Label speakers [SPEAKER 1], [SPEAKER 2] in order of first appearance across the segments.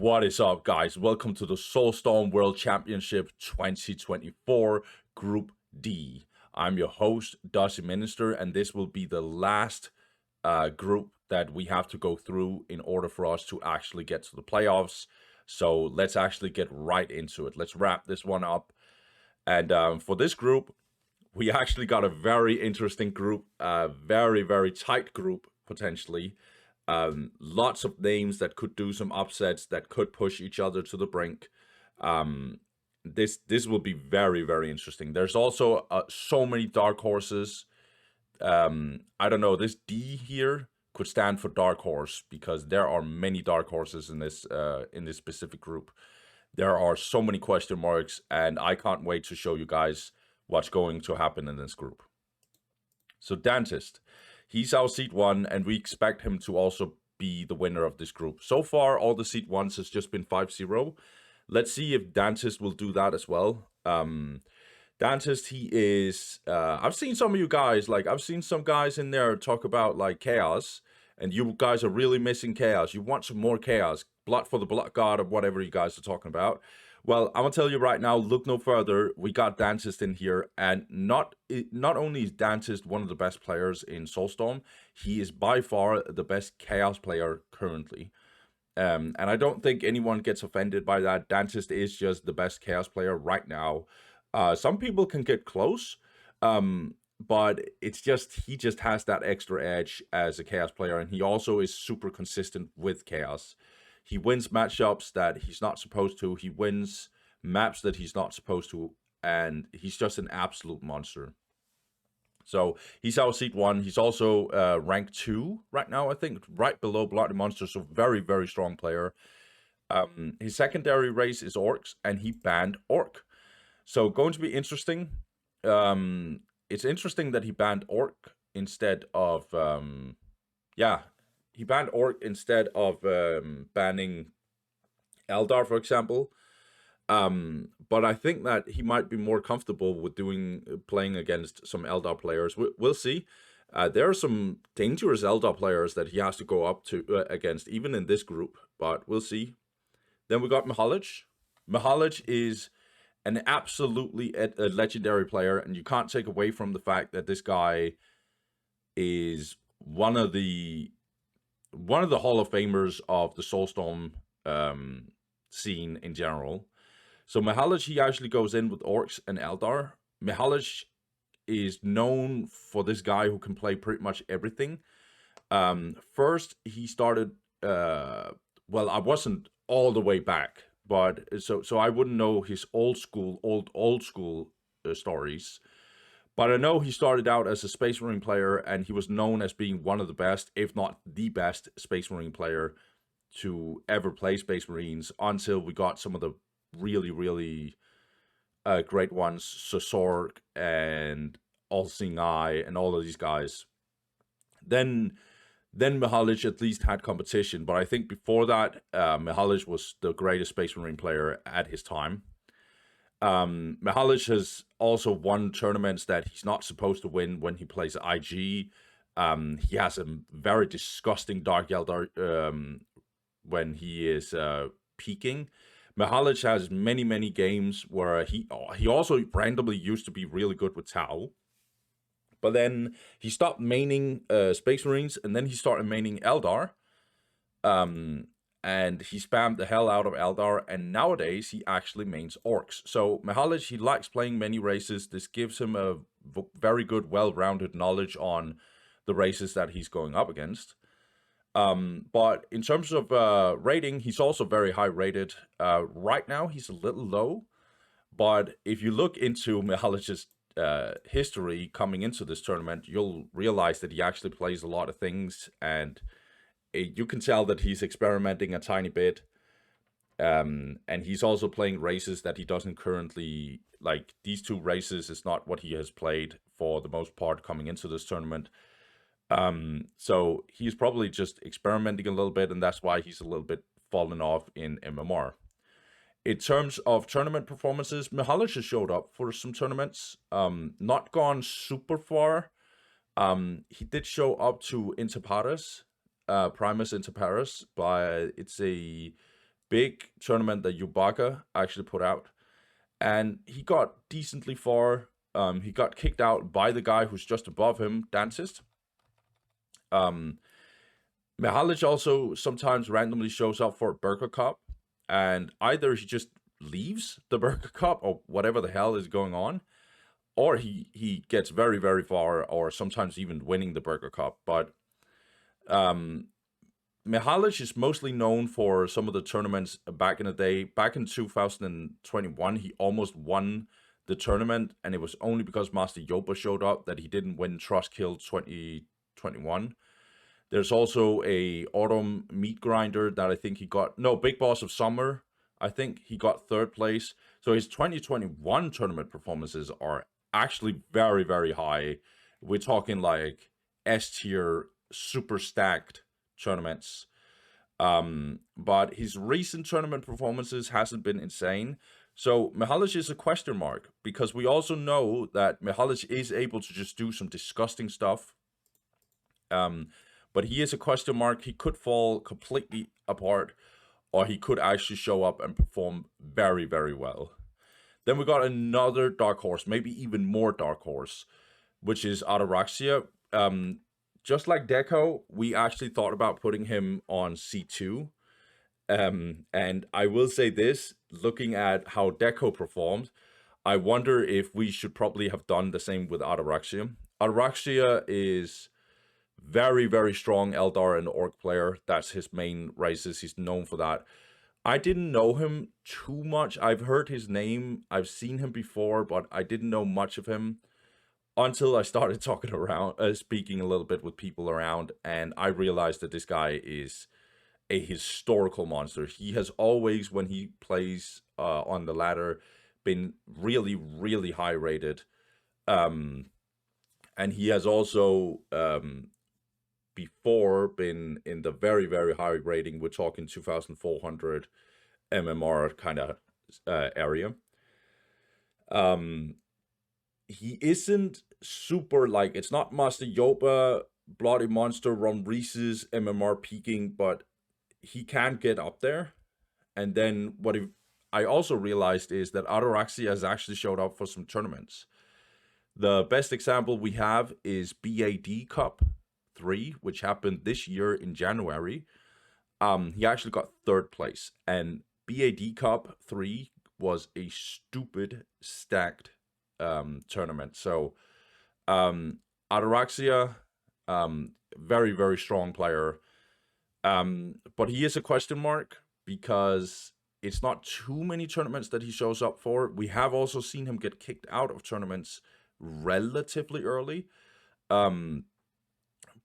[SPEAKER 1] What is up, guys? Welcome to the Soulstorm World Championship 2024 Group D. I'm your host, Dusty Minister, and this will be the last group that we have to go through in order for us to actually get to the playoffs. So let's actually get right into it. Let's wrap this one up. And for this group, we actually got a very interesting group, very, very tight group, potentially. Lots of names that could do some upsets, that could push each other to the brink. This will be very, very interesting. There's also so many dark horses. I don't know, this D here could stand for dark horse because there are many dark horses in this specific group. There are so many question marks, and I can't wait to show you guys what's going to happen in this group. So Dantist, he's our seed 1, and we expect him to also be the winner of this group. So far, all the seed 1s has just been 5-0. Let's see if Dantist will do that as well. Dantist, he is... I've seen some of you guys, I've seen some guys in there talk about, chaos, and you guys are really missing chaos. You want some more chaos. Blood for the Blood God, or whatever you guys are talking about. Well, I'm gonna tell you right now, look no further. We got Dantist in here, and not only is Dantist one of the best players in Soulstorm, he is by far the best Chaos player currently. And I don't think anyone gets offended by that. Dantist is just the best Chaos player right now. Some people can get close, but it's just, he just has that extra edge as a Chaos player, and he also is super consistent with Chaos. He wins matchups that he's not supposed to. He wins maps that he's not supposed to. And he's just an absolute monster. So he's our seed 1. He's also rank 2 right now, I think. Right below Bloody Monster. So very, very strong player. His secondary race is Orks. And he banned Orc. So going to be interesting. It's interesting that he banned Orc instead of... He banned Orc instead of banning Eldar, for example. But I think that he might be more comfortable with playing against some Eldar players. We'll see. There are some dangerous Eldar players that he has to go up to against, even in this group. But we'll see. Then we got Mixalich. Mixalich is an absolutely a legendary player, and you can't take away from the fact that this guy is one of the Hall of Famers of the Soulstorm scene in general. So Mixalich, he actually goes in with Orcs and Eldar. Mixalich is known for this guy who can play pretty much everything. First, he started... well, I wasn't all the way back, but so I wouldn't know his old school stories. But I know he started out as a Space Marine player, and he was known as being one of the best, if not the best, Space Marine player to ever play Space Marines, until we got some of the really, really great ones, Sork and All-Seeing Eye, and all of these guys. Then Mixalich at least had competition, but I think before that, Mixalich was the greatest Space Marine player at his time. Mixalich has also won tournaments that he's not supposed to win when he plays IG. He has a very disgusting Dark Eldar when he is peaking. Mixalich has many games where he also randomly used to be really good with Tau. But then he stopped maining Space Marines, and then he started maining Eldar. And he spammed the hell out of Eldar, and nowadays he actually mains Orcs. So Mixalich, he likes playing many races. This gives him a very good, well-rounded knowledge on the races that he's going up against. But in terms of rating, he's also very high rated. Right now, he's a little low. But if you look into Mixalich's history coming into this tournament, you'll realize that he actually plays a lot of things, and you can tell that he's experimenting a tiny bit. And he's also playing races that he doesn't currently... Like, these 2 races is not what he has played for the most part coming into this tournament. So he's probably just experimenting a little bit, and that's why he's a little bit fallen off in MMR. In terms of tournament performances, Mixalich has showed up for some tournaments. Not gone super far. He did show up to Inter Pares, Primus Inter Pares, but it's a big tournament that Yubaka actually put out, and he got decently far. He got kicked out by the guy who's just above him, Dantist. Mixalich also sometimes randomly shows up for Burger Cup, and either he just leaves the Burger Cup or whatever the hell is going on, or he gets very, very far, or sometimes even winning the Burger Cup. But Mixalich is mostly known for some of the tournaments back in the day. Back in 2021, he almost won the tournament, and it was only because Master Yoba showed up that he didn't win Trustkill 2021. There's also a Autumn Meat Grinder that I think he got, no, Big Boss of Summer, I think he got 3rd place. So his 2021 tournament performances are actually very, very high. We're talking like S tier, super stacked tournaments. But his recent tournament performances hasn't been insane. So Mixalich is a question mark, because we also know that Mixalich is able to just do some disgusting stuff. But he is a question mark. He could fall completely apart, or he could actually show up and perform very, very well. Then we got another dark horse, maybe even more dark horse, which is Ataraxia. Just like Deco, we actually thought about putting him on C2. And I will say this, looking at how Deco performed, I wonder if we should probably have done the same with Ataraxia. Ataraxia is very, very strong Eldar and Orc player. That's his main races. He's known for that. I didn't know him too much. I've heard his name. I've seen him before, but I didn't know much of him until I started talking around, speaking a little bit with people around, and I realized that this guy is a historical monster. He has always, when he plays on the ladder, been really, really high rated. And he has also before been in the very, very high rating. We're talking 2,400 MMR kind of area. He isn't super, like, it's not Master Yoba, Bloody Monster, Ron Reese's MMR peaking, but he can get up there. And then what I also realized is that Ataraxia has actually showed up for some tournaments. The best example we have is BAD Cup 3, which happened this year in January. He actually got 3rd place, and BAD Cup 3 was a stupid stacked tournament. So Ataraxia, very, very strong player. But he is a question mark because it's not too many tournaments that he shows up for. We have also seen him get kicked out of tournaments relatively early.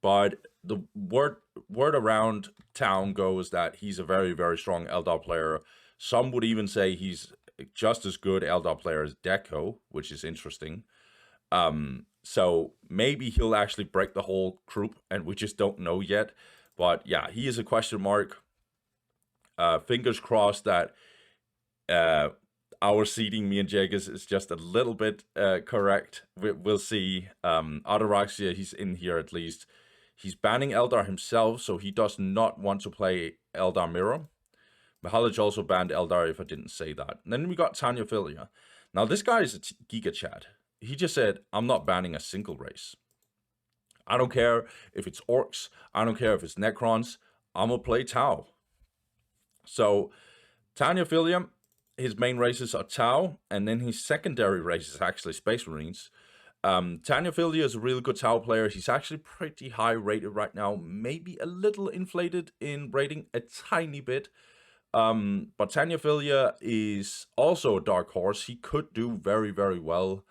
[SPEAKER 1] But the word around town goes that he's a very, very strong Eldar player. Some would even say he's just as good Eldar player as Deco, which is interesting. So maybe he'll actually break the whole group, and we just don't know yet. But yeah, he is a question mark. Fingers crossed that our seeding, me and Jagus, is just a little bit correct. We'll see. Ataraxia, he's in here at least. He's banning Eldar himself, so he does not want to play Eldar Mirror. Mixalich also banned Eldar, if I didn't say that. And then we got Tanyaphilia. Now, this guy is a Giga Chad. He just said, I'm not banning a single race. I don't care if it's Orcs. I don't care if it's Necrons. I'm going to play Tau. So, Tanyaphilia, his main races are Tau, and then his secondary race is actually Space Marines. Tanyaphilia is a really good Tau player. He's actually pretty high rated right now. Maybe a little inflated in rating, a tiny bit. But Tanyaphilia is also a dark horse. He could do very, very well.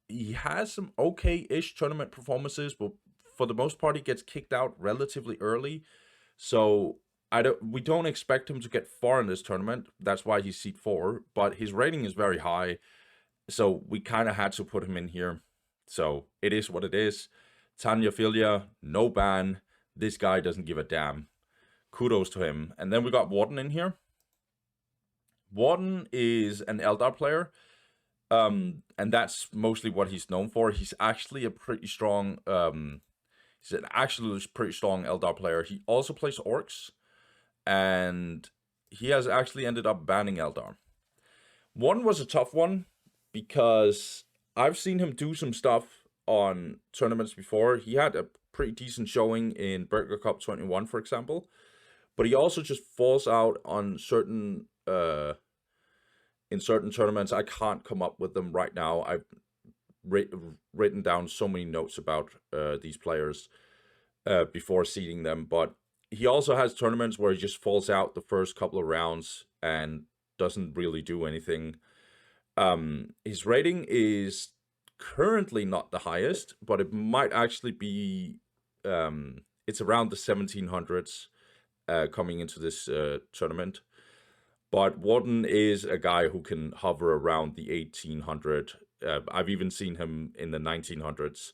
[SPEAKER 1] He has some okay-ish tournament performances, but for the most part, he gets kicked out relatively early. So we don't expect him to get far in this tournament. That's why he's seed 4. But his rating is very high, so we kind of had to put him in here. So it is what it is. Tanyaphilia, no ban. This guy doesn't give a damn. Kudos to him. And then we got Warden in here. Warden is an Eldar player. And that's mostly what he's known for. He's actually a pretty strong he's an actually pretty strong Eldar player. He also plays Orcs. and he has actually ended up banning Eldar. One was a tough one because I've seen him do some stuff on tournaments before. He had a pretty decent showing in Burger Cup 21, for example, but he also just falls out on certain in certain tournaments. I can't come up with them right now. I've written down so many notes about these players before seeding them, but he also has tournaments where he just falls out the first couple of rounds and doesn't really do anything. His rating is currently not the highest, but it might actually be, it's around the 1700s coming into this tournament. But Warden is a guy who can hover around the 1800. I've even seen him in the 1900s.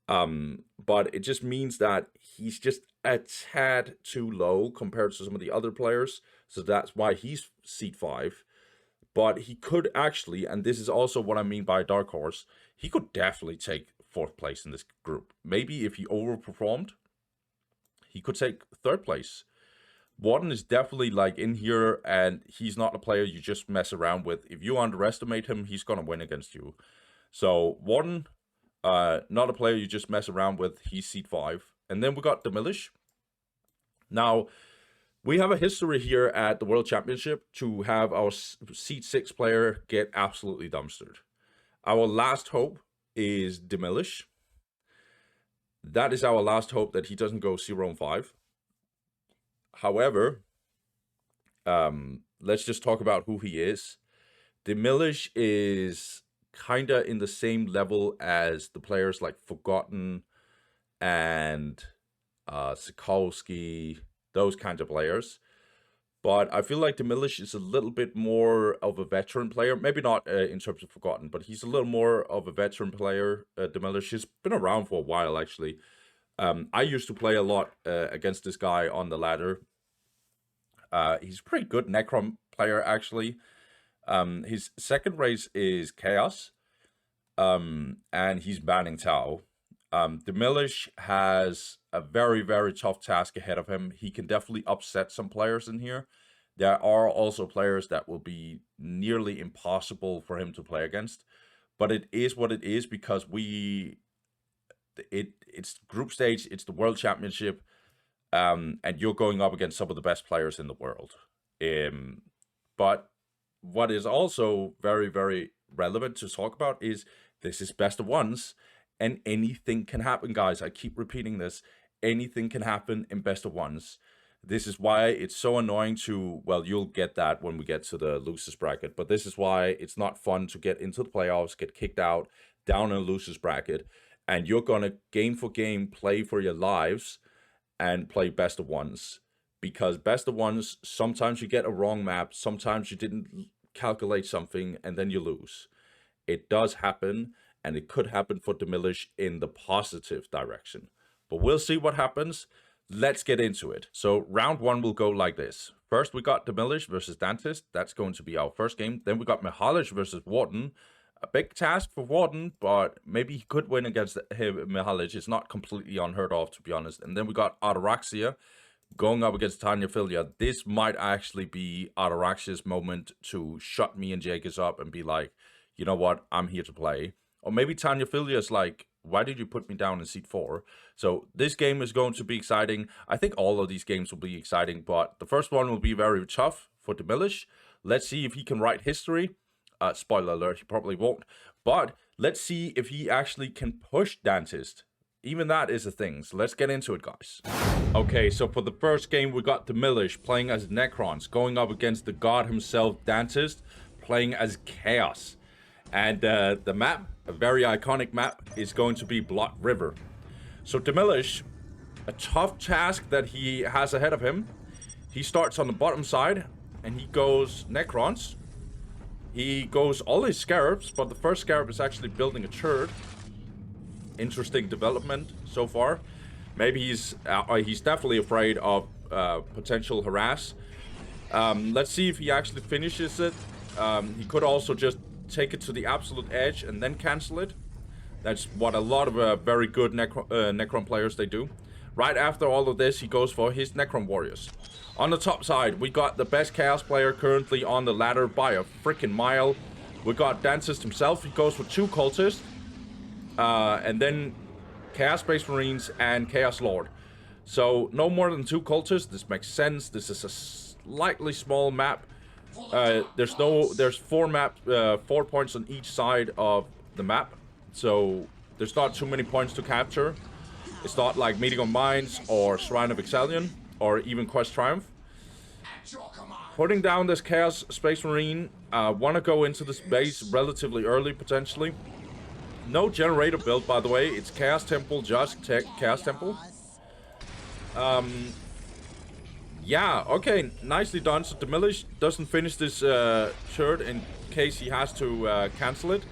[SPEAKER 1] But it just means that he's just a tad too low compared to some of the other players. So that's why he's seed 5. But he could actually, and this is also what I mean by dark horse, he could definitely take 4th place in this group. Maybe if he overperformed, he could take 3rd place. Warden is definitely like in here, and he's not a player you just mess around with. If you underestimate him, he's going to win against you. So Warden, not a player you just mess around with. He's seed 5. And then we got Demilich. Now, we have a history here at the World Championship to have our seed 6 player get absolutely dumpstered. Our last hope is Demilich. That is our last hope, that he doesn't go 0-5. However, let's just talk about who he is. Demilich is kind of in the same level as the players like Forgotten and Sikorski, those kinds of players. But I feel like Demilich is a little bit more of a veteran player. Maybe not in terms of Forgotten, but he's a little more of a veteran player. Demilich has been around for a while, actually. I used to play a lot against this guy on the ladder. He's a pretty good Necron player, actually. His second race is Chaos, and he's banning Tau. Demilich has a very, very tough task ahead of him. He can definitely upset some players in here. There are also players that will be nearly impossible for him to play against. But it is what it is, because it's group stage, it's the World Championship, and you're going up against some of the best players in the world. But what is also very, very relevant to talk about is this is best of ones. And anything can happen, guys. I keep repeating this. Anything can happen in best of ones. This is why it's so annoying to, well, you'll get that when we get to the losers bracket. But this is why it's not fun to get into the playoffs, get kicked out, down in a losers bracket. And you're going to game for game play for your lives and play best of ones. Because best of ones, sometimes you get a wrong map. Sometimes you didn't calculate something and then you lose. It does happen. And it could happen for Demilich in the positive direction. But we'll see what happens. Let's get into it. So round 1 will go like this. First, we got Demilich versus Dantist. That's going to be our first game. Then we got Mixalich versus Warden. A big task for Warden, but maybe he could win against Mixalich. It's not completely unheard of, to be honest. And then we got Ataraxia going up against Tanyaphilia. This might actually be Ataraxia's moment to shut me and Jacobs up and be like, you know what, I'm here to play. Or maybe Tanyaphilia is like, why did you put me down in seat 4? So this game is going to be exciting. I think all of these games will be exciting, but the first one will be very tough for Demilich. Let's see if he can write history. Spoiler alert, he probably won't. But let's see if he actually can push Dantist. Even that is a thing. So let's get into it, guys. Okay, so for the first game, we got Demilich playing as Necrons, going up against the god himself, Dantist, playing as Chaos. And the map, a very iconic map, is going to be Blood River. So Demilich, a tough task that he has ahead of him. He starts on the bottom side, and he goes Necrons. He goes all his Scarabs, but the first Scarab is actually building a turret. Interesting development so far. Maybe he's definitely afraid of potential harass. Let's see if he actually finishes it. He could also just take it to the absolute edge and then cancel it. That's what a lot of very good Necron players, they do. Right after all of this, he goes for his Necron Warriors. On the top side, we got the best Chaos player currently on the ladder by a freaking mile. We got Dantist himself. He goes for 2 cultists. And then Chaos Space Marines and Chaos Lord. So no more than 2 cultists. This makes sense. This is a slightly small map. There's 4 points on each side of the map. So there's not too many points to capture. It's not like Meeting of Minds or Shrine of Ixalion or even Quest Triumph. Putting down this Chaos Space Marine, want to go into this base relatively early, potentially. No generator build, by the way. It's Chaos Temple, just Chaos Temple. Yeah, okay, nicely done. So Demilich doesn't finish this shirt in case he has to cancel it.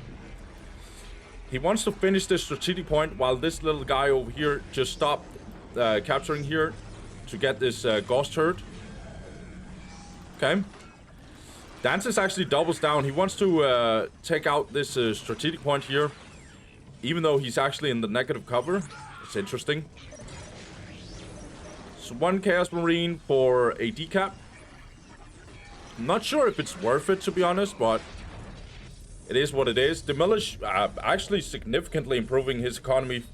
[SPEAKER 1] He wants to finish this strategic point while this little guy over here just stopped capturing here to get this ghost turret. Okay. Dantist actually doubles down. He wants to take out this strategic point here, even though he's actually in the negative cover. It's interesting. So 1 Chaos Marine for a decap. I'm not sure if it's worth it, to be honest, but it is what it is. Demilich actually significantly improving his economy.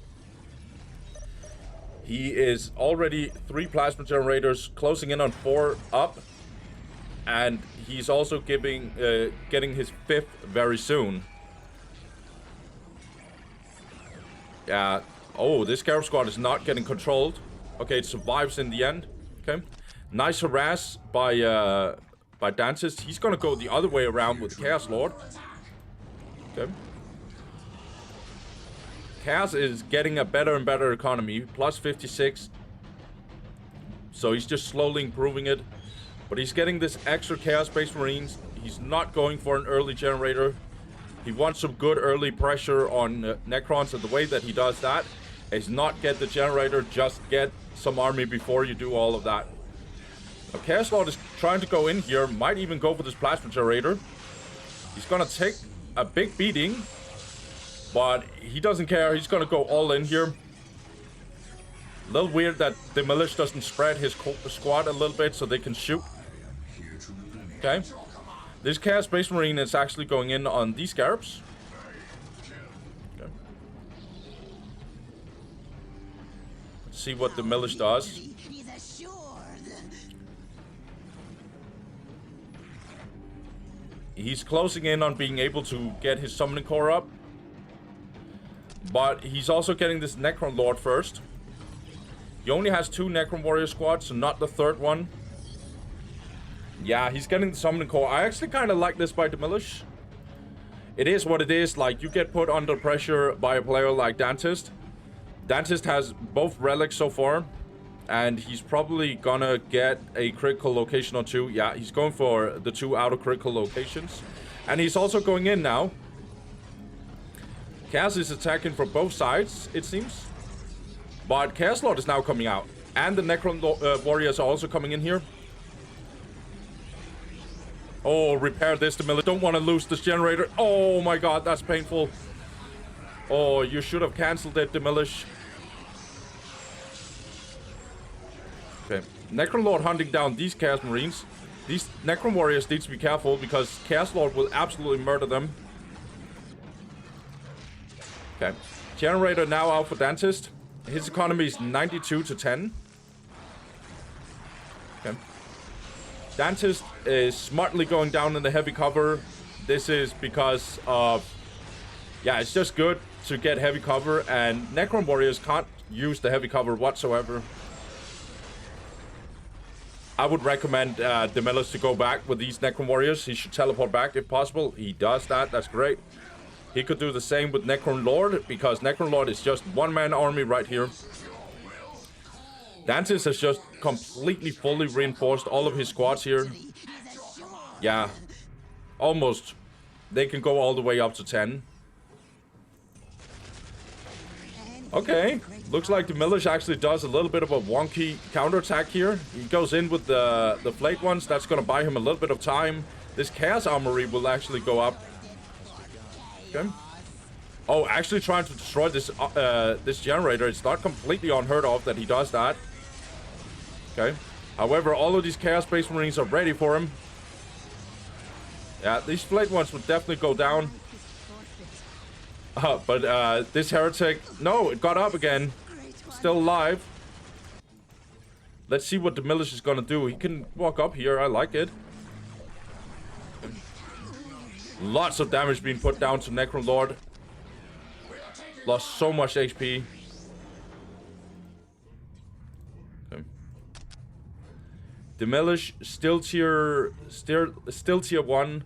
[SPEAKER 1] He is already 3 plasma generators, closing in on 4 up. And he's also getting his 5th very soon. Yeah. Oh, this Scarab Squad is not getting controlled. Okay, it survives in the end. Okay. Nice harass by Dantist. He's gonna go the other way around with Chaos Lord. Okay. Chaos is getting a better and better economy. Plus 56. So he's just slowly improving it. But he's getting this extra Chaos Space Marines. He's not going for an early generator. He wants some good early pressure on Necrons, and the way that he does that is not get the generator, just get some army before you do all of that. Now, Chaos Lord is trying to go in here, might even go for this plasma generator. He's gonna take a big beating, but he doesn't care. He's gonna go all in here. A little weird that Demilich doesn't spread his squad a little bit so they can shoot. Okay. This Chaos Space Marine is actually going in on these Scarabs. Okay. Let's see what Demilich does. He's closing in on being able to get his Summoning Core up. But he's also getting this Necron Lord first. He only has 2 Necron Warrior squads, so not the 3rd one. Yeah, he's getting the Summoning Core. I actually kind of like this by Demilich. It is what it is. Like, you get put under pressure by a player like Dantist. Dantist has both relics so far. And he's probably gonna get a critical location or 2. Yeah, he's going for the 2 outer critical locations. And he's also going in now. Chaos is attacking from both sides, it seems. But Chaos Lord is now coming out. And the Necron Warriors are also coming in here. Oh, repair this, Demilich. Don't want to lose this generator. Oh my god, that's painful. Oh, you should have cancelled it, Demilich. Okay. Necron Lord hunting down these Chaos Marines. These Necron Warriors need to be careful because Chaos Lord will absolutely murder them. Okay. Generator now out for Dantist. His economy is 92 to 10. Okay. Dantist is smartly going down in the heavy cover. This is because of... Yeah, it's just good to get heavy cover, and Necron Warriors can't use the heavy cover whatsoever. I would recommend Demilich to go back with these Necron Warriors. He should teleport back if possible. He does that. That's great. He could do the same with Necron Lord, because Necron Lord is just one-man army right here. Dantist has just completely fully reinforced all of his squads here. Yeah. Almost. They can go all the way up to 10. Okay. Looks like Demilich actually does a little bit of a wonky counterattack here. He goes in with the Flayed ones. That's going to buy him a little bit of time. This Chaos Armory will actually go up. Okay. Oh, actually trying to destroy this this generator. It's not completely unheard of that he does that. Okay. However, all of these Chaos Space Marines are ready for him. Yeah, these Flayed ones would definitely go down. But this Heretic... No, it got up again. Still alive. Let's see what Demilich is gonna do. He can walk up here. I like it. Lots of damage being put down to Necrolord. Lost so much HP. Okay. Demilich still tier 1.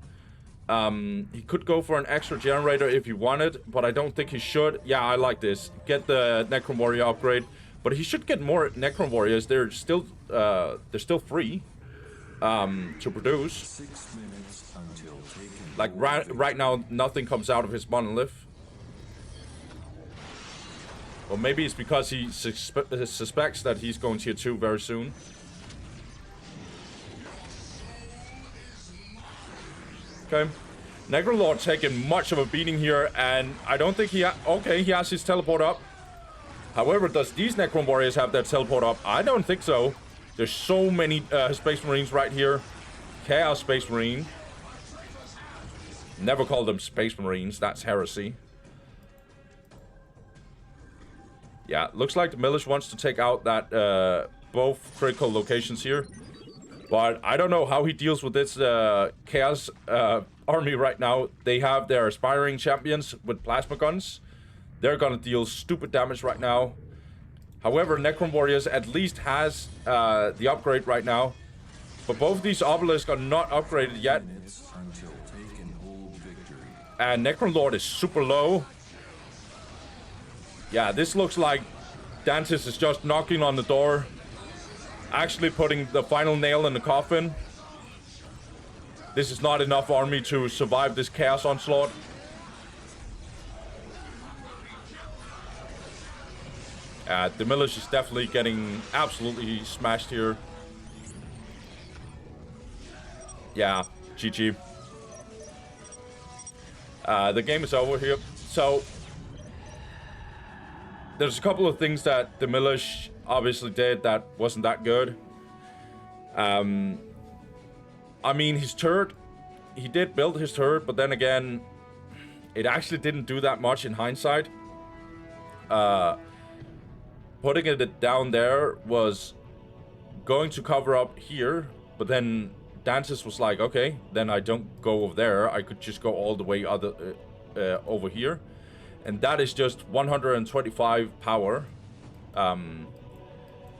[SPEAKER 1] He could go for an extra generator if he wanted, but I don't think he should. Yeah, I like this. Get the Necron Warrior upgrade, but he should get more Necron Warriors. They're still free to produce.
[SPEAKER 2] 6 minutes until taken.
[SPEAKER 1] Like right now, nothing comes out of his monolith. Or maybe it's because he suspects that he's going tier 2 very soon. Okay. Necrolord taking much of a beating here, and I don't think he... Okay, he has his teleport up. However, does these Necron Warriors have their teleport up? I don't think so. There's so many Space Marines right here. Chaos Space Marine. Never call them Space Marines. That's heresy. Yeah, looks like the Demilich wants to take out that both critical locations here. But I don't know how he deals with this Chaos army right now. They have their aspiring champions with plasma guns. They're gonna deal stupid damage right now. However, Necron Warriors at least has the upgrade right now. But both these obelisks are not upgraded yet. And Necron Lord is super low. Yeah, this looks like Dantist is just knocking on the door. Actually putting the final nail in the coffin. This is not enough army to survive this Chaos Onslaught. Demilich is definitely getting absolutely smashed here. Yeah, GG. The game is over here. So, there's a couple of things that Demilich obviously did that wasn't that good. I mean, his turret, he did build his turret, but then again, it actually didn't do that much in hindsight. Putting it down there was going to cover up here, but then Dantist was like, okay, then I don't go over there. I could just go all the way over here. And that is just 125 power.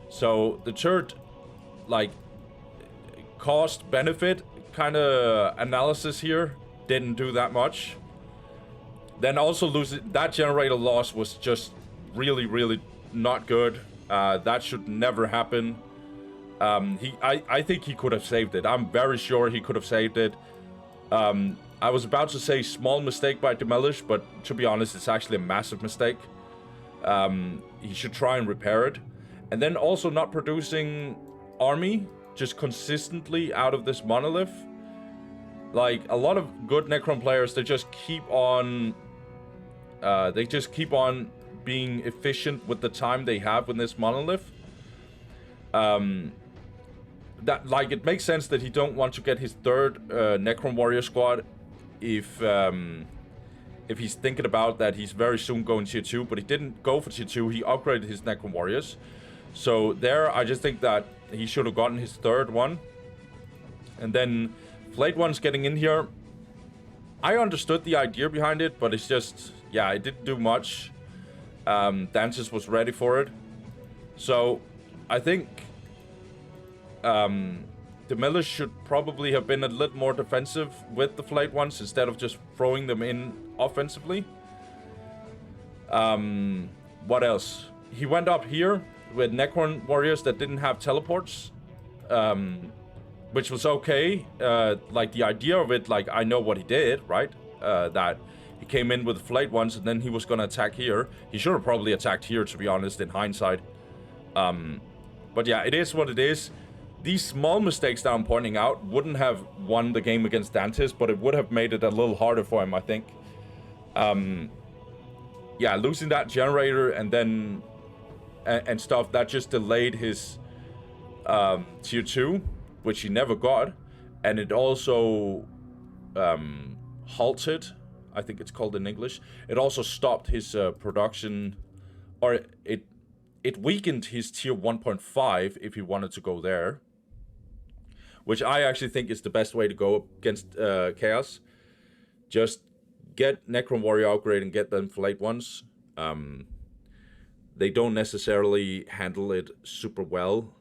[SPEAKER 1] So the turret, like, cost benefit kind of analysis here didn't do that much. Then also losing that generator loss was just really not good. That should never happen. I think he could have saved it. I'm very sure he could have saved it. I was about to say small mistake by Demilich, but to be honest, it's actually a massive mistake. He should try and repair it. And then also not producing army just consistently out of this monolith. Like, a lot of good Necron players, they just keep on being efficient with the time they have in this monolith. That, like, it makes sense that he don't want to get his third Necron Warrior squad if he's thinking about that he's very soon going tier 2, but he didn't go for tier 2. He upgraded his Necron Warriors. So there, I just think that he should have gotten his third one. And then Flayed one's getting in here. I understood the idea behind it, but it's just, yeah, it didn't do much. Dantist was ready for it. So I think Demilich should probably have been a little more defensive with the Flayed ones instead of just throwing them in offensively. What else? He went up here with Necron Warriors that didn't have teleports, which was okay. Like, the idea of it, like, I know what he did, right? That he came in with Flayed ones and then he was gonna attack here. He should have probably attacked here, to be honest, in hindsight. But yeah, it is what it is. These small mistakes that I'm pointing out wouldn't have won the game against Dantist, but it would have made it a little harder for him, I think. yeah, losing that generator and then and stuff, that just delayed his tier 2, which he never got, and it also halted, I think it's called in English. It also stopped his production, or it weakened his tier 1.5 if he wanted to go there, which I actually think is the best way to go against Chaos. Just get Necron Warrior upgrade and get them for late ones. They don't necessarily handle it super well.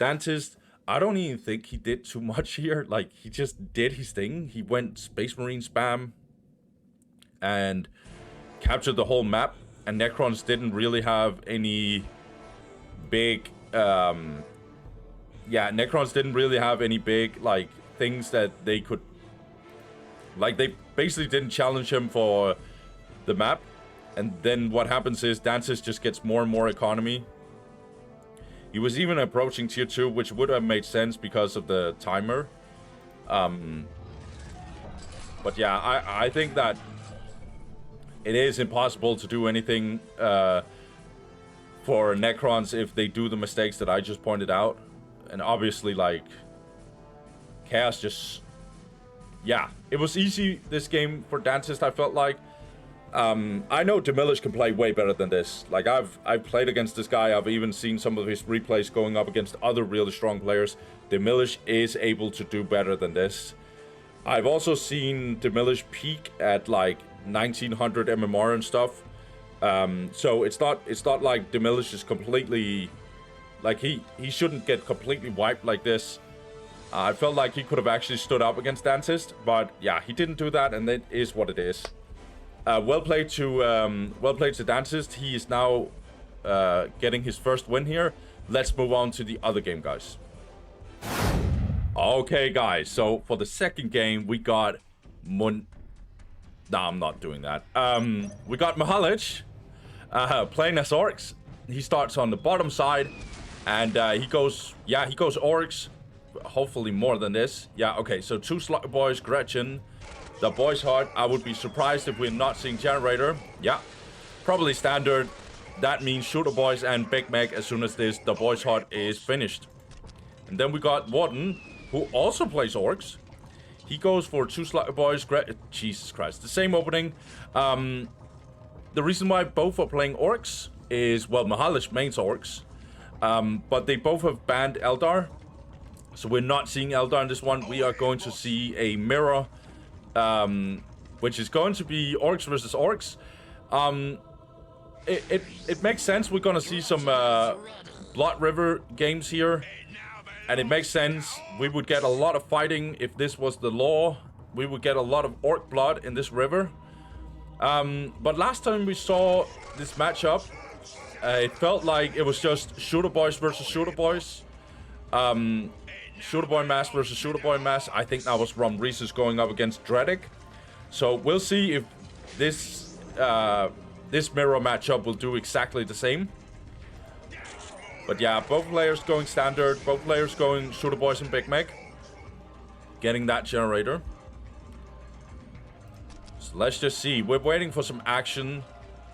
[SPEAKER 1] Dantist, I don't even think he did too much here. Like, he just did his thing. He went Space Marine spam and captured the whole map. And Necrons didn't really have any big... Necrons didn't really have any big, like, things that they could... Like, they basically didn't challenge him for the map. And then what happens is Dantist just gets more and more economy. He was even approaching tier 2, which would have made sense because of the timer. But yeah, I think that it is impossible to do anything for Necrons if they do the mistakes that I just pointed out. And obviously, like, Chaos just... Yeah, it was easy this game for Dantist, I felt like. I know Demilich can play way better than this. Like, I've played against this guy. I've even seen some of his replays going up against other really strong players. Demilich is able to do better than this. I've also seen Demilich peak at like 1900 MMR and stuff. So it's not like Demilich is completely... Like, he shouldn't get completely wiped like this. I felt like he could have actually stood up against Dantist, but yeah, he didn't do that, and it is what it is. Well played to Dantist. He is now getting his first win here. Let's move on to the other game, guys. Okay, guys. So for the second game, we got No, I'm not doing that. We got Mixalich playing as Orks. He starts on the bottom side, and he goes Orks. Hopefully more than this. Yeah. Okay. So 2 Slugger Boys, Gretchen. The Boys Heart, I would be surprised if we're not seeing Generator. Yeah, probably standard. That means Shooter Boys and Big Meg as soon as the Boys Heart is finished. And then we got Warden, who also plays Orks. He goes for 2 Slugger Boys. Jesus Christ, the same opening. The reason why both are playing Orks is, well, Mixalich mains Orks. But they both have banned Eldar. So we're not seeing Eldar in this one. We are going to see a mirror, which is going to be Orks versus Orks. It makes sense. We're gonna see some Blood River games here, and it makes sense. We would get a lot of fighting if this was the law. We would get a lot of Orc blood in this river. But last time we saw this matchup, it felt like it was just Shooter Boys versus Shooter Boys. Shooter Boy Mass versus Shooter Boy Mass. I think that was Rom Reese's going up against Dredic. So we'll see if this this mirror matchup will do exactly the same. But yeah, both players going standard. Both players going Shooter Boys and Big Meg. Getting that generator. So let's just see. We're waiting for some action.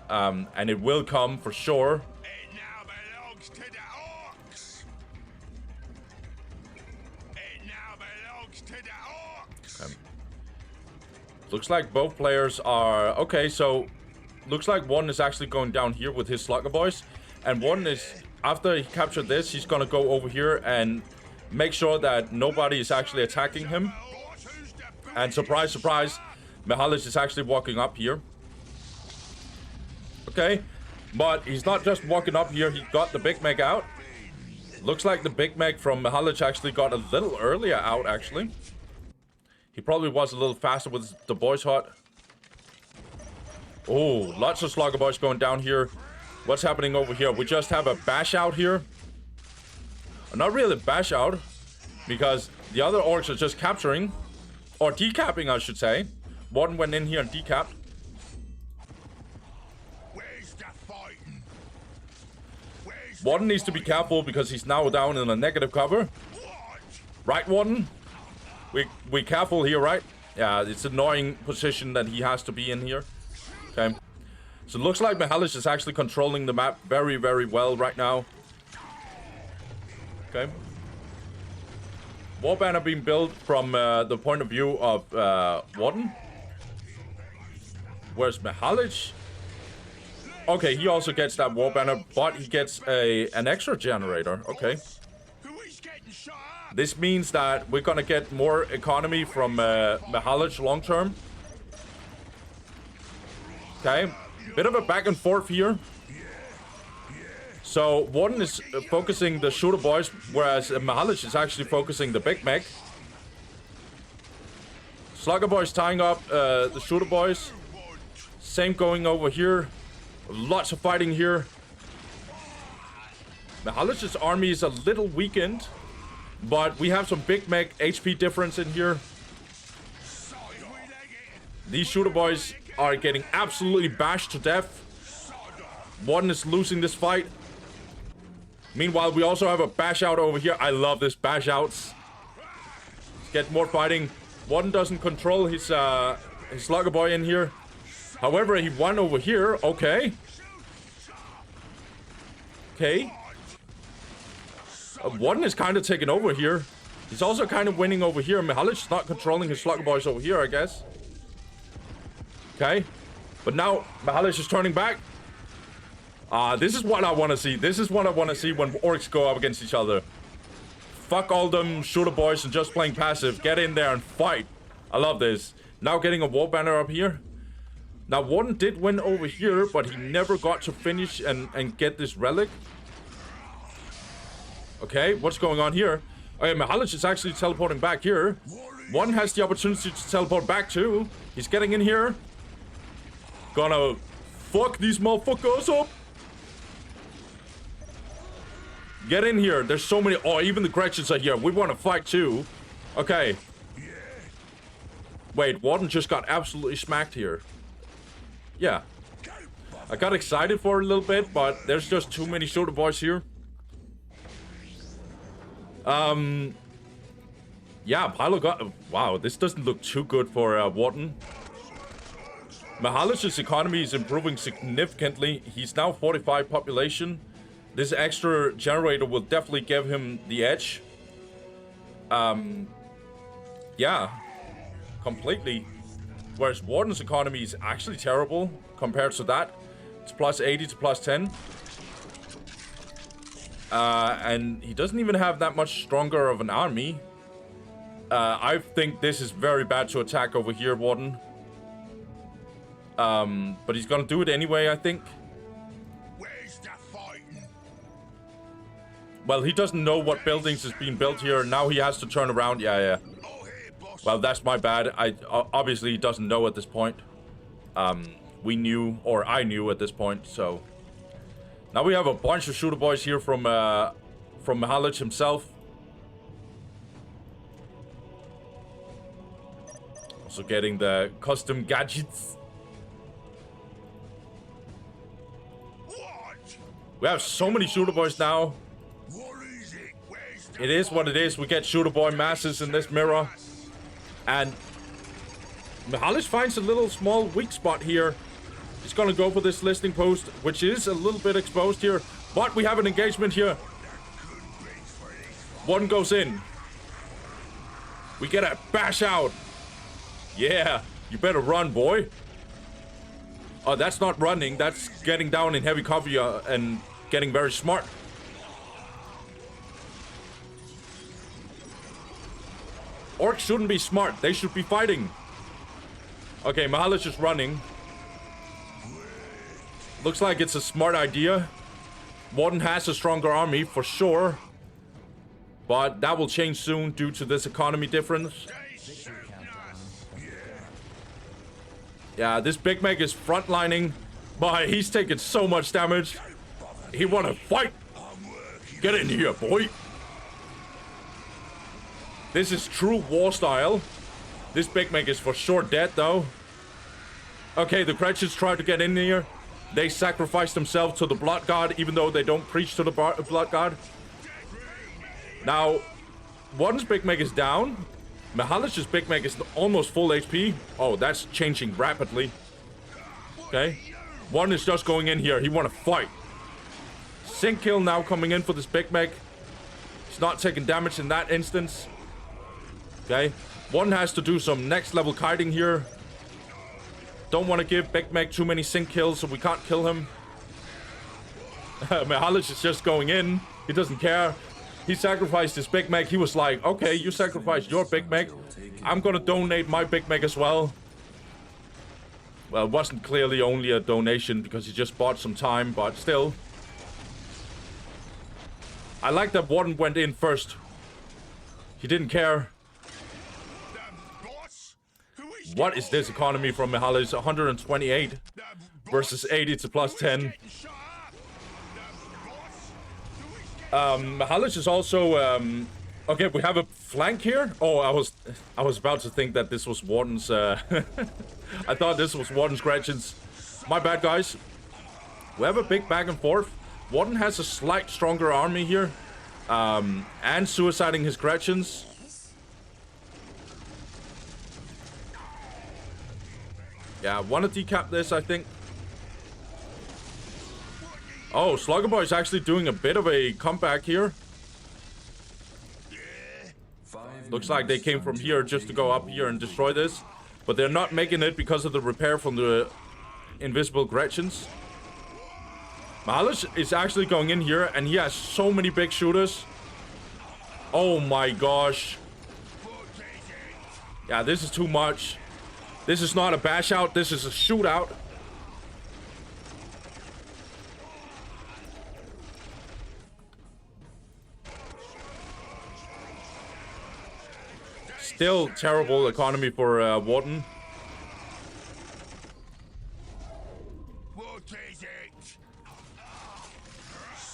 [SPEAKER 1] And it will come for sure.
[SPEAKER 3] It now belongs to the Orks. It now belongs to the Orks.
[SPEAKER 1] Looks like both players are... Okay, so... Looks like one is actually going down here with his Slugger Boys. And one is... After he captured this, he's gonna go over here and make sure that nobody is actually attacking him. And surprise, surprise, Mixalich is actually walking up here. Okay, but he's not just walking up here, he got the Big Meg out. Looks like the Big Meg from Mixalich actually got a little earlier out, actually. He probably was a little faster with the Boys Hut. Oh, lots of Slugger Boys going down here. What's happening over here? We just have a bash out here. Not really a bash out, because the other Orcs are just capturing. Or decapping, I should say. Warden went in here and decapped. Warden needs to be careful because he's now down in a negative cover. Right, Warden? We careful here, right? Yeah, it's an annoying position that he has to be in here. Okay. So it looks like Mixalich is actually controlling the map very, very well right now. Okay. War banner being built from the point of view of Warden. Where's Mixalich? Okay, he also gets that war banner, but he gets an extra generator. Okay. This means that we're gonna get more economy from Mixalich long term. Okay. Bit of a back and forth here. So Warden is focusing the shooter boys, whereas Mixalich is actually focusing the big mech. Slugger boys tying up the shooter boys. Same going over here. Lots of fighting here. Mixalich's army is a little weakened, but we have some big mech HP difference in here. These shooter boys are getting absolutely bashed to death. Warden is losing this fight. Meanwhile, we also have a bash out over here. I love this bash outs. Let's get more fighting. Warden doesn't control his slugger boy in here. However, he won over here. Okay. Okay. Warden is kind of taking over here. He's also kind of winning over here. Mixalich is not controlling his slugger boys over here, I guess. Okay. But now, Mixalich is turning back. This is what I want to see. This is what I want to see when orcs go up against each other. Fuck all them shooter boys and just playing passive. Get in there and fight. I love this. Now getting a war banner up here. Now, Warden did win over here, but he never got to finish and get this relic. Okay, what's going on here? Okay, Mixalich is actually teleporting back here. Warden has the opportunity to teleport back too. He's getting in here. Gonna fuck these motherfuckers up. Get in here. There's so many. Oh, even the Gretchens are here. We want to fight too. Okay. Wait, Warden just got absolutely smacked here. Yeah. I got excited for a little bit, but there's just too many shooter boys here. Yeah, Pylo got... Wow, this doesn't look too good for Warden. Mixalich's economy is improving significantly. He's now 45 population. This extra generator will definitely give him the edge. Yeah. Completely. Whereas Warden's economy is actually terrible compared to that. It's plus 80 to plus 10. And he doesn't even have that much stronger of an army. I think this is very bad to attack over here, Warden. But he's gonna do it anyway, I think.
[SPEAKER 3] Where's the fighting?
[SPEAKER 1] Well, he doesn't know what buildings is being built here. Now he has to turn around. Yeah.
[SPEAKER 3] Oh, here, boss.
[SPEAKER 1] Well, that's my bad. I obviously he doesn't know at this point. We knew, or I knew at this point, so... Now we have a bunch of shooter boys here from Mixalich himself. Also getting the custom gadgets.
[SPEAKER 3] What?
[SPEAKER 1] We have so many shooter boys now.
[SPEAKER 3] What is it? Where's the
[SPEAKER 1] It is what it is. We get shooter boy masses in this mirror. And Mixalich finds a little small weak spot here. He's gonna go for this listening post, which is a little bit exposed here. But we have an engagement here. One goes in. We get a bash out. Yeah, you better run, boy. Oh, that's not running. That's getting down in heavy cover and getting very smart. Orcs shouldn't be smart. They should be fighting. Okay, Mixalich is running. Looks like it's a smart idea. Warden has a stronger army for sure. But that will change soon due to this economy difference. Yeah, this Big Mac is frontlining. But he's taking so much damage. He wanna fight. Get in here, boy. This is true war style. This Big Mac is for sure dead though. Okay, the Gretchens try to get in here. They sacrifice themselves to the Blood God, even though they don't preach to the Blood God. Now, Warden's Big Mac is down. Mixalich's Big Mac is almost full HP. Oh, that's changing rapidly. Okay. One is just going in here. He want to fight. Sync kill now coming in for this Big Mech. He's not taking damage in that instance. Okay. One has to do some next level kiting here. Don't want to give Big Mech too many sync kills so we can't kill him. Mixalich is just going in. He doesn't care. He sacrificed his Big Mech. He was like, okay, you sacrificed your Big Mech. I'm gonna donate my Big Mech as well. Well, it wasn't clearly only a donation because he just bought some time, but still. I like that Warden went in first. He didn't care. What is this economy from Mixalich? 128 versus 80 to plus 10. Mixalich is also okay, we have a flank here. Oh, I was about to think that this was Warden's I thought this was Warden's Gretchen's. My bad, guys. We have a big back and forth. Warden has a slight stronger army here. And suiciding his Gretchens. Yeah, want to decap this, I think. Oh, Sluggerboy is actually doing a bit of a comeback here. Looks like they came from here just to go up here and destroy this. But they're not making it because of the repair from the invisible Gretchens. Mixalich is actually going in here and he has so many big shooters. Oh my gosh. Yeah, this is too much. This is not a bash out, this is a shootout. Still terrible economy for Warden.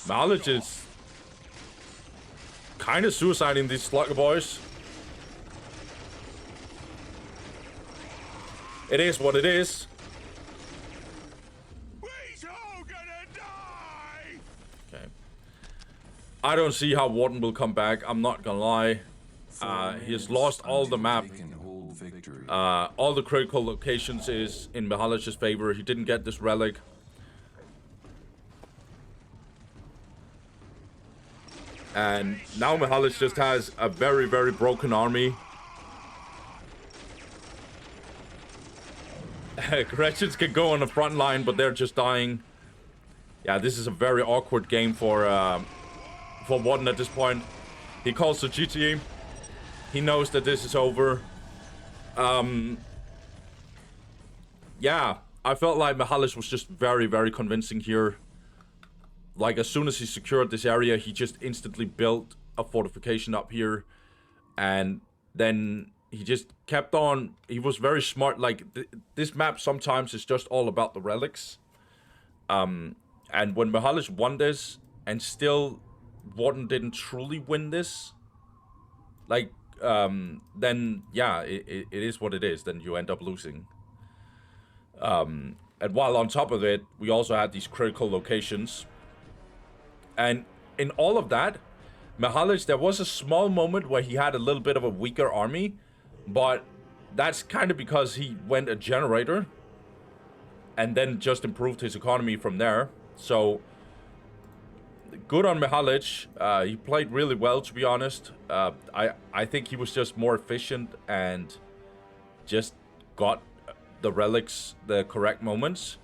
[SPEAKER 1] Mixalich is kind of suiciding these Slugger boys. It is what it is. Okay. I don't see how Warden will come back. I'm not gonna lie. He has lost all the map. All the critical locations is in Mixalich's favor. He didn't get this relic. And now Mixalich just has a very, very broken army. Gretchens can go on the front line, but they're just dying. Yeah, this is a very awkward game for Warden at this point. He calls the GTE. He knows that this is over. Yeah, I felt like Mixalich was just very, very convincing here. Like, as soon as he secured this area, he just instantly built a fortification up here. And then he just kept on. He was very smart. Like, this map sometimes is just all about the relics. And when Mixalich won this, and still Warden didn't truly win this, like, then, yeah, it is what it is. Then you end up losing. And while on top of it, we also had these critical locations. And in all of that, Mixalich, there was a small moment where he had a little bit of a weaker army, but that's kind of because he went a generator and then just improved his economy from there. So good on Mixalich. He played really well, to be honest. I think he was just more efficient and just got the relics the correct moments.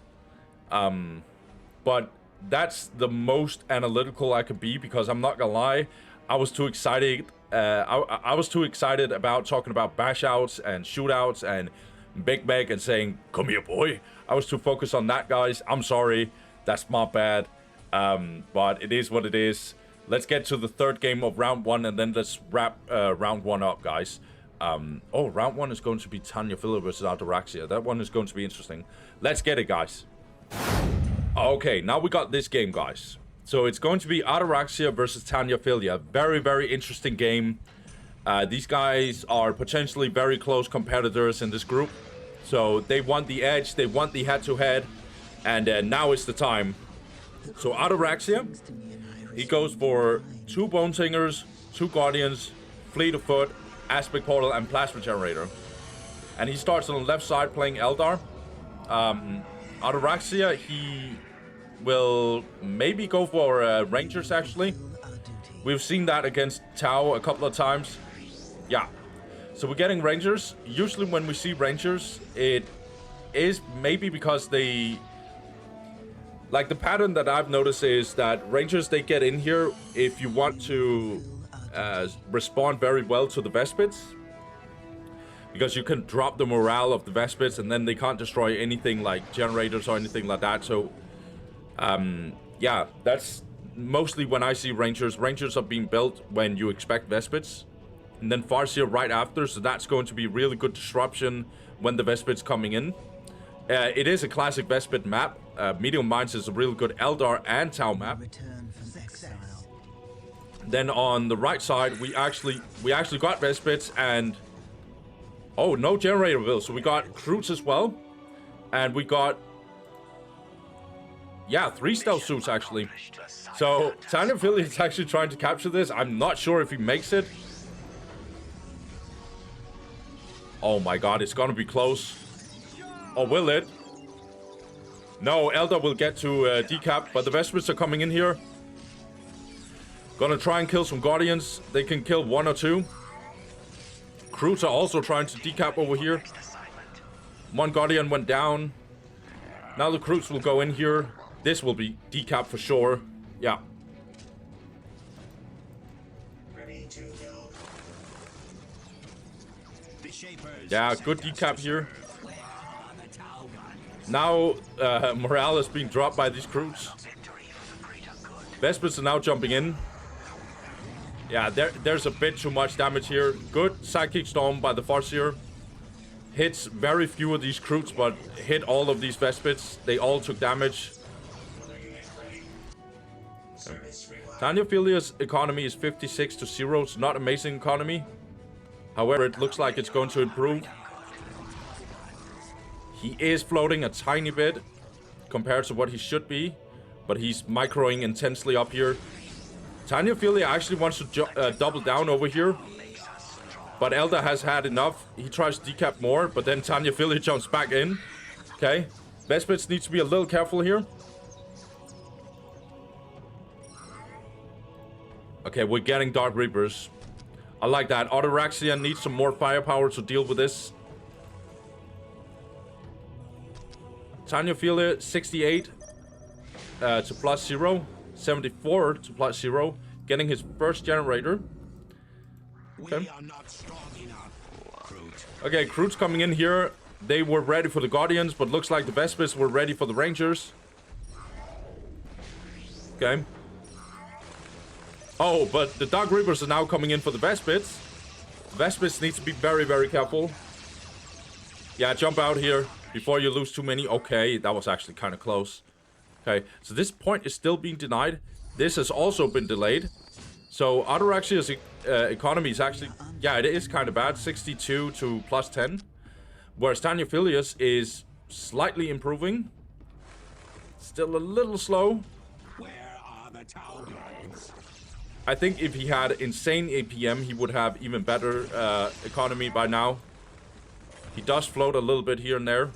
[SPEAKER 1] But that's the most analytical I could be, because I'm not gonna lie, I was too excited. I was too excited about talking about bash outs and shootouts and Big Meg and saying, "Come here, boy." I was too focused on that, guys. I'm sorry. That's my bad. But it is what it is. Let's get to the third game of round one, and then let's wrap round one up, guys. Oh, round one is going to be Tanyaphilia versus Ataraxia. That one is going to be interesting. Let's get it, guys. Okay, now we got this game, guys. So it's going to be Ataraxia versus Tanyaphilia. Very, very interesting game. These guys are potentially very close competitors in this group. So they want the edge, they want the head-to-head, and now is the time. So Ataraxia, he goes for 2 Bone Singers, 2 Guardians, Fleet of Foot, Aspect Portal, and Plasma Generator. And he starts on the left side playing Eldar. Ataraxia, he will maybe go for Rangers, actually. We've seen that against Tau a couple of times. Yeah. So we're getting Rangers. Usually when we see Rangers, it is maybe because they... Like, the pattern that I've noticed is that Rangers, they get in here if you want to respond very well to the Vespids. Because you can drop the morale of the Vespids and then they can't destroy anything like generators or anything like that. So, yeah, that's mostly when I see Rangers. Rangers are being built when you expect Vespids. And then Farseer right after, so that's going to be really good disruption when the Vespid's coming in. It is a classic Vespid map. Medium Minds is a really good Eldar and Tau map. Then on the right side, we actually got Vespids and... Oh, no generator build. So we got Croots as well. And we got... Yeah, 3 stealth suits actually. So Tanyaphilia is actually trying to capture this. I'm not sure if he makes it. Oh my god, it's gonna be close. Or will it? No, Eldar will get to decap, but the Vespids are coming in here. Gonna try and kill some Guardians. They can kill 1 or 2. Croots are also trying to decap over here. 1 Guardian went down. Now the Croots will go in here. This will be decap for sure. Yeah. Yeah, good decap here. Now, morale is being dropped by these Croots. Vespids are now jumping in. Yeah, there's a bit too much damage here. Good Psychic Storm by the Farseer. Hits very few of these Croots, but hit all of these Vespids. They all took damage. Tanyaphilia's economy is 56 to 0. It's not amazing economy. However, it looks like it's going to improve. He is floating a tiny bit compared to what he should be, but he's microing intensely up here. Tanyaphilia actually wants to double down over here, but Eldar has had enough. He tries to decap more, but then Tanyaphilia jumps back in. Okay, Vespids needs to be a little careful here. Okay, we're getting Dark Reapers. I like that. Ataraxia needs some more firepower to deal with this. Tanyaphilia 68 to +0. 74 to +0. Getting his first generator. Okay. Okay, Croots coming in here. They were ready for the Guardians, but looks like the Vespids were ready for the Rangers. Okay. Oh, but the Dark Reapers are now coming in for the Vespids. Vespids needs to be very, very careful. Yeah, jump out here before you lose too many. Okay, that was actually kind of close. Okay, so this point is still being denied. This has also been delayed. So Ataraxia's economy is actually... Yeah, it is kind of bad. 62 to +10. Whereas Tanyaphilia's is slightly improving. Still a little slow.
[SPEAKER 3] Where are the Taugans?
[SPEAKER 1] I think if he had insane APM, he would have even better economy by now. He does float a little bit here and there.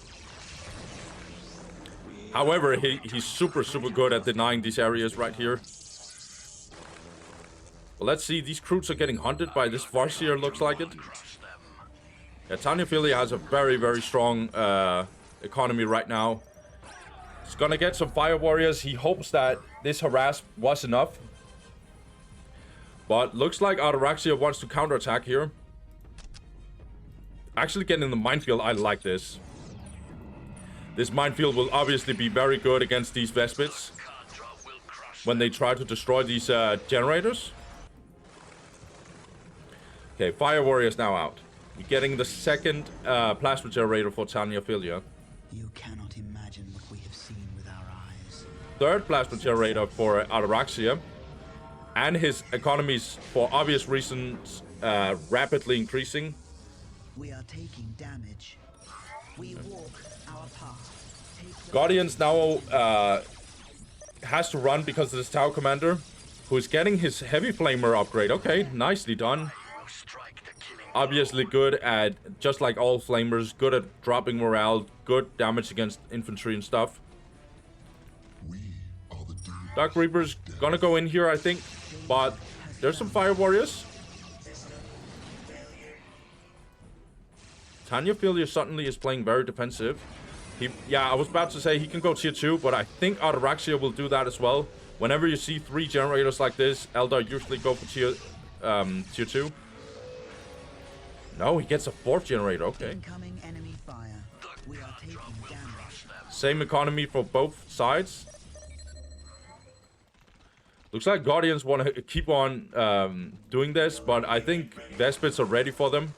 [SPEAKER 1] However, he's super, super good at denying these areas right here. Well, let's see. These Croots are getting hunted by this Farseer, looks like it. Yeah, Tanyaphilia has a very, very strong economy right now. He's gonna get some Fire Warriors. He hopes that this harass was enough. But looks like Ataraxia wants to counterattack here. Actually getting the minefield, I like this. This minefield will obviously be very good against these Vespids when they try to destroy these generators. Okay, Fire Warrior is now out. We're getting the second plasma generator for Tanyaphilia.
[SPEAKER 4] You cannot imagine what we have seen with our eyes.
[SPEAKER 1] Third plasma generator for Ataraxia. And his economies, for obvious reasons, rapidly increasing.
[SPEAKER 4] We are taking damage. We walk our path.
[SPEAKER 1] Guardians now has to run because of this Tau Commander, who is getting his Heavy Flamer upgrade. Okay, nicely done. obviously good at, just like all flamers, good at dropping morale, good damage against infantry and stuff. Dark Reaper's gonna go in here, I think, but there's some Fire Warriors. Tanyaphilia suddenly is playing very defensive. Yeah, I was about to say he can go tier 2, but I think Ataraxia will do that as well. Whenever you see 3 generators like this, Eldar usually go for tier 2. No, he gets a 4th generator, okay.
[SPEAKER 4] Incoming enemy fire. We are taking damage.
[SPEAKER 1] Same economy for both sides. Looks like Guardians want to keep on doing this, but I think Vespids are ready for them.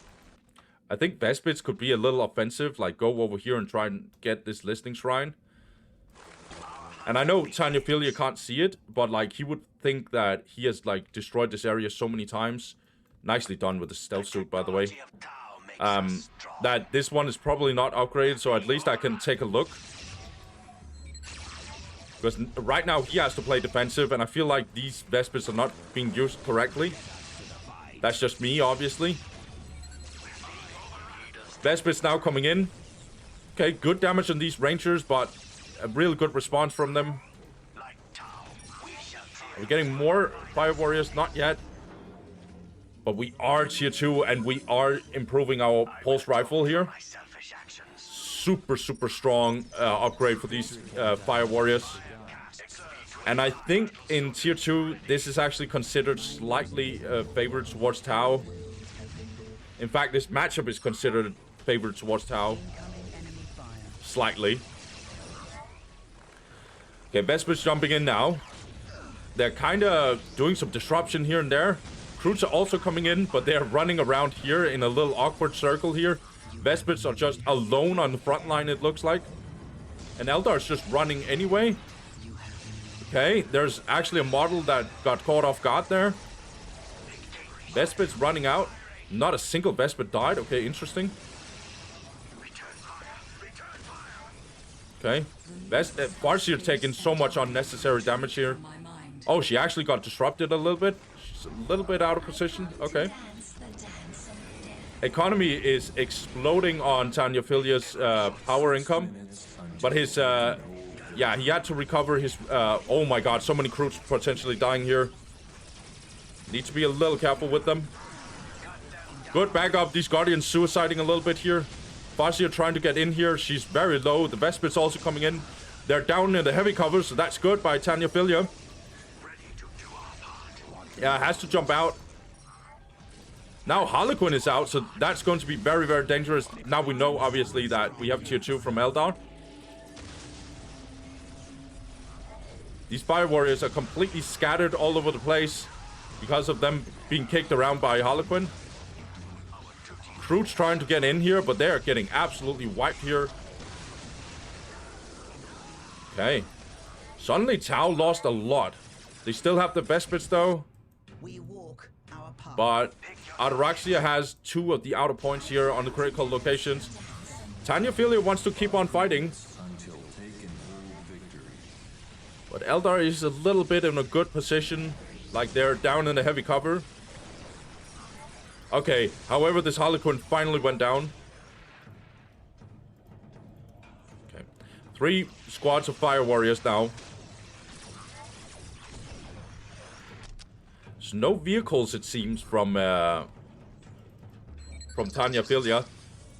[SPEAKER 1] I think Vespids could be a little offensive, like go over here and try and get this Listening Shrine. And I know Tanyaphilia can't see it, but like he would think that he has like destroyed this area so many times. Nicely done with the stealth suit, by the way. That this one is probably not upgraded, so at least I can take a look. Because right now he has to play defensive, and I feel like these Vespids are not being used correctly. That's just me, obviously. Vespids now coming in. Okay, good damage on these Rangers, but a real good response from them. We're getting more Fire Warriors, not yet. But we are tier 2, and we are improving our pulse rifle here. Super, super strong upgrade for these Fire Warriors. And I think in tier 2, this is actually considered slightly favored towards Tau. In fact, this matchup is considered favored towards Tau. Slightly. Okay, Vespids jumping in now. They're kind of doing some disruption here and there. Recruits are also coming in, but they're running around here in a little awkward circle here. Vespids are just alone on the front line, it looks like. And Eldar is just running anyway. Okay, there's actually a model that got caught off guard there. Vespid's running out. Not a single Vespid died. Okay, interesting. Okay. Farseer taking so much unnecessary damage here. Oh, she actually got disrupted a little bit. She's a little bit out of position. Okay. Economy is exploding on Tanyaphilia's power income. But his... yeah, he had to recover his... oh my god, so many crews potentially dying here. Need to be a little careful with them. Good backup. These Guardians suiciding a little bit here. Farseer trying to get in here. She's very low. The Vespid's also coming in. They're down in the heavy cover, so that's good by Tanyaphilia. Yeah, has to jump out. Now Harlequin is out, so that's going to be very, very dangerous. Now we know, obviously, that we have tier 2 from Eldar. These Fire Warriors are completely scattered all over the place because of them being kicked around by Harlequin. Recruits trying to get in here, but they're getting absolutely wiped here. Okay. Suddenly Tau lost a lot. They still have the Vespids though. But Ataraxia has 2 of the outer points here on the critical locations. Tanyaphilia wants to keep on fighting. But Eldar is a little bit in a good position. Like they're down in the heavy cover. Okay, however, this Harlequin finally went down. Okay. 3 squads of Fire Warriors now. There's no vehicles, it seems, from Tanyaphilia.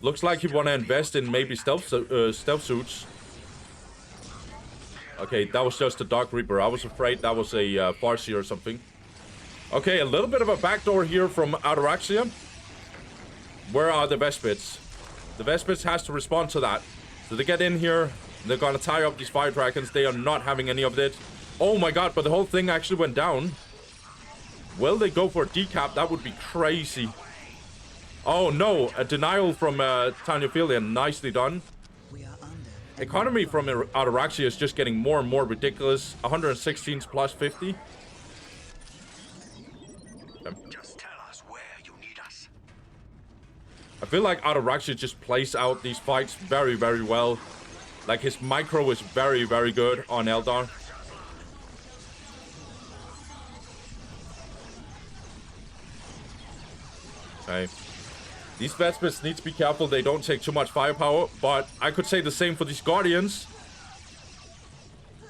[SPEAKER 1] Looks like he want to invest in maybe stealth suits. Okay, that was just a Dark Reaper. I was afraid that was a Farseer or something. Okay, a little bit of a backdoor here from Ataraxia. Where are the Vespids? The Vespids has to respond to that. So they get in here. They're gonna tie up these Fire Dragons. They are not having any of it. Oh my god, but the whole thing actually went down. Will they go for a decap? That would be crazy. Oh no, a denial from Tanyaphilia. Nicely done. Economy from Ataraxia is just getting more and more ridiculous. 116 plus 50.
[SPEAKER 3] Just tell us where you need us.
[SPEAKER 1] I feel like Ataraxia just plays out these fights very, very well. Like his micro is very, very good on Eldar. Okay. These Vespers need to be careful they don't take too much firepower, but I could say the same for these Guardians.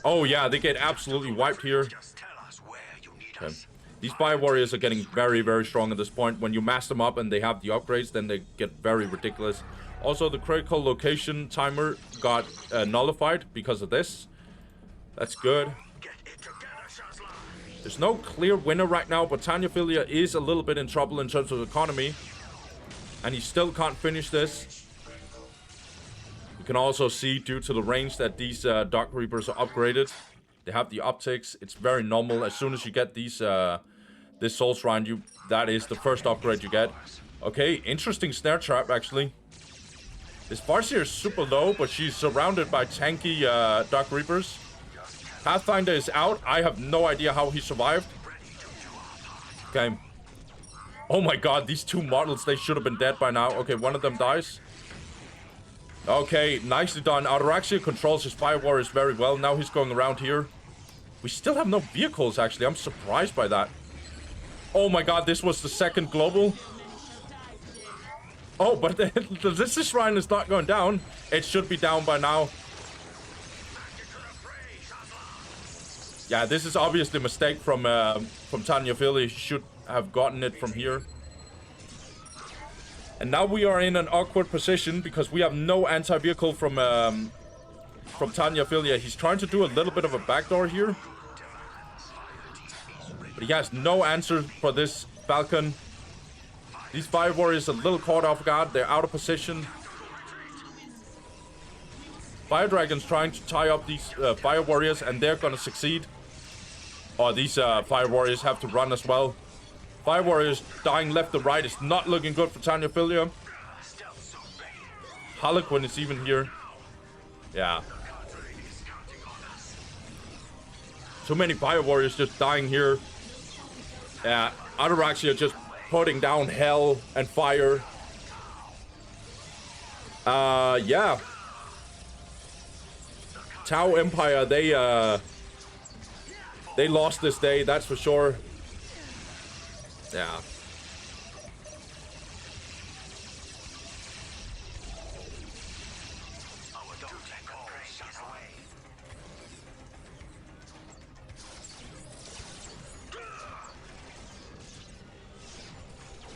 [SPEAKER 1] Oh yeah, they get absolutely wiped here. Okay. These Fire Warriors are getting very, very strong at this point. When you mass them up and they have the upgrades, then they get very ridiculous. Also, the critical location timer got nullified because of this. That's good. There's no clear winner right now, but Tanyaphilia is a little bit in trouble in terms of economy. And he still can't finish this. You can also see, due to the range, that these Dark Reapers are upgraded. They have the optics. It's very normal. As soon as you get these, this Soul Shrine, that is the first upgrade you get. Okay, interesting snare trap, actually. This Farseer is super low, but she's surrounded by tanky Dark Reapers. Pathfinder is out. I have no idea how he survived. Okay. Oh my god, these two models, they should have been dead by now. Okay, one of them dies. Okay, nicely done. Ataraxia controls his Fire Warriors very well. Now he's going around here. We still have no vehicles, actually. I'm surprised by that. Oh my god, this was the second global. Oh, but this shrine is not going down. It should be down by now. Yeah, this is obviously a mistake from Tanyaphilia. He should have gotten it from here. And now we are in an awkward position because we have no anti-vehicle from Tanyaphilia. He's trying to do a little bit of a backdoor here. But he has no answer for this Falcon. These Fire Warriors are a little caught off guard. They're out of position. Fire Dragon's trying to tie up these Fire Warriors, and they're gonna succeed. Or these Fire Warriors have to run as well. Fire Warriors dying left and right is not looking good for Tanyaphilia. Harlequin is even here. Yeah. Too many Fire Warriors just dying here. Yeah, Ataraxia just putting down hell and fire. Yeah. Tau Empire, they lost this day, that's for sure. Yeah.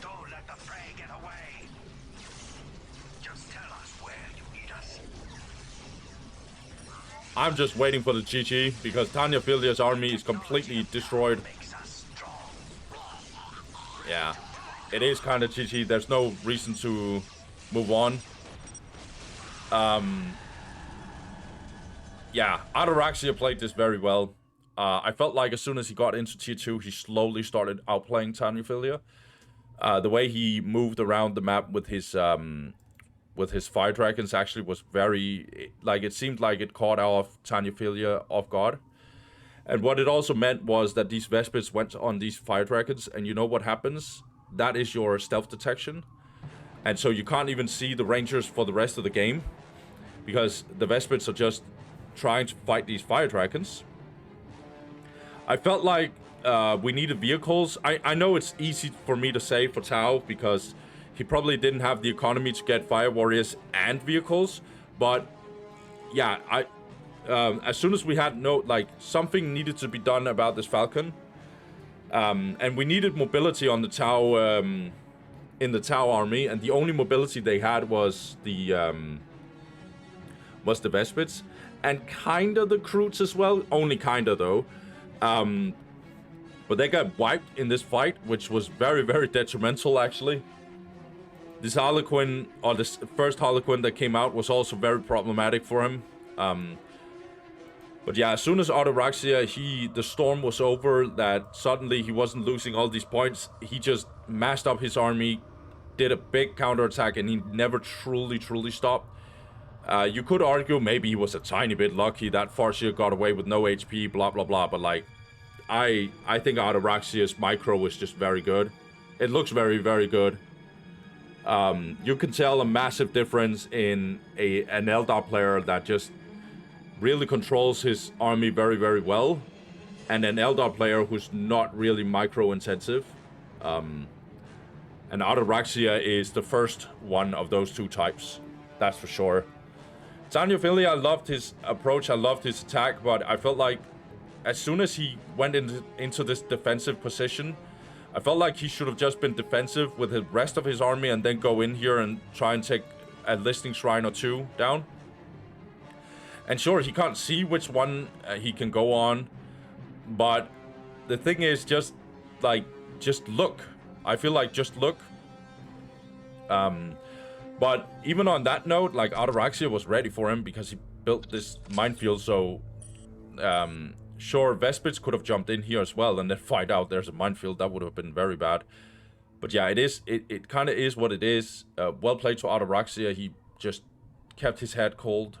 [SPEAKER 3] Don't let the prey get away. Just tell us where you need us.
[SPEAKER 1] I'm just waiting for the GG because Tanyaphilia's army is completely destroyed. Yeah, it is kind of GG. There's no reason to move on. Yeah, Ataraxia played this very well. I felt like as soon as he got into tier 2, he slowly started outplaying Tanyaphilia. The way he moved around the map with his Fire Dragons actually was very, like, it seemed like it caught off Tanyaphilia off guard. And what it also meant was that these Vespers went on these Fire Dragons, and you know what happens? That is your stealth detection. And so you can't even see the Rangers for the rest of the game, because the Vespers are just trying to fight these Fire Dragons. I felt like we needed vehicles. I know it's easy for me to say for Tau, because he probably didn't have the economy to get Fire Warriors and vehicles, but yeah, as soon as we had something needed to be done about this Falcon, and we needed mobility on the Tau, in the Tau army, and the only mobility they had was the Vespits, and kinda the Kroots as well, only kinda though. But they got wiped in this fight, which was very, very detrimental actually. This Harlequin, or this first Harlequin that came out, was also very problematic for him. But yeah, as soon as Ataraxia, the storm was over, that suddenly he wasn't losing all these points, he just massed up his army, did a big counterattack, and he never truly stopped. You could argue maybe he was a tiny bit lucky that Farseer got away with no HP, blah blah blah, but like, I think Ataraxia's micro is just very good. It looks very, very good. You can tell a massive difference in an Eldar player that just really controls his army very, very well, and an Eldar player who's not really micro intensive. And Ataraxia is the first one of those two types. That's for sure. Tanyaphilia, I loved his approach. I loved his attack, but I felt like as soon as he went into this defensive position, I felt like he should have just been defensive with the rest of his army and then go in here and try and take a listing shrine or two down. And sure, he can't see which one he can go on, but the thing is just look. I feel like just look. But even on that note, like Ataraxia was ready for him because he built this minefield. So sure, Vespits could have jumped in here as well and then find out there's a minefield. That would have been very bad. But yeah, it kind of is what it is. Well played to Ataraxia. He just kept his head cold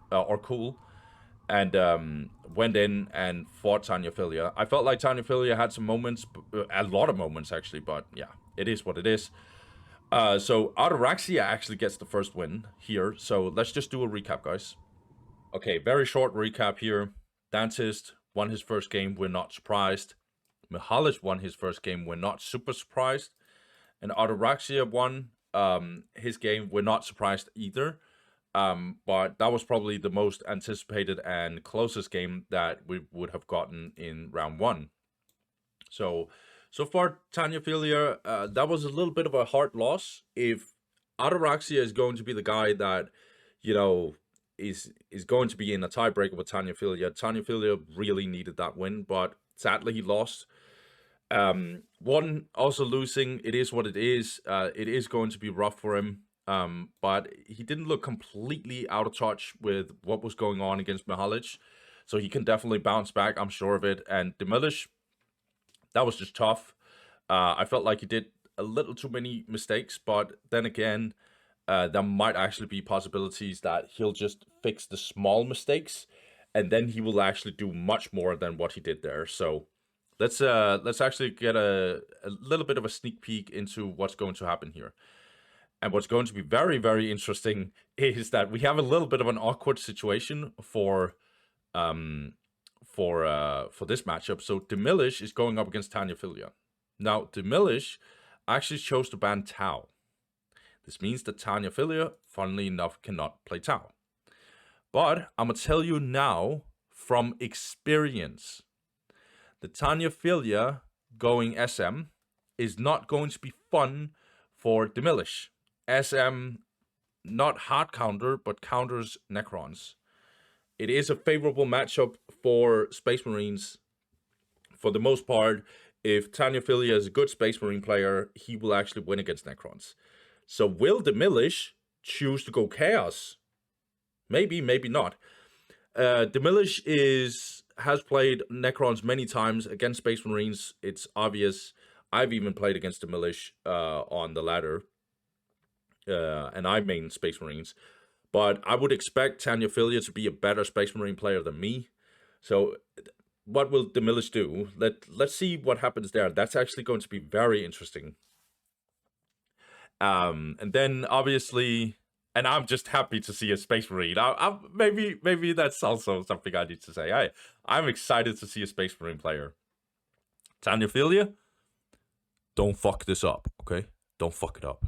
[SPEAKER 1] or cool and went in and fought Tanyaphilia. I felt like Tanyaphilia had some moments, a lot of moments actually, but yeah, it is what it is. So Ataraxia actually gets the first win here. So let's just do a recap, guys. Okay, very short recap here. Dantist won his first game. We're not surprised. Mixalich won his first game. We're not super surprised. And Ataraxia won his game. We're not surprised either. But that was probably the most anticipated and closest game that we would have gotten in round one. So far, Tanyaphilia, that was a little bit of a hard loss. If Ataraxia is going to be the guy that, you know, is going to be in a tiebreaker with Tanyaphilia really needed that win, but sadly he lost. Warden also losing, it is what it is. It is going to be rough for him. But he didn't look completely out of touch with what was going on against Mixalich. So he can definitely bounce back, I'm sure of it. And Demilich, that was just tough. I felt like he did a little too many mistakes, but then again, there might actually be possibilities that he'll just fix the small mistakes, and then he will actually do much more than what he did there. So let's actually get a little bit of a sneak peek into what's going to happen here. And what's going to be very, very interesting is that we have a little bit of an awkward situation for this matchup. So Demilich is going up against Tanyaphilia. Now, Demilich actually chose to ban Tau. This means that Tanyaphilia, funnily enough, cannot play Tau. But I'm going to tell you now, from experience, the Tanyaphilia going SM is not going to be fun for Demilich. SM, not hard counter, but counters Necrons. It is a favorable matchup for Space Marines. For the most part, if Tanyaphilia is a good Space Marine player, he will actually win against Necrons. So will Demilich choose to go Chaos? Maybe, maybe not. Demilich has played Necrons many times against Space Marines. It's obvious. I've even played against Demilich on the ladder. And I main Space Marines. But I would expect Tanyaphilia to be a better Space Marine player than me. So what will Demilich do? Let's see what happens there. That's actually going to be very interesting. And then obviously, and I'm just happy to see a Space Marine. Maybe that's also something I need to say. I'm excited to see a Space Marine player. Tanyaphilia, don't fuck this up, okay? Don't fuck it up.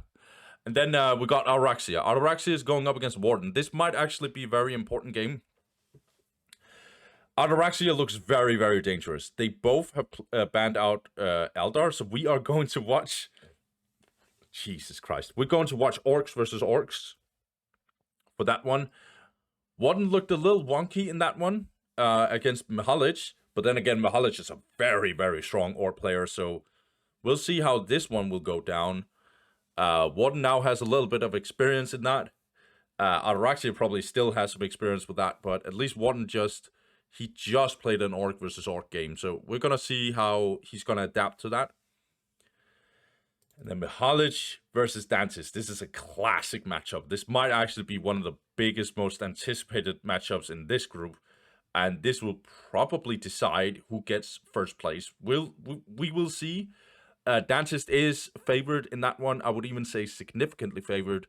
[SPEAKER 1] And then we got Ataraxia. Ataraxia is going up against Warden. This might actually be a very important game. Ataraxia looks very, very dangerous. They both have banned out Eldar, so we are going to watch... Jesus Christ. We're going to watch Orks versus Orks for that one. Warden looked a little wonky in that one against Mixalich, but then again, Mixalich is a very, very strong Orc player, so we'll see how this one will go down. Warden now has a little bit of experience in that. Ataraxia probably still has some experience with that, but at least Warden just played an Orc versus Orc game, so we're going to see how he's going to adapt to that. And then Mixalich versus Dantist. This is a classic matchup. This might actually be one of the biggest, most anticipated matchups in this group. And this will probably decide who gets first place. We will see. Dantist is favored in that one. I would even say significantly favored.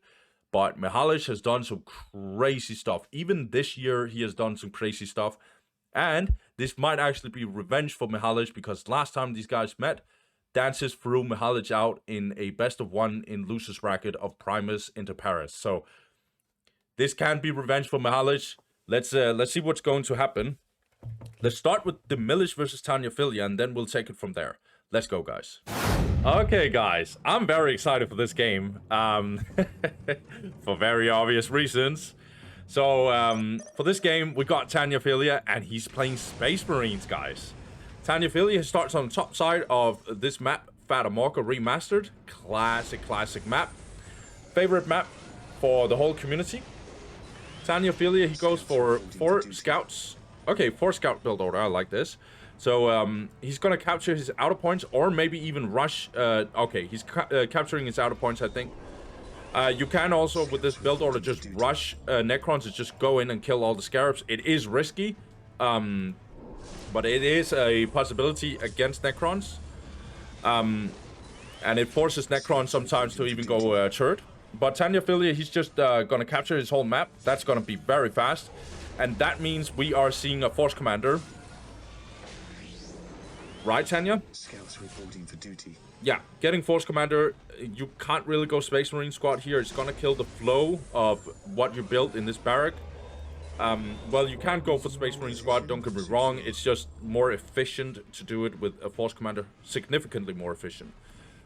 [SPEAKER 1] But Mixalich has done some crazy stuff. Even this year, he has done some crazy stuff. And this might actually be revenge for Mixalich, because last time these guys met, Dantist threw Mixalich out in a best of 1 in losers bracket of Primus into Paris. So this can be revenge for Mixalich. Let's see what's going to happen. Let's start with Demilich versus Tanyaphilia, and then we'll take it from there. Let's go, guys. Okay, guys, I'm very excited for this game, for very obvious reasons. So, for this game, we got Tanyaphilia, and he's playing Space Marines, guys. Tanyaphilia starts on the top side of this map, Fata Morka Remastered. Classic map. Favorite map for the whole community. Tanyaphilia, he goes for 4 scouts. Okay, 4 scout build order, I like this. So, he's gonna capture his outer points, or maybe even rush. Okay, he's capturing his outer points, I think. You can also, with this build order, just rush Necrons and just go in and kill all the Scarabs. It is risky, but it is a possibility against Necrons. And it forces Necrons sometimes to even go turret. But Tanyaphilia, he's just gonna capture his whole map. That's gonna be very fast. And that means we are seeing a Force Commander. Right, Tanya?
[SPEAKER 2] Scouts reporting for duty.
[SPEAKER 1] Yeah, getting Force Commander, you can't really go Space Marine squad here. It's gonna kill the flow of what you built in this barrack. Well, you can go for Space Marine squad, don't get me wrong. It's just more efficient to do it with a Force Commander. Significantly more efficient.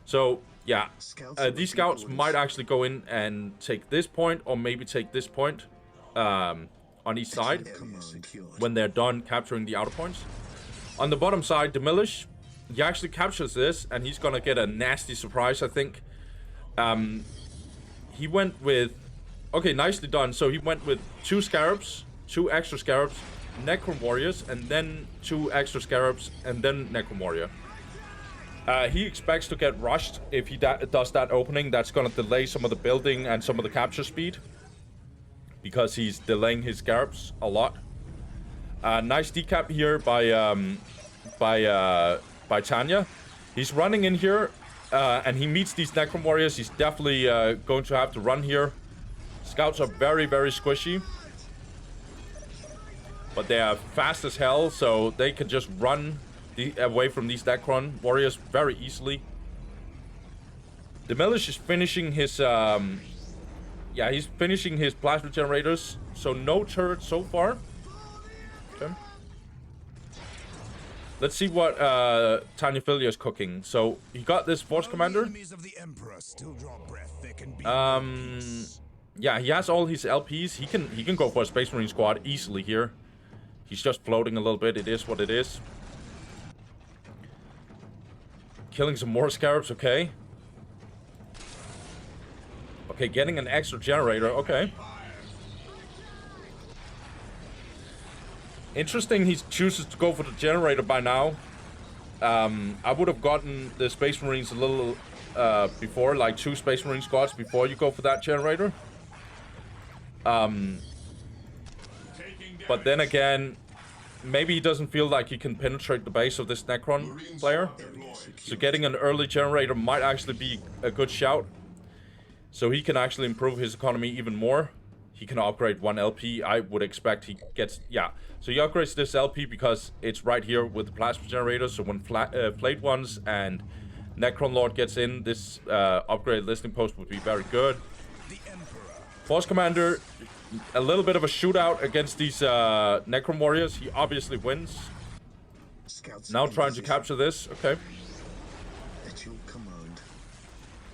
[SPEAKER 1] So, yeah, these scouts might actually go in and take this point, or maybe take this point on each side when they're done capturing the outer points. On the bottom side, Demilich, he actually captures this, and he's gonna get a nasty surprise, I think. He went with... Okay, nicely done. So he went with 2 Scarabs, 2 extra Scarabs, Necron Warriors, and then 2 extra Scarabs, and then Necron Warrior. He expects to get rushed if he does that opening. That's gonna delay some of the building and some of the capture speed, because he's delaying his Scarabs a lot. Nice decap here by Tanya. He's running in here, and he meets these Necron Warriors. He's definitely going to have to run here. Scouts are very, very squishy, but they are fast as hell, so they can just run away from these Necron Warriors very easily. Demilich is finishing his... yeah, he's finishing his plasma generators, so no turrets so far. Okay. Let's see what Tanyaphilia is cooking. So he got this Force Commander. Yeah, he has all his LPs. He can go for a Space Marine squad easily here. He's just floating a little bit. It is what it is. Killing some more Scarabs. Okay. Okay, getting an extra generator. Okay. Interesting, he chooses to go for the generator by now. I would have gotten the Space Marines a little before, like 2 Space Marine squads before you go for that generator. But then again, maybe he doesn't feel like he can penetrate the base of this Necron player. So getting an early generator might actually be a good shout. So he can actually improve his economy even more. He can upgrade 1 LP. I would expect he gets... Yeah. So he upgrades this LP because it's right here with the plasma generator. So when Plate Ones and Necron Lord gets in, this upgraded listening post would be very good. Force Commander, a little bit of a shootout against these Necron Warriors. He obviously wins. Now trying to capture this. Okay.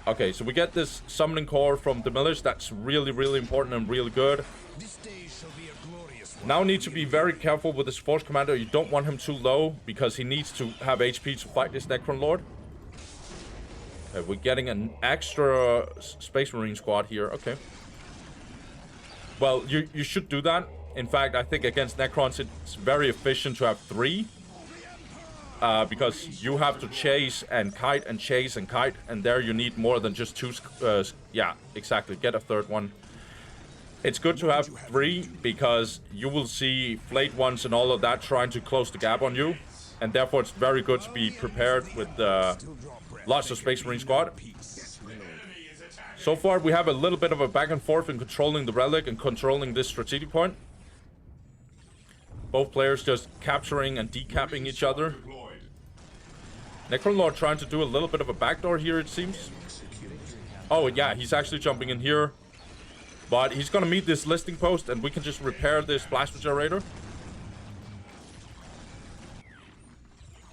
[SPEAKER 1] Okay, so we get this Summoning Core from Demilich. That's really, really important and really good. Now need to be very careful with this Force Commander. You don't want him too low, because he needs to have HP to fight this Necron Lord. Okay, we're getting an extra Space Marine squad here. Okay. Well, you should do that. In fact, I think against Necrons, it's very efficient to have 3. Because you have to chase and kite and chase and kite, and there you need more than just 2. Yeah, exactly. Get a 3rd one. It's good to have 3 because you will see Flayed Ones and all of that trying to close the gap on you, and therefore it's very good to be prepared with lots of Space Marine squad. So far, we have a little bit of a back and forth in controlling the relic and controlling this strategic point. Both players just capturing and decapping each other. Necron Lord trying to do a little bit of a backdoor here, it seems. Oh, yeah, he's actually jumping in here. But he's gonna meet this listing post, and we can just repair this plasma generator.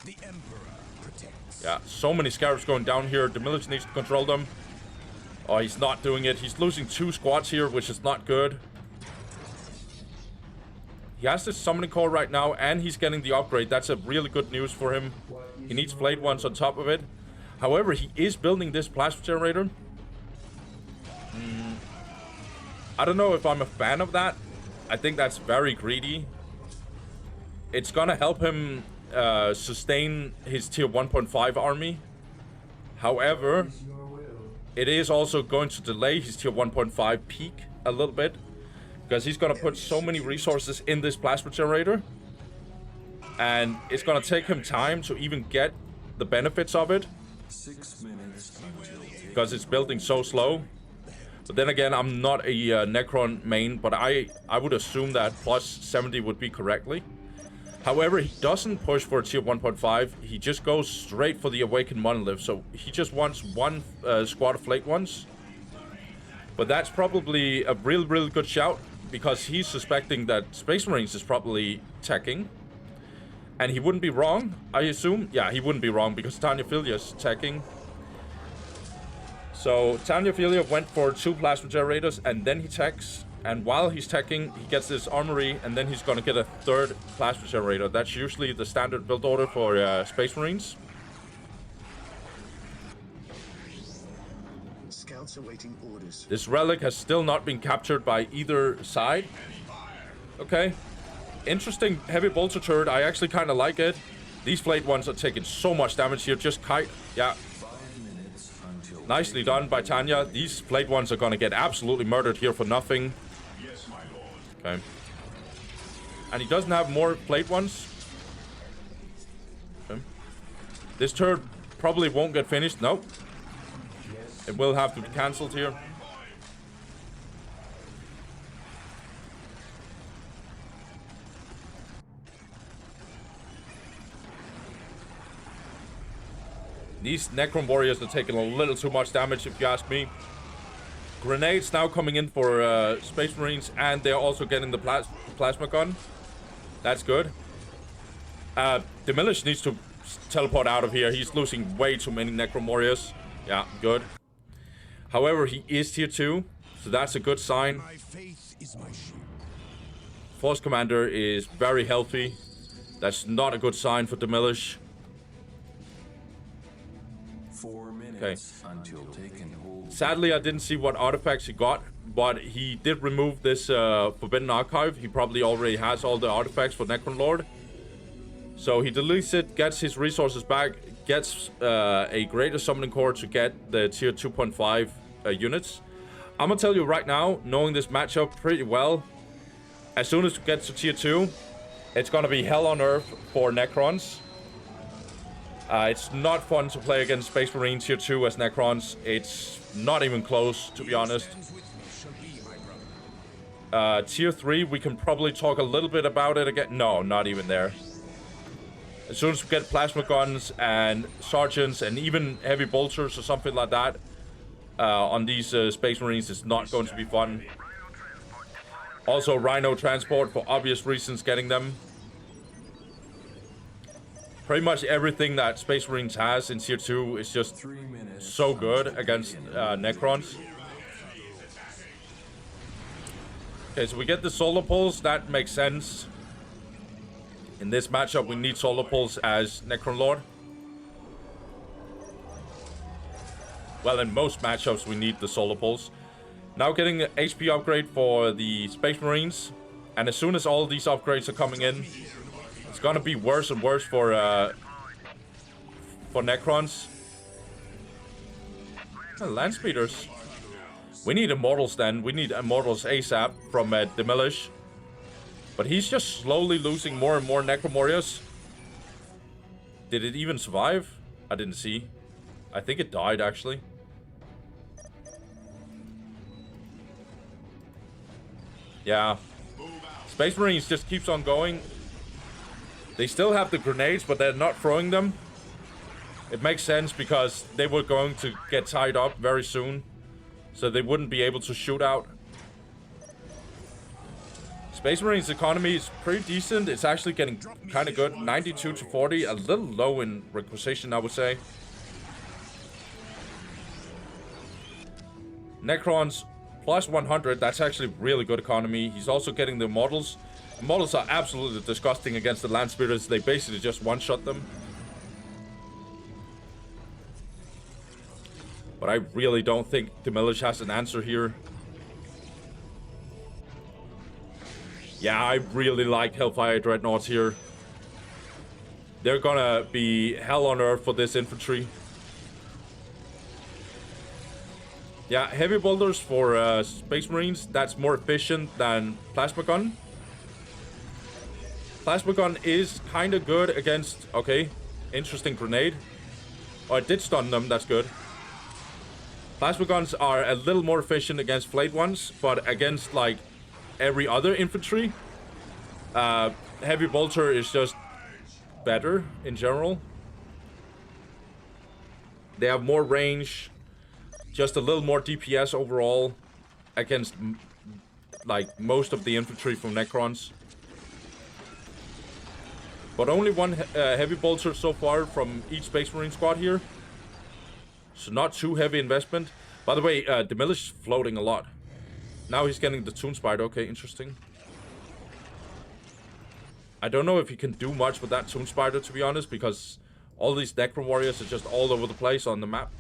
[SPEAKER 3] The Emperor protects.
[SPEAKER 1] Yeah, so many scarabs going down here. Demilich needs to control them. Oh, he's not doing it. He's losing 2 squads here, which is not good. He has this summoning core right now, and he's getting the upgrade. That's a really good news for him. He needs Blade Ones on top of it. However, he is building this plasma generator. I don't know if I'm a fan of that. I think that's very greedy. It's gonna help him sustain his tier 1.5 army. However, it is also going to delay his tier 1.5 peak a little bit. Because he's gonna put so many resources in this plasma generator. And it's gonna take him time to even get the benefits of it.
[SPEAKER 2] 6 minutes until
[SPEAKER 1] Because it's building so slow. But then again, I'm not a Necron main, but I would assume that plus 70 would be correctly. However, he doesn't push for a tier 1.5. He just goes straight for the Awakened Monolith. So he just wants 1 squad of Flake Ones. But that's probably a really good shout. Because he's suspecting that Space Marines is probably teching. And he wouldn't be wrong, I assume. Yeah, he wouldn't be wrong because Tanyaphilia is teching. So Tanyaphilia went for 2 plasma generators and then he techs. And while he's teching, he gets this armory and then he's gonna get a 3rd plasma generator. That's usually the standard build order for Space Marines.
[SPEAKER 2] scouts awaiting orders.
[SPEAKER 1] This relic has still not been captured by either side. Okay. Interesting heavy bolter turret. I actually kind of like it. These Blade Ones are taking so much damage here. Just kite. Yeah. Nicely done by Tanya. These Blade Ones are going to get absolutely murdered here for nothing. Okay. And he doesn't have more Blade Ones. Okay. This turret probably won't get finished. Nope. It will have to be cancelled here. These Necron warriors are taking a little too much damage, if you ask me. Grenades now coming in for Space Marines, and they're also getting the plasma gun. That's good. Demilich needs to teleport out of here. He's losing way too many Necron warriors. Yeah, good. However, he is tier 2, so that's a good sign.
[SPEAKER 3] My faith is my shield.
[SPEAKER 1] Force Commander is very healthy. That's not a good sign for Demilich.
[SPEAKER 2] 4 minutes until taken hold.
[SPEAKER 1] Sadly, I didn't see what artifacts he got, but he did remove this Forbidden Archive. He probably already has all the artifacts for Necron Lord. So he deletes it, gets his resources back, gets a greater summoning core to get the tier 2.5 units. I'm gonna tell you right now, knowing this matchup pretty well, as soon as it gets to tier 2, it's gonna be hell on earth for Necrons. It's not fun to play against Space Marine tier 2 as Necrons. It's not even close, to be honest. Tier 3, we can probably talk a little bit about it again. No, not even there. As soon as we get plasma guns and sergeants and even heavy bolters or something like that on these Space Marines, it's not going to be fun. Also, Rhino transport, for obvious reasons, getting them. Pretty much everything that Space Marines has in tier 2 is just so good against Necrons. Okay, so we get the Solar Pulse. That makes sense. In this matchup, we need Solar Pulse as Necron Lord. Well, in most matchups, we need the Solar Pulse. Now getting an HP upgrade for the Space Marines. And as soon as all these upgrades are coming in, it's gonna be worse and worse for Necrons. Land Speeders. We need Immortals then. We need Immortals ASAP from Demilich. But he's just slowly losing more and more Necron warriors. Did it even survive? I didn't see. I think it died, actually. Yeah. Space Marines just keeps on going. They still have the grenades, but they're not throwing them. It makes sense because they were going to get tied up very soon. So they wouldn't be able to shoot out. Space Marines economy is pretty decent. It's actually getting kind of good. 92 to 40. A little low in requisition, I would say. Necrons plus 100. That's actually really good economy. He's also getting the models. The models are absolutely disgusting against the Land Spirits. They basically just one-shot them. But I really don't think Demilich has an answer here. Yeah, I really like Hellfire Dreadnoughts here. They're gonna be hell on earth for this infantry. Yeah, heavy bolters for Space Marines. That's more efficient than Plasma Gun. Plasma Gun is kind of good against... Okay, interesting grenade. Oh, it did stun them. That's good. Plasma Guns are a little more efficient against flayed ones, but against, like, every other infantry, heavy bolter is just better in general. They have more range, just a little more DPS overall against like most of the infantry from Necrons. But only one heavy bolter so far from each Space Marine squad here, so not too heavy investment. By the way, Demilich is floating a lot. Now he's getting the Toon Spider. Okay, interesting. I don't know if he can do much with that Toon Spider, to be honest, because all these Necron warriors are just all over the place on the map.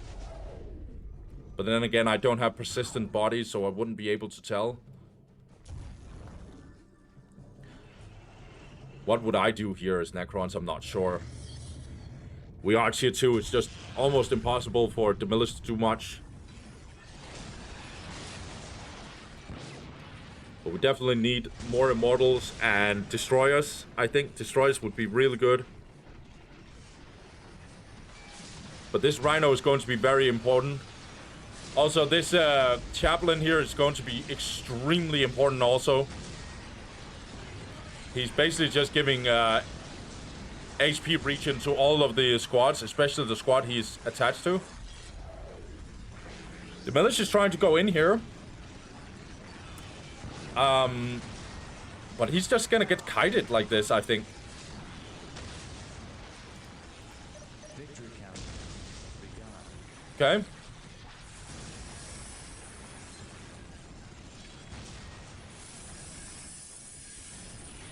[SPEAKER 1] But then again, I don't have persistent bodies, so I wouldn't be able to tell. What would I do here as Necrons? I'm not sure. We are tier 2. It's just almost impossible for Demilich to do much. But we definitely need more Immortals and Destroyers. I think Destroyers would be really good. But this Rhino is going to be very important. Also, this Chaplain here is going to be extremely important also. He's basically just giving HP regen to all of the squads, especially the squad he's attached to. Demilich is trying to go in here. But he's just gonna get kited like this, I think. Okay.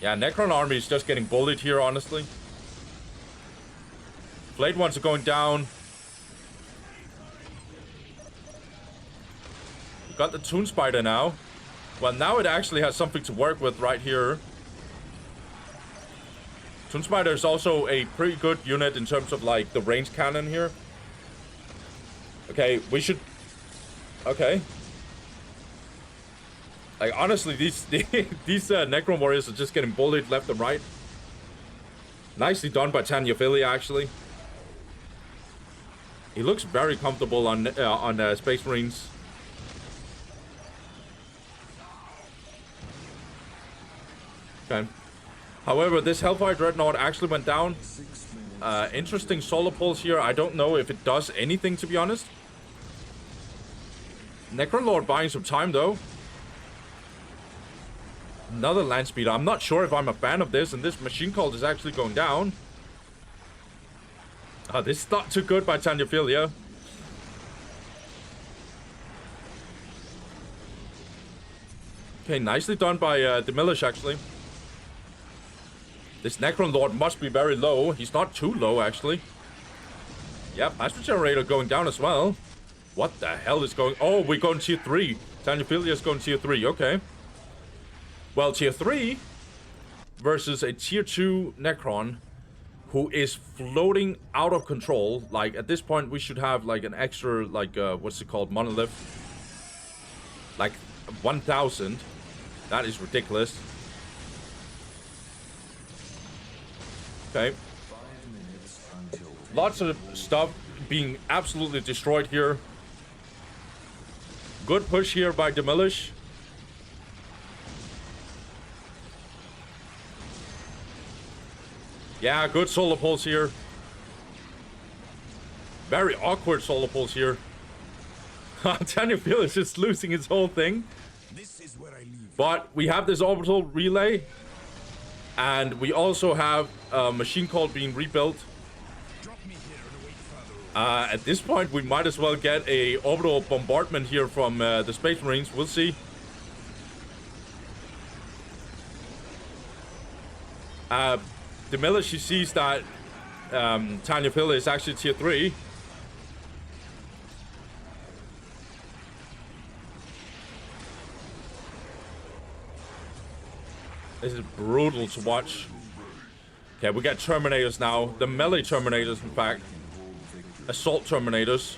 [SPEAKER 1] Yeah, Necron army is just getting bullied here, honestly. Blade ones are going down. We got the Toon Spider now. Well, now it actually has something to work with right here. Toon Spider is also a pretty good unit in terms of, like, the range cannon here. Okay, we should... Okay. Like, honestly, these Necron warriors are just getting bullied left and right. Nicely done by Tanyaphilia, actually. He looks very comfortable on Space Marines. Okay. However, this Hellfire Dreadnought actually went down. Interesting solar pulse here. I don't know if it does anything, to be honest. Necron Lord buying some time, though. Another land speeder. I'm not sure if I'm a fan of this, and this machine cult is actually going down. This is not too good by Tanyaphilia. Okay, nicely done by Demilich, actually. This Necron Lord must be very low. He's not too low, actually. Yeah, Plasma Generator going down as well. What the hell is going... Oh, we're going tier 3. Tanyaphilia is going tier 3. Okay. Well, tier 3 versus a tier 2 Necron who is floating out of control. Like, at this point, we should have, like, an extra, like, what's it called? Monolith. Like, 1,000. That is ridiculous. Okay. Lots of stuff being absolutely destroyed here. Good push here by Demilich. Yeah, good solar pulse here. Very awkward solar pulse here. Tanyaphilia is just losing his whole thing. But we have this orbital relay. And we also have a machine cult being rebuilt. At this point, we might as well get a orbital bombardment here from the Space Marines. We'll see. Demilich, she sees that Tanyaphilia is actually tier 3. This is brutal to watch. Okay, we got Terminators now. The melee Terminators, in fact. Assault Terminators.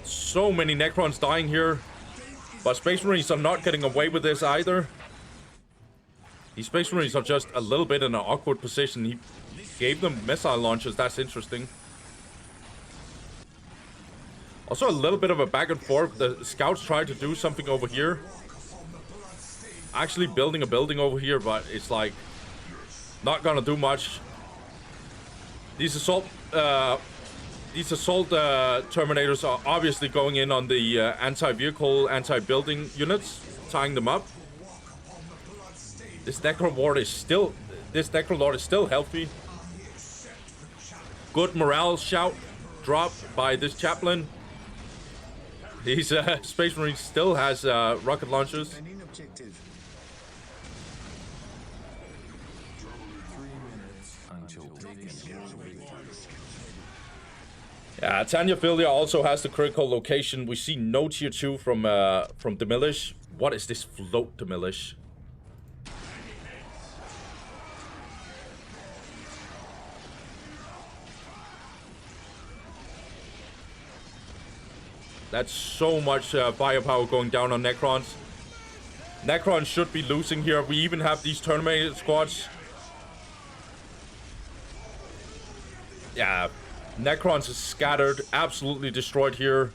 [SPEAKER 1] So many Necrons dying here. But Space Marines are not getting away with this either. These Space Marines are just a little bit in an awkward position. He gave them missile launchers. That's interesting. Also a little bit of a back and forth. The scouts tried to do something over here. Actually building a building over here, but it's like not gonna do much. These assault Terminators are obviously going in on the anti-vehicle, anti-building units, tying them up. This Necrolord is still healthy. Good morale shout drop by this chaplain. These Space Marines still has rocket launchers. Yeah, Tanyaphilia also has the critical location. We see no tier 2 from Demilich. What is this float Demilich? That's so much firepower going down on Necrons. Necrons should be losing here. We even have these Terminator squads. Yeah, Necrons is scattered, absolutely destroyed here.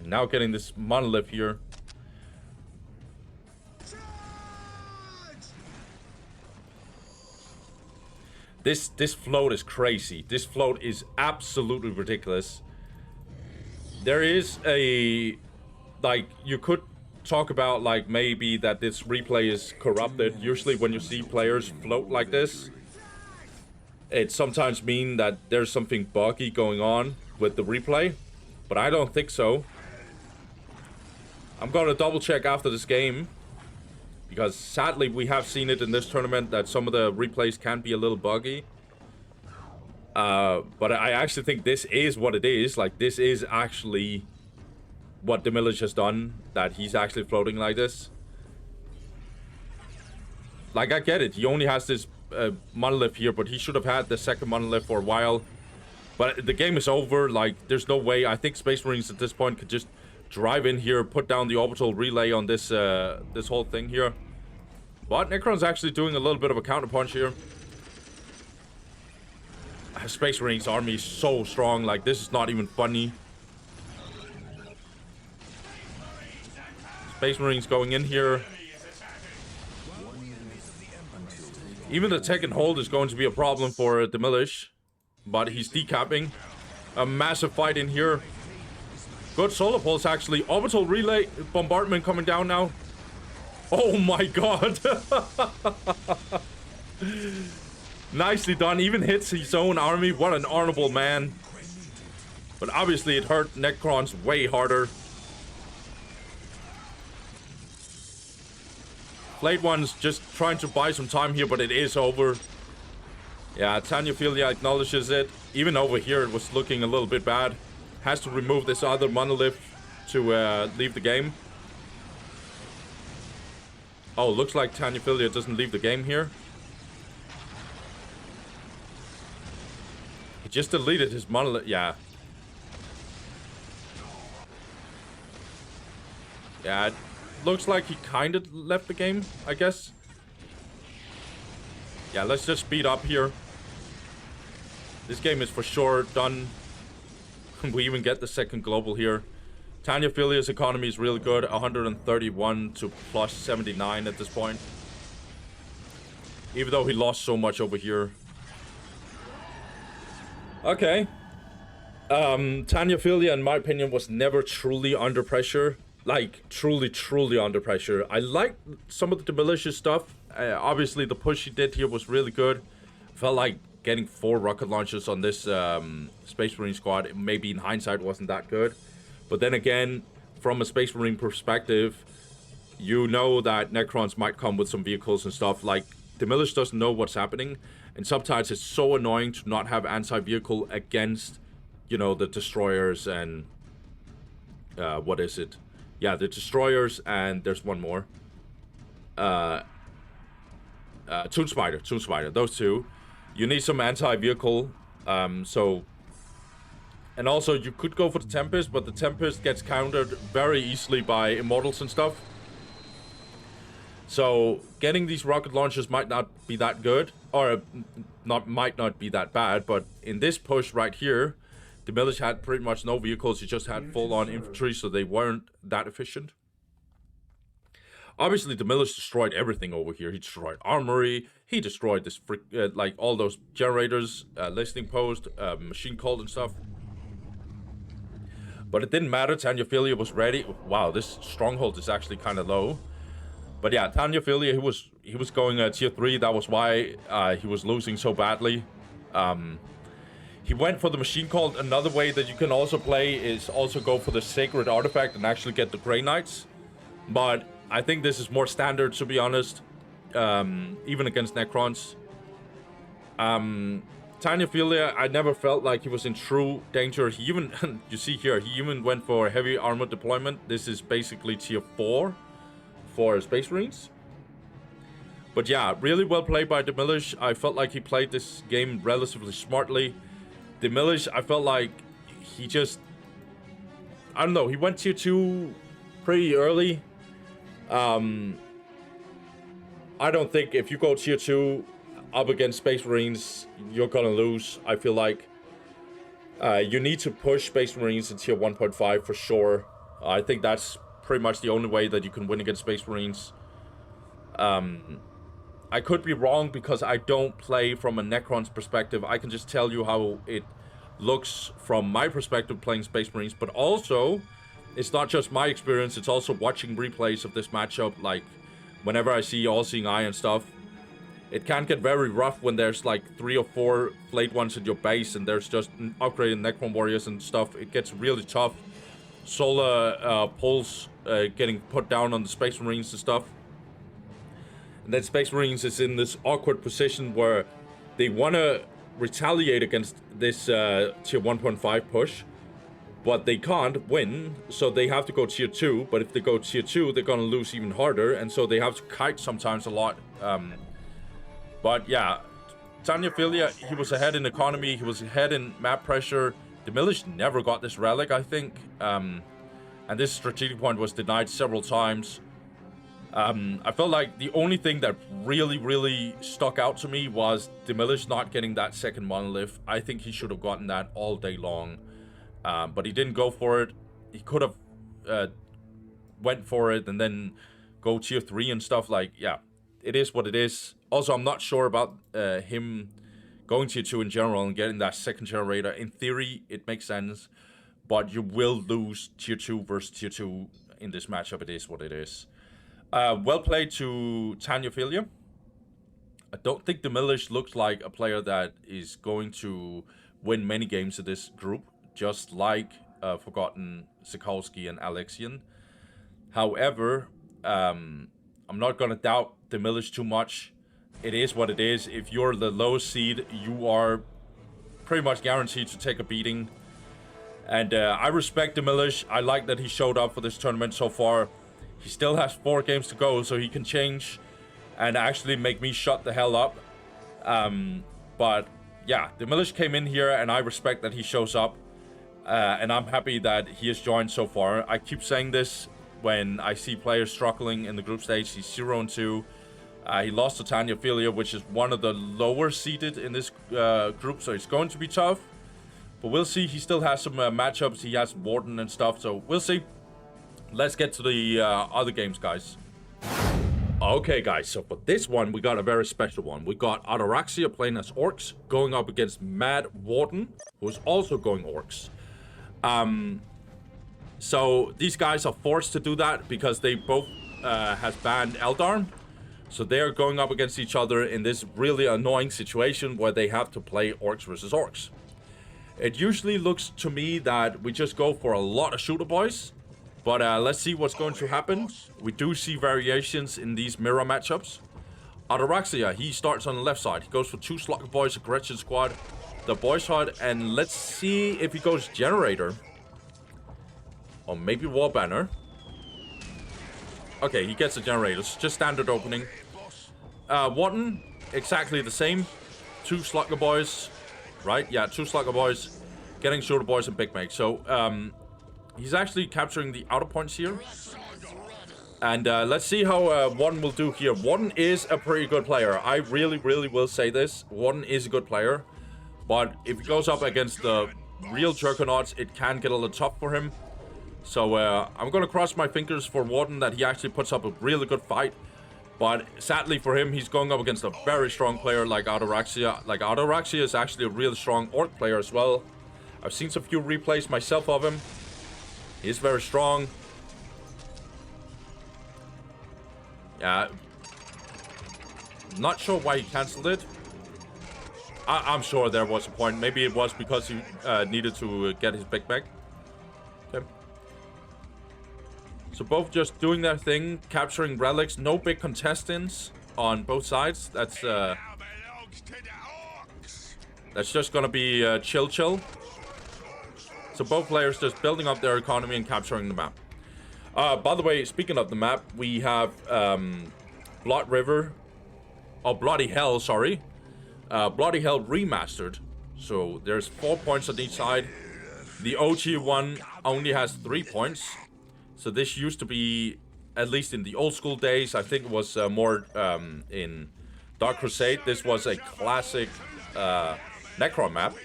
[SPEAKER 1] Now getting this monolith here. This float is crazy. This float is absolutely ridiculous. There is a, like, you could talk about like maybe that this replay is corrupted. Usually when you see players float like this, it sometimes means that there's something buggy going on with the replay, but I don't think so. I'm gonna double check after this game, because sadly we have seen it in this tournament that some of the replays can be a little buggy. But I actually think this is what it is. Like, this is actually what Demilich has done, that he's actually floating like this. Like, I get it, he only has this monolith here, but he should have had the second monolith for a while. But the game is over. Like, there's no way. I think Space Marines at this point could just drive in here, put down the orbital relay on this this whole thing here. But Necron's actually doing a little bit of a counterpunch here. Space Marines army is so strong. Like, this is not even funny. Space Marines going in here. Even the take and hold is going to be a problem for Demilich, but he's decapping. A massive fight in here. Good solar pulse, actually. Orbital relay bombardment coming down now. Oh my god. Nicely done. Even hits his own army. What an honorable man. But obviously it hurt Necrons way harder. Blade One's just trying to buy some time here, but it is over. Yeah, Tanyaphilia acknowledges it. Even over here it was looking a little bit bad. Has to remove this other monolith to leave the game. Oh, looks like Tanyaphilia doesn't leave the game here. He just deleted his monolith. Yeah. Yeah, it looks like he kind of left the game, I guess. Yeah, let's just speed up here. This game is for sure done. We even get the second global here. Tanyaphilia's economy is really good. 131 to plus 79 at this point. even though he lost so much over here. Okay. Tanyaphilia, in my opinion, was never truly under pressure. Like, truly under pressure. I liked some of the Demilish's stuff. Obviously, the push he did here was really good. Felt like getting 4 rocket launchers on this Space Marine squad, maybe in hindsight, wasn't that good. But then again, from a Space Marine perspective, you know that Necrons might come with some vehicles and stuff. Like, Demilich doesn't know what's happening. And sometimes it's so annoying to not have anti-vehicle against, you know, the destroyers and... what is it? Yeah, the destroyers, and there's one more. Toon Spider, those two. You need some anti-vehicle, so... And also, you could go for the Tempest, but the Tempest gets countered very easily by Immortals and stuff. So, getting these rocket launchers might not be that good, or might not be that bad, but in this push right here, Demilich had pretty much no vehicles. He just had full-on infantry, so they weren't that efficient. Obviously, Demilich destroyed everything over here. He destroyed armory. He destroyed this like all those generators, listening post, machine cult and stuff. But it didn't matter. Tanyaphilia was ready. Wow, this stronghold is actually kind of low. But yeah, Tanyaphilia, he was going tier 3. That was why he was losing so badly. He went for the machine cult. Another way that you can also play is also go for the sacred artifact and actually get the Grey Knights. But I think this is more standard, to be honest, even against Necrons. Tanyaphilia, I never felt like he was in true danger. He even, you see here, he even went for heavy armor deployment. This is basically tier 4 for Space Marines. But yeah, really well played by Demilich. I felt like he played this game relatively smartly. Demilich, I felt like he just... I don't know, he went tier 2 pretty early. I don't think if you go tier 2 up against Space Marines, you're gonna lose, I feel like. You need to push Space Marines in tier 1.5 for sure. I think that's pretty much the only way that you can win against Space Marines. I could be wrong because I don't play from a Necron's perspective. I can just tell you how it looks from my perspective playing Space Marines. But also, it's not just my experience, it's also watching replays of this matchup. Like, whenever I see All-Seeing Eye and stuff, it can get very rough when there's like 3 or 4 Flayed Ones in your base and there's just upgraded Necron Warriors and stuff. It gets really tough. Solar pulls getting put down on the Space Marines and stuff. And then Space Marines is in this awkward position where they want to retaliate against this tier 1.5 push, but they can't win, so they have to go tier 2. But if they go tier 2, they're gonna lose even harder, and so they have to kite sometimes a lot. But yeah, Tanyaphilia, he was ahead in economy, he was ahead in map pressure. Demilich never got this relic, I think, and this strategic point was denied several times. I felt like the only thing that really stuck out to me was Demilich not getting that second monolith. I think he should have gotten that all day long, but he didn't go for it. He could have went for it and then go tier 3 and stuff. Like, yeah, it is what it is. Also, I'm not sure about him going tier 2 in general and getting that second generator. In theory, it makes sense, but you will lose tier 2 versus tier 2 in this matchup. It is what it is. Well played to Tanyaphilia. I don't think Demilich looks like a player that is going to win many games in this group, just like Forgotten, Sikorski, and Alexian. However, I'm not going to doubt Demilich too much. It is what it is. If you're the lowest seed, you are pretty much guaranteed to take a beating. And I respect Demilich. I like that he showed up for this tournament so far. He still has 4 games to go, so he can change and actually make me shut the hell up. But yeah, Demilich came in here, and I respect that he shows up. And I'm happy that he has joined so far. I keep saying this when I see players struggling in the group stage. He's 0-2. He lost to Tanyaphilia, which is one of the lower seeded in this group, so it's going to be tough. But we'll see. He still has some matchups. He has Warden and stuff, so we'll see. Let's get to the other games, guys. Okay, guys, so for this one, we got a very special one. We got Ataraxia playing as Orcs, going up against Mad Warden, who's also going Orcs. So these guys are forced to do that because they both has banned Eldar. So they are going up against each other in this really annoying situation where they have to play Orcs versus Orcs. It usually looks to me that we just go for a lot of shooter boys. But let's see what's going to happen. We do see variations in these mirror matchups. Ataraxia, he starts on the left side. He goes for 2 Slugger Boys, Aggression Squad, the Boys Hut, and let's see if he goes Generator. Or maybe War Banner. Okay, he gets the Generators. Just standard opening. Warden, exactly the same. 2 Slugger Boys. Right? Yeah, 2 Slugger Boys. Getting Shooter Boys and Big Mag. So, he's actually capturing the outer points here. And let's see how Warden will do here. Warden is a pretty good player. I really will say this. Warden is a good player. But if he goes up against the real Juggernots, it can get a little tough for him. So I'm going to cross my fingers for Warden that he actually puts up a really good fight. But sadly for him, he's going up against a very strong player like Ataraxia. Like, Ataraxia is actually a really strong Orc player as well. I've seen some few replays myself of him. He's very strong. Yeah. Not sure why he cancelled it. I'm sure there was a point. Maybe it was because he needed to get his Big Mag. Okay. So both just doing their thing, capturing relics. No big contestants on both sides. That's just gonna be chill. So both players just building up their economy and capturing the map. By the way, speaking of the map, we have Blood River, or Bloody Hell, sorry. Bloody Hell remastered. So there's 4 points on each side. The OG one only has 3 points. So this used to be, at least in the old school days, I think it was more in Dark Crusade. This was a classic Necron map.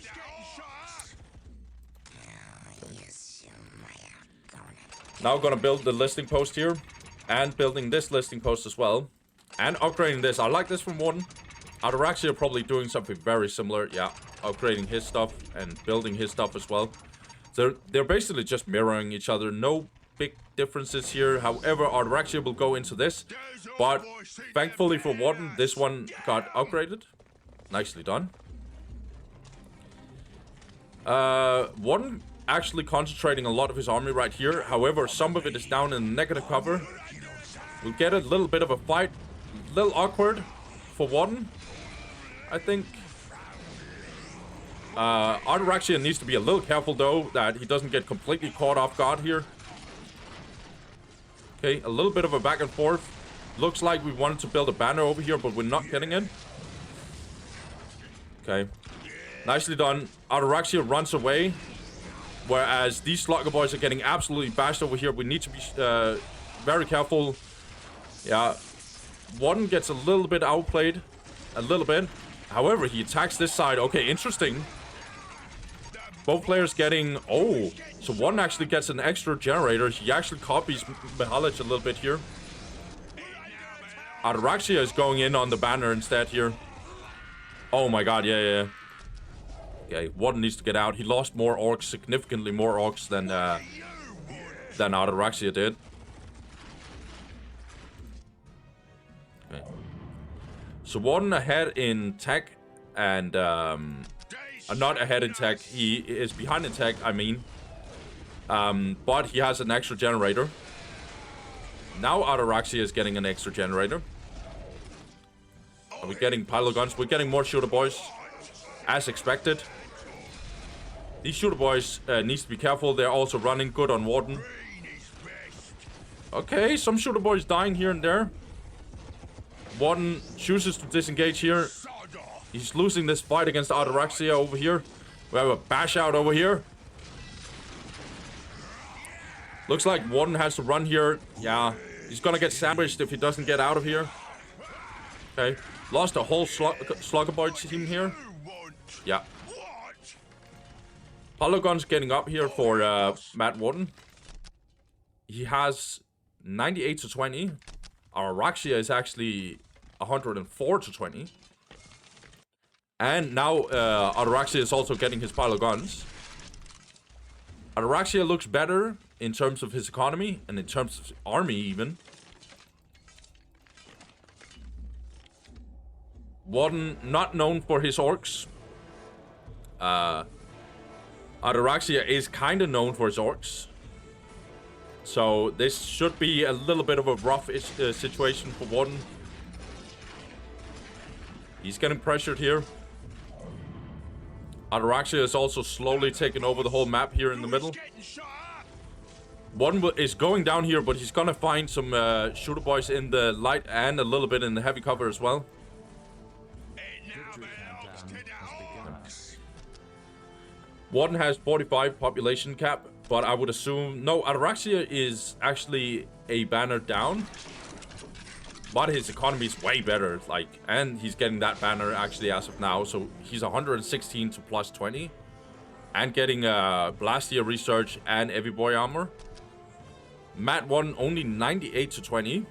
[SPEAKER 1] Now gonna build the listing post here. And building this listing post as well. And upgrading this. I like this from Warden. Ataraxia are probably doing something very similar. Yeah, upgrading his stuff and building his stuff as well. So they're basically just mirroring each other. No big differences here. However, Ataraxia will go into this. But thankfully for Warden, this one got upgraded. Nicely done. Warden actually concentrating a lot of his army right here. However, some of it is down in negative cover. We'll get a little bit of a fight. A little awkward for Warden, I think. Ataraxia needs to be a little careful, though, that he doesn't get completely caught off guard here. Okay, a little bit of a back and forth. Looks like we wanted to build a banner over here, but we're not getting it. Okay. Nicely done. Ataraxia runs away. Whereas these Slugger Boys are getting absolutely bashed over here. We need to be very careful. Yeah. Warden gets a little bit outplayed. A little bit. However, he attacks this side. Okay, interesting. Both players getting... Oh, so one actually gets an extra generator. He actually copies Mixalich a little bit here. Ataraxia is going in on the banner instead here. Oh my god, yeah. Okay, Warden needs to get out. He lost more Orcs, significantly more Orcs than Ataraxia did. Okay. So Warden ahead in tech and not ahead in tech. He is behind in tech, I mean. But he has an extra generator. Now Ataraxia is getting an extra generator. Are we getting pile of guns? We're getting more shooter boys, as expected. These shooter boys needs to be careful. They're also running good on Warden. Okay, some shooter boys dying here and there. Warden chooses to disengage here. He's losing this fight against Ataraxia over here. We have a bash out over here. Looks like Warden has to run here. Yeah, he's gonna get sandwiched if he doesn't get out of here. Okay, lost a whole Slugger Boy team here. Yeah. Polygon's getting up here for Matt Warden. He has 98 to 20. Ataraxia is actually 104 to 20. And now Ataraxia is also getting his pile of guns. Ataraxia looks better in terms of his economy and in terms of army even. Warden, not known for his orcs. Ataraxia is kind of known for his orcs. So this should be a little bit of a rough situation for Warden. He's getting pressured here. Ataraxia is also slowly taking over the whole map here in the middle. Warden is going down here, but he's gonna find some shooter boys in the light and a little bit in the heavy cover as well. Warden has 45 population cap, but I would assume... No, Ataraxia is actually a banner down. But his economy is way better, like, and he's getting that banner actually as of now. So he's 116 to plus 20. And getting Blastia research and Heavy Boy armor. Mat 1 only 98 to 20.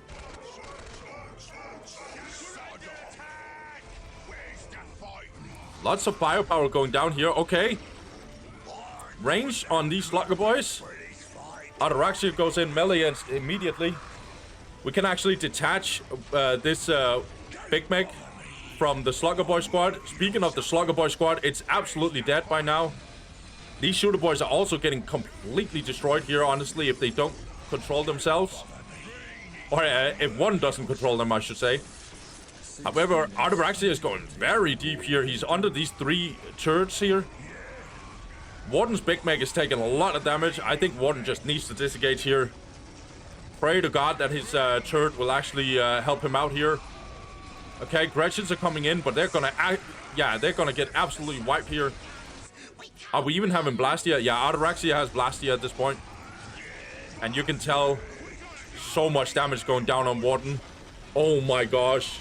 [SPEAKER 1] Lots of firepower going down here. Okay. Range on these slugger boys. Ataraxia goes in melee immediately. We can actually detach this Big Meg from the slugger boy squad. Speaking of the slugger boy squad, it's absolutely dead by now. These shooter boys are also getting completely destroyed here, honestly, if they don't control themselves. Or if one doesn't control them, I should say. However, Ataraxia is going very deep here. He's under these 3 turrets here. Warden's Big Meg is taking a lot of damage. I think Warden just needs to disengage here. Pray to God that his turret will actually help him out here. Okay, Gretchens are coming in, but they're gonna... they're gonna get absolutely wiped here. Are we even having Blastia? Yeah, Ataraxia has Blastia at this point. And you can tell so much damage going down on Warden. Oh my gosh.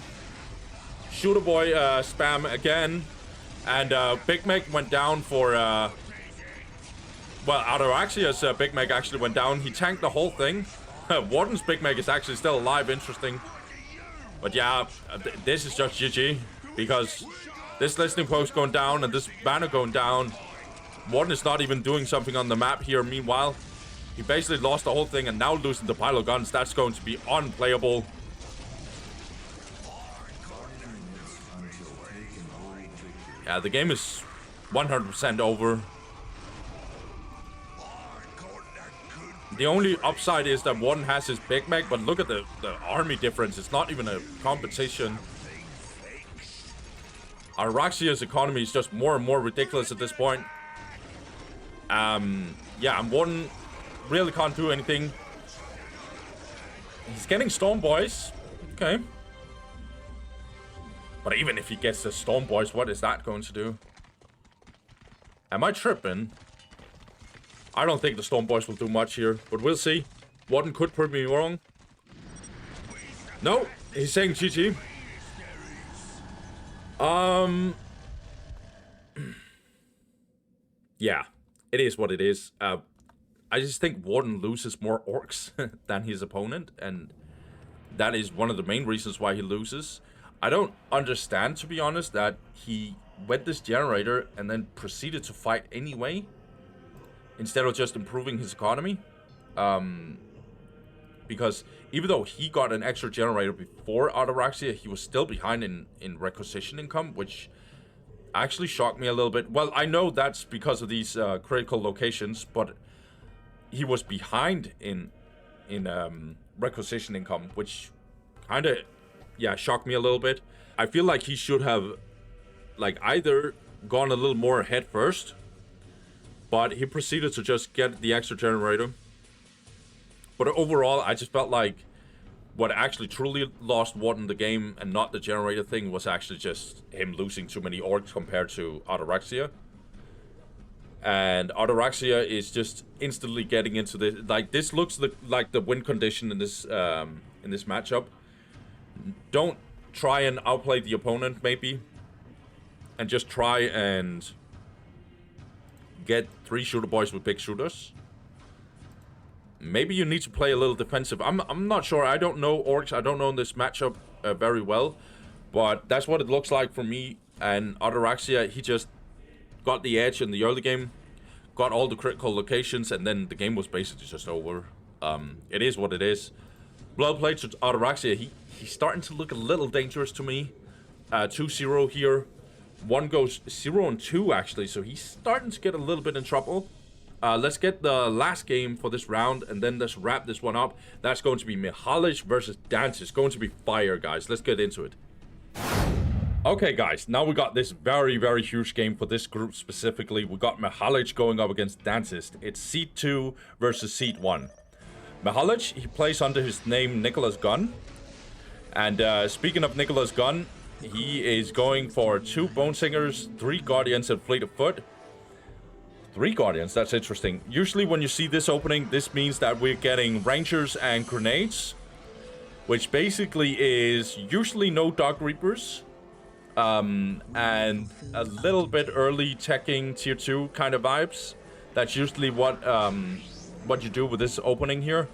[SPEAKER 1] Shooter boy spam again. And Big Meg went down for... Well, Ataraxia's Big Meg actually went down. He tanked the whole thing. Warden's Big Meg is actually still alive. Interesting. But yeah, this is just GG. Because this listening post going down and this banner going down. Warden is not even doing something on the map here. Meanwhile, he basically lost the whole thing and now losing the pile of guns. That's going to be unplayable. Yeah, the game is 100% over. The only upside is that Warden has his Big Meg, but look at the army difference. It's not even a competition. Ataraxia's economy is just more and more ridiculous at this point. Yeah, and Warden really can't do anything. He's getting Storm Boys. Okay. But even if he gets the Storm Boys, what is that going to do? Am I tripping? I don't think the Storm Boys will do much here, but we'll see. Warden could prove me wrong. No, he's saying GG. Yeah, it is what it is. I just think Warden loses more orcs than his opponent, and that is one of the main reasons why he loses. I don't understand, to be honest, that he went this generator and then proceeded to fight anyway, instead of just improving his economy. Because even though he got an extra generator before Ataraxia, he was still behind in requisition income, which actually shocked me a little bit. Well, I know that's because of these critical locations, but he was behind in requisition income, which kind of, yeah, shocked me a little bit. I feel like he should have, like, either gone a little more ahead first, but he proceeded to just get the extra generator. But overall, I just felt like what actually truly lost Warden the game and not the generator thing was actually just him losing too many orcs compared to Ataraxia. And Ataraxia is just instantly getting into the... Like, this looks like the win condition in this matchup. Don't try and outplay the opponent, maybe. And just try and get 3 shooter boys with big shooters. maybe you need to play a little defensive. I'm not sure. I don't know Orcs. I don't know this matchup very well. But that's what it looks like for me. And Ataraxia, he just got the edge in the early game. Got all the critical locations. And then the game was basically just over. It is what it is. Bloodplate to Ataraxia. He's starting to look a little dangerous to me. 2-0 here. One goes 0 and 2 actually. So he's starting to get a little bit in trouble. Let's get the last game for this round, and then let's wrap this one up. That's going to be Mixalich versus Dantist. Going to be fire, guys. Let's get into it. Okay, guys. Now we got this very, very huge game for this group specifically. We got Mixalich going up against Dantist. It's Seed 2 versus Seed 1. Mixalich, he plays under his name Nicholas Gunn. And speaking of Nicholas Gunn, he is going for 2 Bone Singers, 3 Guardians, and Fleet of Foot. 3 Guardians, that's interesting. Usually when you see this opening, this means that we're getting Rangers and Grenades, which basically is usually no Dark Reapers, and a little bit early teching tier 2 kind of vibes. That's usually what you do with this opening here.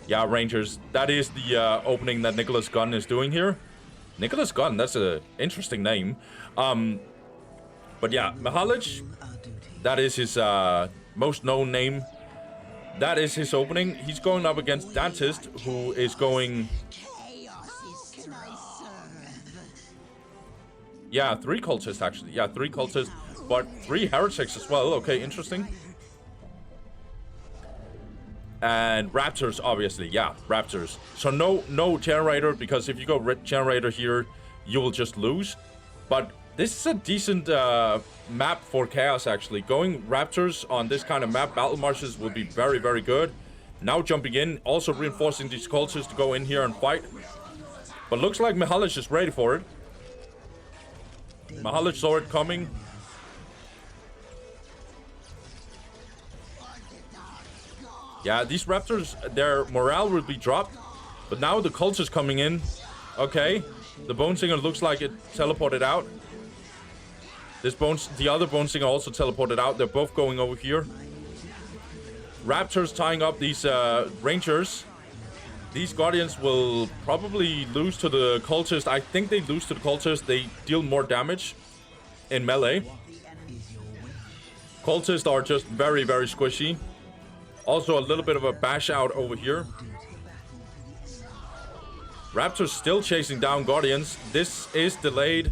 [SPEAKER 1] Yeah, Rangers. That is the opening that Nicholas Gunn is doing here. Nicholas Gunn, that's an interesting name. But yeah, Mixalich, that is his most known name. That is his opening. He's going up against Dantist, who is going... Yeah, 3 cultists actually. Yeah, 3 cultists, but 3 heretics as well. Okay, interesting. And Raptors, obviously. Yeah, Raptors. So no generator, because if you go red generator here, you will just lose. But this is a decent map for Chaos, actually. Going Raptors on this kind of map, Battle Marshes, will be very, very good. Now jumping in, also reinforcing these cultists to go in here and fight. But looks like Mixalich is ready for it. Mixalich saw it coming. Yeah, these Raptors, their morale will be dropped. But now the cultists coming in. Okay, the Bone Singer looks like it teleported out. The other Bone Singer also teleported out. They're both going over here. Raptors tying up these Rangers. These Guardians will probably lose to the cultists. I think they lose to the cultists. They deal more damage in melee. Cultists are just very, very squishy. Also a little bit of a bash out over here. Raptors still chasing down Guardians. This is delayed.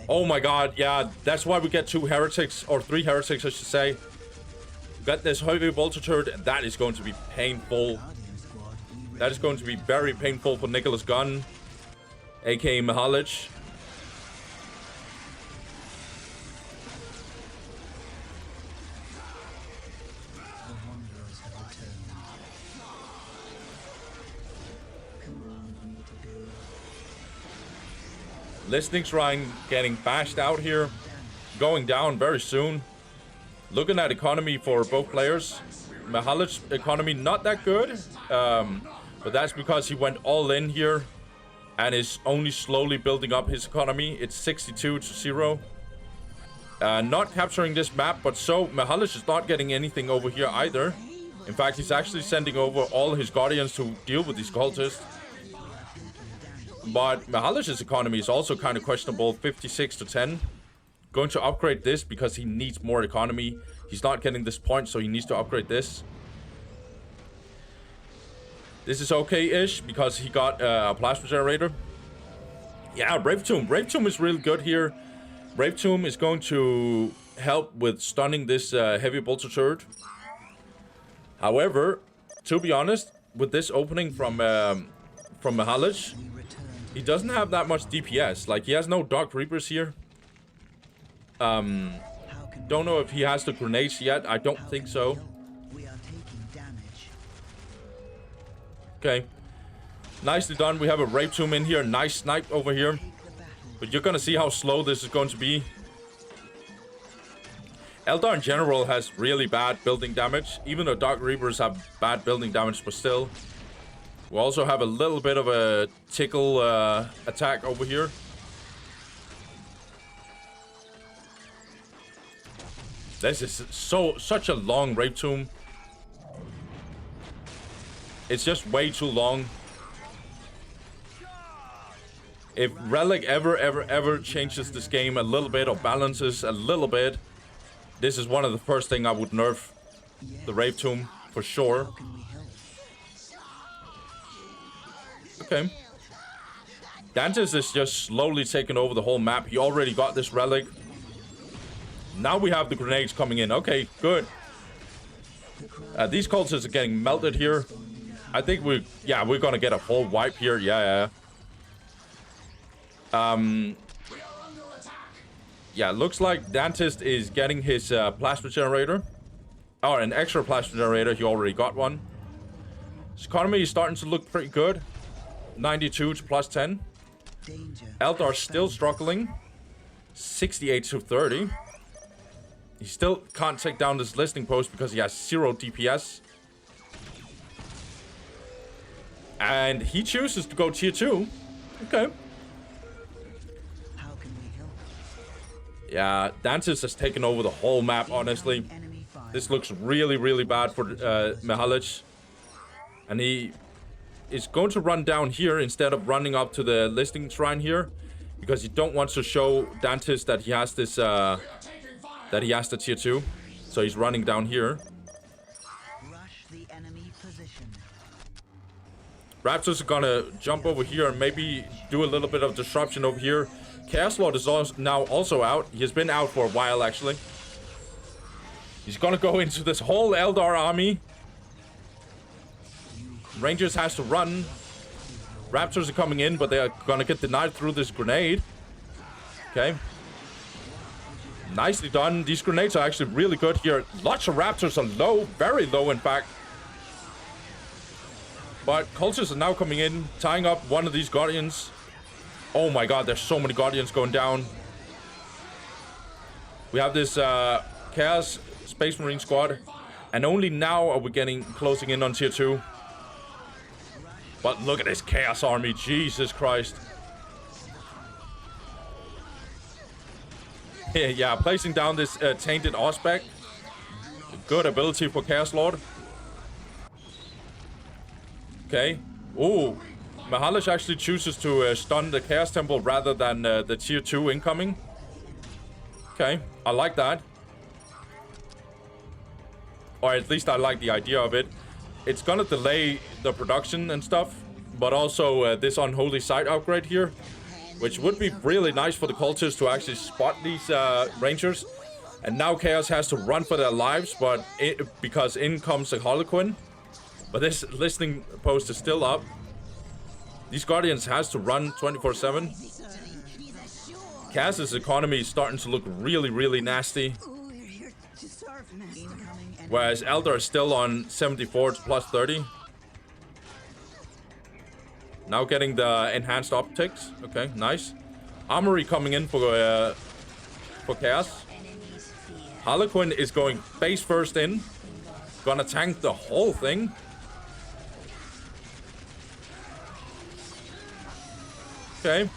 [SPEAKER 1] Oh my god, yeah, that's why we get 2 heretics, or 3 heretics I should say. Got this heavy voltage turret, and that is going to be painful. That is going to be very painful for Nicholas Gunn, aka Mixalich. Listening Shrine getting bashed out here. Going down very soon. Looking at economy for both players. Mixalich economy not that good. But that's because he went all in here. And is only slowly building up his economy. It's 62 to 0. Not capturing this map. But so Mixalich is not getting anything over here either. In fact, he's actually sending over all his Guardians to deal with these cultists. But Mixalich's economy is also kind of questionable, 56 to 10. Going to upgrade this because he needs more economy. He's not getting this point, so he needs to upgrade this. This is okay-ish because he got a plasma generator. Yeah, Brave Tomb. Brave Tomb is really good here. Brave Tomb is going to help with stunning this heavy bolter turret. However, to be honest, with this opening from Mixalich, he doesn't have that much DPS. Like, he has no Dark Reapers here. Don't know if he has the grenades yet. I don't think so. Okay. Nicely done. We have a Rape Tomb in here. Nice snipe over here. But you're gonna see how slow this is going to be. Eldar in general has really bad building damage. Even though Dark Reapers have bad building damage, but still. We also have a little bit of a tickle attack over here. This is such a long Rape Tomb. It's just way too long. If Relic ever changes this game a little bit or balances a little bit, this is one of the first thing I would nerf the Rave Tomb for sure. Okay. Dantist is just slowly taking over the whole map. He already got this Relic. Now we have the grenades coming in. Okay, good. These cultists are getting melted here. I think we're gonna get a whole wipe here. Yeah. Yeah, looks like Dantist is getting his plasma generator. Or an extra plasma generator. He already got one. His economy is starting to look pretty good. 92 to plus 10. Eldar still struggling. 68 to 30. He still can't take down this listing post because he has 0 DPS. And he chooses to go tier 2. Okay.
[SPEAKER 4] How can we help?
[SPEAKER 1] Yeah, Dantist has taken over the whole map, honestly. This looks really, really bad for Mixalich. And he is going to run down here instead of running up to the listing shrine here. Because he don't want to show Dantist that he has this, that he has the tier 2. So he's running down here.
[SPEAKER 4] Rush the enemy position.
[SPEAKER 1] Raptors are gonna jump over here and maybe do a little bit of disruption over here. Chaos Lord is now also out. He has been out for a while, actually. He's gonna go into this whole Eldar army. Rangers has to run. Raptors are coming in, but they are gonna get denied through this grenade. Okay. Nicely done. These grenades are actually really good here. Lots of Raptors are low. Very low, in fact. But cultists are now coming in, tying up one of these Guardians. Oh my god, there's so many Guardians going down. We have this Chaos Space Marine squad. And only now are we closing in on tier 2. But look at this Chaos army. Jesus Christ. Yeah, placing down this Tainted Auspex. Good ability for Chaos Lord. Okay. Ooh. Mixalich actually chooses to stun the Chaos Temple rather than the tier 2 incoming. Okay, I like that. Or at least I like the idea of it. It's gonna delay the production and stuff, but also this Unholy Sight upgrade here, which would be really nice for the cultists to actually spot these Rangers. And now Chaos has to run for their lives, but because in comes a Harlequin. But this listening post is still up. These Guardians has to run 24/7. Chaos's economy is starting to look really, really nasty. Whereas Eldar is still on 74 to plus 30. Now getting the enhanced optics. Okay, nice. Armory coming in for Chaos. Harlequin is going face first in. Gonna tank the whole thing. Okay.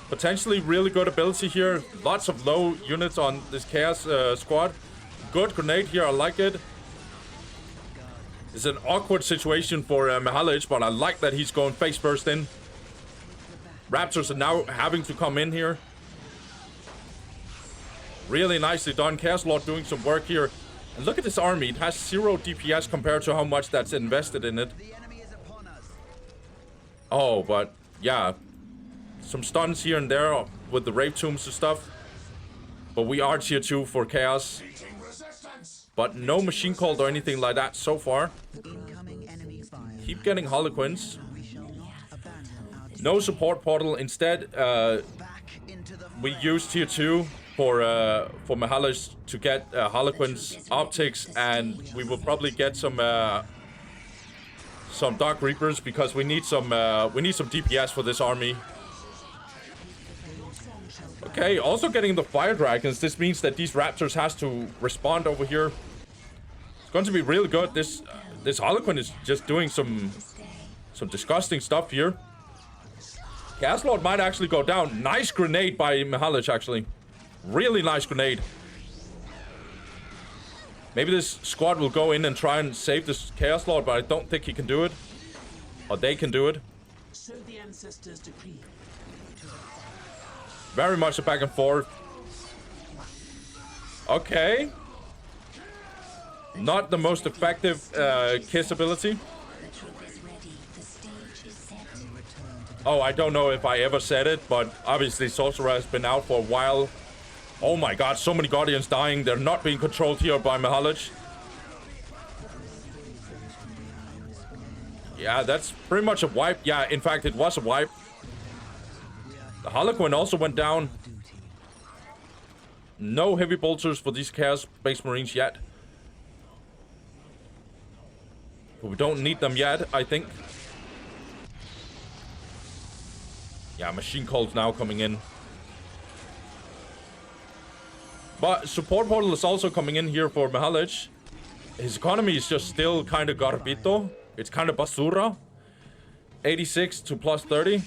[SPEAKER 1] Potentially really good ability here. Lots of low units on this Chaos squad. Good grenade here, I like it. It's an awkward situation for Mixalich, but I like that he's going face first in. Raptors are now having to come in here. Really nicely done. Chaos Lord doing some work here. And look at this army. It has 0 DPS compared to how much that's invested in it. Oh, but yeah. Some stuns here and there with the Rave Tombs and stuff. But we are tier 2 for Chaos. But no machine cult or anything like that so far. Keep getting Harlequins. No support portal. Instead, we use tier 2 for Mixalich to get Harlequins optics, and we will probably get some Dark Reapers because we need some DPS for this army. Okay, also getting the Fire Dragons. This means that these Raptors has to respond over here. It's going to be really good. This Harlequin is just doing some disgusting stuff here. Chaos Lord might actually go down. Nice grenade by Mixalich, actually. Really nice grenade. Maybe this squad will go in and try and save this Chaos Lord, but I don't think he can do it. Or they can do it.
[SPEAKER 5] So the ancestors decree.
[SPEAKER 1] Very much a back and forth. Okay. Not the most effective kiss ability. Oh, I don't know if I ever said it, but obviously Sorcerer has been out for a while. Oh my god, so many Guardians dying. They're not being controlled here by Mixalich. Yeah, that's pretty much a wipe. Yeah, in fact, it was a wipe. The Harlequin also went down. No heavy bolters for these Chaos Space Marines yet. But we don't need them yet, I think. Yeah, Machine Cold's now coming in. But Support Portal is also coming in here for Mixalich. His economy is just still kind of garbito. It's kind of basura. 86 to plus 30.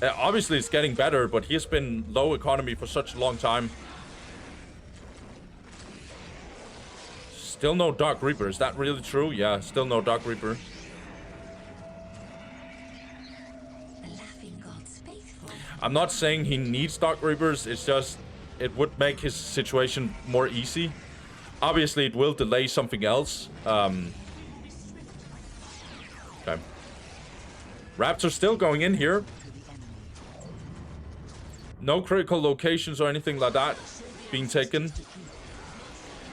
[SPEAKER 1] Obviously, it's getting better, but he has been low economy for such a long time. Still no Dark Reaper. Is that really true? Yeah, still no Dark Reaper. I'm not saying he needs Dark Reapers. It's just, it would make his situation more easy. Obviously, it will delay something else. Okay. Raptor still going in here. No critical locations or anything like that being taken.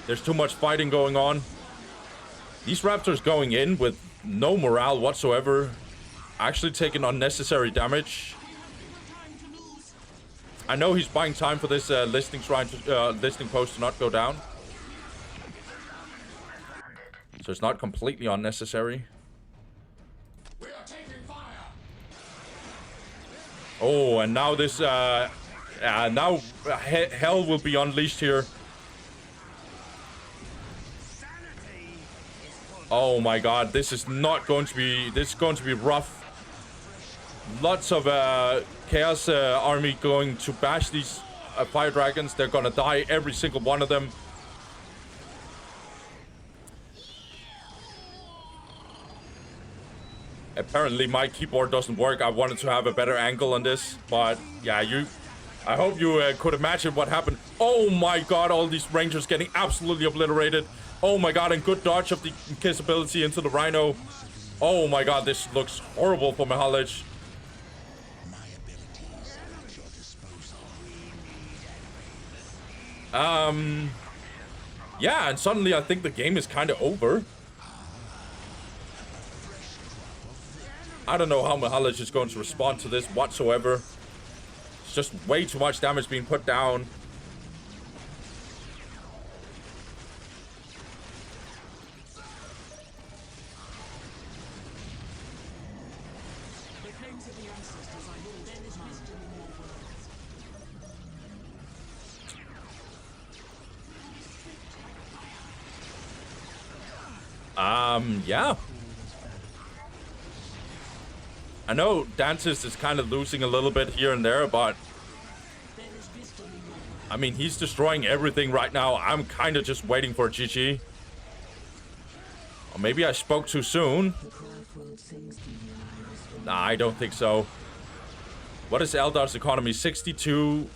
[SPEAKER 1] There's too much fighting going on. These Raptors going in with no morale whatsoever. Actually taking unnecessary damage. I know he's buying time for this listing post to not go down. So it's not completely unnecessary. Oh, and now this, now hell will be unleashed here. Oh my god, this is not going to be, this is going to be rough. Lots of Chaos army going to bash these Fire Dragons. They're gonna die, every single one of them. Apparently my keyboard doesn't work. I wanted to have a better angle on this, but yeah, I hope you could imagine what happened. Oh my god, all these Rangers getting absolutely obliterated. Oh my god, and good dodge of the kiss ability into the Rhino. Oh my god, this looks horrible for Mixalich. Yeah, and suddenly I think the game is kind of over. I don't know how Mixalich is going to respond to this whatsoever. It's just way too much damage being put down. Yeah. I know Dantist is kind of losing a little bit here and there, but I mean, he's destroying everything right now. I'm kind of just waiting for a GG. Or maybe I spoke too soon. Nah, I don't think so. What is Eldar's economy? 62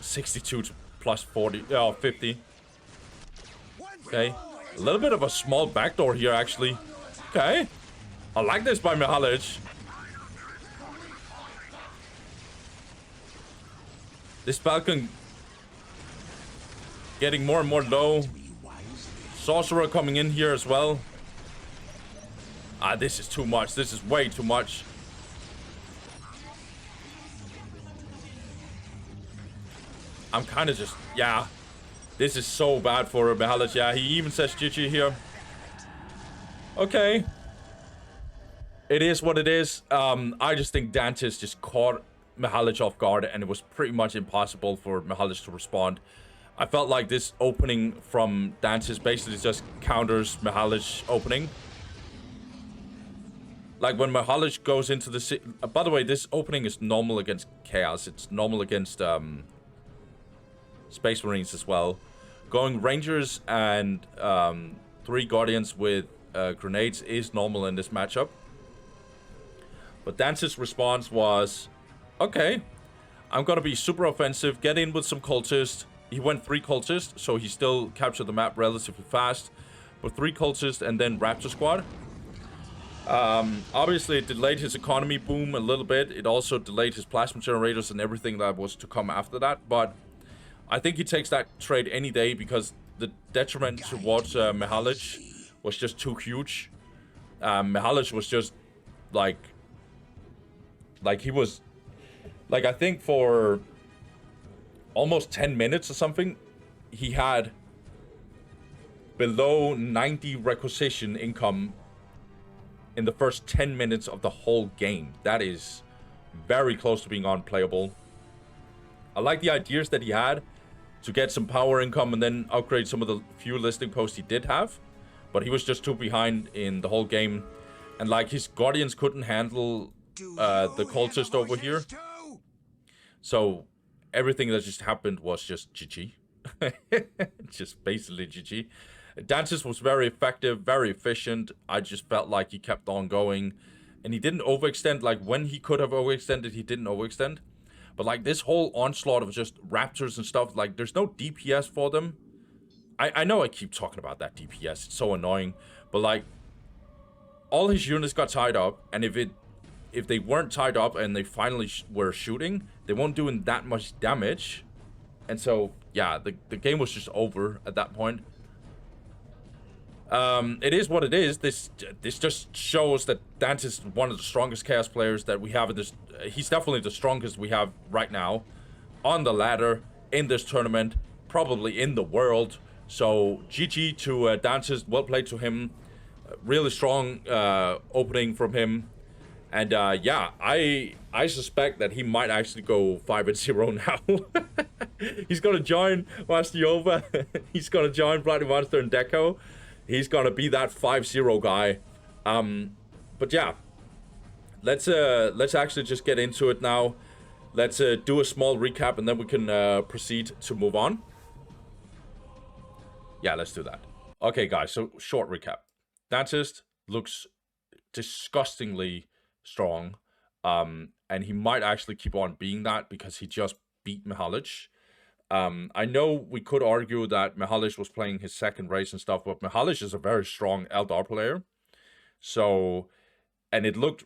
[SPEAKER 1] to plus 40, 50. Okay. A little bit of a small backdoor here, actually. Okay. I like this by Mixalich. This Falcon getting more and more low. Sorcerer coming in here as well. Ah, this is too much. This is way too much. I'm kind of just, yeah. This is so bad for Mixalich. Yeah, he even says GG here. Okay. It is what it is. I just think Dantist just caught Mixalich off guard, and it was pretty much impossible for Mixalich to respond. I felt like this opening from Dantist basically just counters Mixalich opening. Like when Mixalich goes into the... by the way, this opening is normal against Chaos. It's normal against Space Marines as well. Going Rangers and 3 Guardians with grenades is normal in this matchup. But Dantist's response was, okay, I'm going to be super offensive, get in with some cultists. He went 3 cultists, so he still captured the map relatively fast. But 3 cultists and then Raptor Squad. Obviously, it delayed his economy boom a little bit. It also delayed his plasma generators and everything that was to come after that. But I think he takes that trade any day because the detriment towards Mixalich was just too huge. Mixalich was just like he was, like, I think for almost 10 minutes or something, he had below 90 requisition income in the first 10 minutes of the whole game. That is very close to being unplayable. I like the ideas that he had to get some power income and then upgrade some of the few listing posts he did have, but he was just too behind in the whole game. And like, his Guardians couldn't handle the cultist over here, so everything that just happened was just GG. Just basically GG. Dantist was very effective, very efficient. I just felt like he kept on going, and he didn't overextend. Like, when he could have overextended, he didn't overextend. But like, this whole onslaught of just raptors and stuff, like, there's no DPS for them. I know I keep talking about that DPS, it's so annoying, but like, all his units got tied up, and if they weren't tied up and they finally were shooting, they weren't doing that much damage. And so yeah, the game was just over at that point. It is what it is. This just shows that Dantist is one of the strongest Chaos players that we have in this. He's definitely the strongest we have right now on the ladder in this tournament, probably in the world. So GG to Dantist, well played to him. Really strong opening from him. And yeah, I suspect that he might actually go 5-0 now. He's gonna join Mastiova. He's gonna join Bloody Monster and Deco. He's gonna be that 5-0 guy. But yeah, let's actually just get into it now. Let's do a small recap and then we can proceed to move on. Yeah, let's do that. Okay, guys. So short recap. Dantist looks disgustingly strong, and he might actually keep on being that because he just beat Mixalich. I know we could argue that Mixalich was playing his second race and stuff, but Mixalich is a very strong Eldar player. So, and it looked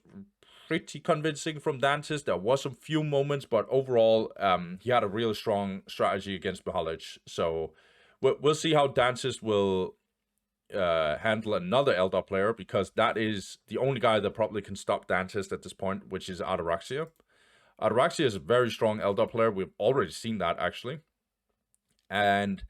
[SPEAKER 1] pretty convincing from Dantist. There was a few moments, but overall, he had a really strong strategy against Mixalich. So, we'll see how Dantist will handle another Eldar player, because that is the only guy that probably can stop Dantist at this point, which is Ataraxia. Ataraxia is a very strong Eldar player. We've already seen that, actually. And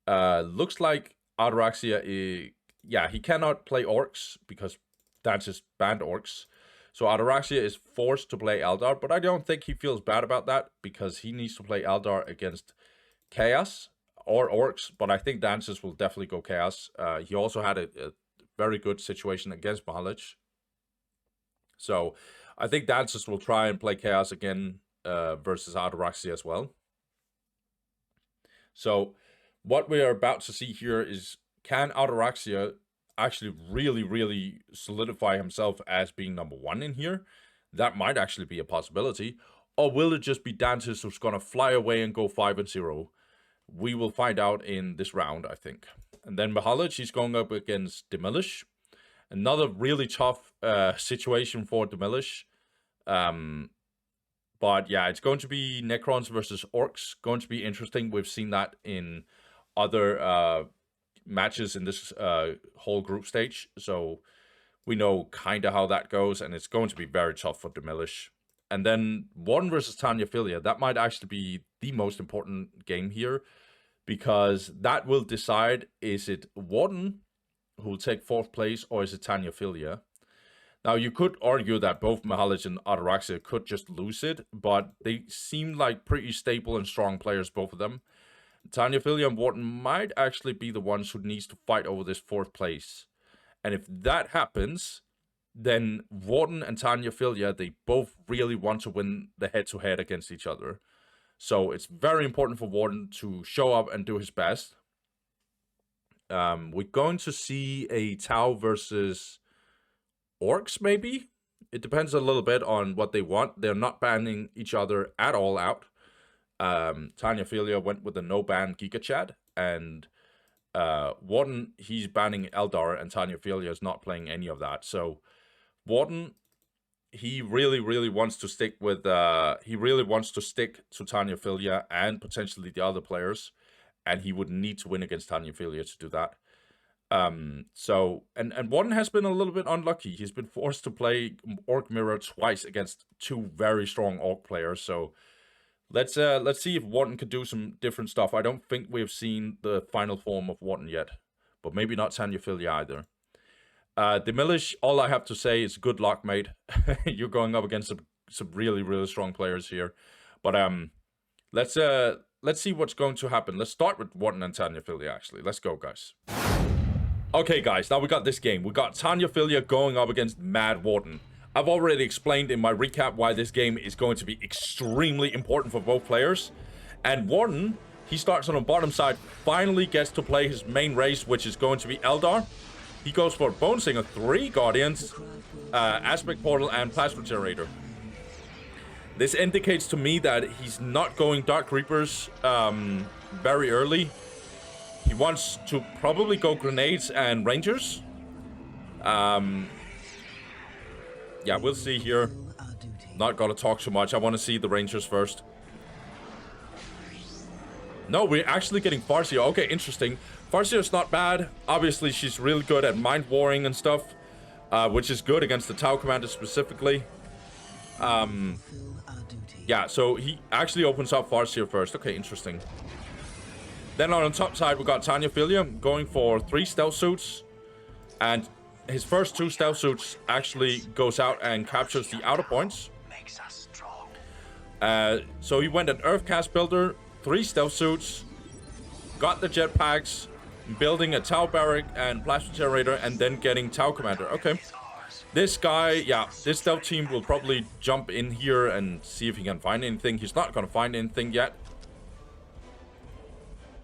[SPEAKER 1] looks like Ataraxia, yeah, he cannot play Orks because Dantist banned Orks. So Ataraxia is forced to play Eldar, but I don't think he feels bad about that because he needs to play Eldar against Chaos or Orcs, but I think Dantist will definitely go Chaos. He also had a very good situation against Mixalich. So I think Dantist will try and play Chaos again versus Ataraxia as well. So what we are about to see here is, can Ataraxia actually really solidify himself as being #1 in here? That might actually be a possibility. Or will it just be Dantist who's going to fly away and go 5-0? We will find out in this round, I think. And then Mixalich, he's going up against Demilich. Another really tough situation for Demilich. But yeah, it's going to be Necrons versus Orcs. Going to be interesting. We've seen that in other matches in this whole group stage. So we know kind of how that goes. And it's going to be very tough for Demilich. And then Warden versus Tanyaphilia. That might actually be the most important game here, because that will decide, is it Warden who will take 4th place or is it Tanyaphilia? Now, you could argue that both Mixalich and Ataraxia could just lose it, but they seem like pretty stable and strong players, both of them. Tanyaphilia and Warden might actually be the ones who needs to fight over this 4th place. And if that happens, then Warden and Tanyaphilia, they both really want to win the head-to-head against each other. So it's very important for Warden to show up and do his best. We're going to see a Tau versus Orks, maybe? It depends a little bit on what they want. They're not banning each other at all out. Tanyaphilia went with a no-ban Giga Chat, and Warden, he's banning Eldar, and Tanyaphilia is not playing any of that. So Warden, he really wants to stick with he really wants to stick to Tanyaphilia and potentially the other players, and he would need to win against Tanyaphilia to do that. So Warden has been a little bit unlucky. He's been forced to play Orc Mirror twice against two very strong Orc players. So let's see if Warden could do some different stuff. I don't think we've seen the final form of Warden yet, but maybe not Tanyaphilia either. Demilich, all I have to say is good luck, mate. You're going up against some really strong players here. But let's see what's going to happen. Let's start with Warden and Tanyaphilia, actually. Let's go, guys. Okay, guys, now we got this game. We got Tanyaphilia going up against Mad Warden. I've already explained in my recap why this game is going to be extremely important for both players. And Warden, he starts on the bottom side, finally gets to play his main race, which is going to be Eldar. He goes for Bone Singer, 3 Guardians, Aspect Portal, and Plasma Generator. This indicates to me that he's not going Dark Reapers very early. He wants to probably go Grenades and Rangers. Yeah, we'll see here. Not gonna talk too much. I want to see the Rangers first. No, we're actually getting Farseer. Okay, interesting. Farseer's not bad. Obviously, she's really good at mind warring and stuff, which is good against the Tau Commander specifically. Yeah, so he actually opens up Farseer first. Okay, interesting. Then on the top side, we got Tanyaphilia going for 3 stealth suits. And his first 2 stealth suits actually goes out and captures the outer points. So he went an Earthcast Builder, 3 stealth suits, got the jetpacks, building a Tau Barrack and Plasma Generator, and then getting Tau Commander. Okay. This guy, yeah, this stealth team will probably jump in here and see if he can find anything. He's not going to find anything yet.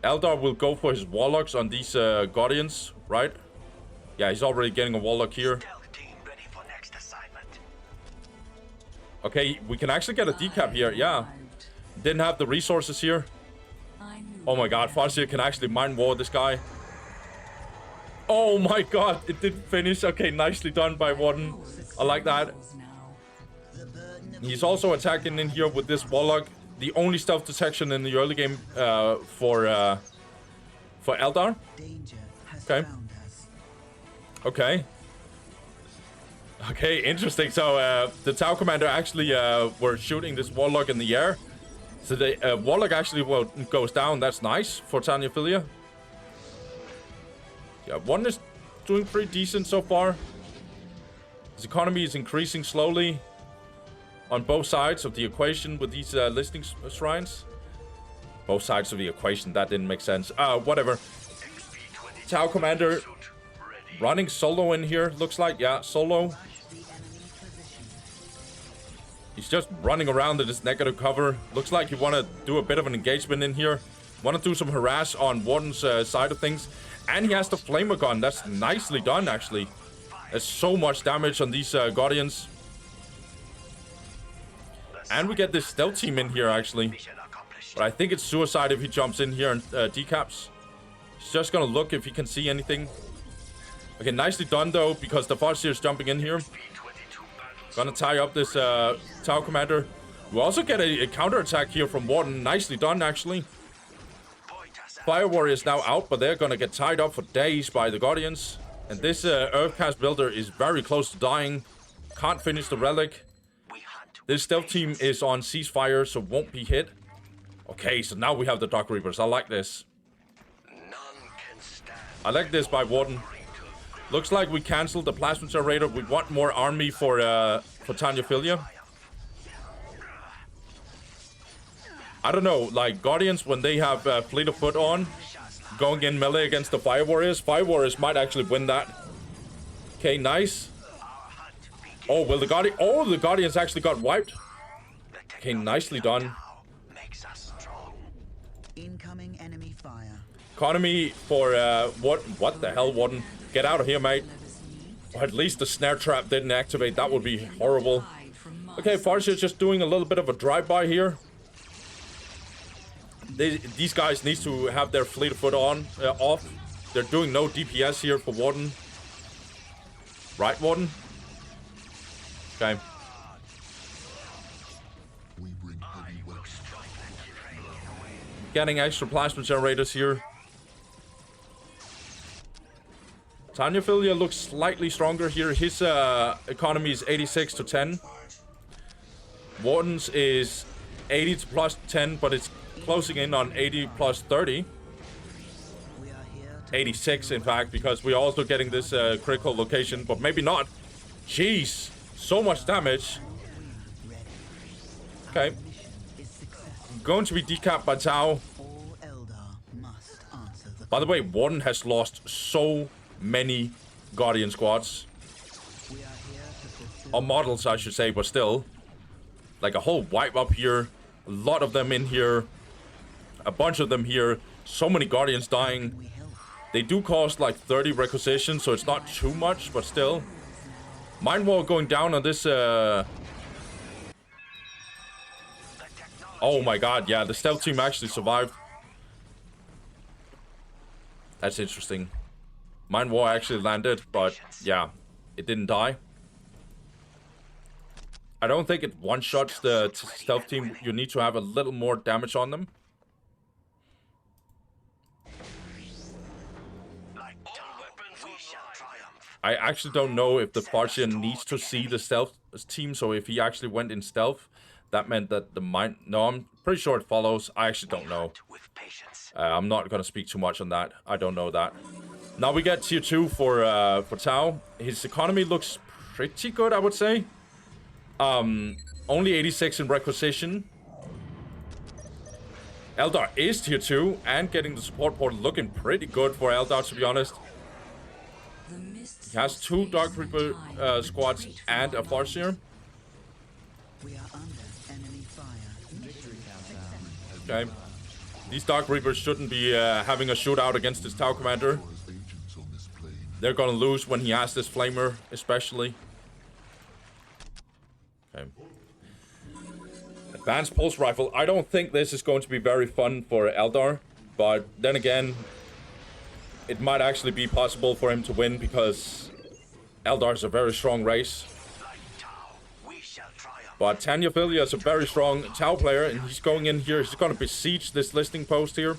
[SPEAKER 1] Eldar will go for his Warlocks on these Guardians, right? Yeah, he's already getting a Warlock here. Okay, we can actually get a decap here, yeah. Didn't have the resources here. Oh my god, Farseer can actually mind war this guy. Oh my god, it didn't finish. Okay, nicely done by Warden. I like that. He's also attacking in here with this Warlock. The only stealth detection in the early game for Eldar. Okay. Okay, interesting. So the Tau Commander actually were shooting this Warlock in the air. So the Warlock actually goes down. That's nice for Tanyaphilia. Yeah, one is doing pretty decent so far. His economy is increasing slowly on both sides of the equation with these listing shrines. Both sides of the equation, that didn't make sense. Whatever. Tau Commander running solo in here, looks like. Yeah, solo. He's just running around in this negative cover. Looks like you want to do a bit of an engagement in here. Want to do some harass on Warden's side of things. And he has the Flamer Gun. That's nicely done, actually. There's so much damage on these Guardians. And we get this stealth team in here, actually. But I think it's suicide if he jumps in here and decaps. He's just going to look if he can see anything. Okay, nicely done, though, because the Farseer is jumping in here. Gonna tie up this Tau Commander. We also get a counterattack here from Warden. Nicely done, actually. Fire Warrior is now out, but they're gonna get tied up for days by the Guardians. And this Earthcast Builder is very close to dying. Can't finish the Relic. This stealth team is on ceasefire, so won't be hit. Okay, so now we have the Dark Reapers. I like this. I like this by Warden. Looks like we canceled the Plasma Generator. We want more army for Tanyaphilia. I don't know, like Guardians, when they have Fleet of Foot on, going in melee against the Fire Warriors might actually win that. Okay, nice. Oh, well, the Guardians actually got wiped. Okay, nicely done.
[SPEAKER 4] Incoming enemy fire.
[SPEAKER 1] Economy for, what the hell, Warden? Get out of here, mate. Or at least the snare trap didn't activate. That would be horrible. Okay, Farsia's just doing a little bit of a drive-by here. These guys need to have their fleet of foot off. They're doing no DPS here for Warden. Right, Warden? Okay. Getting extra plasma generators here. Tanyaphilia looks slightly stronger here. His economy is 86 to 10. Warden's is 80 to plus 10, but it's closing in on 80 plus 30. 86, in fact, because we're also getting this critical location, but maybe not. Jeez, so much damage. Okay. Going to be decapped by Tau. By the way, Warden has lost so many Guardian squads. Or models, I should say, but still. Like a whole wipe up here. A lot of them in here. A bunch of them here. So many Guardians dying. They do cost like 30 requisitions, so it's not too much, but still. Mind Wall going down on this... Oh my god, yeah, the stealth team actually survived. That's interesting. Mind War actually landed, but yeah, it didn't die. I don't think it one-shots the stealth team. You need to have a little more damage on them. I actually don't know if the Farsian needs to see the stealth team, so if he actually went in stealth, that meant that the mind... No, I'm pretty sure it follows. I actually don't know. I'm not going to speak too much on that. I don't know that. Now we get tier 2 for Tau. His economy looks pretty good, I would say. Only 86 in requisition. Eldar is tier 2 and getting the support portal looking pretty good for Eldar, to be honest. He has 2 Dark Reaper squads and a Farseer. Okay. These Dark Reapers shouldn't be having a shootout against his Tau commander. They're gonna lose when he has this Flamer, especially. Okay. Advanced Pulse Rifle. I don't think this is going to be very fun for Eldar. But then again, it might actually be possible for him to win because Eldar is a very strong race. But Tanyaphilia is a very strong Tau player, and he's going in here. He's going to besiege this listing post here.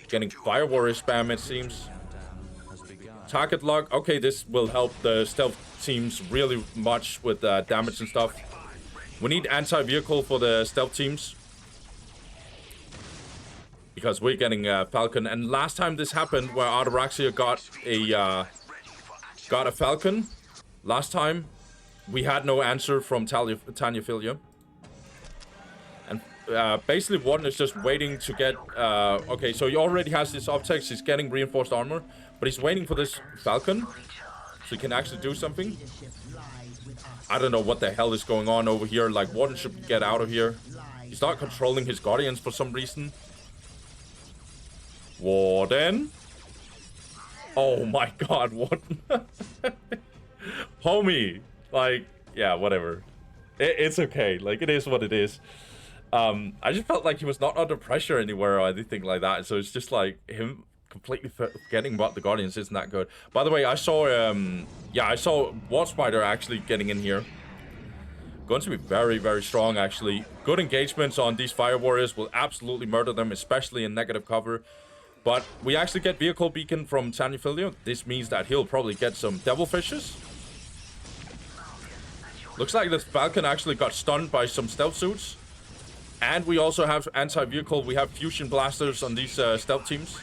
[SPEAKER 1] Getting Fire Warrior spam, it seems. Target lock. Okay, this will help the stealth teams really much with damage and stuff. We need anti-vehicle for the stealth teams. Because we're getting Falcon. And last time this happened, where Ataraxia got a Falcon... Last time, we had no answer from Tanyaphilia. And basically, Warden is just waiting to get... okay, so he already has this optics. He's getting reinforced armor. But he's waiting for this Falcon. So he can actually do something. I don't know what the hell is going on over here. Like, Warden should get out of here. He's not controlling his Guardians for some reason. Warden? Oh my god, Warden. Homie, like, yeah, whatever. It's okay. Like, it is what it is. I just felt like he was not under pressure anywhere or anything like that. So it's just like him completely forgetting about the Guardians isn't that good. By the way, I saw, I saw War Spider actually getting in here. Going to be very, very strong, actually. Good engagements on these Fire Warriors will absolutely murder them, especially in negative cover. But we actually get Vehicle Beacon from Tanyaphilia. This means that he'll probably get some Devil Fishes. Looks like this Falcon actually got stunned by some stealth suits. And we also have anti-vehicle. We have fusion blasters on these stealth teams.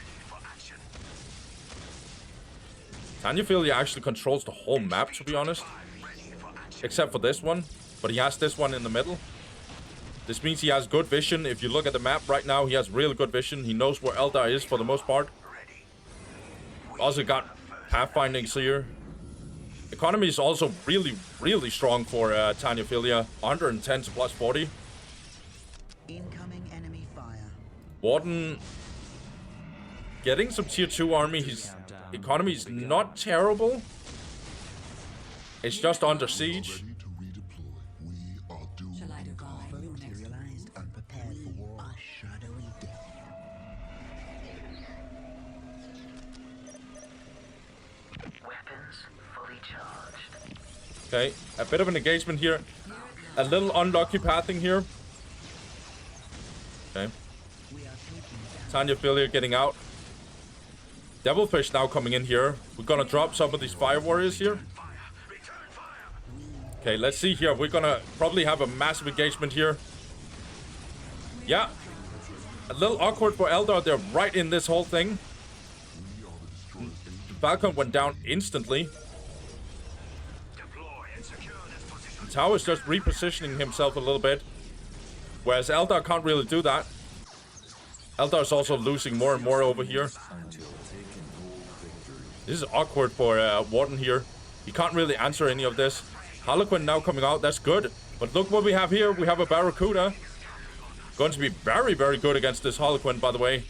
[SPEAKER 1] Tanyaphilia actually controls the whole map, to be honest. Except for this one. But he has this one in the middle. This means he has good vision. If you look at the map right now, he has really good vision. He knows where Eldar is for the most part. Also got Pathfinding here. Economy is also really, really strong for Tanyaphilia. 110 to plus 40.
[SPEAKER 4] Incoming enemy fire.
[SPEAKER 1] Warden getting some tier 2 army. His economy is not terrible. It's just under siege.
[SPEAKER 6] Shall I divine your next
[SPEAKER 4] Materialized and prepared for war. A shadowy death.
[SPEAKER 3] Weapons fully charged.
[SPEAKER 1] Okay, a bit of an engagement here. A little unlucky pathing here. Okay. Tanyaphilia getting out. Devilfish now coming in here. We're gonna drop some of these fire warriors here. Okay, let's see here. We're gonna probably have a massive engagement here. Yeah. A little awkward for Eldar. They're right in this whole thing. Falcon went down instantly. Tau is just repositioning himself a little bit. Whereas Eldar can't really do that. Eldar is also losing more and more over here. This is awkward for Warden here. He can't really answer any of this. Harlequin now coming out. That's good. But look what we have here. We have a Barracuda. Going to be very, very good against this Harlequin, by the way.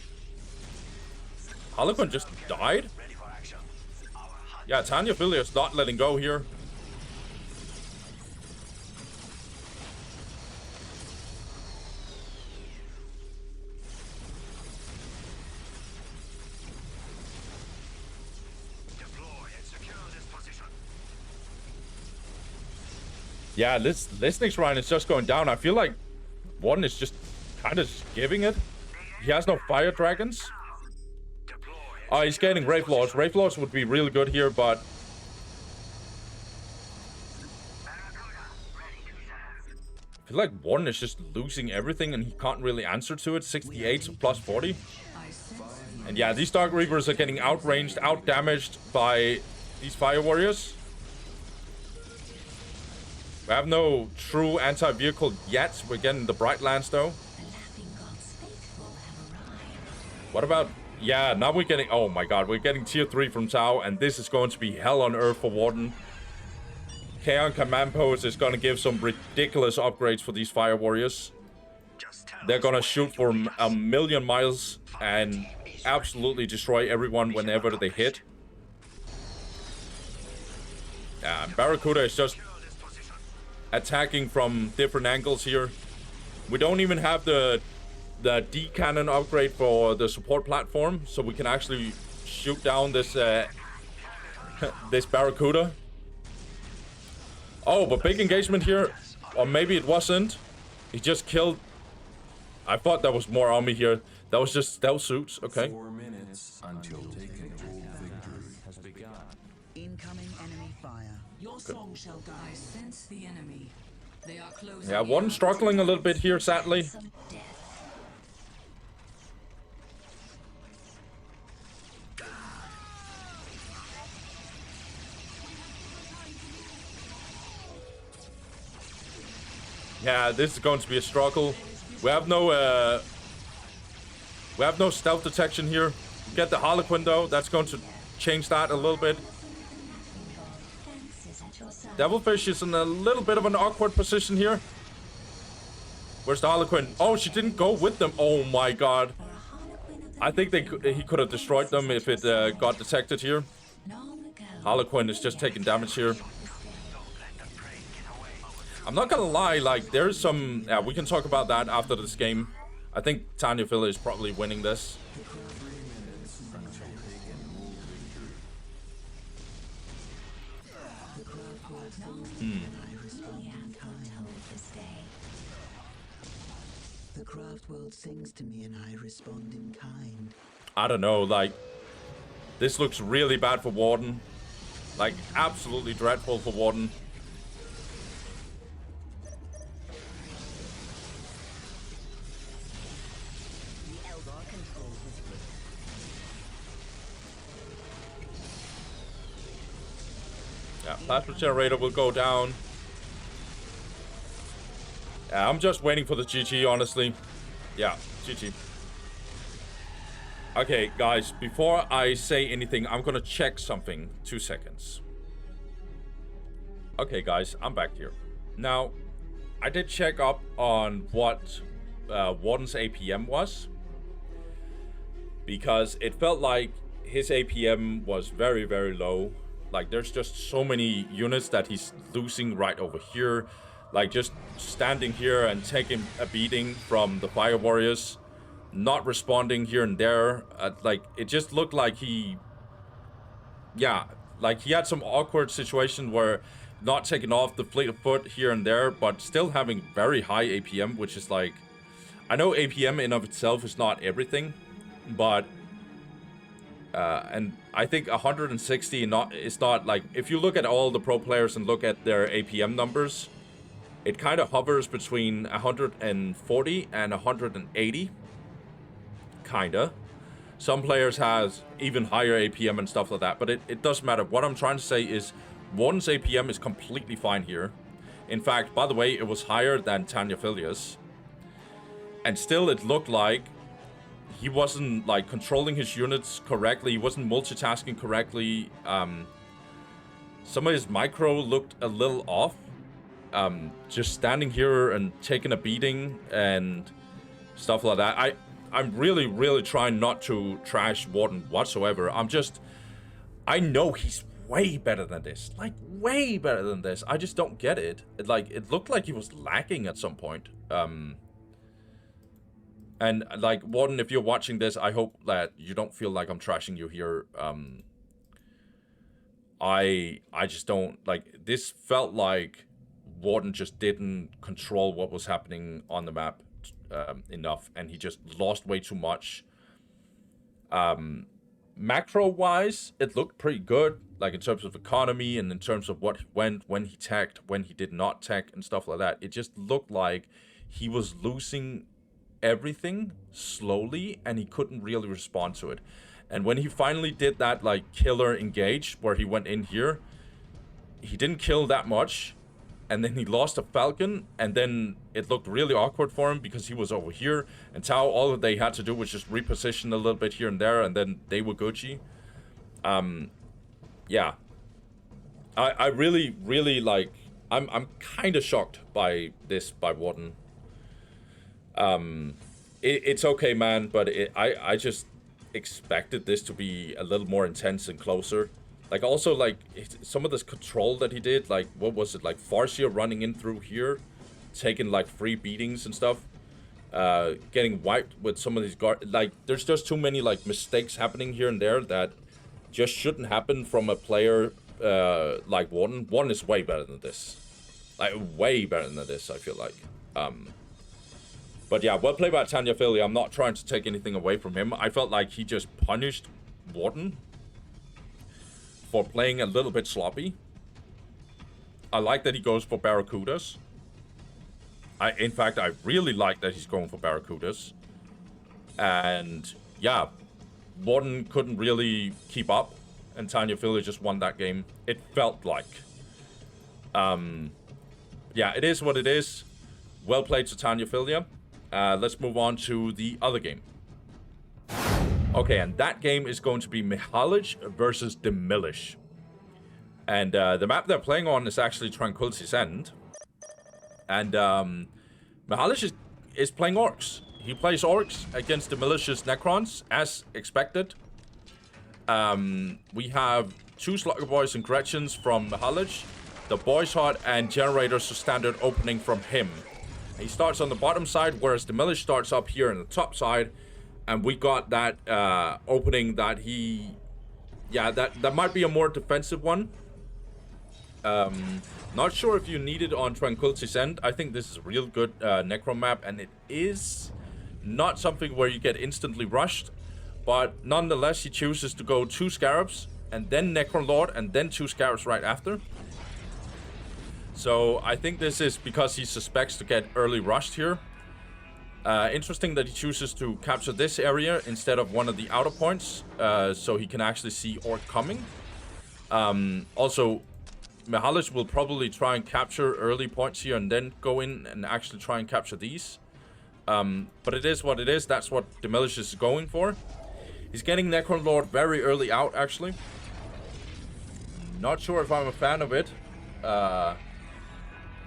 [SPEAKER 1] Harlequin just died? Yeah, Tanyaphilia is not letting go here. Yeah, this next round is just going down. I feel like Warden is just kind of giving it. He has no fire dragons. Oh, he's getting Wraith Lords. Wraith Lords would be really good here, but I feel like Warden is just losing everything and he can't really answer to it. 68 plus 40. And yeah, these Dark Reapers are getting outranged, outdamaged by these Fire Warriors. We have no true anti-vehicle yet. We're getting the Bright Lands though. What about... Yeah, now we're getting... Oh my god, we're getting tier 3 from Tau, and this is going to be hell on earth for Warden. Kaon Command Post is going to give some ridiculous upgrades for these Fire Warriors. They're going to shoot for a million miles and absolutely destroy everyone whenever they hit. Barracuda is just attacking from different angles here. We don't even have the D cannon upgrade for the support platform, so we can actually shoot down this this Barracuda. Oh, but big engagement here, or maybe it wasn't. He just killed. I thought there was more army here. That was just stealth suits. Okay.
[SPEAKER 2] 4 minutes until taken hold victory has begun.
[SPEAKER 4] Incoming enemy fire.
[SPEAKER 5] Your song shall
[SPEAKER 6] I
[SPEAKER 5] guide.
[SPEAKER 6] sense the enemy. They are closing.
[SPEAKER 1] Yeah, one struggling a little bit here, sadly. Yeah, this is going to be a struggle. We have no stealth detection here. Get the Harlequin though. That's going to change that a little bit. Devilfish is in a little bit of an awkward position here. Where's the Harlequin? Oh, she didn't go with them. Oh my god. I think he could have destroyed them if it got detected here. Harlequin is just taking damage here. I'm not gonna lie, like, there's some... Yeah, we can talk about that after this game. I think Tanyaphilia is probably winning this.
[SPEAKER 4] The craft world sings to me and I respond in kind.
[SPEAKER 1] I don't know, like... This looks really bad for Warden. Like, absolutely dreadful for Warden. Yeah, plasma generator will go down. Yeah, I'm just waiting for the GG, honestly. Yeah, GG. Okay, guys, before I say anything, I'm gonna check something. 2 seconds. Okay, guys, I'm back here. Now, I did check up on what Warden's APM was. because it felt like his APM was very, very low. Like, there's just so many units that he's losing right over here. Like, just standing here and taking a beating from the Fire Warriors, not responding here and there. Like, it just looked like he... Yeah, like he had some awkward situation where not taking off the fleet of foot here and there, but still having very high APM, which is like... I know APM in of itself is not everything, but... and I think 160 is not like... If you look at all the pro players and look at their APM numbers, it kind of hovers between 140 and 180. Kinda. Some players has even higher APM and stuff like that, but it doesn't matter. What I'm trying to say is Warden's APM is completely fine here. In fact, by the way, it was higher than Tanyaphilia's. And still it looked like he wasn't like controlling his units correctly. He wasn't multitasking correctly. Some of his micro looked a little off. Just standing here and taking a beating and stuff like that. I'm really, really trying not to trash Warden whatsoever. I know he's way better than this. Like, way better than this. I just don't get it. It looked like he was lacking at some point. And, like, Warden, if you're watching this, I hope that you don't feel like I'm trashing you here. I just don't... Like, this felt like Warden just didn't control what was happening on the map enough, and he just lost way too much. Macro-wise, it looked pretty good, like in terms of economy and in terms of what when he teched, when he did not tech and stuff like that. It just looked like he was losing everything slowly, and he couldn't really respond to it. And when he finally did that, like, killer engage, where he went in here, he didn't kill that much. And then he lost a Falcon, and then it looked really awkward for him because he was over here. And Tau, all that they had to do was just reposition a little bit here and there, and then they were Gucci. Yeah. I really, really, like... I'm kind of shocked by this, by Warden. It's okay, man, but I just expected this to be a little more intense and closer. Like, also, like, some of this control that he did, like, what was it, like, Farsia running in through here, taking, like, free beatings and stuff, getting wiped with some of these like, there's just too many, like, mistakes happening here and there that just shouldn't happen from a player, like Warden. Warden is way better than this. Like, way better than this, I feel like. But yeah, well played by Tanyaphilia. I'm not trying to take anything away from him. I felt like he just punished Warden for playing a little bit sloppy. I like that he goes for Barracudas. In fact, I really like that he's going for Barracudas. And yeah, Warden couldn't really keep up, and Tanyaphilia just won that game. It felt like. Yeah, it is what it is. Well played to Tanyaphilia. Let's move on to the other game. Okay, and that game is going to be Mixalich versus Demilich. And the map they're playing on is actually Tranquility's End. And Mixalich is playing Orks. He plays Orks against Demilich's Necrons, as expected. We have two Slugger Boys and Gretchens from Mixalich, the Boys Hut and Generators to standard opening from him. He starts on the bottom side, whereas Demilich starts up here on the top side. And we got that opening that he... Yeah, that might be a more defensive one. Not sure if you need it on Tranquility's End. I think this is a real good Necron map, and it is not something where you get instantly rushed. But nonetheless, he chooses to go 2 Scarabs, and then Necron Lord, and then 2 Scarabs right after. So I think this is because he suspects to get early rushed here. Interesting that he chooses to capture this area instead of one of the outer points, so he can actually see Orc coming. Also, Mixalich will probably try and capture early points here and then go in and actually try and capture these. But it is what it is. That's what Demilich is going for. He's getting Necron Lord very early out, actually. Not sure if I'm a fan of it.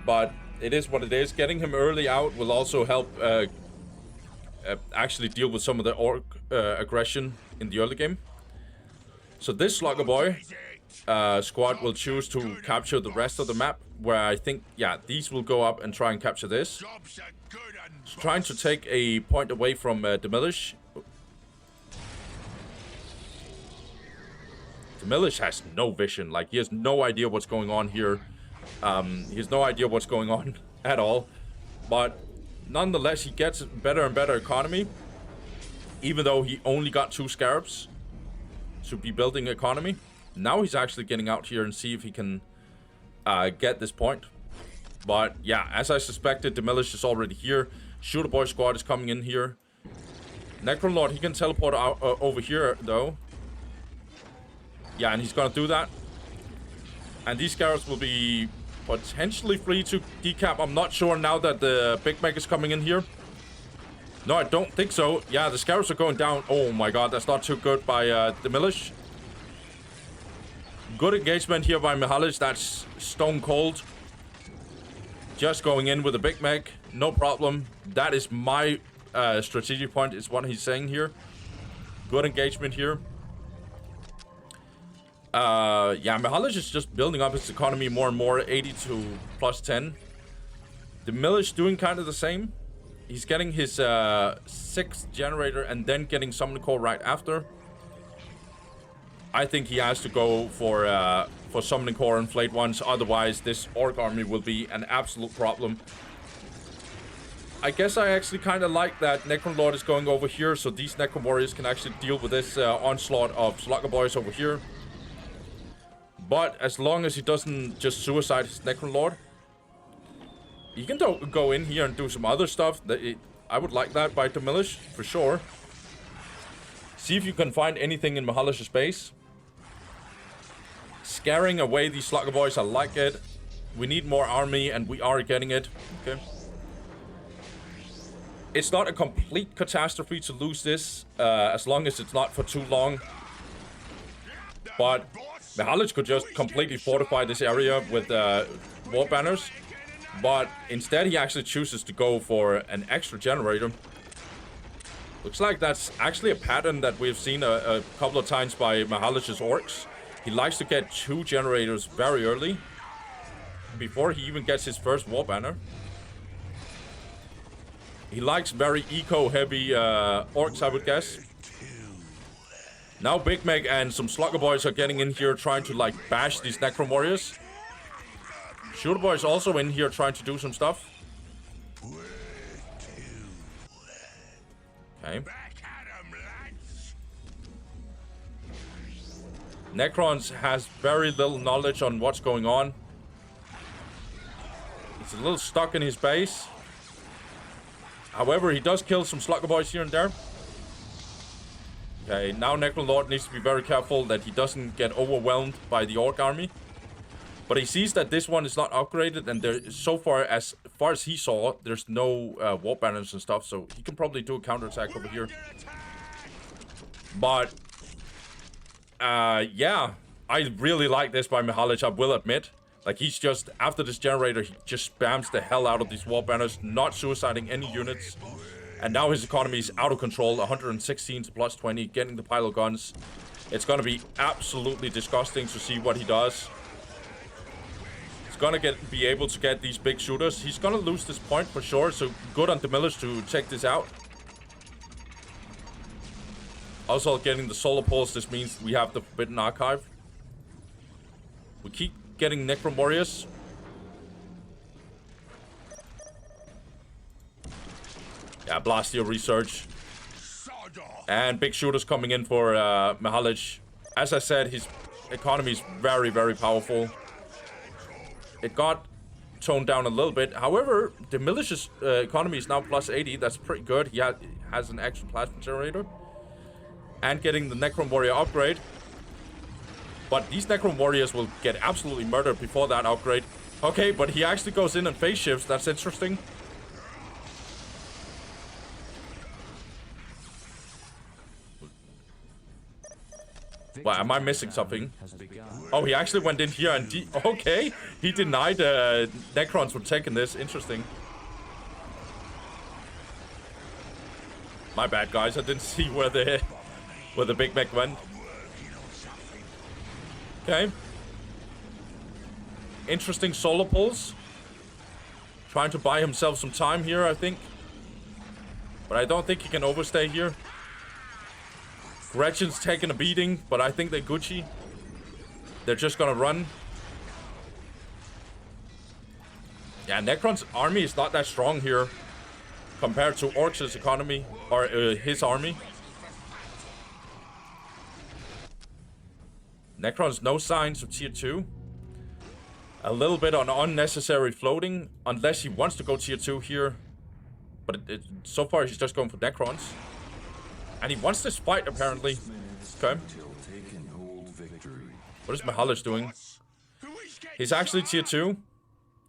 [SPEAKER 1] But it is what it is. Getting him early out will also help actually deal with some of the orc aggression in the early game. So this Slugger Boy squad will choose to capture the rest of the map, where I think, yeah, these will go up and try and capture this. So trying to take a point away from Demilich. Demilich has no vision, like he has no idea what's going on here. He has no idea what's going on at all. But nonetheless, he gets better and better economy. Even though he only got 2 scarabs to be building economy. Now he's actually getting out here and see if he can get this point. But yeah, as I suspected, Demilich is already here. Shooter Boy squad is coming in here. Necrolord, he can teleport out over here though. Yeah, and he's gonna do that. And these scarabs will be potentially free to decap. I'm not sure now that the Big Mac is coming in here. No, I don't think so. Yeah, the scarabs are going down. Oh my god, that's not too good by Demilich. Good engagement here by Mixalich. That's stone cold. Just going in with a Big Mac. No problem. That is my strategic point, is what he's saying here. Good engagement here. Yeah, Mixalich is just building up his economy more and more. 80 to plus 10. Demilich doing kind of the same. He's getting his 6th generator and then getting Summoning Core right after. I think he has to go for Summoning Core and Flayed Ones. Otherwise, this Orc army will be an absolute problem. I guess I actually kind of like that Necrolord is going over here, so these Necro Warriors can actually deal with this onslaught of Slugger Boys over here. But as long as he doesn't just suicide his Necrolord, he can go in here and do some other stuff. I would like that by Demilich, for sure. See if you can find anything in Mixalich's base. Scaring away these Slugger Boys, I like it. We need more army, and we are getting it. Okay. It's not a complete catastrophe to lose this, as long as it's not for too long. But Mixalich could just completely fortify this area with war banners. But instead, he actually chooses to go for an extra generator. Looks like that's actually a pattern that we've seen a couple of times by Mixalich's Orks. He likes to get 2 generators very early, before he even gets his first war banner. He likes very eco-heavy Orks, I would guess. Now Big Mac and some Slugger Boys are getting in here trying to, like, bash these Necro Warriors. Shooter Boy is also in here trying to do some stuff. Okay. Necrons has very little knowledge on what's going on. He's a little stuck in his base. However, he does kill some Slugger Boys here and there. Okay, now Necrolord needs to be very careful that he doesn't get overwhelmed by the Orc army. But he sees that this one is not upgraded, and there, so far as he saw, there's no war banners and stuff, so he can probably do a counterattack over here. But yeah, I really like this by Mixalich, I will admit. Like, he's just, after this generator, he just spams the hell out of these war banners, not suiciding any units. And now his economy is out of control, 116 to plus 20, getting the pile of guns. It's gonna be absolutely disgusting to see what he does. He's gonna be able to get these big shooters. He's gonna lose this point for sure, so good on Demilich to check this out. Also getting the solar pulse, this means we have the Forbidden Archive. We keep getting Necro Warriors. Yeah, Blastio Research. And big shooters coming in for Mixalich. As I said, his economy is very, very powerful. It got toned down a little bit. However, Demilich's economy is now plus 80. That's pretty good. He has an extra plasma generator. And getting the Necron Warrior upgrade. But these Necron Warriors will get absolutely murdered before that upgrade. Okay, but he actually goes in and phase shifts. That's interesting. Well, am I missing something? Oh, he actually went in here and... Okay, he denied Necrons from taking this. Interesting. My bad, guys. I didn't see where the Big Mac went. Okay. Interesting solar pulse. Trying to buy himself some time here, I think. But I don't think he can overstay here. Gretchen's taking a beating, but I think they're Gucci. They're just gonna run. Yeah, Necron's army is not that strong here compared to Orcs' economy, or his army. Necron's no signs of tier 2. A little bit on unnecessary floating, unless he wants to go tier 2 here. But so far he's just going for Necrons. And he wants this fight, apparently. Okay. What is Mixalich doing? He's actually tier 2.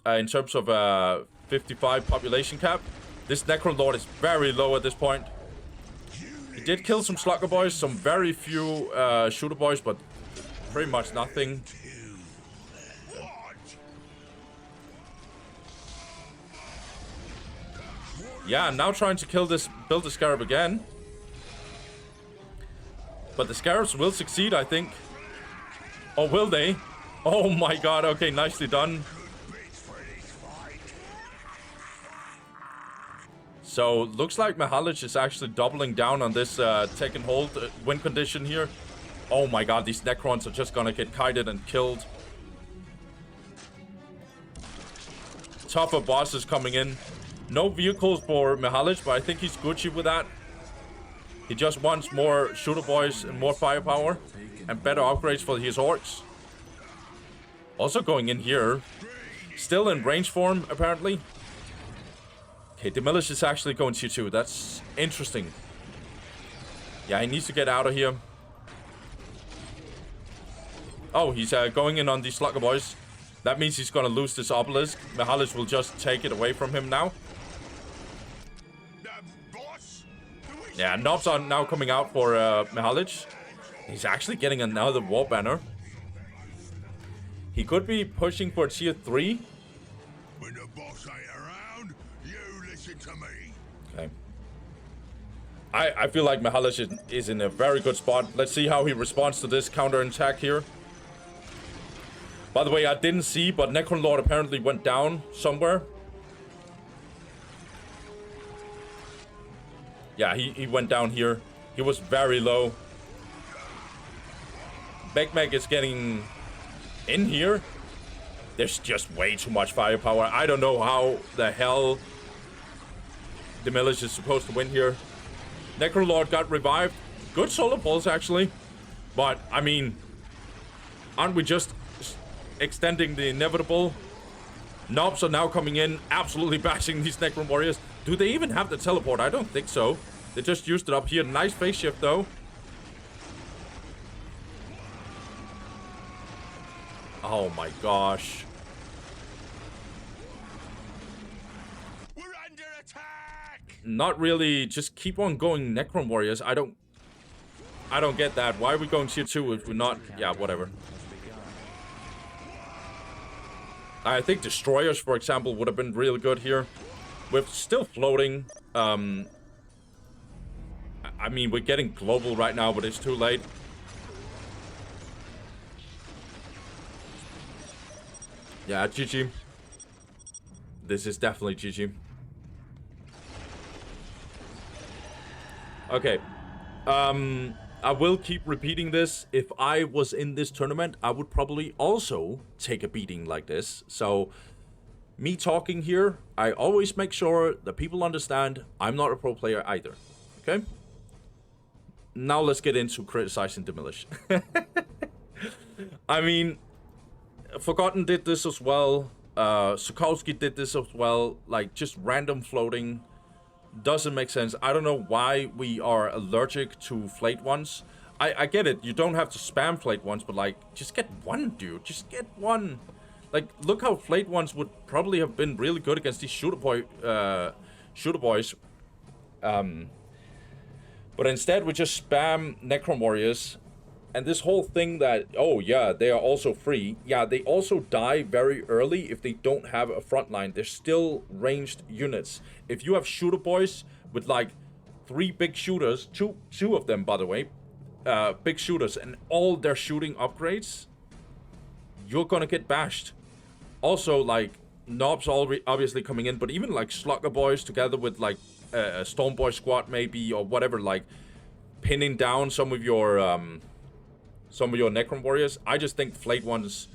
[SPEAKER 1] In terms of 55 population cap. This Necron Lord is very low at this point. He did kill some Slugger Boys, some very few Shooter Boys, but pretty much nothing. Yeah, now trying to kill this, build the Scarab again. But the Scarabs will succeed, I think. Or will they? Oh my god, okay, nicely done. So, looks like Mixalich is actually doubling down on this take and hold win condition here. Oh my god, these Necrons are just gonna get kited and killed. Tougher bosses coming in. No vehicles for Mixalich, but I think he's Gucci with that. He just wants more Shooter Boys and more firepower. And better upgrades for his Orcs. Also going in here. Still in range form, apparently. Okay, Demilich is actually going tier 2. That's interesting. Yeah, he needs to get out of here. Oh, he's going in on these Slugger Boys. That means he's going to lose this obelisk. Mixalich will just take it away from him now. Yeah, knobs are now coming out for Mixalich. He's actually getting another war banner. He could be pushing for tier 3.
[SPEAKER 3] When the boss ain't around, you listen to me.
[SPEAKER 1] Okay. I feel like Mixalich is in a very good spot. Let's see how he responds to this counter attack here. By the way, I didn't see, but Necron Lord apparently went down somewhere. Yeah, he went down here. He was very low. Bekmek is getting in here. There's just way too much firepower. I don't know how the hell Demilich is supposed to win here. Necron Lord got revived. Good solar pulse, actually. But, I mean, aren't we just extending the inevitable? Knobs are now coming in, absolutely bashing these Necron warriors. Do they even have the teleport? I don't think so. They just used it up here. Nice phase shift, though. Oh my gosh.
[SPEAKER 3] We're under attack.
[SPEAKER 1] Not really. Just keep on going, Necron warriors. I don't get that. Why are we going tier 2 if we're not? Yeah, whatever. I think destroyers, for example, would have been really good here. We're still floating. I mean, we're getting global right now, but it's too late. Yeah, GG. This is definitely GG. Okay. I will keep repeating this. If I was in this tournament, I would probably also take a beating like this. So, me talking here, I always make sure that people understand I'm not a pro player either. Okay? Now let's get into criticizing Demilich. I mean, Forgotten did this as well. Sokowski did this as well. Like, just random floating. Doesn't make sense. I don't know why we are allergic to flate ones. I get it. You don't have to spam flate ones, but like, just get one, dude. Just get one. Like, look how flate ones would probably have been really good against these shooter boys. But instead, we just spam Necron warriors. And this whole thing that, oh yeah, they are also free. Yeah, they also die very early if they don't have a front line. They're still ranged units. If you have shooter boys with like 3 big shooters, two of them, by the way, big shooters, and all their shooting upgrades, you're gonna get bashed. Also, like, Knobs obviously coming in, but even like Slugger Boys together with like a Storm Boy squad maybe, or whatever, like pinning down some of your Necron Warriors. I just think Flayed Ones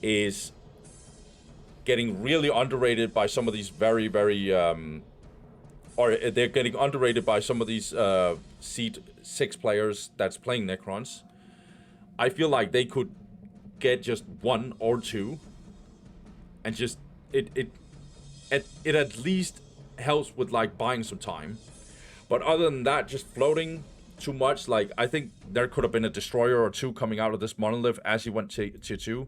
[SPEAKER 1] is getting really underrated by some of these very, or they're getting underrated by some of these Seed 6 players that's playing Necrons. I feel like they could get just 1 or 2, and just it at least helps with like buying some time. But other than that, just floating too much. Like, I think there could have been a destroyer or 2 coming out of this monolith as he went to tier 2,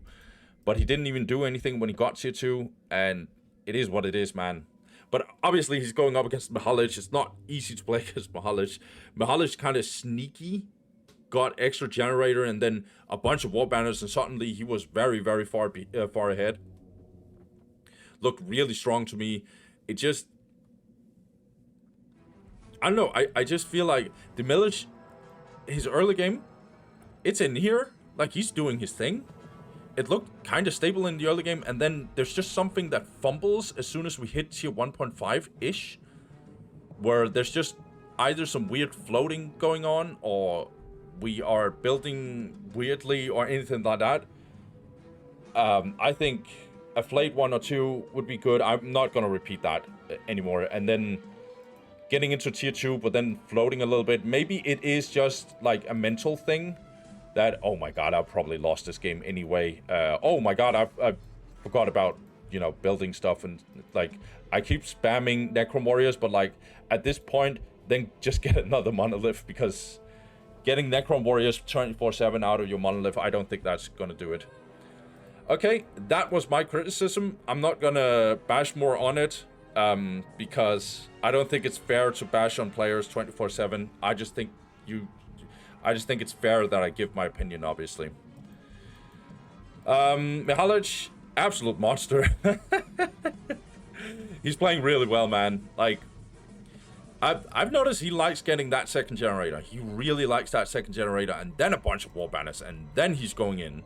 [SPEAKER 1] but he didn't even do anything when he got tier 2, and it is what it is, man. But obviously he's going up against Mixalich. It's not easy to play against Mixalich. Mixalich kind of sneaky, got extra generator and then a bunch of war banners, and suddenly he was very far ahead. Looked really strong to me. It just, I don't know, I just feel like Demilich, his early game, it's in here, like he's doing his thing. It looked kind of stable in the early game, and then there's just something that fumbles as soon as we hit tier 1.5-ish, where there's just either some weird floating going on, or we are building weirdly, or anything like that. I think a Flayed 1 or 2 would be good. I'm not going to repeat that anymore. And then getting into tier 2, but then floating a little bit. Maybe it is just like a mental thing that, oh my god, I've probably lost this game anyway. Oh my god, I forgot about, you know, building stuff. And like, I keep spamming Necron Warriors, but like at this point, then just get another monolith, because getting Necron Warriors 24/7 out of your monolith, I don't think that's going to do it. Okay, that was my criticism. I'm not gonna bash more on it, because I don't think it's fair to bash on players 24/7. I just think it's fair that I give my opinion, obviously. Mixalich, absolute monster. He's playing really well, man. Like, I've noticed he likes getting that second generator. He really likes that second generator, and then a bunch of war banners, and then he's going in.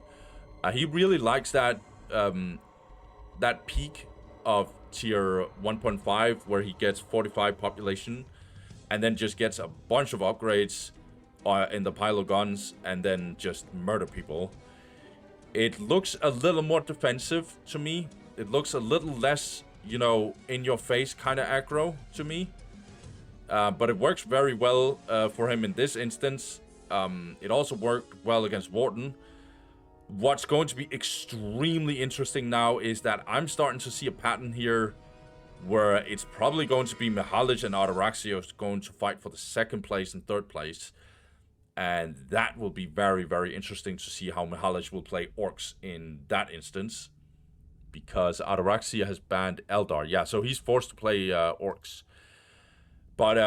[SPEAKER 1] He really likes that that peak of tier 1.5 where he gets 45 population and then just gets a bunch of upgrades in the pile of guns and then just murder people. It looks a little more defensive to me. It looks a little less, you know, in your face kind of aggro to me. But it works very well for him in this instance. It also worked well against Warden. What's going to be extremely interesting now is that I'm starting to see a pattern here where it's probably going to be Mixalich and Ataraxia going to fight for the 2nd place and 3rd place. And that will be very interesting to see how Mixalich will play Orks in that instance, because Ataraxia has banned Eldar. Yeah, so he's forced to play Orks. But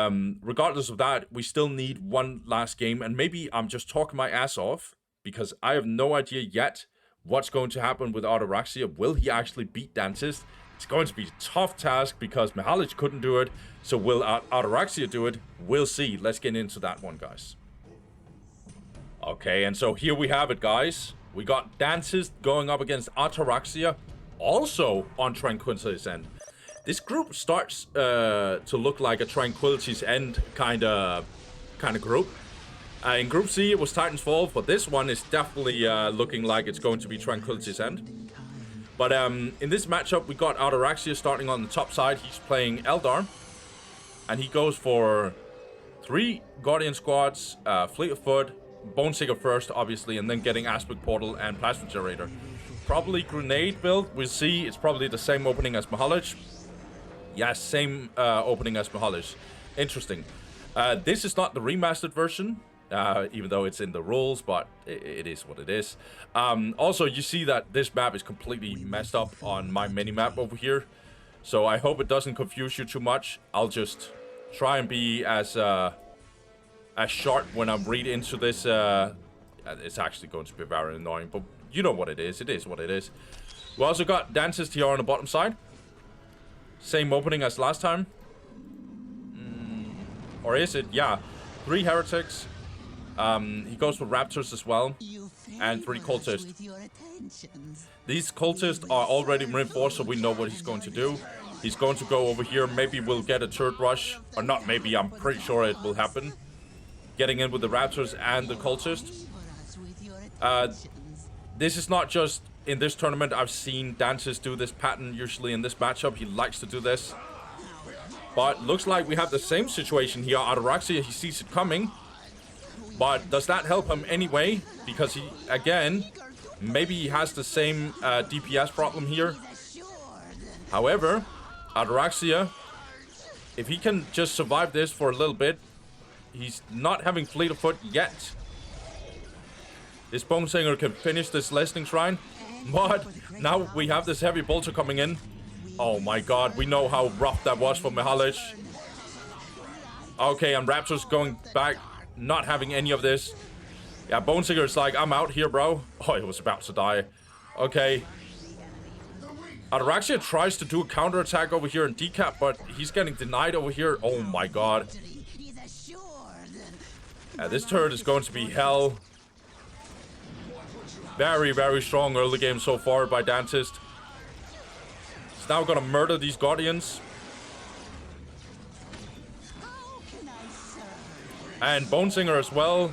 [SPEAKER 1] regardless of that, we still need one last game, and maybe I'm just talking my ass off, because I have no idea yet what's going to happen with Ataraxia. Will he actually beat Dantist? It's going to be a tough task because Mixalich couldn't do it. So will Ataraxia do it? We'll see. Let's get into that one, guys. Okay, and so here we have it, guys. We got Dantist going up against Ataraxia, also on Tranquility's End. This group starts to look like a Tranquility's End kind of group. In Group C, it was Titan's Fall, but this one is definitely looking like it's going to be Tranquility's End. But in this matchup, we got Ataraxia starting on the top side. He's playing Eldar, and he goes for 3 Guardian Squads, Fleet of Foot, Boneseeker first, obviously, and then getting Aspect Portal and Plasma Generator. Probably Grenade build. We'll see. It's probably the same opening as Mixalich. Yes, same opening as Mixalich. Interesting. This is not the remastered version. Even though it's in the rules, but it is what it is. Also, you see that this map is completely messed up on my mini-map over here. So I hope it doesn't confuse you too much. I'll just try and be as sharp when I read into this. It's actually going to be very annoying, but you know what it is. It is what it is. We also got Dantist here on the bottom side. Same opening as last time. Or is it? Yeah. 3 heretics. He goes for raptors as well. And 3 cultists. These cultists are already reinforced, so we know what he's going to do. He's going to go over here. Maybe we'll get a turret rush. Or not maybe, I'm pretty sure it will happen. Getting in with the raptors and the cultists. This is not just in this tournament. I've seen Dantist do this pattern usually in this matchup. He likes to do this. But looks like we have the same situation here. Ataraxia, he sees it coming. But does that help him anyway? Because he, again, maybe he has the same DPS problem here. However, Ataraxia, if he can just survive this for a little bit, he's not having fleet of foot yet. This Bone Singer can finish this Lessening Shrine. But now we have this heavy bolter coming in. Oh my god, we know how rough that was for Mixalich. Okay, and Raptor's going back, not having any of this. Yeah, Bone Singer's like, I'm out here, bro. Oh, he was about to die. Okay. Ataraxia tries to do a counterattack over here and decap, but he's getting denied over here. Oh my god. Yeah, this turret is going to be hell. Very, very strong early game so far by Dantist. He's now gonna murder these Guardians. And Bone Singer as well.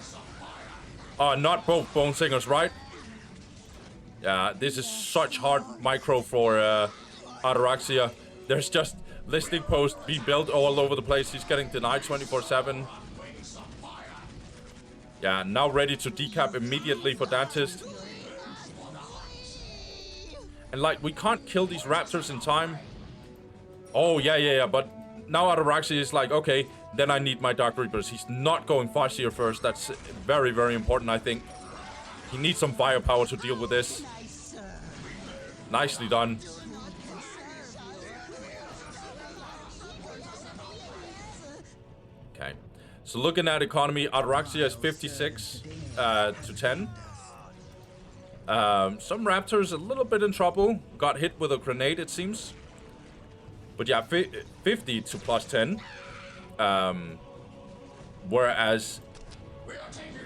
[SPEAKER 1] Not both Bone Singers, right? Yeah, this is such hard micro for Ataraxia. There's just listening posts being built all over the place. He's getting denied 24/7. Yeah, now ready to decap immediately for Dantist. And like, we can't kill these raptors in time. Oh, yeah. But now Ataraxia is like, okay, then I need my Dark Reapers. He's not going Farseer first. That's very, very important, I think. He needs some firepower to deal with this. Nicely done. Okay. So looking at economy, Ataraxia is 56 to 10. Some raptors a little bit in trouble. Got hit with a grenade, it seems. But yeah, 50 to plus 10. Whereas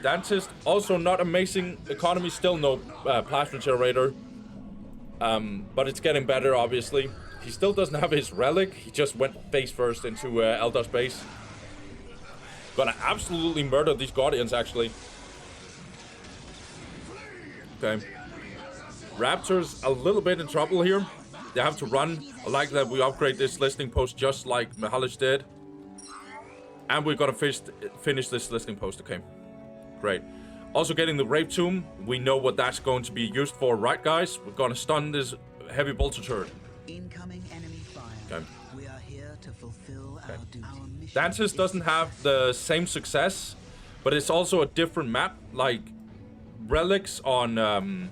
[SPEAKER 1] Dantist, also not amazing economy, still no plasma generator. But it's getting better, obviously. He still doesn't have his relic. He just went face first into Eldar space. Gonna absolutely murder these Guardians, actually. Okay. Raptors a little bit in trouble here. They have to run. I like that we upgrade this listening post just like Mixalich did. And we're gonna finish this listening post, okay. Great. Also getting the Rape Tomb. We know what that's going to be used for, right guys? We're gonna stun this heavy bolter turret.
[SPEAKER 4] Incoming enemy fire.
[SPEAKER 1] Okay.
[SPEAKER 4] We are here to fulfill our duty. Our mission.
[SPEAKER 1] Dantist doesn't have the same success, but it's also a different map. Like, relics on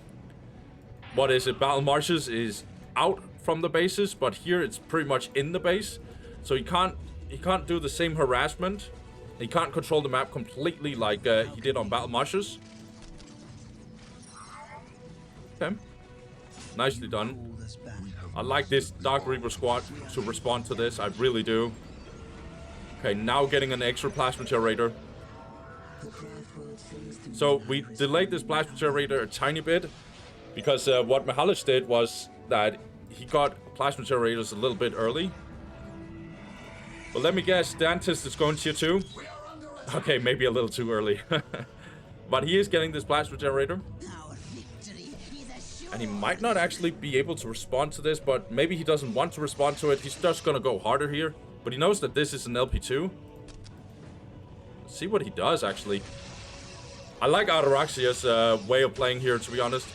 [SPEAKER 1] what is it, Battle Marshes is out from the bases, but here it's pretty much in the base. So he can't do the same harassment. He can't control the map completely like he did on Battle Marshes. Okay. Nicely done. I like this Dark Reaper squad to respond to this. I really do. Okay, now getting an extra plasma generator. So we delayed this plasma generator a tiny bit because what Mixalich did was that he got plasma generators a little bit early. But let me guess, Dantist is going tier 2. Okay, maybe a little too early. But he is getting this plasma generator. And he might not actually be able to respond to this, but maybe he doesn't want to respond to it. He's just gonna go harder here. But he knows that this is an LP2. Let's see what he does, actually. I like Ataraxia's way of playing here, to be honest.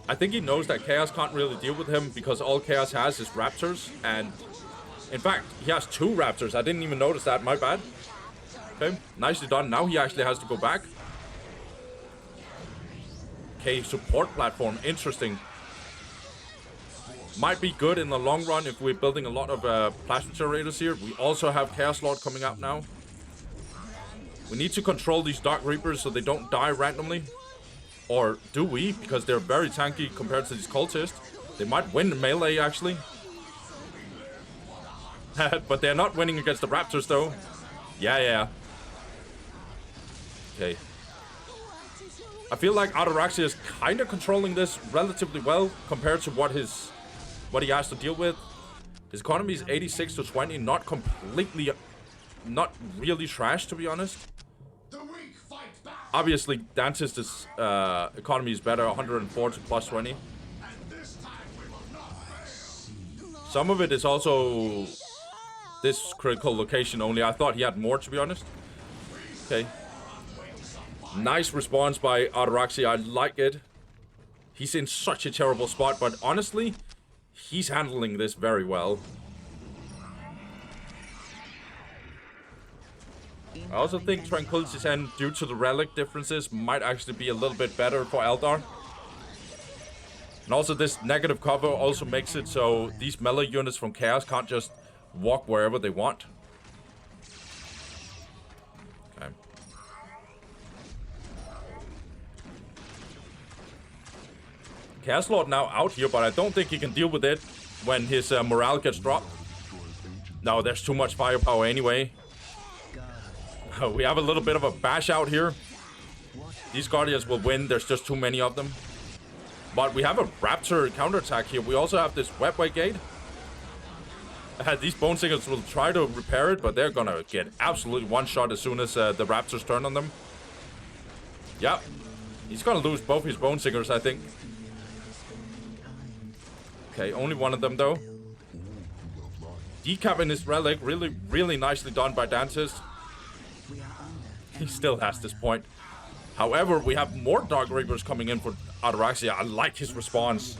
[SPEAKER 1] I think he knows that Chaos can't really deal with him because all Chaos has is Raptors. And in fact, he has 2 Raptors. I didn't even notice that. My bad. Okay, nicely done. Now he actually has to go back. Okay, support platform. Interesting. Might be good in the long run if we're building a lot of plasma generators here. We also have Chaos Lord coming out now. We need to control these Dark Reapers so they don't die randomly. Or do we? Because they're very tanky compared to these cultists. They might win the melee, actually. But they're not winning against the Raptors, though. Yeah. Okay. I feel like Ataraxia is kind of controlling this relatively well compared to what he has to deal with. His economy is 86 to 20, not really trash, to be honest. Obviously, Dantist's economy is better, 104 to plus 20. Some of it is also this critical location only. I thought he had more, to be honest. Okay. Nice response by Ataraxia. I like it. He's in such a terrible spot, but honestly, he's handling this very well. I also think Tranquility's End, due to the relic differences, might actually be a little bit better for Eldar. And also this negative cover also makes it so these melee units from Chaos can't just walk wherever they want. Okay. Chaos Lord now out here, but I don't think he can deal with it when his morale gets dropped. No, there's too much firepower anyway. We have a little bit of a bash out here. These Guardians will win. There's just too many of them. But we have a Raptor counterattack here. We also have this Webway Gate. These Bone Singers will try to repair it, but they're gonna get absolutely one shot as soon as the Raptors turn on them. Yep. He's gonna lose both his Bone Singers, I think. Okay, only one of them though. Decapping his relic, really nicely done by Dantist. He still has this point. However, we have more Dark Reapers coming in for Ataraxia. I like his response.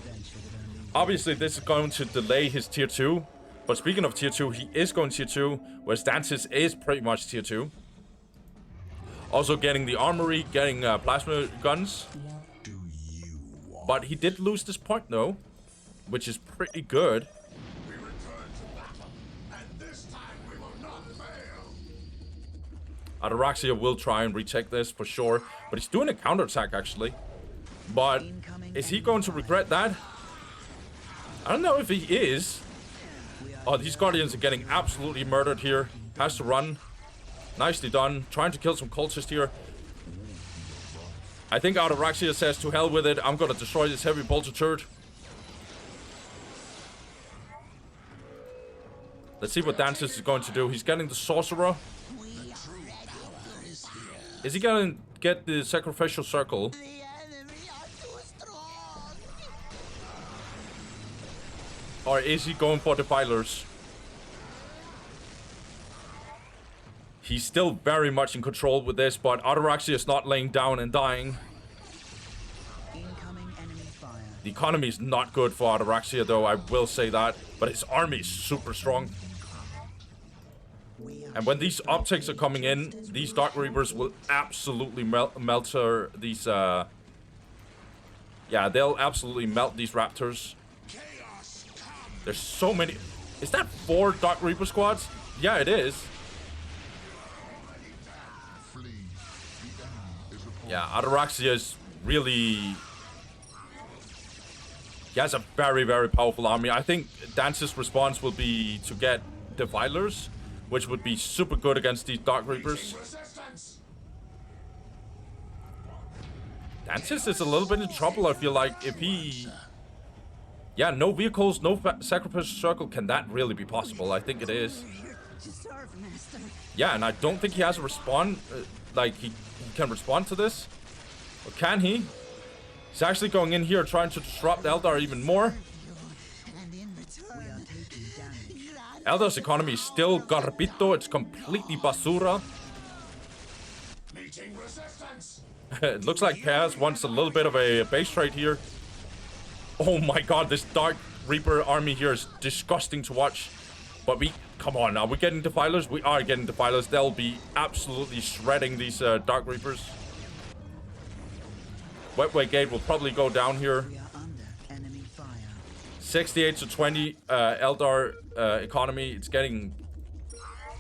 [SPEAKER 1] Obviously, this is going to delay his tier 2. But speaking of tier 2, he is going tier 2, whereas Dantist is pretty much tier 2. Also getting the armory, getting plasma guns. But he did lose this point though, which is pretty good. Ataraxia will try and retake this for sure, but he's doing a counterattack actually. But is he going to regret that? I don't know if he is. Oh, these Guardians are getting absolutely murdered here. Has to run. Nicely done. Trying to kill some cultists here. I think Ataraxia says to hell with it. I'm gonna destroy this heavy bolter turret. Let's see what Dantist is going to do. He's getting the Sorcerer. Is he gonna get the Sacrificial Circle? Or is he going for Defilers? He's still very much in control with this, but Ataraxia is not laying down and dying. The economy is not good for Ataraxia though, I will say that. But his army is super strong. And when these optics are coming in, these Dark Reapers will absolutely melt these, yeah, they'll absolutely melt these Raptors. There's so many. Is that 4 Dark Reaper squads? Yeah, it is. Yeah, Ataraxia is really... He has a very, very powerful army. I think Dance's response will be to get Defilers, which would be super good against these Dark Reapers. Dantist is a little bit in trouble, I feel like, if he... Yeah, no vehicles, no Sacrificial Circle. Can that really be possible? I think it is. Yeah, and I don't think he has a respond... like, he can respond to this. Or can he? He's actually going in here trying to disrupt Eldar even more. Eldar's economy is still garbito. It's completely basura. It looks like Paz wants a little bit of a base trade here. Oh my god, this Dark Reaper army here is disgusting to watch. But come on, are we getting Defilers? We are getting Defilers. They'll be absolutely shredding these Dark Reapers. Webway Gate will probably go down here. 68 to 20 Eldar economy. It's getting,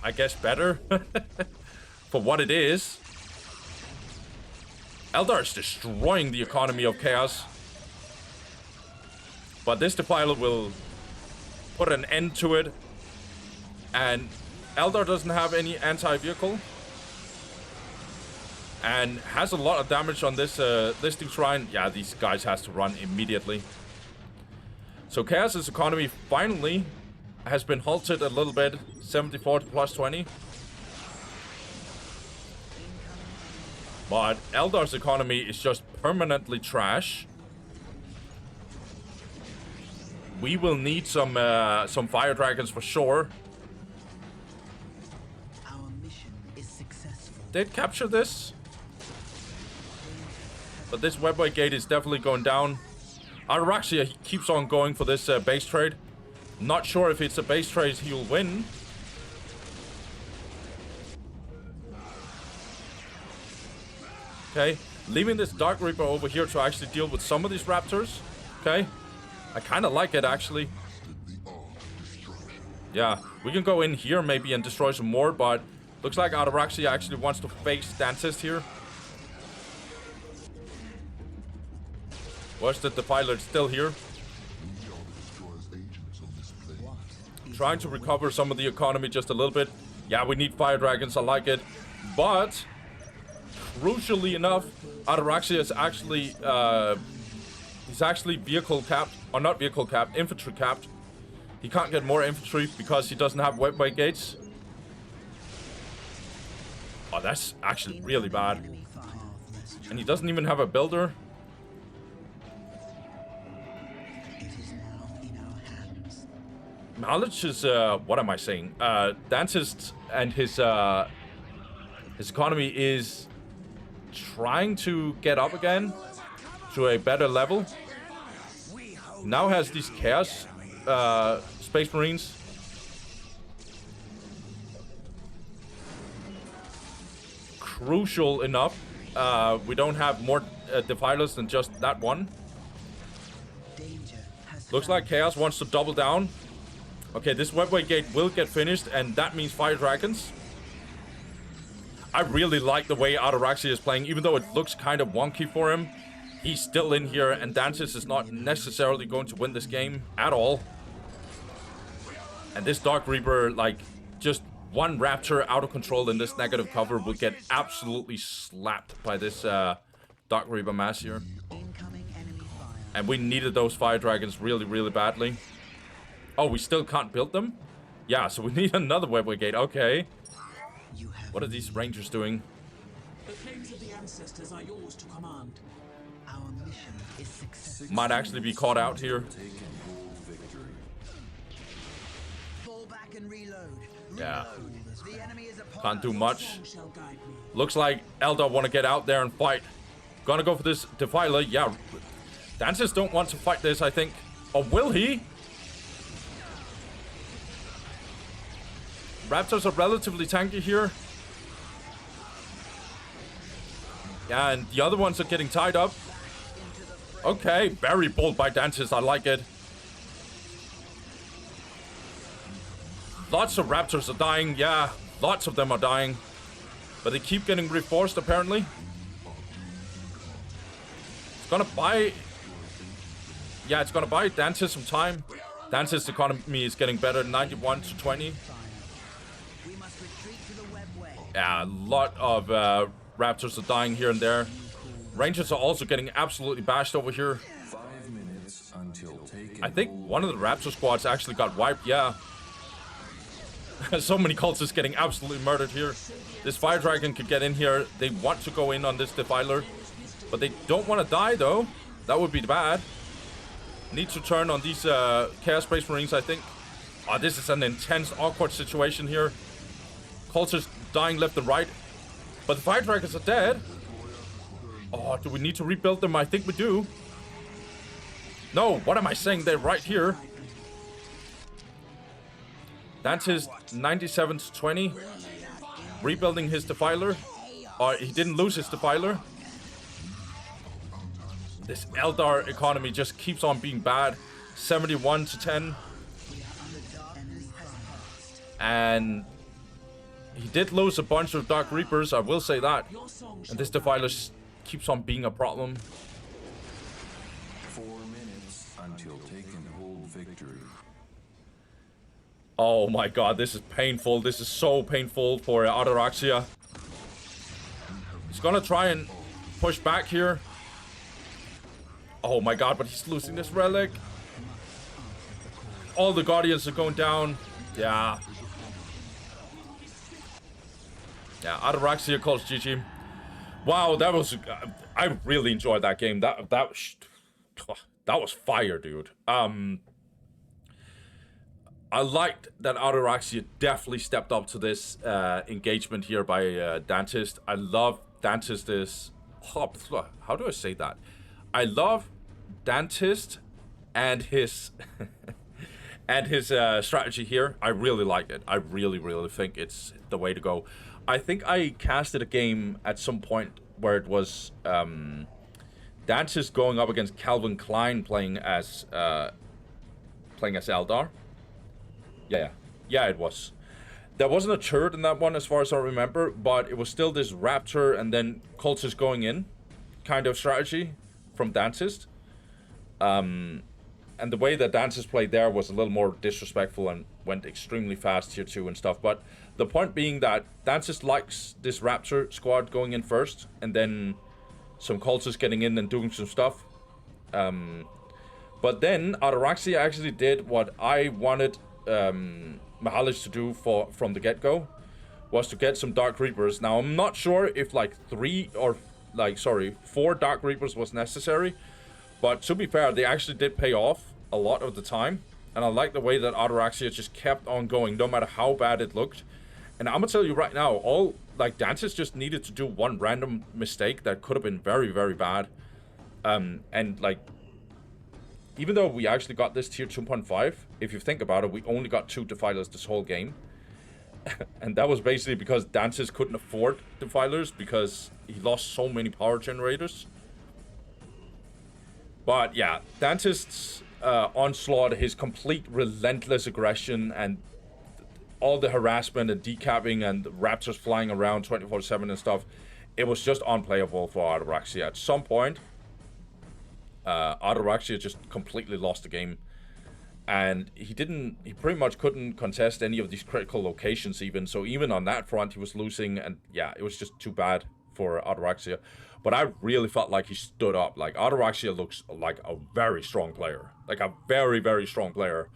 [SPEAKER 1] I guess, better for what it is. Eldar is destroying the economy of Chaos. But this Defiler will put an end to it. And Eldar doesn't have any anti-vehicle. And has a lot of damage on this listing shrine. Yeah, these guys has to run immediately. So Chaos's economy finally has been halted a little bit. 74 to plus 20. But Eldar's economy is just permanently trash. We will need some fire dragons for sure.
[SPEAKER 4] Our mission is successful.
[SPEAKER 1] Did capture this. But this webway gate is definitely going down. Ataraxia keeps on going for this base trade. Not sure if it's a base trade he'll win. Okay, leaving this Dark Reaper over here to actually deal with some of these raptors. Okay, I kind of like it actually. Yeah, we can go in here maybe and destroy some more, but looks like Ataraxia actually wants to face Dantist here. Where's the Defiler? It's still here. Trying to recover some of the economy just a little bit. Yeah, we need fire dragons. I like it. But crucially enough, Ataraxia is actually he's actually vehicle capped, or not vehicle capped, infantry capped. He can't get more infantry because he doesn't have webway gates. Oh, that's actually really bad. And he doesn't even have a builder. Mixalich is, what am I saying? Dantist and his economy is trying to get up again to a better level. Now has these Chaos Space Marines. Crucial enough. We don't have more Defilers than just that one. Looks like Chaos wants to double down. Okay, this webway gate will get finished, and that means fire dragons. I really like the way Ataraxia is playing, even though it looks kind of wonky for him. He's still in here, and Dantist is not necessarily going to win this game at all. And this Dark Reaper, like, just one Raptor out of control in this negative cover will get absolutely slapped by this Dark Reaper mass here. And we needed those fire dragons really, really badly. Oh, we still can't build them? Yeah, so we need another webway gate. Okay. What are these rangers doing?
[SPEAKER 5] The claims of the ancestors are yours to command.
[SPEAKER 4] Our mission is successful.
[SPEAKER 1] Might actually be caught out here.
[SPEAKER 4] Fall back and reload.
[SPEAKER 1] Yeah.
[SPEAKER 4] The enemy is upon
[SPEAKER 1] Can't do much.
[SPEAKER 5] Song shall guide me.
[SPEAKER 1] Looks like Eldar want to get out there and fight. Gonna go for this Defiler. Yeah. Dancers don't want to fight this, I think. Or will he? Raptors are relatively tanky here. Yeah, and the other ones are getting tied up. Okay, very bold by Dantist. I like it. Lots of Raptors are dying. Yeah, lots of them are dying. But they keep getting reinforced, apparently. It's gonna buy... Yeah, it's gonna buy Dantist some time. Dantist's economy is getting better, 91 to 20. Yeah, a lot of Raptors are dying here and there. Rangers are also getting absolutely bashed over here.
[SPEAKER 2] 5 minutes until taken.
[SPEAKER 1] I think one of the Raptor squads actually got wiped, yeah. So many cultists getting absolutely murdered here. This Fire Dragon could get in here. They want to go in on this Defiler. But they don't want to die, though. That would be bad. Need to turn on these Chaos Space Marines, I think. Oh, this is an intense, awkward situation here. Cultists dying left and right. But the Fire Dragons are dead. Oh, do we need to rebuild them? I think we do. No, what am I saying? They're right here. Dantist 97 to 20. Rebuilding his Defiler. Oh, he didn't lose his Defiler. This Eldar economy just keeps on being bad. 71 to 10. And he did lose a bunch of Dark Reapers, I will say that. And this Defiler keeps on being a problem.
[SPEAKER 2] 4 minutes until taken hold victory.
[SPEAKER 1] Oh my god, this is painful. This is so painful for Ataraxia. He's gonna try and push back here. Oh my god, but he's losing this relic. All the Guardians are going down. Yeah. Yeah, Ataraxia calls GG. Wow, that was... I really enjoyed that game. That was fire, dude. I liked that Ataraxia definitely stepped up to this engagement here by Dantist. I love Dantist's... how do I say that? I love Dantist and his... and his strategy here. I really like it. I really think it's the way to go. I think I casted a game at some point where it was Dantist going up against Calvin Klein playing as Eldar. Yeah, it was. There wasn't a turret in that one as far as I remember, but it was still this Raptor and then Cultist going in kind of strategy from Dantist. And the way that Dantist played there was a little more disrespectful and went extremely fast tier 2 and stuff. But the point being that Dantist likes this Raptor squad going in first, and then some Cultists getting in and doing some stuff. But then Ataraxia actually did what I wanted Mixalich to do from the get-go, was to get some Dark Reapers. Now, I'm not sure if like 4 Dark Reapers was necessary, but to be fair, they actually did pay off a lot of the time. And I like the way that Ataraxia just kept on going, no matter how bad it looked. And I'm gonna tell you right now, Dantist just needed to do one random mistake that could have been very, very bad. And like, even though we actually got this tier 2.5, if you think about it, we only got 2 Defilers this whole game. And that was basically because Dantist couldn't afford Defilers because he lost so many power generators. But yeah, Dantist's onslaught, his complete relentless aggression, and all the harassment and decapping and Raptors flying around 24/7 and stuff, it was just unplayable for Ataraxia. At some point, Ataraxia just completely lost the game. And he pretty much couldn't contest any of these critical locations even. So even on that front, he was losing. And yeah, it was just too bad for Ataraxia. But I really felt like he stood up. Like, Ataraxia looks like a very strong player. Like, a very, very strong player.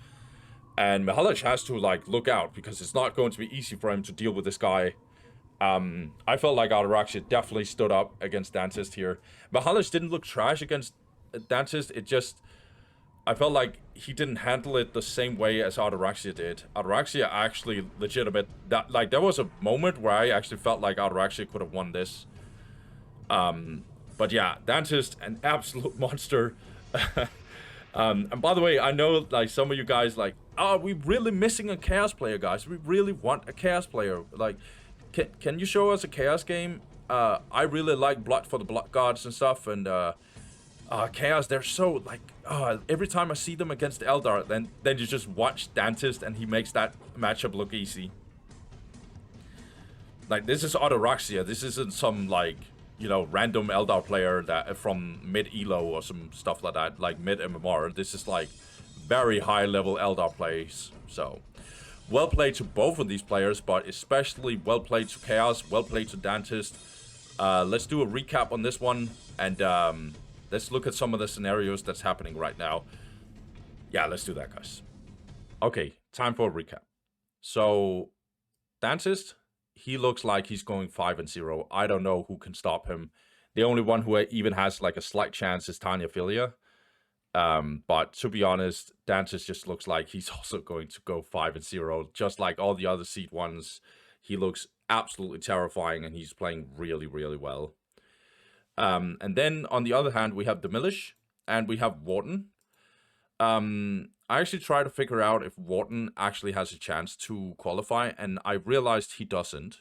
[SPEAKER 1] And Mixalich has to, like, look out, because it's not going to be easy for him to deal with this guy. I felt like Ataraxia definitely stood up against Dantist here. Mixalich didn't look trash against Dantist. It just... I felt like he didn't handle it the same way as Ataraxia did. Ataraxia actually legitimate... there was a moment where I actually felt like Ataraxia could have won this. But yeah, Dantist, an absolute monster. And by the way, I know, like, some of you guys, like, oh, we're really missing a Chaos player, guys. We really want a Chaos player. Like, can you show us a Chaos game? I really like Blood for the Blood Gods and stuff, and Chaos, they're so, like, every time I see them against Eldar, then you just watch Dantist and he makes that matchup look easy. Like, this is Ataraxia. This isn't some, like, you know, random Eldar player that from mid-Elo or some stuff like that, like mid-MMR. This is, like, very high-level Eldar plays. So, well played to both of these players, but especially well played to Chaos, well played to Dantist. Let's do a recap on this one, and let's look at some of the scenarios that's happening right now. Yeah, let's do that, guys. Okay, time for a recap. So, Dantist, he looks like he's going 5-0. I don't know who can stop him. The only one who even has, like, a slight chance is Tanyaphilia. But to be honest, Dantist just looks like he's also going to go 5-0. Just like all the other seed ones, he looks absolutely terrifying, and he's playing really, really well. And then, on the other hand, we have Demilich, and we have Warden. I actually tried to figure out if Warden actually has a chance to qualify, and I realized he doesn't.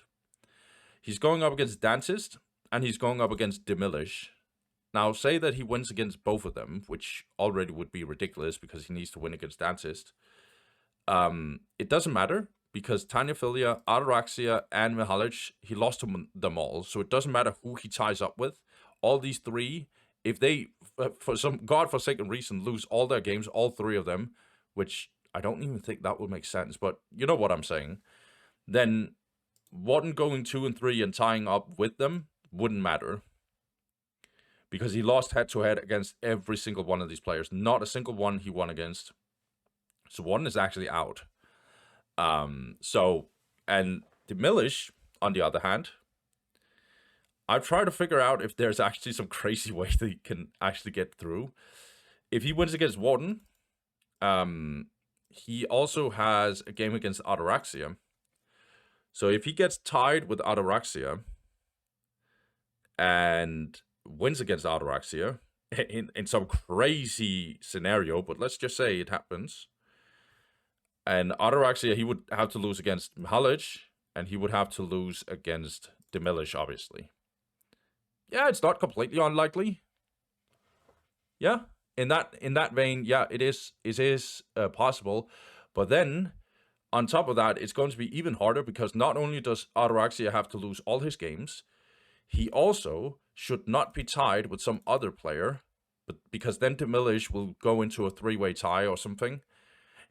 [SPEAKER 1] He's going up against Dantist, and he's going up against Demilich. Now, say that he wins against both of them, which already would be ridiculous, because he needs to win against Dantist. It doesn't matter, because Tanyaphilia, Ataraxia, and Mixalich, he lost to them all, so it doesn't matter who he ties up with. All these three, if they, for some godforsaken reason, lose all their games, all three of them, which I don't even think that would make sense, but you know what I'm saying. Then Warden going 2 and 3 and tying up with them wouldn't matter. Because he lost head-to-head against every single one of these players. Not a single one he won against. So Warden is actually out. And Demilich, on the other hand, I've tried to figure out if there's actually some crazy way that he can actually get through. If he wins against Warden, he also has a game against Ataraxia. So if he gets tied with Ataraxia and wins against Ataraxia in some crazy scenario, but let's just say it happens. And Ataraxia, he would have to lose against Mixalich, and he would have to lose against Demilich, obviously. Yeah, it's not completely unlikely. Yeah, in that vein, yeah, it is possible. But then, on top of that, it's going to be even harder because not only does Ataraxia have to lose all his games, he also should not be tied with some other player, but because then Demilich will go into a 3-way tie or something,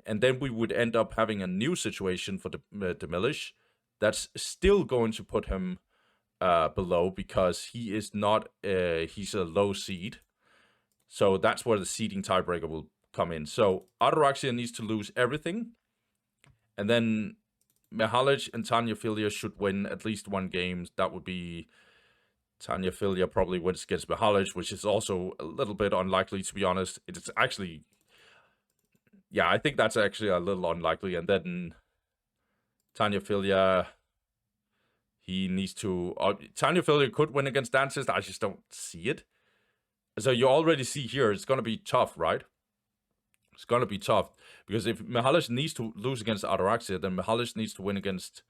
[SPEAKER 1] and then we would end up having a new situation for Demilich that's still going to put him below because he is not he's a low seed. So that's where the seeding tiebreaker will come in. So Ataraxia needs to lose everything, and then Mixalich and Tanyaphilia should win at least one game. That would be Tanyaphilia probably wins against Mixalich, which is also a little bit unlikely, to be honest. It's actually, yeah, I think that's actually a little unlikely. And then Tanyaphilia, he needs to... Tanyaphilia could win against Dantist. I just don't see it. So you already see here, it's going to be tough, right? It's going to be tough. Because if Mixalich needs to lose against Ataraxia, then Mixalich needs to win against...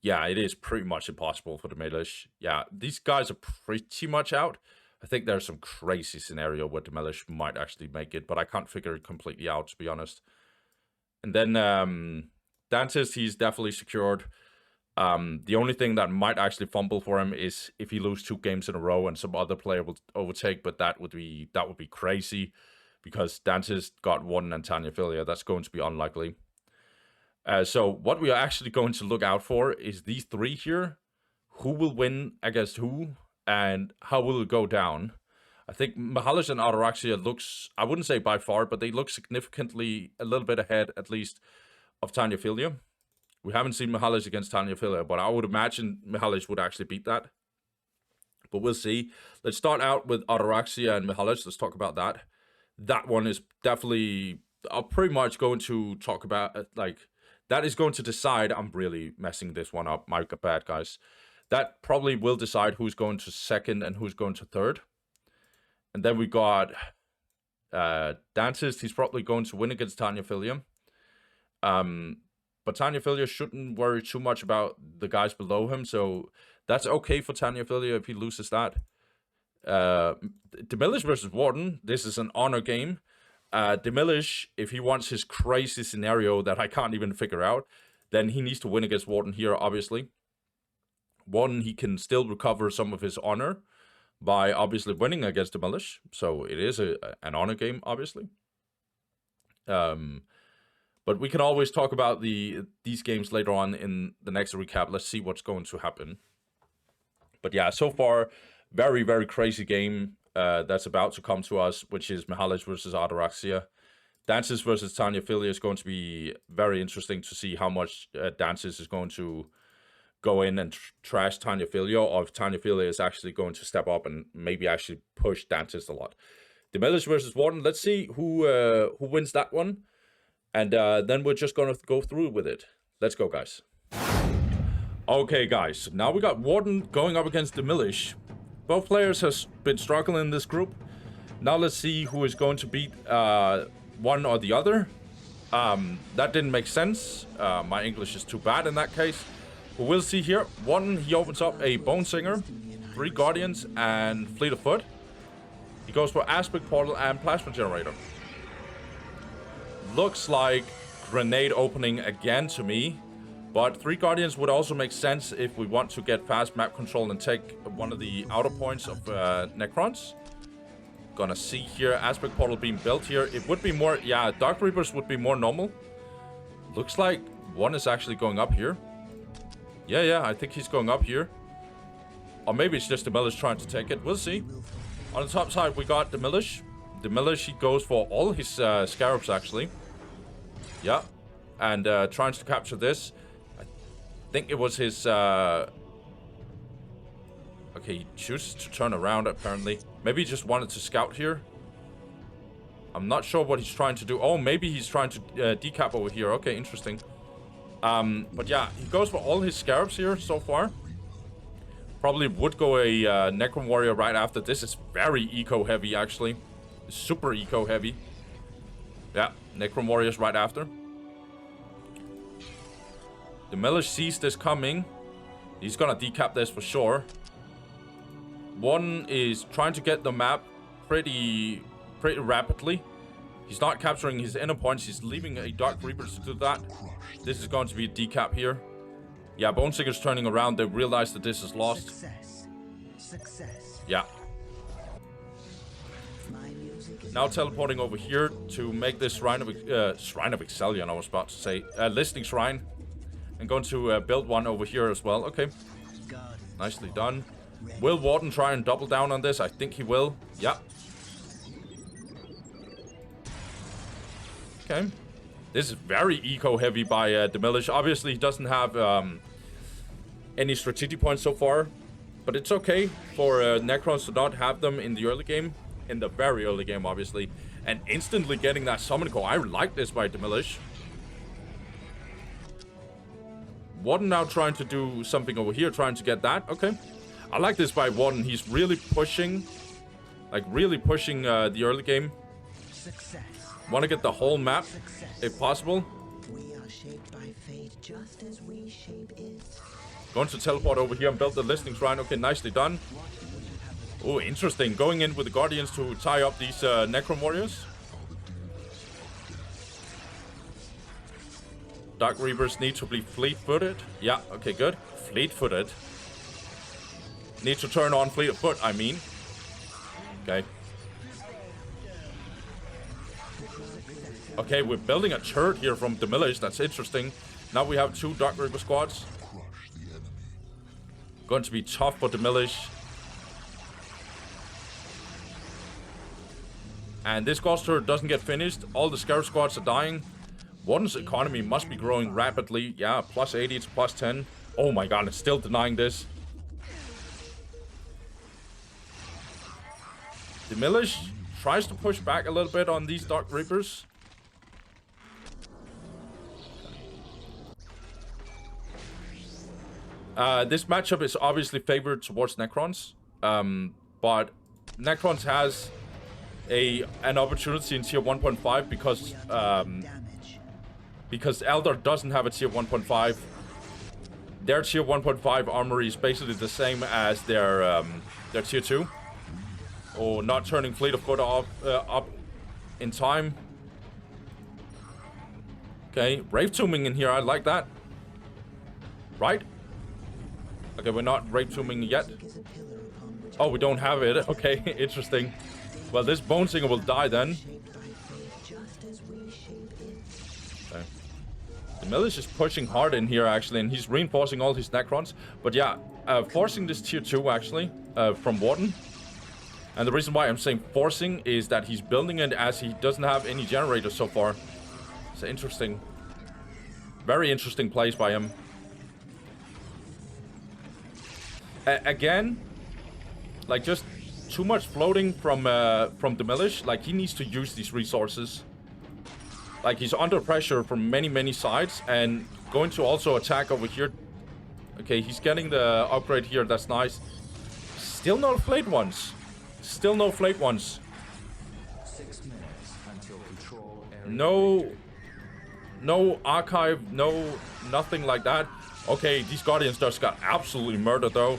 [SPEAKER 1] Yeah, it is pretty much impossible for Demilich. Yeah, these guys are pretty much out. I think there's some crazy scenario where Demilich might actually make it, but I can't figure it completely out, to be honest. And then Dantist, he's definitely secured. The only thing that might actually fumble for him is if he loses 2 games in a row and some other player will overtake, but that would be crazy because Dantist got 1 and Tanyaphilia. That's going to be unlikely. So what we are actually going to look out for is these 3 here. Who will win against who and how will it go down? I think Mixalich and Ataraxia looks, I wouldn't say by far, but they look significantly a little bit ahead at least of Tanyaphilia. We haven't seen Mixalich against Tanyaphilia, but I would imagine Mixalich would actually beat that. But we'll see. Let's start out with Ataraxia and Mixalich. Let's talk about that. That one is definitely, I'm pretty much going to talk about, that is going to decide. I'm really messing this one up. My bad, guys. That probably will decide who's going to second and who's going to third. And then we got Dantist. He's probably going to win against Tanyaphilia. But Tanyaphilia shouldn't worry too much about the guys below him. So that's okay for Tanyaphilia if he loses that. Demilich versus Warden. This is an honor game. Demilich, if he wants his crazy scenario that I can't even figure out, then he needs to win against Warden here, obviously. Warden, he can still recover some of his honor by obviously winning against Demilich. So it is an honor game, obviously. But we can always talk about these games later on in the next recap. Let's see what's going to happen. But yeah, so far, very, very crazy game that's about to come to us, which is Mixalich versus Ataraxia. Dantist versus Tanyaphilia is going to be very interesting to see how much Dantist is going to go in and trash Tanyaphilia, or if Tanyaphilia is actually going to step up and maybe actually push Dantist a lot. Demilich versus Warden. Let's see who wins that one. And then we're just going to go through with it. Let's go, guys. Okay, guys. Now we got Warden going up against Demilich. Both players have been struggling in this group. Now let's see who is going to beat one or the other. That didn't make sense. My English is too bad in that case. But we'll see here. Warden, he opens up a Bone Singer, 3 Guardians, and Fleet of Foot. He goes for Aspect Portal and Plasma Generator. Looks like grenade opening again to me, but 3 Guardians would also make sense if we want to get fast map control and take one of the outer points of Necrons. Gonna see here, aspect portal being built here. It would be more, yeah, Dark Reapers would be more normal. Looks like one is actually going up here. Yeah, I think he's going up here. Or maybe it's just Demilich trying to take it. We'll see. On the top side, we got Demilich. Demilich, he goes for all his scarabs, actually. Yeah. And trying to capture this. I think it was his... Okay, he chooses to turn around, apparently. Maybe he just wanted to scout here. I'm not sure what he's trying to do. Oh, maybe he's trying to decap over here. Okay, interesting. But yeah, he goes for all his scarabs here so far. Probably would go a Necron Warrior right after. This is very eco-heavy, actually. Super eco-heavy. Yeah, Necron Warriors right after. Demilich sees this coming. He's gonna decap this for sure. One is trying to get the map pretty rapidly. He's not capturing his inner points. He's leaving a Dark Reaper to do that. This is going to be a decap here. Yeah, Bonesinger's turning around. They realize that this is lost.
[SPEAKER 4] Success.
[SPEAKER 1] Yeah. Now teleporting over here to make this Shrine of Excellion, I was about to say. Listening Shrine. And going to build one over here as well. Okay. Nicely done. Will Warden try and double down on this? I think he will. Yeah. Okay. This is very eco-heavy by Demilich. Obviously, he doesn't have any strategic points so far. But it's okay for Necrons to not have them in the early game. In the very early game, obviously. And instantly getting that summon core. I like this by Demilich. Warden now trying to do something over here. Trying to get that. Okay. I like this by Warden. He's really pushing. Like, really pushing the early game. Want to get the whole map, if possible.
[SPEAKER 4] We are shaped by fate just as we shape it.
[SPEAKER 1] Going to teleport over here and build the listening shrine. Okay, nicely done. Oh, interesting. Going in with the Guardians to tie up these Necron Warriors. Dark Reapers need to be fleet-footed. Yeah, okay, good. Fleet-footed. Need to turn on fleet-foot, I mean. Okay. Okay, we're building a turret here from Demilich. That's interesting. Now we have 2 Dark Reaper squads. Going to be tough for Demilich. And this Ghost turret doesn't get finished. All the Scarab squads are dying. Warden's economy must be growing rapidly. Yeah, plus 80 to plus 10. Oh my god, it's still denying this. Demilich tries to push back a little bit on these Dark Reapers. This matchup is obviously favored towards Necrons. But Necrons has an opportunity in tier 1.5 because Eldar doesn't have a tier 1.5. Their tier 1.5 armory is basically the same as their tier 2. Or not turning Fleet of Foot off, up in time. Okay, Rave Tombing in here, I like that. Right? Okay, we're not Rave Tombing yet. Oh, we don't have it. Okay, interesting. Well, this Bonesinger will die then. Okay. Demilich is pushing hard in here, actually, and he's reinforcing all his Necrons. But yeah, forcing this tier 2, actually, from Warden. And the reason why I'm saying forcing is that he's building it as he doesn't have any generators so far. It's interesting. Very interesting plays by him. Again, like just too much floating from Demilich. Like he needs to use these resources. Like he's under pressure from many sides and going to also attack over here. Okay, he's getting the upgrade here. That's nice. Still no Flayed Ones. Still no Flayed Ones.
[SPEAKER 2] 6 minutes until control area.
[SPEAKER 1] No archive, nothing like that. Okay, these Guardians just got absolutely murdered though.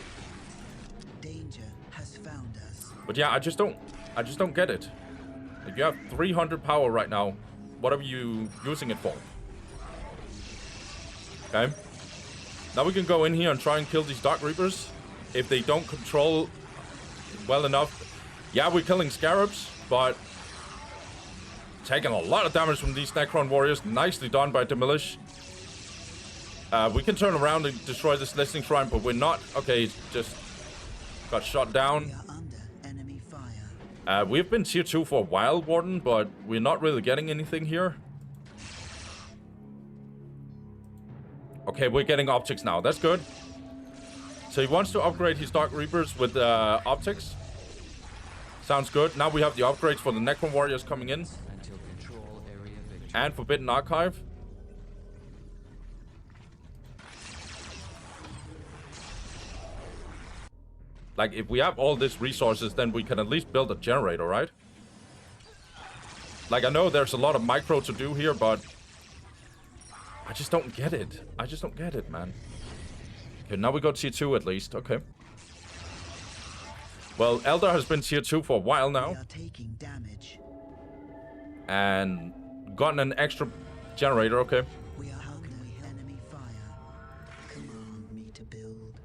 [SPEAKER 4] Danger has found us.
[SPEAKER 1] But yeah, I just don't get it. If you have 300 power right now, what are you using it for? Okay. Now we can go in here and try and kill these Dark Reapers. If they don't control well enough Yeah, we're killing scarabs, but taking a lot of damage from these Necron warriors. Nicely done by Demilich. We can turn around and destroy this listening shrine, but we're not. Okay, just got shot down.
[SPEAKER 4] We are under enemy fire.
[SPEAKER 1] We've been tier 2 for a while, Warden, but we're not really getting anything here. Okay, we're getting optics now. That's good. So he wants to upgrade his Dark Reapers with optics. Sounds good. Now we have the upgrades for the Necron warriors coming in. And Forbidden Archive. Like, if we have all these resources, then we can at least build a generator, right? Like, I know there's a lot of micro to do here, but I just don't get it. I just don't get it, man. Okay, now we got tier 2 at least. Okay. Well, Eldar has been tier 2 for a while now.
[SPEAKER 4] We are taking damage.
[SPEAKER 1] And gotten an extra generator, okay.
[SPEAKER 4] We are how can we enemy fire? Command me to build.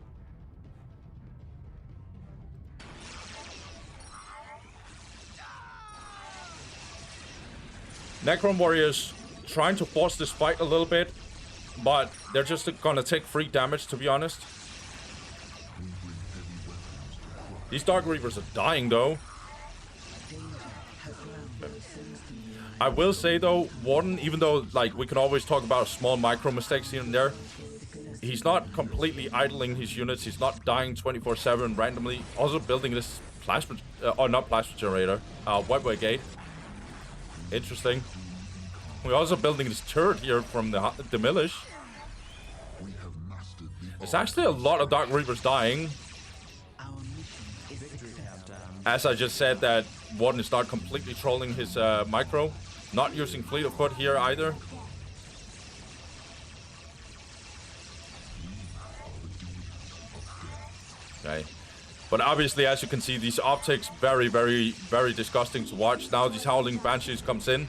[SPEAKER 1] Necron warriors trying to force this fight a little bit, but they're just gonna take free damage, to be honest. These Dark Reapers are dying, though. I will say, though, Warden, even though, like, we can always talk about small micro mistakes here and there, he's not completely idling his units. He's not dying 24/7 randomly. Also building this plasma, or not plasma generator, webway gate. Interesting. We're also building this turret here from the Demilich. There's actually a lot of Dark Reapers dying. As I just said, that Warden is not completely trolling his micro. Not using Fleet of Foot here either. Okay. But obviously, as you can see, these optics, very, very, very disgusting to watch. Now these Howling Banshees comes in.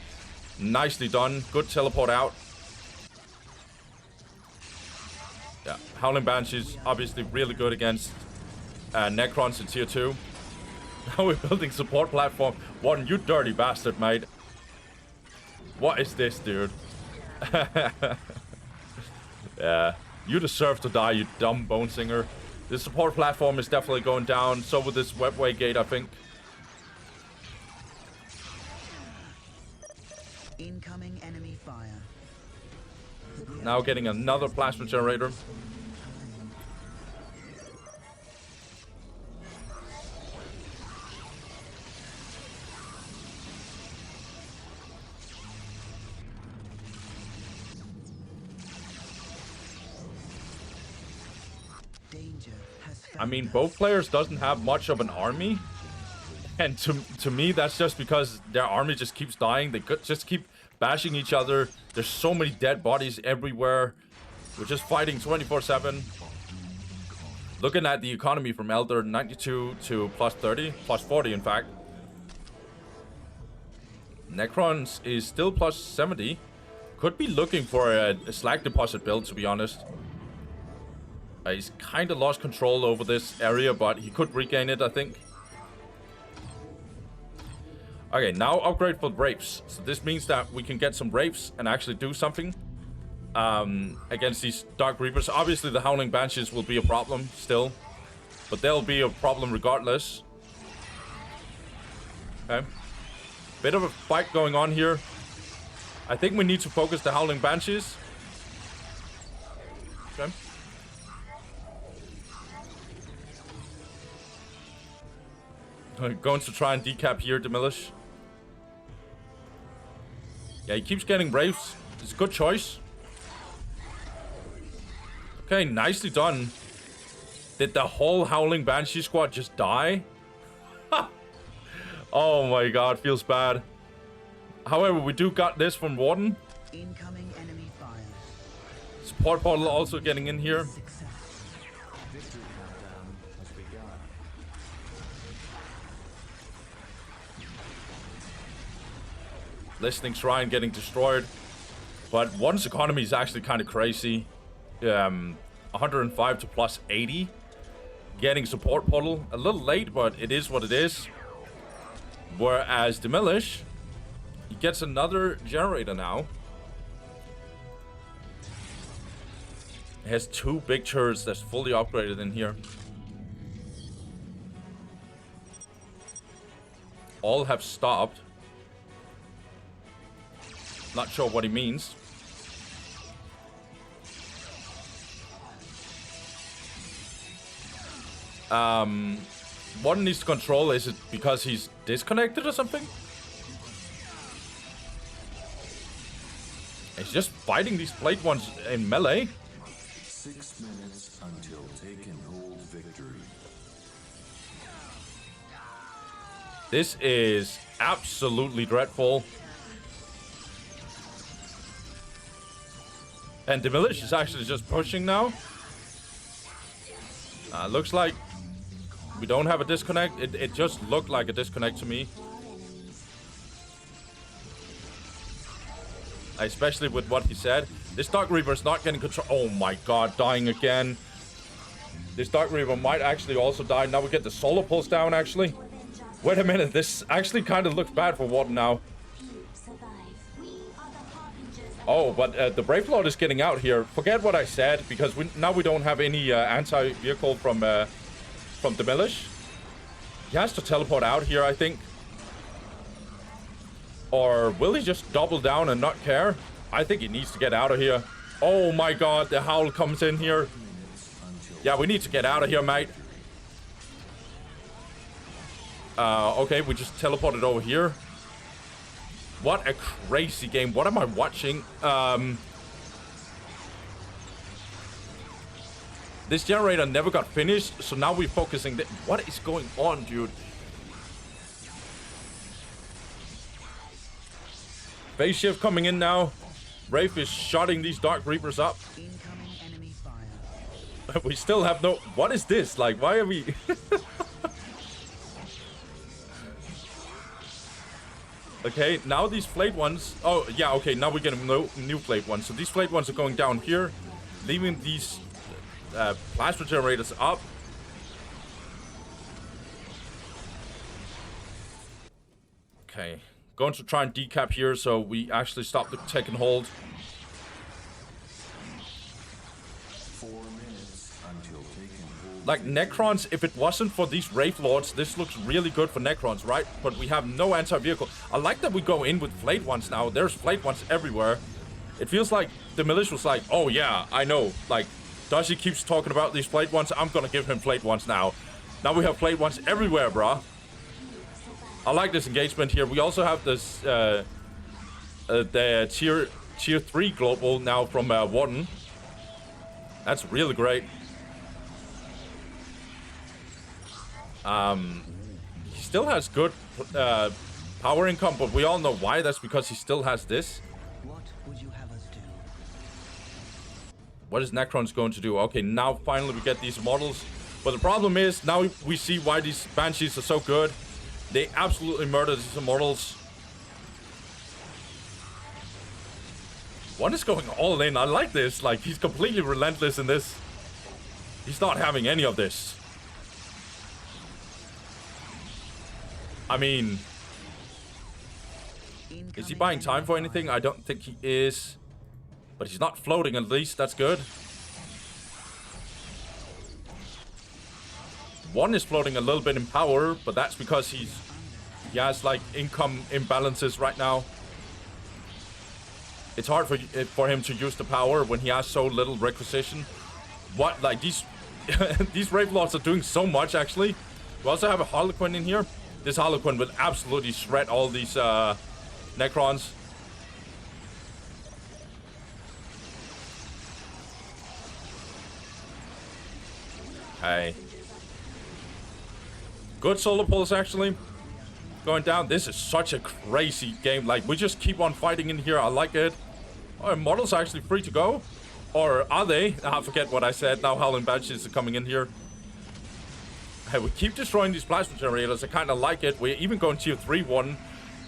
[SPEAKER 1] Nicely done. Good teleport out. Yeah, Howling Banshees, obviously really good against Necrons in tier 2. Now we're building support platform. Warden, you dirty bastard, mate. What is this, dude? Yeah, you deserve to die, you dumb bone singer. This support platform is definitely going down. So with this webway gate, I think.
[SPEAKER 4] Incoming enemy fire.
[SPEAKER 1] Now getting another plasma generator. I mean, both players doesn't have much of an army. And to me, that's just because their army just keeps dying. They just keep bashing each other. There's so many dead bodies everywhere. We're just fighting 24/7. Looking at the economy from Eldar, 92 to plus 30. Plus 40, in fact. Necrons is still plus 70. Could be looking for a slag deposit build, to be honest. He's kind of lost control over this area, but he could regain it, I think. Okay, now upgrade for Wraiths. So this means that we can get some Wraiths and actually do something against these Dark Reapers. Obviously, the Howling Banshees will be a problem still, but they'll be a problem regardless. Okay. Bit of a fight going on here. I think we need to focus the Howling Banshees. Okay. Going to try and decap here, Demilich. Yeah, he keeps getting Wraiths. It's a good choice. Okay, nicely done. Did the whole Howling Banshee squad just die? Oh my god, feels bad. However, we do got this from Warden.
[SPEAKER 4] Incoming enemy fire.
[SPEAKER 1] Support portal also getting in here. Listening Shrine getting destroyed. But Warden's economy is actually kind of crazy. 105 to plus 80. Getting support portal. A little late, but it is what it is. Whereas Demilich, he gets another generator now. He has 2 big turrets that's fully upgraded in here. All have stopped. Not sure what he means. Warden needs to control. Is it because he's disconnected or something? He's just fighting these plate ones in melee.
[SPEAKER 2] 6 minutes until taken hold victory.
[SPEAKER 1] This is absolutely dreadful. And Demilich is actually just pushing now. Looks like we don't have a disconnect. It just looked like a disconnect to me. Especially with what he said. This Dark Reaper is not getting control. Oh my god, dying again. This Dark Reaper might actually also die. Now we get the solar pulse down, actually. Wait a minute, this actually kind of looks bad for Warden now. Oh, but the Brave Lord is getting out here. Forget what I said, because now we don't have any anti-vehicle from Demilich. He has to teleport out here, I think. Or will he just double down and not care? I think he needs to get out of here. Oh my god, the Howl comes in here. Yeah, we need to get out of here, mate. Okay, we just teleported over here. What a crazy game. What am I watching? This generator never got finished, so now we're focusing. What is going on, dude? Phase shift coming in now. Rafe is shotting these Dark Reapers up.
[SPEAKER 4] Incoming enemy fire.
[SPEAKER 1] We still have no... What is this? Like, why are we... Okay, now these flate ones... Oh, yeah, okay, now we're getting new flate ones. So these flate ones are going down here, leaving these plasma generators up. Okay, going to try and decap here so we actually stop the take and hold.
[SPEAKER 2] 4 minutes until taken hold.
[SPEAKER 1] Like Necrons, if it wasn't for these Wraith Lords, this looks really good for Necrons, right? But we have no anti-vehicle. I like that we go in with Flate ones now. There's Flate ones everywhere. It feels like Demilich was like, oh yeah, I know. Like, Dusty keeps talking about these Flate ones. I'm gonna give him Flate ones now. Now we have Flate ones everywhere, bruh. I like this engagement here. We also have this, the tier 3 global now from Warden. That's really great. He still has good power income, but we all know why. That's because he still has this.
[SPEAKER 4] What would you have us do?
[SPEAKER 1] What is Necron's going to do? Okay, now finally we get these models. But the problem is, now we see why these Banshees are so good. They absolutely murder these immortals. One is going all in. I like this. Like, he's completely relentless in this. He's not having any of this. I mean, is he buying time for anything? I don't think he is. But he's not floating, at least. That's good. One is floating a little bit in power, but that's because he has like income imbalances right now. It's hard for him to use the power when he has so little requisition. What, like these these Wraith Lords are doing so much actually. We also have a Harlequin in here. This Harlequin will absolutely shred all these Necrons. Okay. Good solar pulse actually. Going down. This is such a crazy game. Like, we just keep on fighting in here. I like it. Oh, models are actually free to go. Or are they? I forget what I said. Now Howling Banshees are coming in here. Hey, we keep destroying these plasma generators. I kind of like it. We're even going tier 3 one.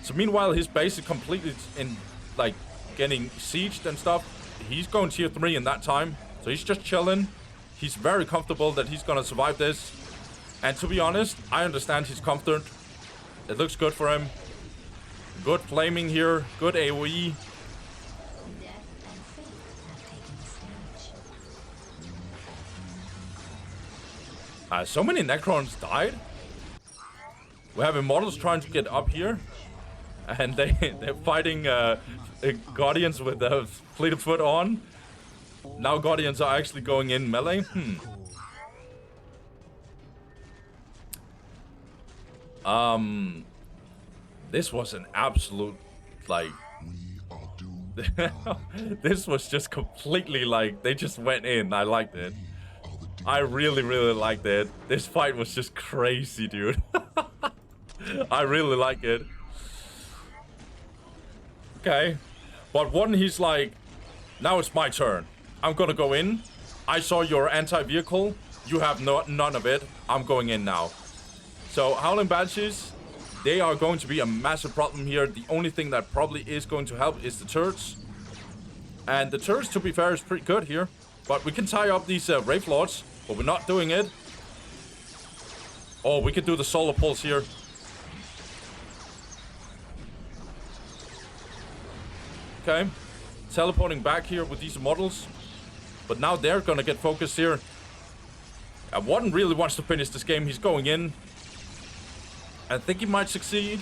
[SPEAKER 1] So meanwhile, his base is completely in, like, getting sieged and stuff. He's going tier 3 in that time. So he's just chilling. He's very comfortable that he's going to survive this. And to be honest, I understand his comfort. It looks good for him. Good flaming here. Good AoE. So many Necrons died. We have Immortals trying to get up here. And they're fighting Guardians with the Fleet of Foot on. Now Guardians are actually going in melee. This was an absolute, like... This was just completely, like, they just went in. I liked it. I really, really liked it. This fight was just crazy, dude. I really like it. Okay. But Warden, he's like, now it's my turn. I'm gonna go in. I saw your anti-vehicle. You have none of it. I'm going in now. So, Howling Banshees, they are going to be a massive problem here. The only thing that probably is going to help is the turrets. And the turrets, to be fair, is pretty good here. But we can tie up these Wraith Lords, but we're not doing it. Oh, we can do the Solar Pulse here. Okay. Teleporting back here with these Immortals. But now they're gonna get focused here. Warden really wants to finish this game. He's going in. I think he might succeed.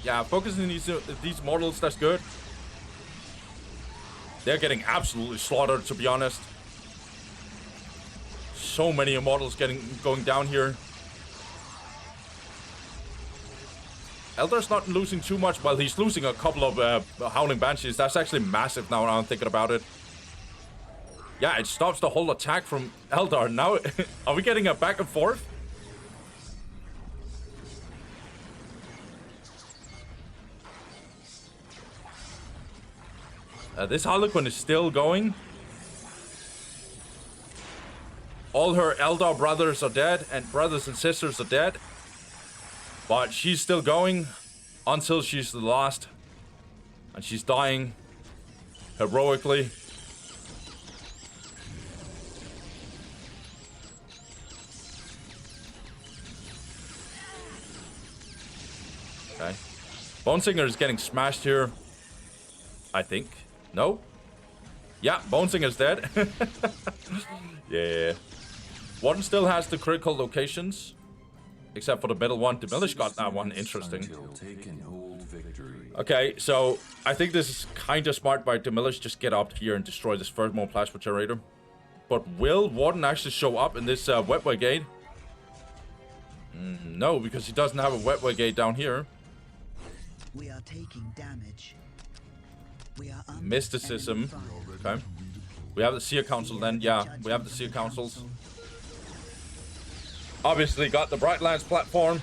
[SPEAKER 1] Yeah, focusing these models, that's good. They're getting absolutely slaughtered, to be honest. So many Immortals going down here. Eldar's not losing too much. Well, he's losing a couple of Howling Banshees. That's actually massive now I'm thinking about it. Yeah, it stops the whole attack from Eldar. Now, are we getting a back and forth? This Harlequin is still going. All her Eldar brothers are dead, and brothers and sisters are dead. But she's still going until she's the last. And she's dying heroically. Okay. Bonesinger is getting smashed here. I think. No? Yeah, Bonesinger's dead. Yeah. Warden still has the critical locations. Except for the middle one. Demilich got that one. Interesting. Okay, so I think this is kind of smart by Demilich. Just get up here and destroy this Pheromone Plasma Generator. But will Warden actually show up in this Wetway Gate? No, because he doesn't have a Wetway Gate down here.
[SPEAKER 4] We are taking damage. We are under
[SPEAKER 1] Mysticism.
[SPEAKER 4] enemy fire.
[SPEAKER 1] Okay. We have the Seer Council then. Yeah, we have the Seer Councils. Obviously got the Brightlands platform.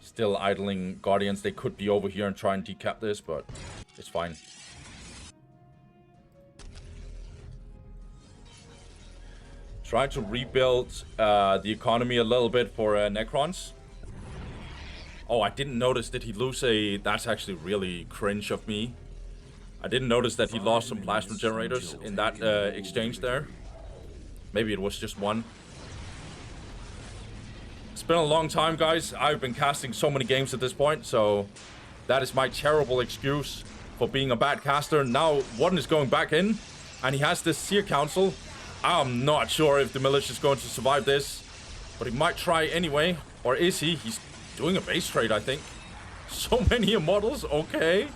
[SPEAKER 1] Still idling Guardians. They could be over here and try and decap this, but it's fine. Trying to rebuild the economy a little bit for Necrons. Oh, I didn't notice. Did he lose a... That's actually really cringe of me. I didn't notice that he lost some plasma generators in that exchange there. Maybe it was just one. It's been a long time, guys. I've been casting so many games at this point, so that is my terrible excuse for being a bad caster. Now, Warden is going back in, and he has this Seer Council. I'm not sure if Demilich is going to survive this, but he might try anyway. Or is he? He's doing a base trade, I think. So many Immortals, okay.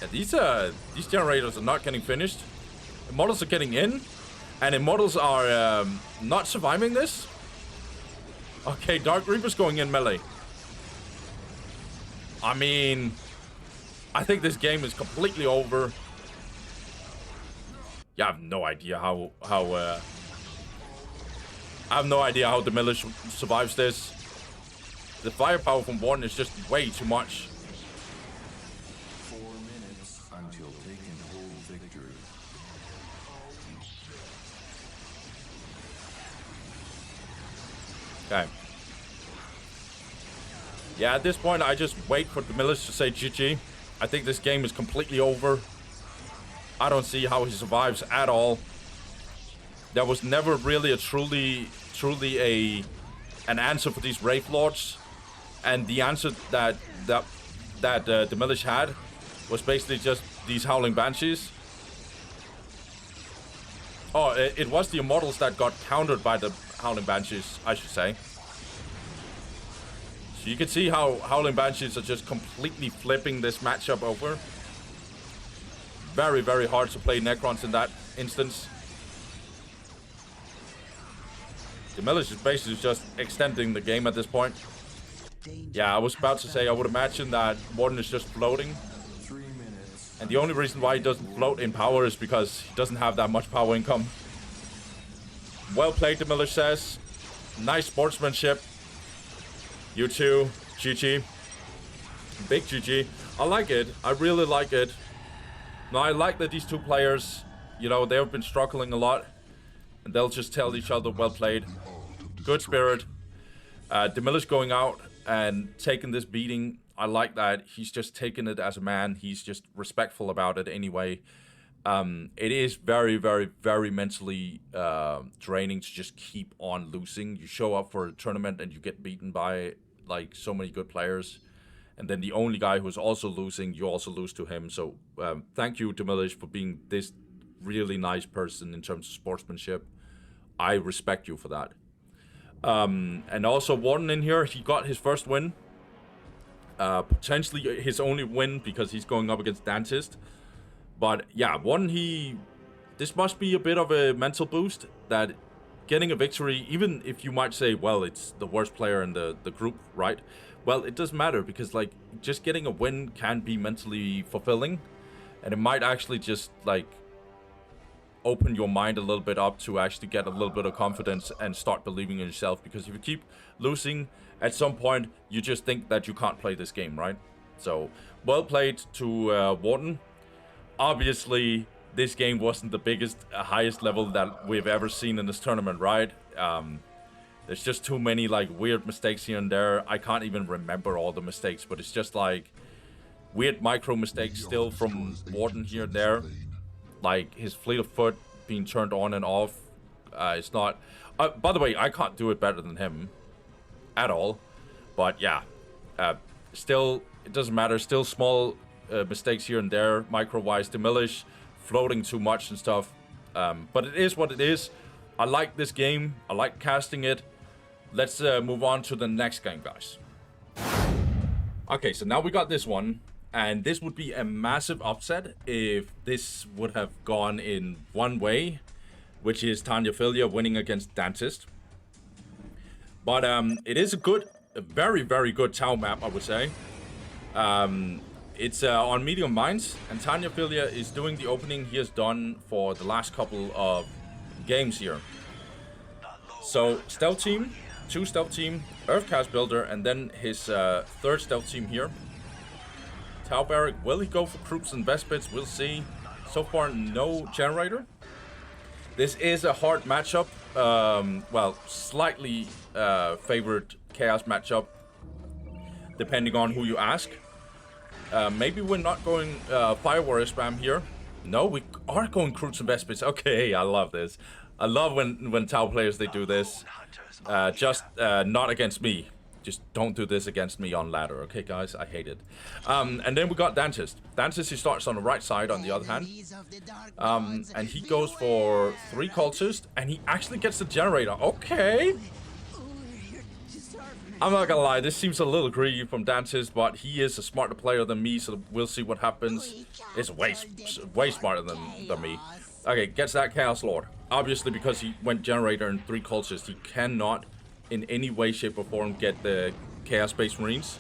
[SPEAKER 1] Yeah, these generators are not getting finished. Immortals are getting in, and Immortals are not surviving this. Okay, Dark Reaper's going in melee. I mean, I think this game is completely over. Yeah, I have no idea how I have no idea how Demilich survives this. The firepower from Warden is just way too much.
[SPEAKER 2] 4 minutes until they can hold victory.
[SPEAKER 1] Okay. Yeah, at this point, I just wait for Demilich to say GG. I think this game is completely over. I don't see how he survives at all. There was never really a truly an answer for these Wraith Lords. And the answer that Demilich had was basically just these Howling Banshees. Oh, it was the Immortals that got countered by the Howling Banshees, I should say. So you can see how Howling Banshees are just completely flipping this matchup over. Very, very hard to play Necrons in that instance. Demilich is basically just extending the game at this point. Yeah, I was about to say, I would imagine that Warden is just floating.
[SPEAKER 2] 3 minutes.
[SPEAKER 1] And the only reason why he doesn't float in power is because he doesn't have that much power income. Well played, Demilich says. Nice sportsmanship. You too, GG. Big GG. I like it. I really like it. Now, I like that these two players, you know, they've been struggling a lot. And they'll just tell each other, well played. Good spirit. Demilich going out and taking this beating. I like that. He's just taking it as a man. He's just respectful about it anyway. It is very, very, very mentally draining to just keep on losing. You show up for a tournament and you get beaten by like so many good players. And then the only guy who's also losing, you also lose to him. So thank you, Demilich, for being this really nice person in terms of sportsmanship. I respect you for that. And also Warden in here, he got his first win. Potentially his only win because he's going up against Dantist. But yeah, Warden, this must be a bit of a mental boost that getting a victory, even if you might say, well, it's the worst player in the group, right? Well, it doesn't matter because like just getting a win can be mentally fulfilling. And it might actually just like open your mind a little bit up to actually get a little bit of confidence and start believing in yourself. Because if you keep losing, at some point, you just think that you can't play this game, right? So, well played to Warden. Obviously, this game wasn't the biggest, highest level that we've ever seen in this tournament, right? There's just too many like weird mistakes here and there. I can't even remember all the mistakes, but it's just like weird micro mistakes still from Warden here and there. Like his fleet of foot being turned on and off. It's not... by the way, I can't do it better than him. At all. But yeah. Still, it doesn't matter. Still small mistakes here and there. Micro-wise. Demilich floating too much and stuff. But it is what it is. I like this game. I like casting it. Let's move on to the next game, guys. Okay, so now we got this one. And this would be a massive upset if this would have gone in one way, which is Tanyaphilia winning against Dantist. But it is a very, very good Tau map, I would say. It's on medium mines, and Tanyaphilia is doing the opening he has done for the last couple of games here. So, stealth team, 2 stealth team, Earthcast builder, and then his 3rd stealth team here. Tau Barrack, will he go for Kroops and Vespits? We'll see. So far, no generator. This is a hard matchup. Well, slightly favored Chaos matchup, depending on who you ask. Maybe we're not going Fire Warrior spam here. No, we are going Kroops and Vespits. Okay, I love this. I love when Tau players, they do this. Just not against me. Just don't do this against me on ladder, okay, guys? I hate it. And then we got Dantist. Dantist, he starts on the right side, on the other hand. And he goes for 3 cultists, and he actually gets the generator. Okay. I'm not gonna lie, this seems a little greedy from Dantist, but he is a smarter player than me, so we'll see what happens. It's way smarter than me. Okay, gets that Chaos Lord. Obviously, because he went generator and 3 cultists, he cannot in any way, shape, or form get the Chaos Space Marines.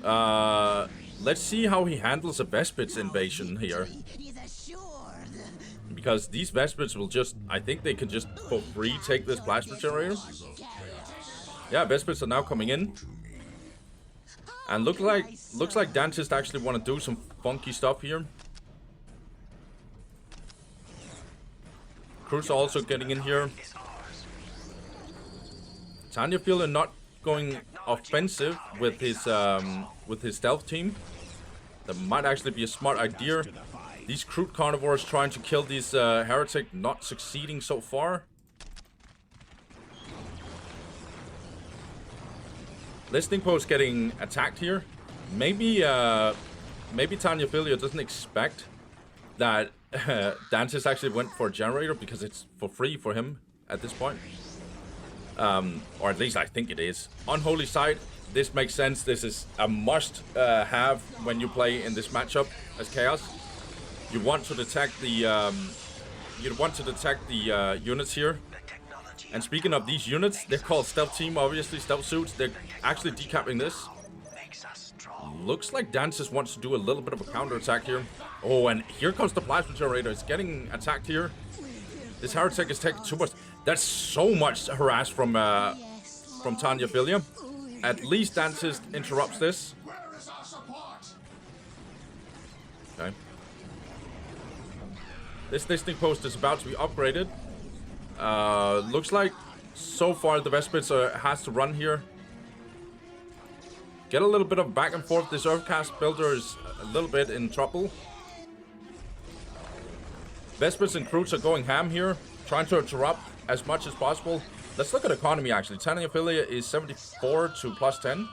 [SPEAKER 1] Let's see how he handles a Vespits invasion here. Because these Vespits will just, I think they can just for free take this plasma generator. Yeah, Vespits are now coming in. And looks like Dantist actually want to do some funky stuff here. Cruz also getting in here. Tanyaphilia not going offensive with his stealth team. That might actually be a smart idea. These crude carnivores trying to kill these heretic, not succeeding so far. Listening post getting attacked here. Maybe Tanyaphilia doesn't expect that Dantist actually went for a generator because it's for free for him at this point. Or at least I think it is. Unholy Sight, this makes sense. This is a must have when you play in this matchup as Chaos. You want to detect the units here. And speaking of these units, they're called Stealth Team, obviously, Stealth Suits. They're actually decapping this. Looks like Dantist wants to do a little bit of a counterattack here. Oh, and here comes the Plasma Generator. It's getting attacked here. This Heretic is taking too much. That's so much harass from Tanyaphilia. At least Dantist interrupts this. Okay. This listening post is about to be upgraded. Looks like so far the Vespits has to run here. Get a little bit of back and forth. This Earthcast builder is a little bit in trouble. Vespits and Croots are going ham here, trying to interrupt as much as possible. Let's look at economy actually. Tanyaphilia is 74 to plus 10.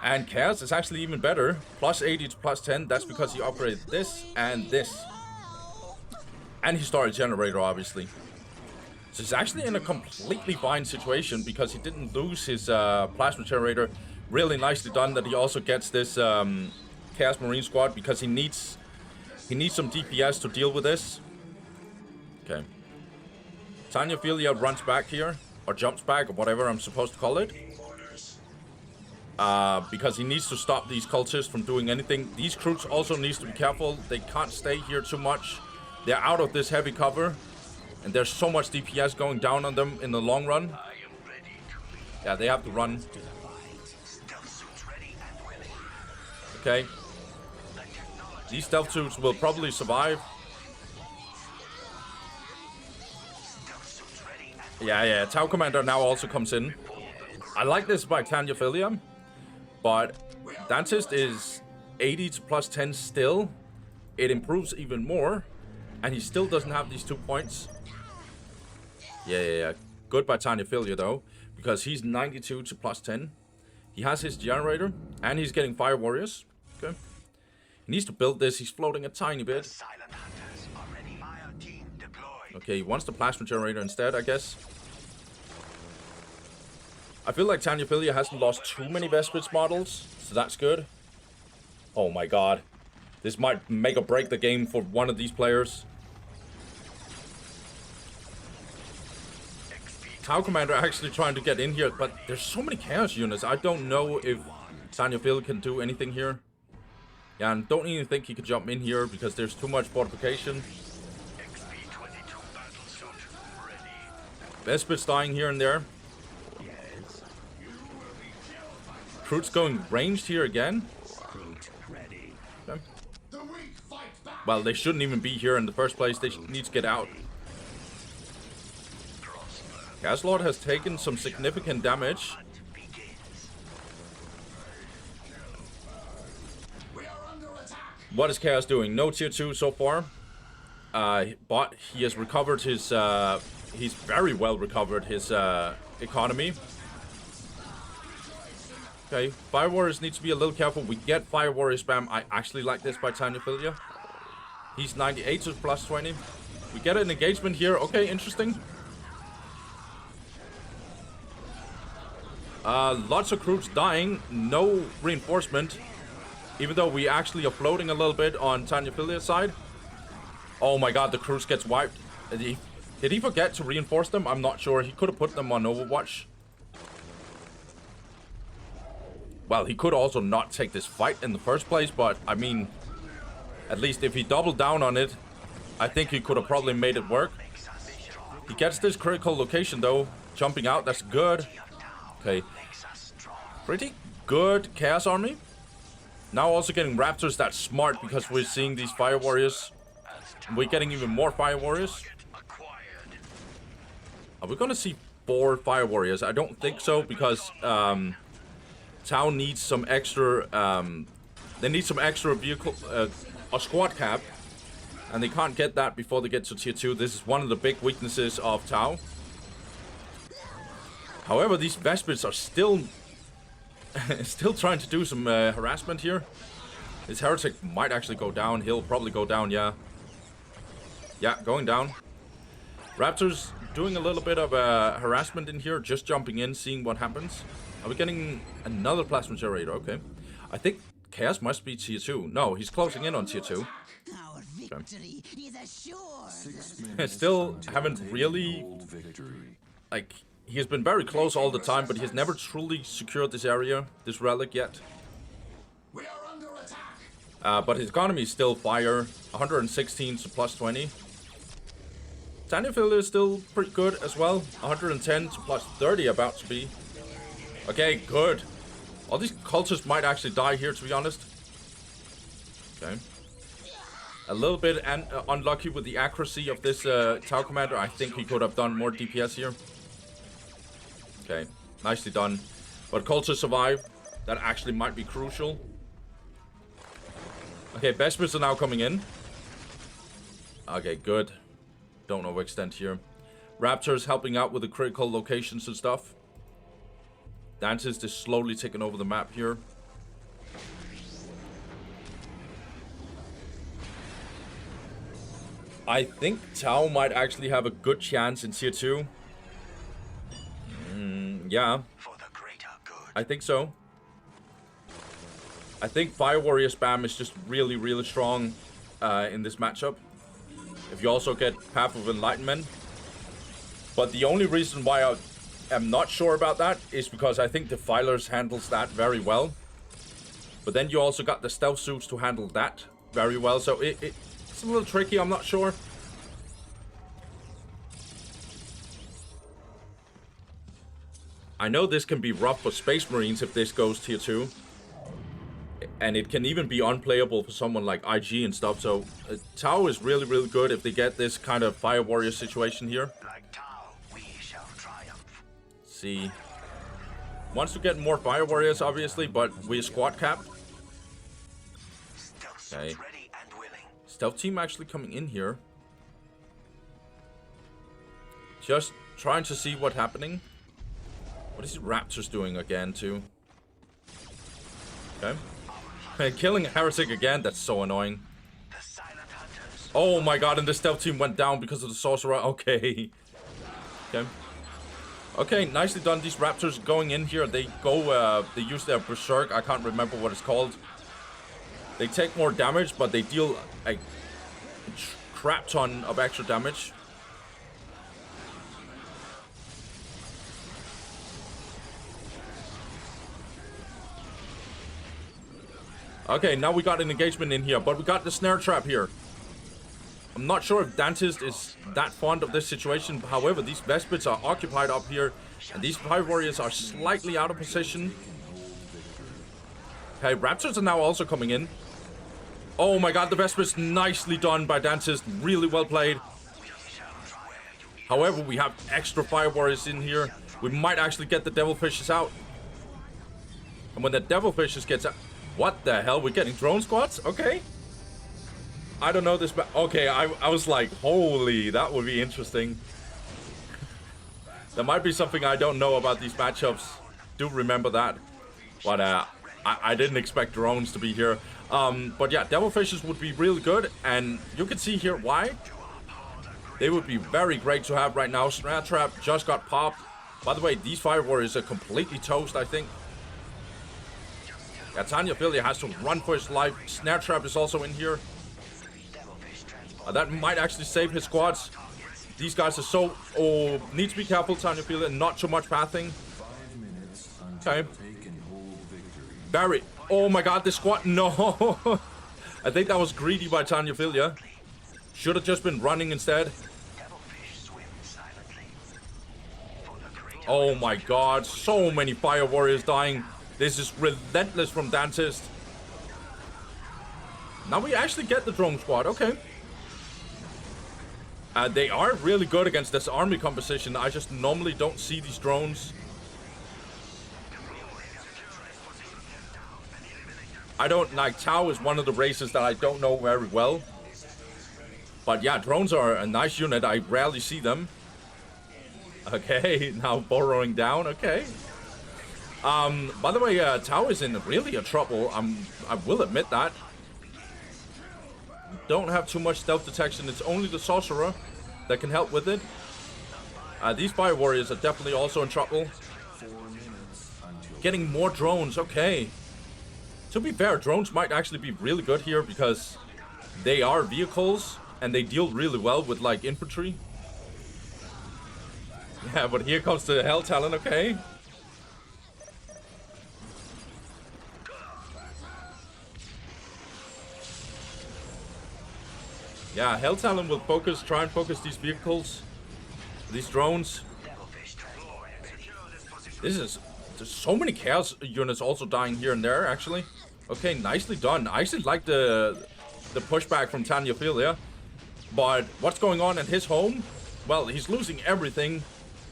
[SPEAKER 1] And Chaos is actually even better. Plus 80 to plus 10. That's because he upgraded this and this. And he started generator, obviously. So he's actually in a completely fine situation because he didn't lose his plasma generator. Really nicely done that he also gets this Chaos Marine squad because he needs some DPS to deal with this. Okay. Tanyaphilia runs back here, or jumps back, or whatever I'm supposed to call it. Because he needs to stop these cultists from doing anything. These Croots also needs to be careful. They can't stay here too much. They're out of this heavy cover. And there's so much DPS going down on them in the long run. Yeah, they have to run. Okay. These stealth suits will probably survive. Yeah, Tau Commander now also comes in. I like this by Tanyaphilia, but Dantist is 80 to plus 10 still. It improves even more, and he still doesn't have these 2 points. Yeah. Good by Tanyaphilia though, because he's 92 to plus 10. He has his generator, and he's getting Fire Warriors. Okay. He needs to build this. He's floating a tiny bit. Okay, he wants the Plasma Generator instead, I guess. I feel like Tanyaphilia hasn't lost too many Vespits models, so that's good. Oh my god. This might make or break the game for one of these players. Tau Commander actually trying to get in here, but there's so many Chaos units. I don't know if Tanyaphilia can do anything here. Yeah, and don't even think he could jump in here because there's too much fortification. Vespit's dying here and there. Croots going ranged here again. Okay. Well, they shouldn't even be here in the first place. They need to get out. Gaslord has taken some significant damage. What is Chaos doing? No tier 2 so far. But he has recovered his... he's very well recovered his economy. Okay, Fire Warriors need to be a little careful. We get Fire Warrior spam. I actually like this by Tanyaphilia. He's 98 to plus 20. We get an engagement here. Okay, interesting. Lots of Croots dying. No reinforcement. Even though we actually are floating a little bit on Tanyaphilia's side. Oh my god, the Croots gets wiped. Did he forget to reinforce them? I'm not sure. He could have put them on Overwatch. Well, he could also not take this fight in the first place, but I mean, at least if he doubled down on it, I think he could have probably made it work. He gets this critical location though, jumping out, that's good. Okay, pretty good Chaos Army. Now also getting Raptors, that's smart because we're seeing these Fire Warriors. We're getting even more Fire Warriors. Are we gonna see 4 Fire Warriors? I don't think so, because Tau needs some extra. They need some extra vehicle, a squad cap, and they can't get that before they get to tier 2. This is one of the big weaknesses of Tau. However, these Vespids are still trying to do some harassment here. This Heretic might actually go down. He'll probably go down, yeah. Yeah, going down. Raptors doing a little bit of harassment in here, just jumping in, seeing what happens. Are we getting another Plasma Generator? Okay. I think Chaos must be tier 2. No, he's closing in on tier 2.
[SPEAKER 4] Our victory is assured.
[SPEAKER 2] 6 minutes
[SPEAKER 1] Still
[SPEAKER 2] until
[SPEAKER 1] haven't
[SPEAKER 2] taken
[SPEAKER 1] really,
[SPEAKER 2] hold victory.
[SPEAKER 1] like, he has been very close all the time, but he has never truly secured this area, this relic yet.
[SPEAKER 5] We are under attack.
[SPEAKER 1] But his economy is still fire, 116 to plus 20. Tanyaphilia is still pretty good as well, 110 to plus 30 about to be. Okay, good. All these cultists might actually die here, to be honest. Okay. A little bit unlucky with the accuracy of this Tau Commander. I think he could have done more DPS here. Okay, nicely done. But cultists survive. That actually might be crucial. Okay, Vespids are now coming in. Okay, good. Don't overextend here. Raptors helping out with the critical locations and stuff. Dantist is slowly taking over the map here. I think Tau might actually have a good chance in tier 2. Yeah,
[SPEAKER 3] For the greater good.
[SPEAKER 1] I think so. I think Fire Warrior spam is just really, really strong in this matchup. If you also get Path of Enlightenment. But the only reason why I am not sure about that is because I think Defilers handles that very well. But then you also got the Stealth Suits to handle that very well. So it's a little tricky, I'm not sure. I know this can be rough for Space Marines if this goes tier 2. And it can even be unplayable for someone like IG and stuff. So Tau is really, really good if they get this kind of Fire Warrior situation here.
[SPEAKER 3] Like Tau, we shall triumph.
[SPEAKER 1] See. Wants to get more Fire Warriors, obviously, but we're squad capped.
[SPEAKER 3] Stealth
[SPEAKER 1] Okay.
[SPEAKER 3] suits ready and willing.
[SPEAKER 1] Stealth team actually coming in here. Just trying to see what's happening. What is Raptors doing again, too? Okay. Killing a Heretic again, that's so annoying.
[SPEAKER 3] The silent hunters.
[SPEAKER 1] Oh my god, and the stealth team went down because of the sorcerer. Okay. Okay. Okay, nicely done. These Raptors going in here. They go, they use their Berserk. I can't remember what it's called. They take more damage, but they deal a crap ton of extra damage. Okay, now we got an engagement in here, but we got the snare trap here. I'm not sure if Dantist is that fond of this situation. However, these Vespids are occupied up here, and these Fire Warriors are slightly out of position. Okay, Raptors are now also coming in. Oh my god, the Vespids nicely done by Dantist. Really well played. However, we have extra Fire Warriors in here. We might actually get the Devilfishes out. And when the Devilfishes gets out... What the hell? We're getting drone squads? Okay. I don't know this, but okay, I was like, holy, that would be interesting. There might be something I don't know about these matchups. Do remember that. But I didn't expect drones to be here. But yeah, Devilfishes would be really good. And you can see here why. They would be very great to have right now. Snare Trap just got popped. By the way, these Fire Warriors are completely toast, I think. Yeah, Tanyaphilia has to run for his life. Snare Trap is also in here. That might actually save his squads. These guys are so... Oh, need to be careful, Tanyaphilia. Not too much pathing.
[SPEAKER 2] 5 minutes until
[SPEAKER 1] Okay.
[SPEAKER 2] taken hold victory.
[SPEAKER 1] Barry. Oh my god, this squad... No! I think that was greedy by Tanyaphilia. Should have just been running instead.
[SPEAKER 3] Devilfish swim silently. For the greater
[SPEAKER 1] Oh my god, so many Fire Warriors dying. This is relentless from Dantist. Now we actually get the drone squad, okay. They are really good against this army composition. I just normally don't see these drones. I don't like Tau is one of the races that I don't know very well. But yeah, drones are a nice unit. I rarely see them. Okay, now burrowing down. Okay. By the way, Tau is in really a trouble. I will admit that. Don't have too much stealth detection. It's only the sorcerer that can help with it. These fire warriors are definitely also in trouble. Getting more drones. Okay. To be fair, drones might actually be really good here because they are vehicles and they deal really well with like infantry. Yeah, but here comes the Hell Talon. Okay. Yeah, Hell Talon will try and focus these vehicles, these drones. There's so many chaos units also dying here and there, actually. Okay, nicely done. I actually like the pushback from Tanyaphilia. But what's going on in his home? Well, he's losing everything.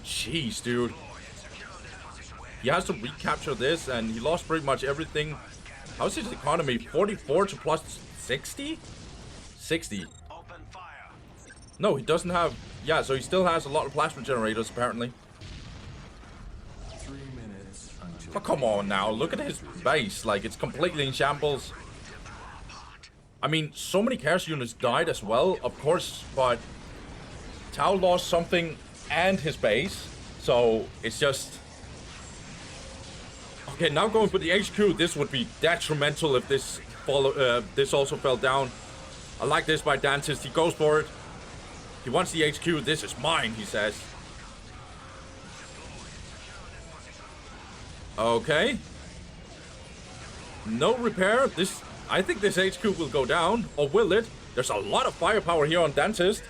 [SPEAKER 1] Jeez, dude. He has to recapture this, and he lost pretty much everything. How's his economy? 44 to plus 60? 60. No, he doesn't have... Yeah, so he still has a lot of plasma generators, apparently.
[SPEAKER 2] 3 minutes until...
[SPEAKER 1] Oh, come on now. Look at his base. Like, it's completely in shambles. I mean, so many chaos units died as well, of course, but... Tau lost something and his base. So, it's just... Okay, now going for the HQ. This would be detrimental if this also fell down. I like this by Dantist. He goes for it. He wants the HQ. This is mine, he says. Okay. No repair. I think this HQ will go down. Or will it? There's a lot of firepower here on Dantist.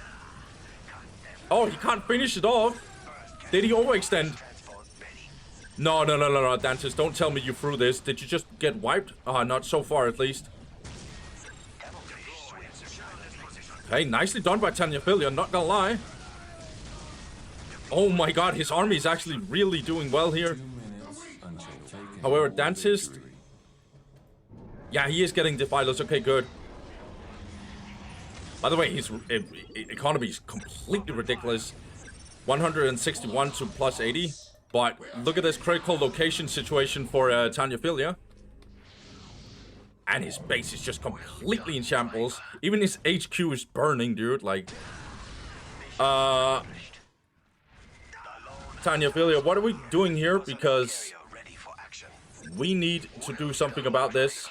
[SPEAKER 1] Oh, he can't finish it off. Did he overextend? No, Dantist. Don't tell me you threw this. Did you just get wiped? Not so far, at least. Hey, nicely done by Tanyaphilia, not gonna lie. Oh my god, his army is actually really doing well here. However, Dantist... Yeah, he is getting defilers. Okay, good. By the way, his economy is completely ridiculous. 161 to plus 80. But look at this critical location situation for Tanyaphilia. And his base is just completely in shambles. Even his HQ is burning, dude. Like, Tanyaphilia, what are we doing here? Because we need to do something about this.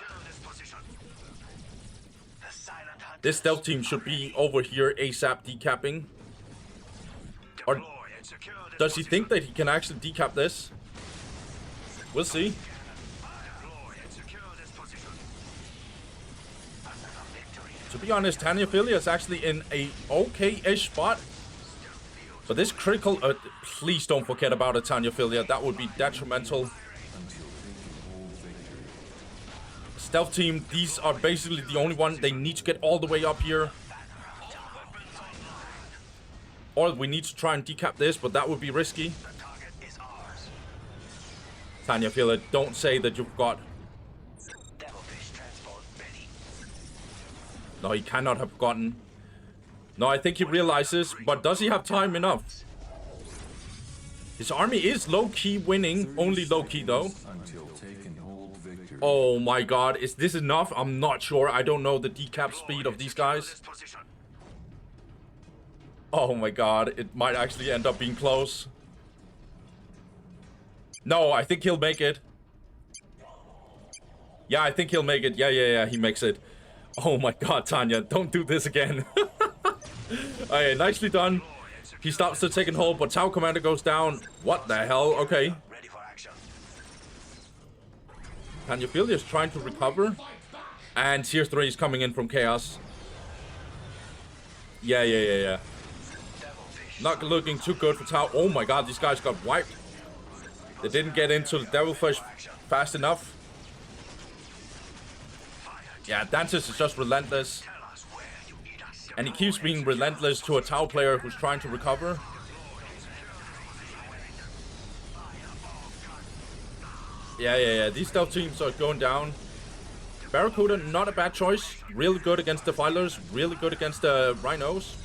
[SPEAKER 1] This stealth team should be over here ASAP decapping. Or does he think that he can actually decap this? We'll see. To be honest, Tanyaphilia is actually in a okay-ish spot. But this critical... please don't forget about it, Tanyaphilia. That would be detrimental. Stealth team, these are basically the only one. They need to get all the way up here. Or we need to try and decap this, but that would be risky. Tanyaphilia, don't say that you've got... No, he cannot have gotten... No, I think he realizes, but does he have time enough? His army is low-key winning, only low-key though. Oh my god, is this enough? I'm not sure. I don't know the decap speed of these guys. Oh my god, it might actually end up being close. No, I think he'll make it. Yeah, I think he'll make it. Yeah, he makes it. Oh my god, Tanya, don't do this again. Okay, nicely done. He stops the taking hold, but Tau Commander goes down. What the hell? Okay. Tanyaphilia is trying to recover. And Tier 3 is coming in from Chaos. Yeah. Not looking too good for Tau. Oh my god, these guys got wiped. They didn't get into the Devilfish fast enough. Yeah, Dantist is just relentless. And he keeps being relentless to a Tau player who's trying to recover. Yeah. These stealth teams are going down. Barracuda, not a bad choice. Really good against Defilers. Really good against the Rhinos.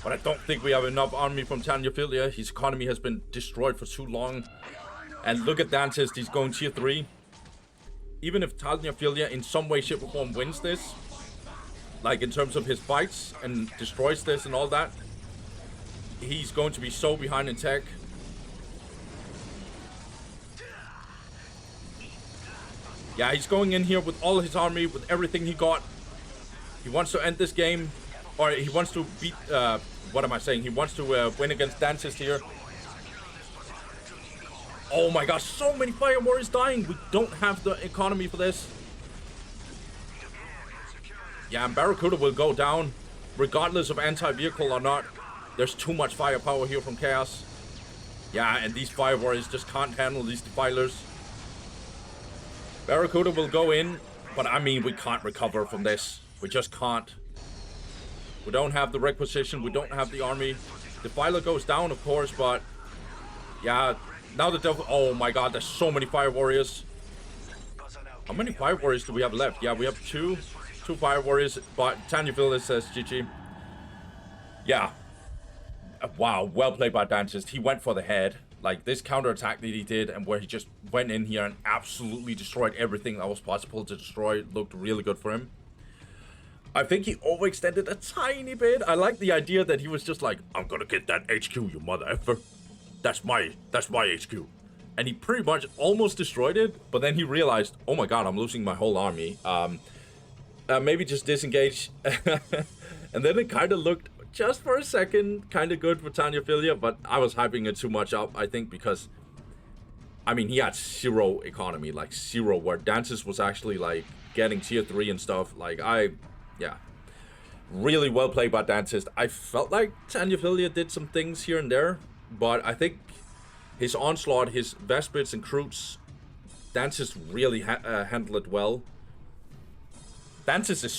[SPEAKER 1] But I don't think we have enough army from Tanyaphilia. His economy has been destroyed for too long. And look at Dantist, he's going tier 3. Even if Tanyaphilia in some way, shape, or form wins this, like in terms of his fights and destroys this and all that, he's going to be so behind in tech. Yeah, he's going in here with all his army, with everything he got. He wants to end this game, or he wants to beat, what am I saying? He wants to win against Dantist here. Oh my gosh, so many Fire Warriors dying. We don't have the economy for this. Yeah, and Barracuda will go down, regardless of anti-vehicle or not. There's too much firepower here from Chaos. Yeah, and these Fire Warriors just can't handle these Defilers. Barracuda will go in, but I mean, we can't recover from this. We just can't. We don't have the requisition. We don't have the army. Defiler goes down, of course, but yeah, now the devil. Oh my god, there's so many Fire Warriors. How many Fire Warriors do we have left? Yeah, we have two Fire Warriors, but Tanyaphilia says GG. Yeah. Wow, well played by Dantist. He went for the head. Like, this counterattack that he did, and where he just went in here and absolutely destroyed everything that was possible to destroy, looked really good for him. I think he overextended a tiny bit. I like the idea that he was just like, I'm gonna get that HQ, you mother effer. That's my HQ. And he pretty much almost destroyed it, but then he realized, oh my god, I'm losing my whole army. Maybe just disengage. And then it kind of looked, just for a second, kind of good for Tanyaphilia, but I was hyping it too much up, I think, because, I mean, he had 0 economy, like 0, where Dantist was actually, like, getting tier 3 and stuff. Like, yeah. Really well played by Dantist. I felt like Tanyaphilia did some things here and there, but I think his onslaught, his Vespids and Croots, Dantist really handled it well. Dantist is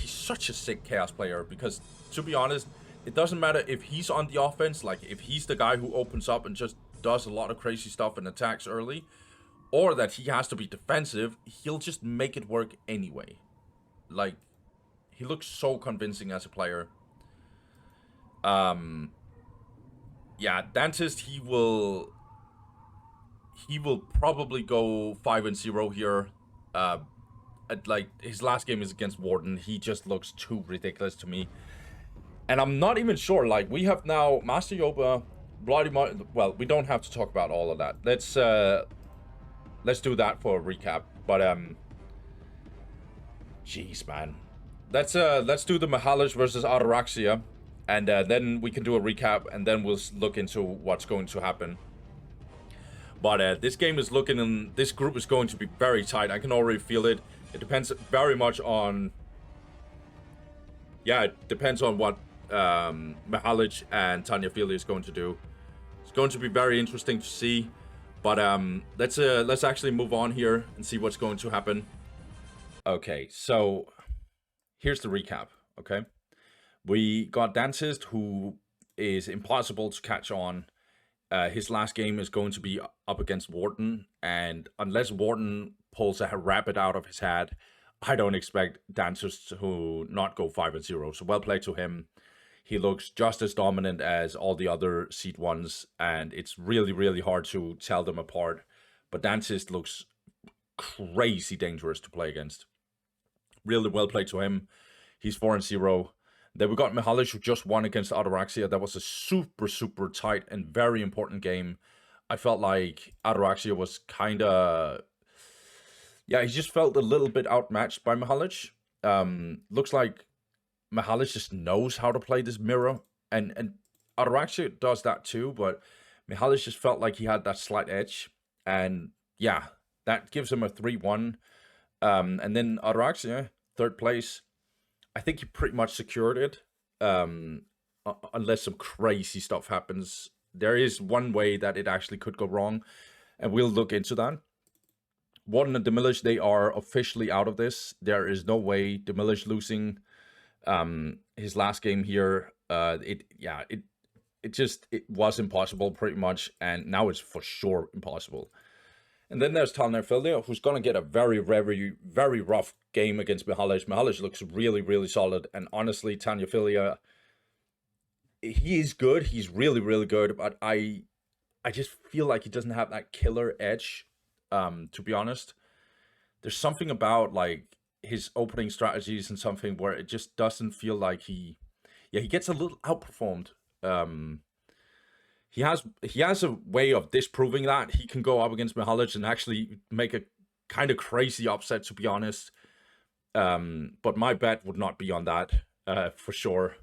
[SPEAKER 1] he's such a sick Chaos player, because, to be honest, it doesn't matter if he's on the offense, like if he's the guy who opens up and just does a lot of crazy stuff and attacks early, or that he has to be defensive, he'll just make it work anyway. Like, he looks so convincing as a player. Yeah, Dantist, he will probably go 5-0 here. Like, his last game is against Warden. He just looks too ridiculous to me. And I'm not even sure, like, we have now Master Yoba, Bloody well, we don't have to talk about all of that. Let's do that for a recap. But jeez, man. Let's do the Mixalich versus Ataraxia, and then we can do a recap, and then we'll look into what's going to happen. But this game is looking, and this group is going to be very tight. I can already feel it. It depends very much on, yeah, it depends on what Mixalich and Tanyaphilia is going to do. It's going to be very interesting to see. But let's actually move on here and see what's going to happen. Okay, so here's the recap. Okay, we got Dantist, who is impossible to catch on. His last game is going to be up against Warden, and unless Warden pulls a rabbit out of his hat, I don't expect Dantist to not go 5-0. So well played to him. He looks just as dominant as all the other seed ones, and it's really, really hard to tell them apart. But Dantist looks crazy dangerous to play against. Really well played to him. He's 4-0. Then we got Mixalich, who just won against Ataraxia. That was a super, super tight and very important game. I felt like Ataraxia was kind of, yeah, he just felt a little bit outmatched by Mixalich. Looks like Mixalich just knows how to play this mirror, and Ataraxia does that too, but Mixalich just felt like he had that slight edge, and yeah, that gives him a 3-1. And then Ataraxia, 3rd place, I think he pretty much secured it, unless some crazy stuff happens. There is one way that it actually could go wrong, and we'll look into that. Warden and Demilich, they are officially out of this. There is no way Demilich losing his last game here. It was impossible pretty much, and now it's for sure impossible. And then there's Tanyaphilia, who's gonna get a very, very, very rough game against Mixalich. Mixalich looks really, really solid, and honestly, Tanyaphilia, he is good. He's really, really good, but I just feel like he doesn't have that killer edge. To be honest, there's something about like his opening strategies and something where it just doesn't feel like he gets a little outperformed. He has a way of disproving that. He can go up against Mixalich and actually make a kind of crazy upset, to be honest. But my bet would not be on that for sure.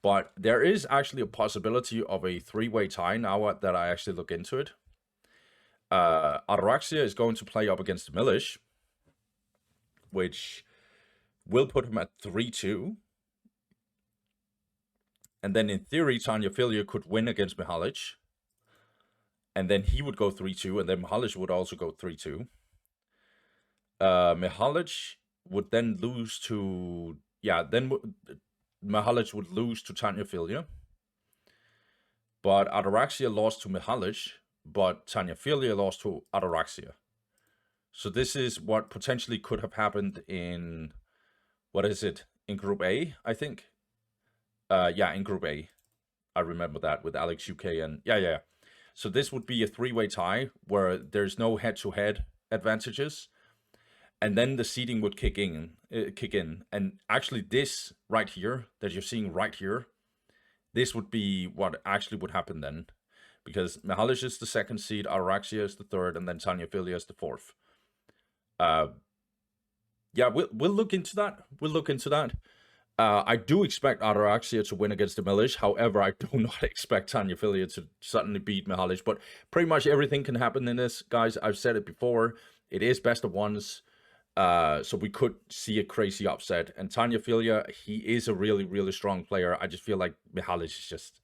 [SPEAKER 1] But there is actually a possibility of a 3-way tie now that I actually look into it. Ataraxia is going to play up against Demilich, which will put him at 3-2. And then in theory, Tanyaphilia could win against Mixalich. And then he would go 3-2, and then Mixalich would also go 3-2. Mixalich would then lose to... Yeah, then Mixalich would lose to Tanyaphilia. But Ataraxia lost to Mixalich, but Tanyaphilia lost to Ataraxia. So this is what potentially could have happened in... What is it? In Group A, I think? Yeah, in Group A. I remember that with Alex UK and... Yeah. So this would be a 3-way tie where there's no head-to-head advantages. And then the seeding would kick in. And actually this right here, that you're seeing right here, this would be what actually would happen then. Because Mixalich is the 2nd seed, Ataraxia is the 3rd, and then Tanyaphilia is the 4th. Yeah, we'll look into that. I do expect Ataraxia to win against Demilich. However, I do not expect Tanyaphilia to suddenly beat Mixalich. But pretty much everything can happen in this, guys. I've said it before. It is best of ones. So we could see a crazy upset. And Tanyaphilia, he is a really, really strong player. I just feel like Mixalich is just...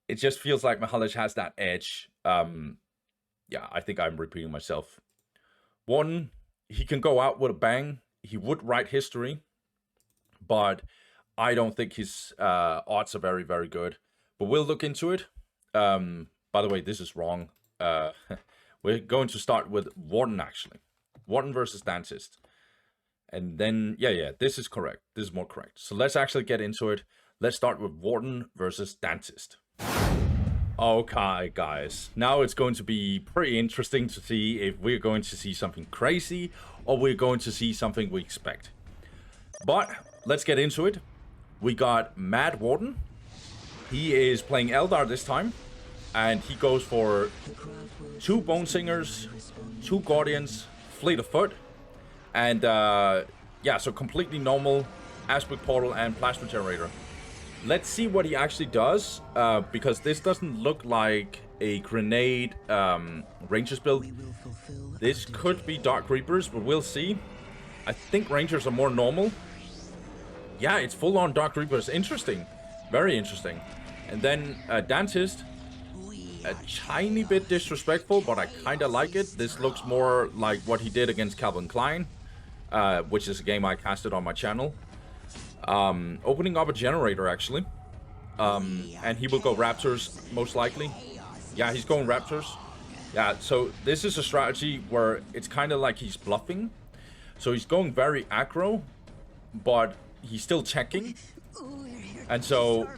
[SPEAKER 1] It just feels like Mixalich has that edge. Yeah, I think I'm repeating myself. Warden, he can go out with a bang. He would write history. But I don't think his odds are very, very good. But we'll look into it. By the way, this is wrong. We're going to start with Warden, actually. Warden versus Dantist. And then, yeah, this is correct. This is more correct. So let's actually get into it. Let's start with Warden versus Dantist. Okay, guys. Now it's going to be pretty interesting to see if we're going to see something crazy or we're going to see something we expect. But let's get into it. We got Mad Warden. He is playing Eldar this time. And he goes for 2 Bone Singers, 2 Guardians, Fleet of Foot. And yeah, so completely normal Aspect Portal and Plasma Generator. Let's see what he actually does, because this doesn't look like a grenade Rangers build. This could be Dark Reapers, but we'll see. I think Rangers are more normal. Yeah, it's full-on Dark Reapers. Interesting. Very interesting. And then Dantist, a tiny bit disrespectful, but I kind of like it. This looks more like what he did against Calvin Klein, which is a game I casted on my channel. Opening up a generator, actually. And he will go Raptors, most likely. Yeah, he's going Raptors. Yeah, so this is a strategy where it's kind of like he's bluffing. So he's going very aggro, but he's still checking. And so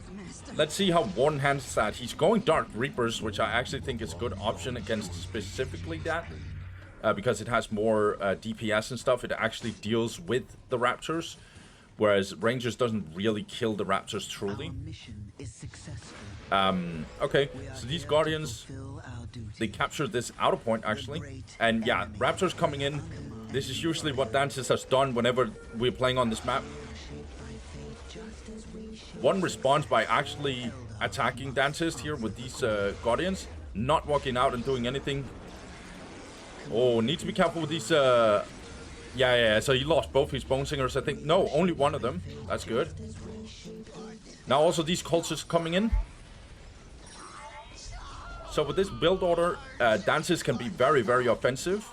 [SPEAKER 1] let's see how Warden handles that. He's going Dark Reapers, which I actually think is a good option against specifically that. Because it has more DPS and stuff. It actually deals with the Raptors. Whereas Rangers doesn't really kill the Raptors truly. Okay, so these Guardians, they captured this outer point actually. And yeah, Raptors coming in. This is usually what Dantist has done whenever we're playing on this map. One responds by actually attacking Dantist here with these Guardians. Not walking out and doing anything. Oh, need to be careful with these... Yeah, so he lost both his Bone Singers, I think. No, only one of them. That's good. Now also these cultists coming in. So with this build order, Dantist can be very, very offensive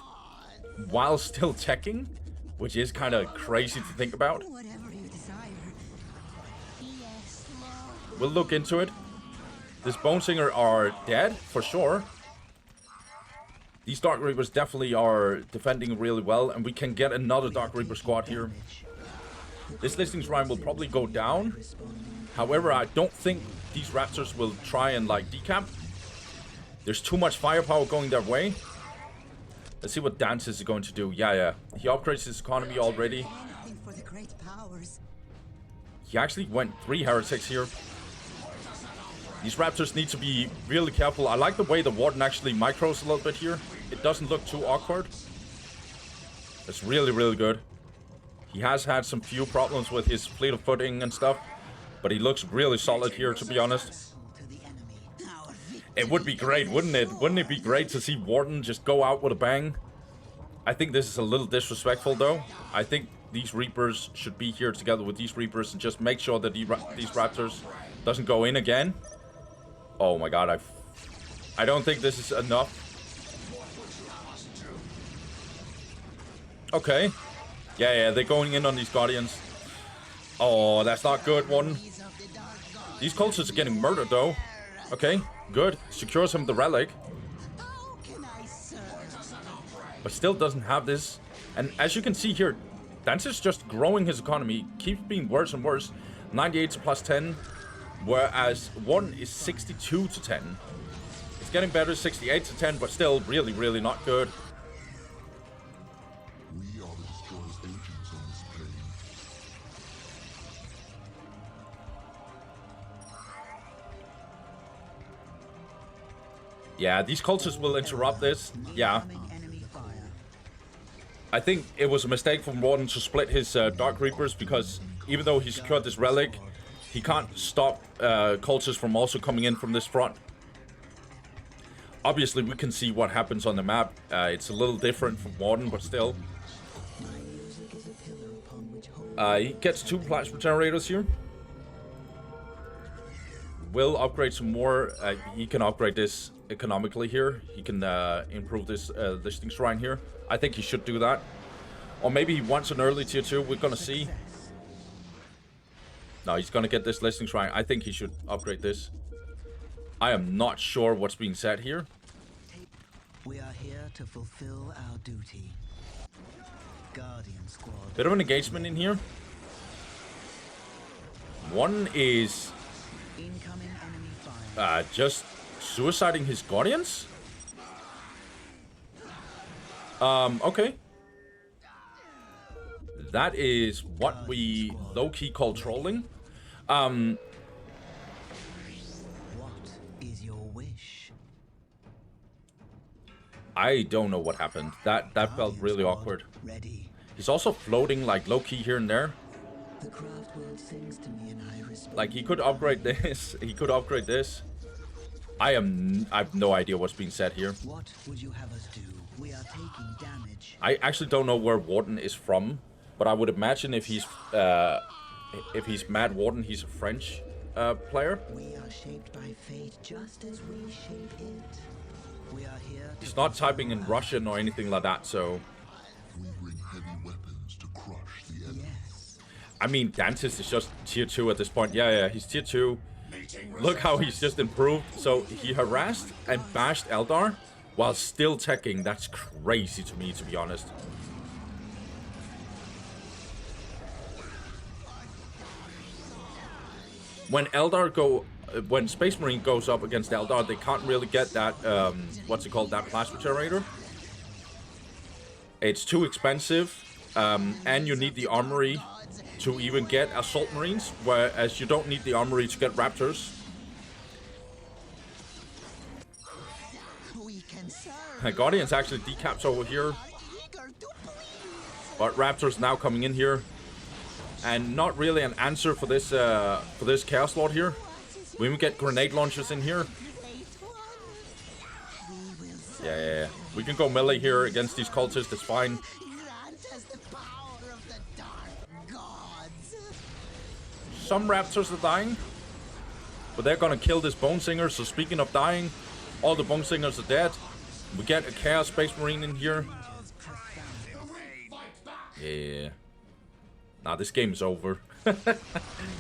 [SPEAKER 1] while still checking, which is kind of crazy to think about. We'll look into it. This Bone Singer are dead, for sure. These Dark Reapers definitely are defending really well, and we can get another Dark Reaper squad here. This listing shrine will probably go down. However, I don't think these Raptors will try and, like, decamp. There's too much firepower going their way. Let's see what Dantist is going to do. Yeah. He upgrades his economy already.
[SPEAKER 4] For the great powers.
[SPEAKER 1] He actually went 3 heretics here. These Raptors need to be really careful. I like the way the Warden actually micros a little bit here. It doesn't look too awkward. It's really, really good. He has had some few problems with his fleet of footing and stuff, but he looks really solid here, to be honest. It would be great, wouldn't it? Wouldn't it be great to see Warden just go out with a bang? I think this is a little disrespectful, though. I think these Reapers should be here together with these Reapers and just make sure that these Raptors doesn't go in again. Oh my god, I don't think this is enough. Okay. Yeah, they're going in on these Guardians. Oh, that's not good, Warden. These cultists are getting murdered, though. Okay, good. Secures him the relic. But still doesn't have this. And as you can see here, Dantist is just growing his economy. Keeps being worse and worse. 98 to plus 10. Whereas Warden is 62 to 10. It's getting better, 68 to 10, but still really, really not good.
[SPEAKER 2] We are the destroyer's agents on this plane.
[SPEAKER 1] Yeah, these cultists will interrupt this. Yeah.
[SPEAKER 4] Enemy fire.
[SPEAKER 1] I think it was a mistake from Warden to split his Dark Reapers, because even though he secured this relic, he can't stop cultists from also coming in from this front. Obviously, we can see what happens on the map. It's a little different from Warden, but still. He gets 2 plasma generators here. Will upgrade some more. He can upgrade this economically here. He can improve this listing shrine here. I think he should do that. Or maybe he wants an early tier 2. We're gonna see. No, he's gonna get this listing shrine. I think he should upgrade this. I am not sure what's being said here.
[SPEAKER 4] We are here to fulfill our duty. Guardian squad.
[SPEAKER 1] Bit of an engagement in here. One is
[SPEAKER 4] Incoming enemy fire.
[SPEAKER 1] just suiciding his Guardians. Okay. That is what we low-key call trolling.
[SPEAKER 4] What is your wish?
[SPEAKER 1] I don't know what happened. That felt really awkward.
[SPEAKER 4] Ready.
[SPEAKER 1] He's also floating like low-key here and there.
[SPEAKER 4] The craft world sings to me and I respond.
[SPEAKER 1] Like he could upgrade this. He could upgrade this. I have no idea what's being said here.
[SPEAKER 4] What would you have us do? We are taking damage.
[SPEAKER 1] I actually don't know where Warden is from, but I would imagine if he's Mad Warden, he's a French player.
[SPEAKER 4] We are shaped by fate just as we shape it. We are here to
[SPEAKER 1] He's not typing in Russian or anything like that, so
[SPEAKER 2] We bring heavy weapons to crush the enemy.
[SPEAKER 4] yes.
[SPEAKER 1] I mean, Dantist is just tier 2 at this point. Yeah, he's tier 2. Look how he's just improved. So he harassed and bashed Eldar while still teching. That's crazy to me, to be honest. When Space Marine goes up against Eldar, they can't really get that, what's it called, that plasma generator. It's too expensive, and you need the armory to even get Assault Marines, whereas you don't need the armory to get Raptors.
[SPEAKER 4] We can serve.
[SPEAKER 1] Guardians actually decaps over here, but Raptors now coming in here. And not really an answer for this Chaos Lord here. We will get grenade launchers in here. Yeah. We can go melee here against these cultists, it's fine. Some Raptors are dying, but they're gonna kill this Bone Singer. So speaking of dying, all the Bone Singers are dead. We get a Chaos Space Marine in here. Yeah. Nah, this game is over.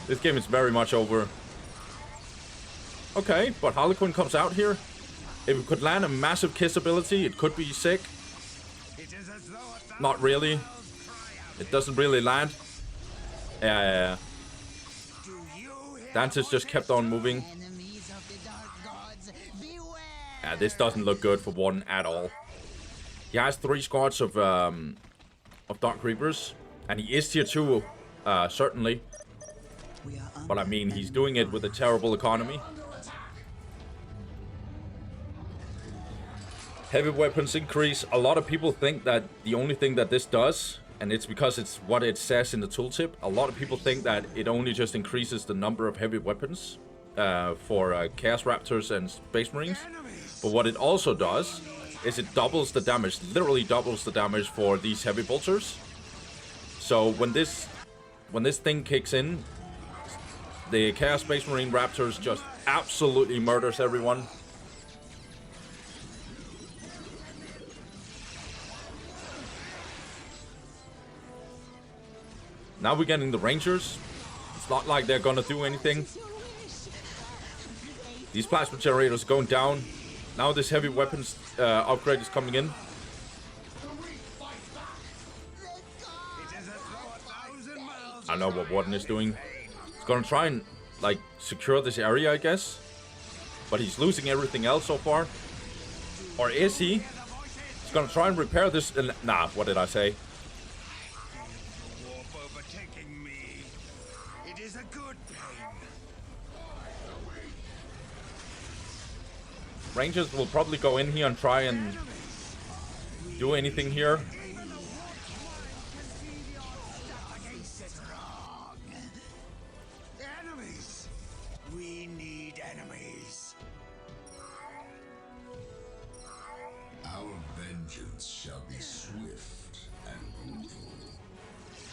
[SPEAKER 1] This game is very much over. Okay, but Harlequin comes out here. If it could land a massive kiss ability, it could be sick. Not really. It doesn't really land. Yeah. Dantist just kept on moving. Yeah, this doesn't look good for Warden at all. He has 3 squads of Dark Reapers, and he is tier 2, certainly. But I mean, he's doing it with a terrible economy. Heavy weapons increase. A lot of people think that the only thing that this does, and it's because it's what it says in the tooltip, a lot of people think that it only just increases the number of heavy weapons for Chaos Raptors and Space Marines. But what it also does is it doubles the damage, literally doubles the damage for these heavy bolters. So when this thing kicks in, the Chaos Space Marine Raptors just absolutely murders everyone. Now we're getting the Rangers. It's not like they're gonna do anything. These plasma generators going down. Now this heavy weapons upgrade is coming in. I don't know what Warden is doing. He's gonna try and like secure this area, I guess. But he's losing everything else so far. Or is he? He's gonna try and repair this. Nah, what did I say? Rangers will probably go in here and try and do anything here.
[SPEAKER 3] Enemies! We need enemies.
[SPEAKER 2] Our vengeance shall be swift and brutal.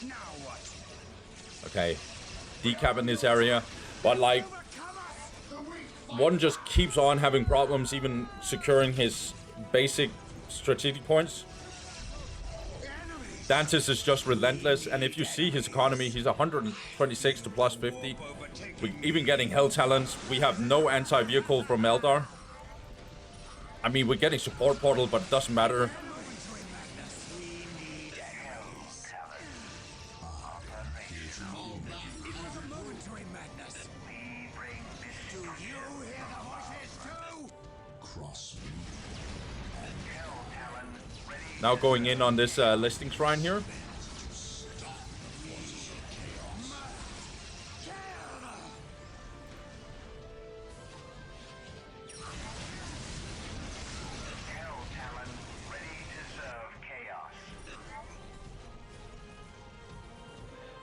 [SPEAKER 3] Now what?
[SPEAKER 1] Okay, decap in this area, but like Warden just keeps on having problems even securing his basic strategic points. Dantist is just relentless, and if you see his economy, he's 126 to plus 50. We're even getting Hell Talons. We have no anti-vehicle from Eldar. I mean, we're getting support portal, but it doesn't matter. Now going in on this listing shrine here.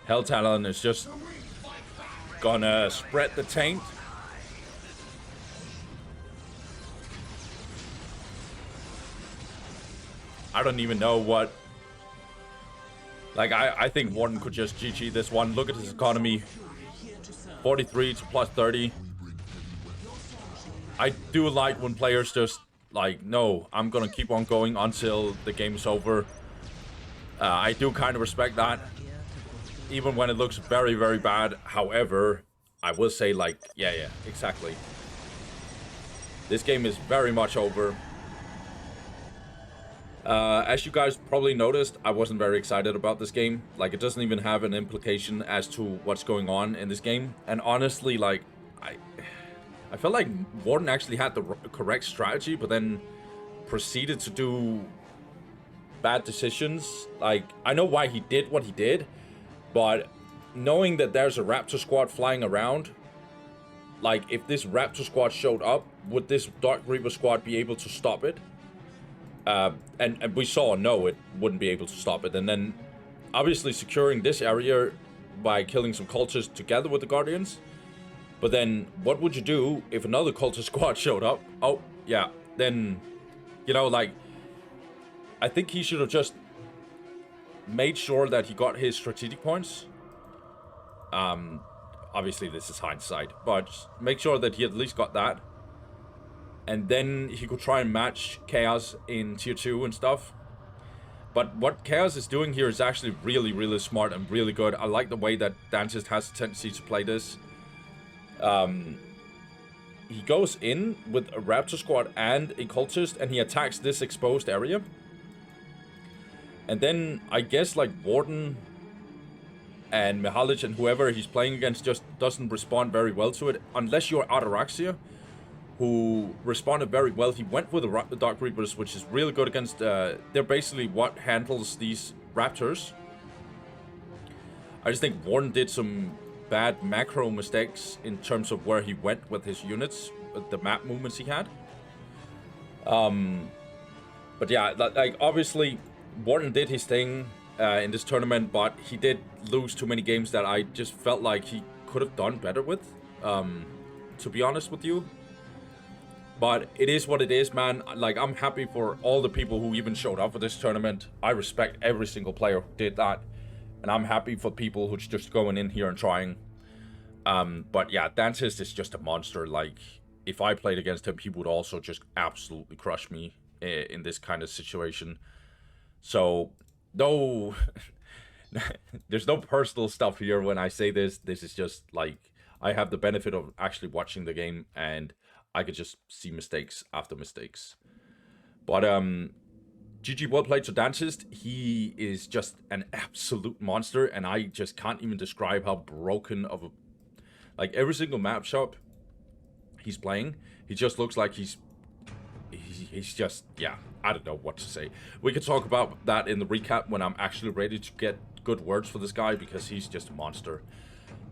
[SPEAKER 1] Hell Talon is just gonna spread the taint. I don't even know what... Like, I think Warden could just GG this one. Look at his economy. 43 to plus 30. I do like when players just, like, no, I'm gonna keep on going until the game is over. I do kind of respect that. Even when it looks very, very bad. However, I will say, like, yeah, exactly. This game is very much over. As you guys probably noticed, I wasn't very excited about this game. Like, it doesn't even have an implication as to what's going on in this game. And honestly, like, I felt like Warden actually had the correct strategy, but then proceeded to do bad decisions. Like, I know why he did what he did, but knowing that there's a Raptor squad flying around, like, if this Raptor squad showed up, would this Dark Reaper squad be able to stop it? And we saw, no, it wouldn't be able to stop it. And then, obviously, securing this area by killing some cultists together with the Guardians. But then, what would you do if another cultist squad showed up? Oh, yeah. Then, you know, like, I think he should have just made sure that he got his strategic points. Obviously, this is hindsight. But make sure that he at least got that. And then he could try and match Chaos in tier 2 and stuff. But what Chaos is doing here is actually really, really smart and really good. I like the way that Dantist has a tendency to play this. he goes in with a Raptor squad and a cultist, and he attacks this exposed area. And then I guess like Warden and Mixalich and whoever he's playing against just doesn't respond very well to it, unless you're Ataraxia, who responded very well. He went with the Dark Reapers, which is really good against, they're basically what handles these Raptors. I just think Warden did some bad macro mistakes in terms of where he went with his units, with the map movements he had. But yeah, like obviously Warden did his thing in this tournament, but he did lose too many games that I just felt like he could have done better with, to be honest with you. But it is what it is, man. Like, I'm happy for all the people who even showed up for this tournament. I respect every single player who did that. And I'm happy for people who's just going in here and trying. But yeah, Dantist is just a monster. Like, if I played against him, he would also just absolutely crush me in this kind of situation. So, no, there's no personal stuff here when I say this. This is just like, I have the benefit of actually watching the game, and I could just see mistakes after mistakes. But GG well played to Dantist. He is just an absolute monster, and I just can't even describe how broken of a... Like, every single map shop he's playing, he just looks like he's just... Yeah, I don't know what to say. We could talk about that in the recap when I'm actually ready to get good words for this guy, because he's just a monster.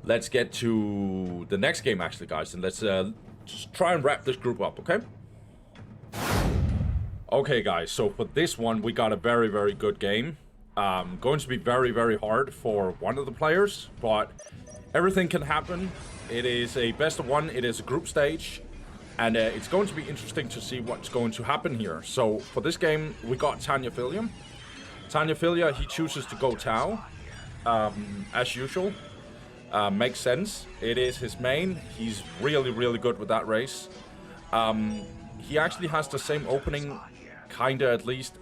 [SPEAKER 1] Let's get to the next game, actually, guys, and let's just try and wrap this group up, okay? Okay, guys, so for this one, we got a very, very good game. Going to be very, very hard for one of the players, but everything can happen. It is a best of one, it is a group stage, and it's going to be interesting to see what's going to happen here. So for this game, we got Tanyaphilia. Tanyaphilia, he chooses to go Tau, as usual. Makes sense. It is his main. He's really, really good with that race. He actually has the same opening, kinda at least,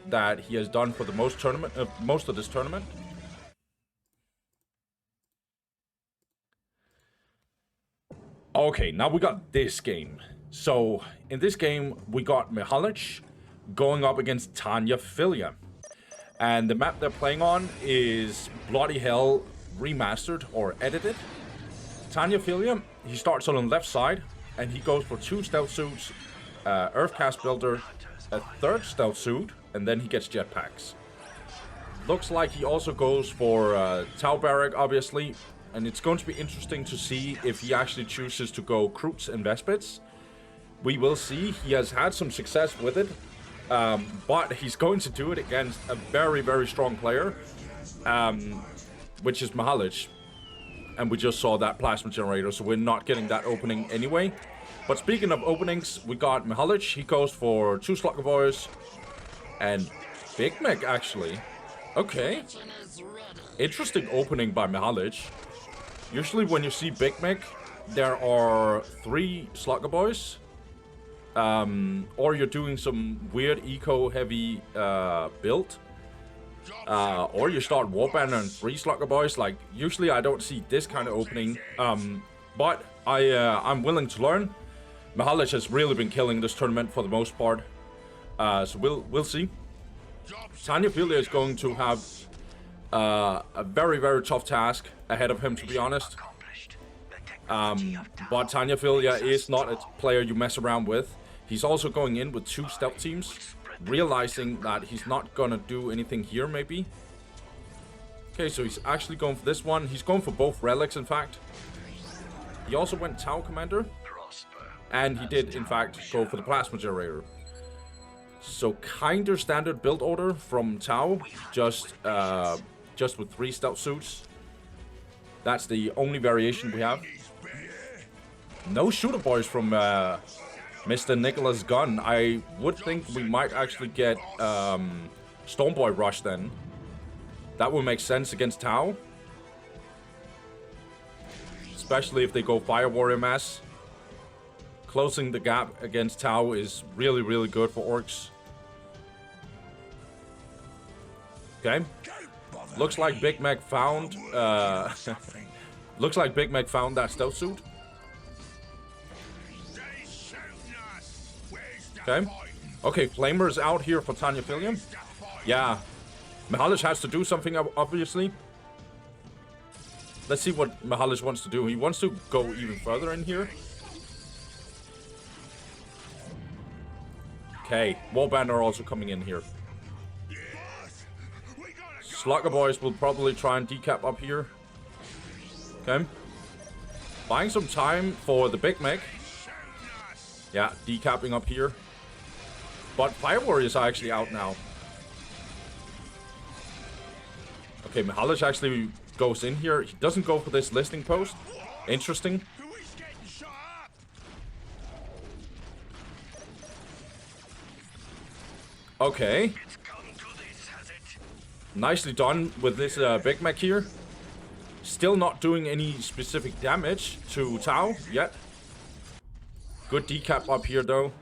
[SPEAKER 1] that he has done for the most of this tournament. Okay, now we got this game. So in this game, we got Mixalich going up against Tanyaphilia, and the map they're playing on is Bloody Hell Remastered or edited. Tanyaphilia, he starts on the left side, and he goes for 2 stealth suits, Earthcast Builder, a 3rd stealth suit, and then he gets jetpacks. Looks like he also goes for Tau Barrack, obviously, and it's going to be interesting to see if he actually chooses to go Kroots and Vespits. We will see. He has had some success with it, but he's going to do it against a very, very strong player, which is Mixalich. And we just saw that plasma generator, so we're not getting that opening anyway. But speaking of openings, we got Mixalich. He goes for 2 Slugger Boys and Big Mech, actually. Okay. Interesting opening by Mixalich. Usually when you see Big Mech, there are 3 Slugger Boys. Or you're doing some weird eco-heavy build. Or you start Warbanner and 3 Slugger Boys. Like, usually I don't see this kind of opening. But I'm willing to learn. Mixalich has really been killing this tournament for the most part. So we'll see. Tanyaphilia is going to have a very, very tough task ahead of him, to be honest. But Tanyaphilia is not a player you mess around with. He's also going in with 2 stealth teams, realizing that he's not gonna do anything here, maybe. Okay, so he's actually going for this one. He's going for both relics, in fact. He also went Tau Commander, and he did, in fact, go for the plasma generator. So kinda standard build order from Tau, just with 3 stealth suits. That's the only variation we have. No shooter boys from Mr. Nicholas Gunn. I would think we might actually get Stormboy Rush then. That would make sense against Tau. Especially if they go Fire Warrior Mass. Closing the gap against Tau is really, really good for Orks. Okay. Looks like Big Mac found looks like Big Mac found that stealth suit. Okay. Okay, Flamer's out here for Tanyaphilia. Yeah. Mixalich has to do something, obviously. Let's see what Mixalich wants to do. He wants to go even further in here. Okay, Warband are also coming in here. Slugger Boys will probably try and decap up here. Okay. Buying some time for the Big Mech. Yeah, decapping up here. But Fire Warriors are actually out now. Okay, Mixalich actually goes in here. He doesn't go for this listening post. Interesting. Okay. Nicely done with this Big Mech here. Still not doing any specific damage to Tau yet. Good decap up here though.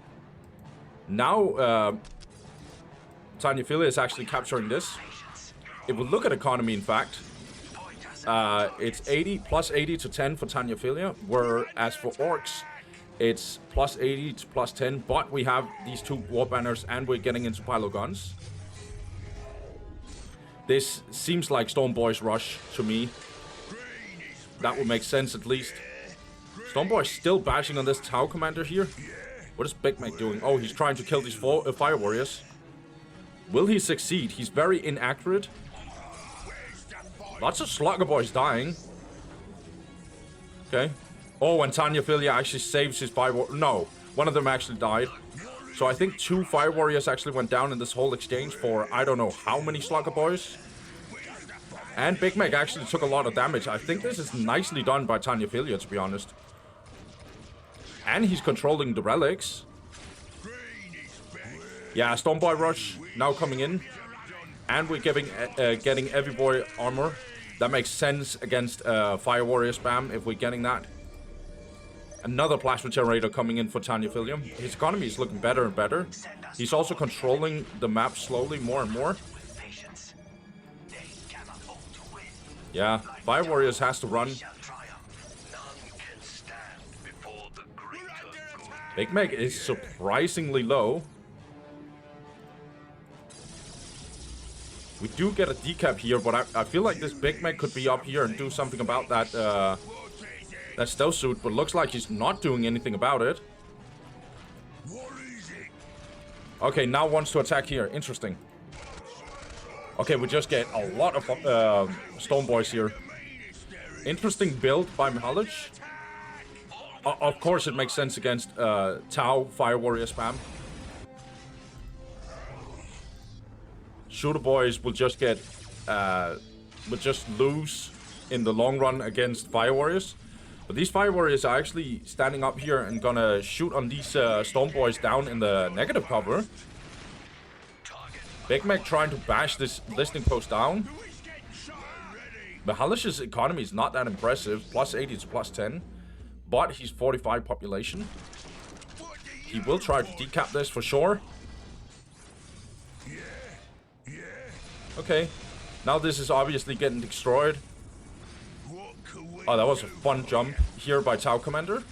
[SPEAKER 1] Now Tanyaphilia is actually capturing this. If we look at economy, in fact, it's 80 plus 80 to 10 for Tanyaphilia, whereas for Orks, it's plus 80 to plus 10, but we have these two war banners and we're getting into pilo guns. This seems like Stormboy's rush to me. That would make sense at least. Stormboy's still bashing on this Tau commander here. What is Big Mech doing? Oh, he's trying to kill these Fire Warriors. Will he succeed? He's very inaccurate. Lots of Slugger Boys dying. Okay. Oh, and Tanyaphilia actually saves his Fire Warrior. No, one of them actually died. So I think 2 Fire Warriors actually went down in this whole exchange for I don't know how many Slugger Boys. And Big Mech actually took a lot of damage. I think this is nicely done by Tanyaphilia, to be honest. And he's controlling the relics. Yeah, Stormboy Rush now coming in. And we're getting Every Boy armor. That makes sense against Fire Warrior spam if we're getting that. Another plasma generator coming in for Tanyaphilia. His economy is looking better and better. He's also controlling the map slowly more and more. Yeah, Fire Warriors has to run. Big Mech is surprisingly low. We do get a decap here, but I feel like this Big Mech could be up here and do something about that that stealth suit, but looks like he's not doing anything about it. Okay, now wants to attack here. Interesting. Okay, we just get a lot of Stormboys here. Interesting build by Mixalich. Of course, it makes sense against Tau Fire Warrior spam. Shooter Boys will just get will just lose in the long run against Fire Warriors. But these Fire Warriors are actually standing up here and gonna shoot on these Storm Boys down in the negative cover. Big Mech trying to bash this listening post down. Mixalich's economy is not that impressive, plus 80 to plus 10. But he's 45 population. He will try to decap this for sure. Okay, now this is obviously getting destroyed. Oh, that was a fun jump here by Tau Commander.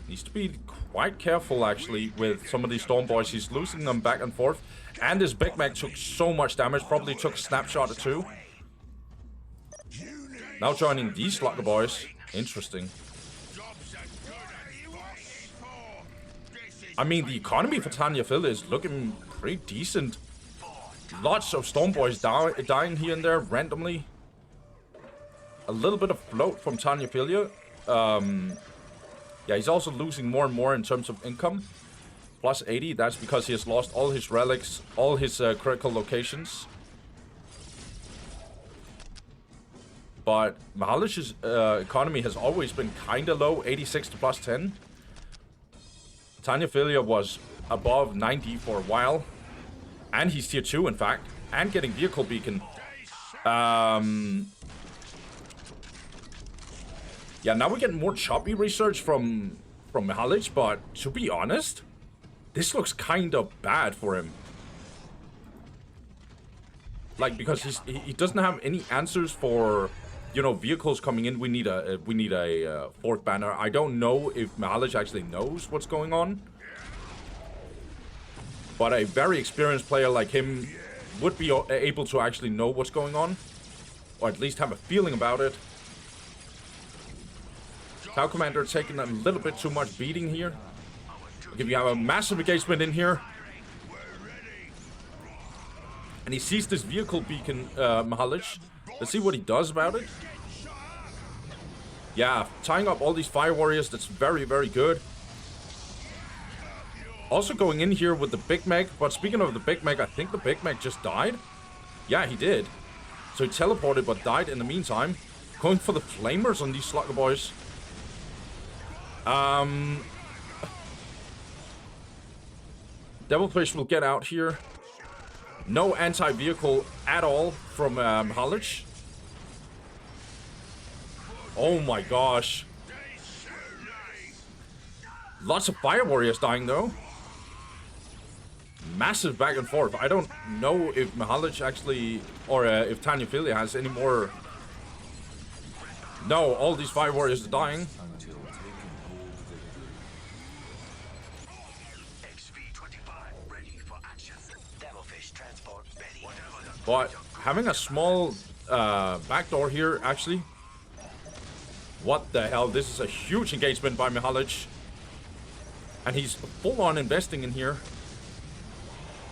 [SPEAKER 1] Needs to be quite careful actually with some of these Storm Boys. He's losing them back and forth. And this Big Mech took so much damage, probably took a snapshot or two. Now joining these Slugger Boys. Interesting. I mean, the economy for Tanyaphilia is looking pretty decent. Lots of Storm Boys dying here and there randomly. A little bit of float from Tanyaphilia. Yeah, he's also losing more and more in terms of income. Plus 80, that's because he has lost all his relics, all his critical locations. But Mixalich's economy has always been kinda low, 86 to plus 10. Tanyaphilia was above 90 for a while. And he's tier 2, in fact. And getting vehicle beacon. Yeah, now we're getting more choppy research from Mixalich, but to be honest, this looks kind of bad for him. Like, because he doesn't have any answers for you know, vehicles coming in, we need a fourth banner. I don't know if Mixalich actually knows what's going on, but a very experienced player like him would be able to actually know what's going on, or at least have a feeling about it. Tau Commander taking a little bit too much beating here. If you have a massive engagement in here, and he sees this vehicle beacon, Mixalich. Let's see what he does about it. Yeah, tying up all these fire warriors, that's very, very good. Also going in here with the Big Meg, but speaking of the Big Meg, I think the Big Meg just died. Yeah, he did. So he teleported but died in the meantime. Going for the flamers on these slugger boys. Devilfish will get out here. No anti-vehicle at all from Mixalich. Oh my gosh. Lots of fire warriors dying though. Massive back and forth. I don't know if Mixalich actually, or if Tanyaphilia has any more. No, all these fire warriors are dying. But having a small backdoor here, actually. What the hell? This is a huge engagement by Mixalich. And he's full on investing in here.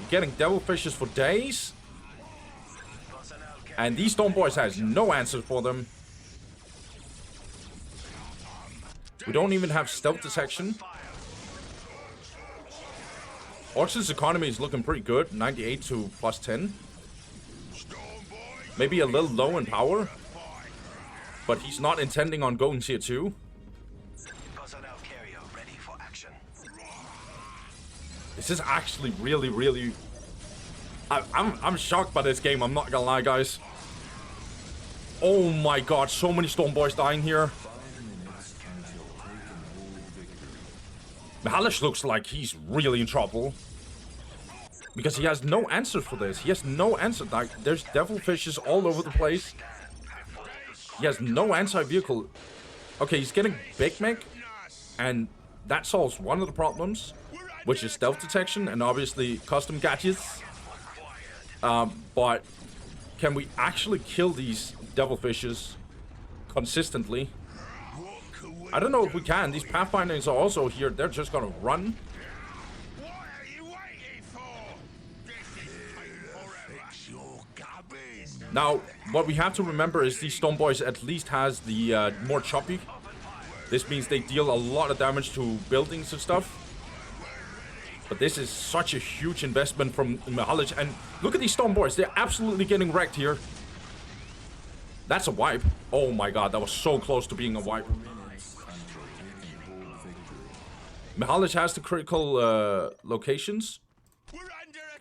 [SPEAKER 1] You're getting devilfishes for days. And these Storm Boys has no answer for them. We don't even have stealth detection. Orks' economy is looking pretty good. 98 to plus 10. Maybe a little low in power. But he's not intending on going tier 2. This is actually really, really... I'm shocked by this game, I'm not gonna lie, guys. Oh my god, so many Storm Boys dying here. Mixalich looks like he's really in trouble. Because he has no answer for this. He has no answer. Like, there's devilfishes all over the place. He has no anti-vehicle. Okay, he's getting Big Meg. And that solves one of the problems. Which is stealth detection and obviously custom gadgets. But can we actually kill these devilfishes consistently? I don't know if we can. These Pathfinders are also here. They're just gonna run.
[SPEAKER 3] What are you waiting for? This is your garbage.
[SPEAKER 1] Now, what we have to remember is these Storm Boys at least has the more choppy. This means they deal a lot of damage to buildings and stuff. But this is such a huge investment from Mixalich. And look at these Storm Boys. They're absolutely getting wrecked here. That's a wipe. Oh my god, that was so close to being a wipe. Mixalich has the critical locations.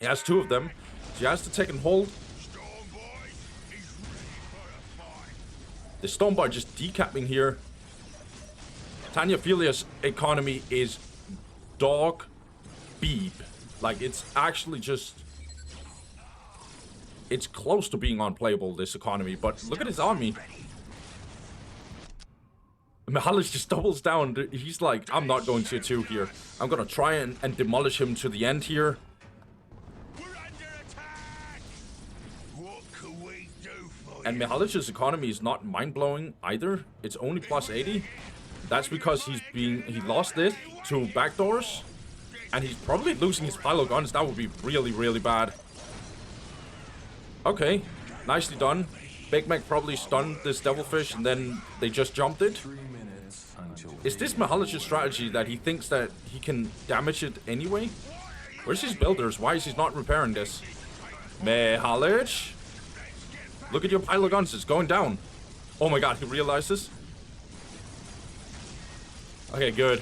[SPEAKER 1] He has 2 of them. He has to take and hold. The Storm Boy just decapping here. Tanyaphilia's economy is dog beep. Like, it's actually just... It's close to being unplayable, this economy. But look at his army. Mixalich just doubles down. He's like, I'm not going tier 2 here. I'm gonna try and demolish him to the end here. And Mixalich's economy is not mind-blowing either. It's only plus 80. That's because he lost this to backdoors. And he's probably losing his pile of guns. That would be really, really bad. Okay, nicely done. Big Mac probably stunned this devilfish and then they just jumped it. Is this Mixalich's strategy that he thinks that he can damage it anyway? Where's his builders? Why is he not repairing this? Mixalich? Look at your pile of guns, it's going down. Oh my god, he realizes. Okay, good.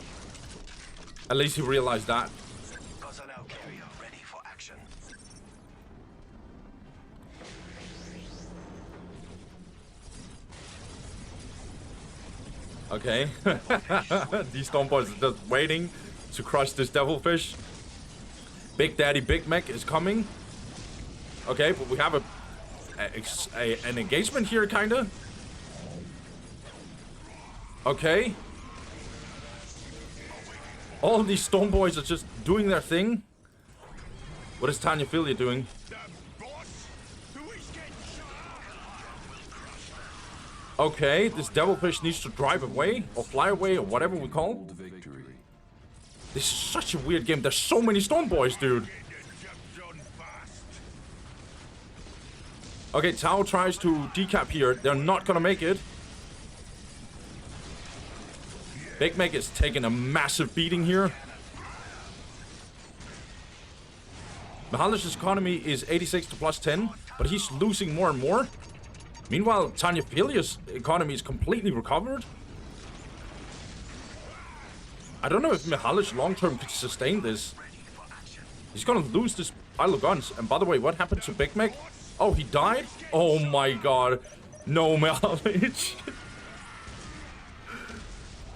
[SPEAKER 1] At least he realized that. Okay. These Storm Boys are just waiting to crush this devilfish. Big Daddy Big Mac is coming. Okay, but we have an engagement here, kinda. Okay. All these Storm Boys are just doing their thing. What is Tanyaphilia doing? Okay, this Devilfish needs to drive away, or fly away, or whatever we call. This is such a weird game. There's so many Storm Boys, dude. Okay, Tao tries to decap here. They're not gonna make it. Big Meg is taking a massive beating here. Mihalish's economy is 86 to plus 10, but he's losing more and more. Meanwhile, Tanyaphilia's economy is completely recovered. I don't know if Mixalich long-term could sustain this. He's gonna lose this pile of guns. And by the way, what happened to Big Meg? Oh, he died? Oh my god. No, Mixalich.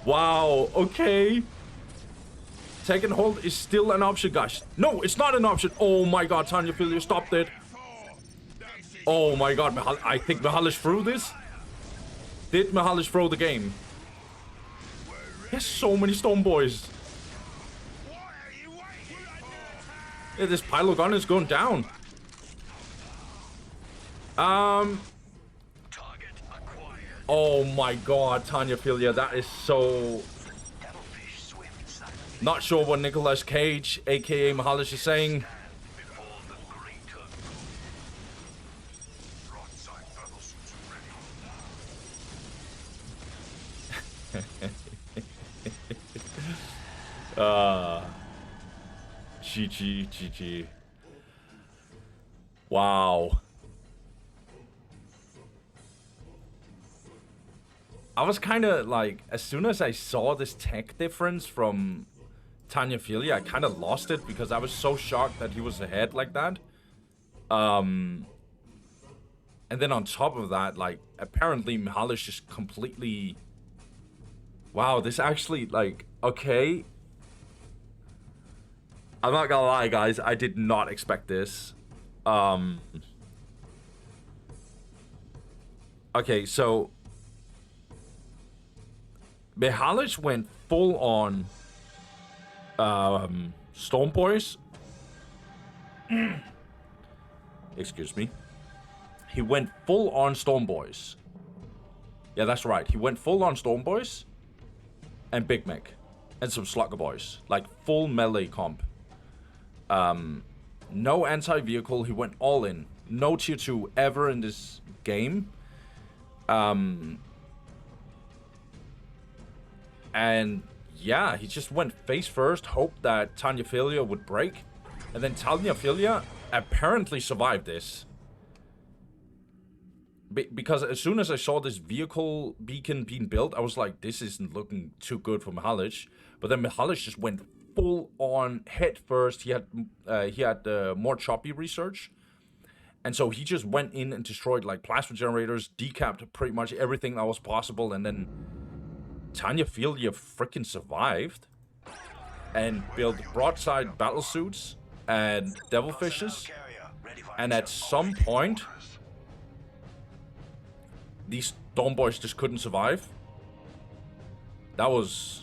[SPEAKER 1] Wow, okay. Taking hold is still an option, guys. No, it's not an option. Oh my god, Tanyaphilia stopped it. Oh my god, I think Mixalich threw this. Did Mixalich throw the game? He has so many Storm Boys. Yeah, this pile of gun is going down. Oh my god, Tanyaphilia, that is so... Not sure what Nicolas Cage, aka Mixalich, is saying. GG. Wow. I was kind of like, as soon as I saw this tech difference from Tanyaphilia, I kind of lost it because I was so shocked that he was ahead like that. And then on top of that, like, apparently Mixalich just completely... Wow, this actually, like, okay. I'm not gonna lie, guys. I did not expect this. Okay, so... Mixalich went full on... Storm Boys. Excuse me. He went full on Storm Boys. Yeah, that's right. He went full on Storm Boys. And Big Meg. And some Slugger Boys. Like, full melee comp. No anti-vehicle. He went all in. No tier 2 ever in this game. And yeah, he just went face first, hoped that Tanyaphilia would break. And then Tanyaphilia apparently survived this. Because as soon as I saw this vehicle beacon being built, I was like, this isn't looking too good for Mixalich. But then Mixalich just went full on head first. He had more choppy research. And so he just went in and destroyed like plasma generators, decapped pretty much everything that was possible. And then Tanyaphilia freaking survived. And built broadside battlesuits and devilfishes. And at some point... these Storm Boys just couldn't survive. That was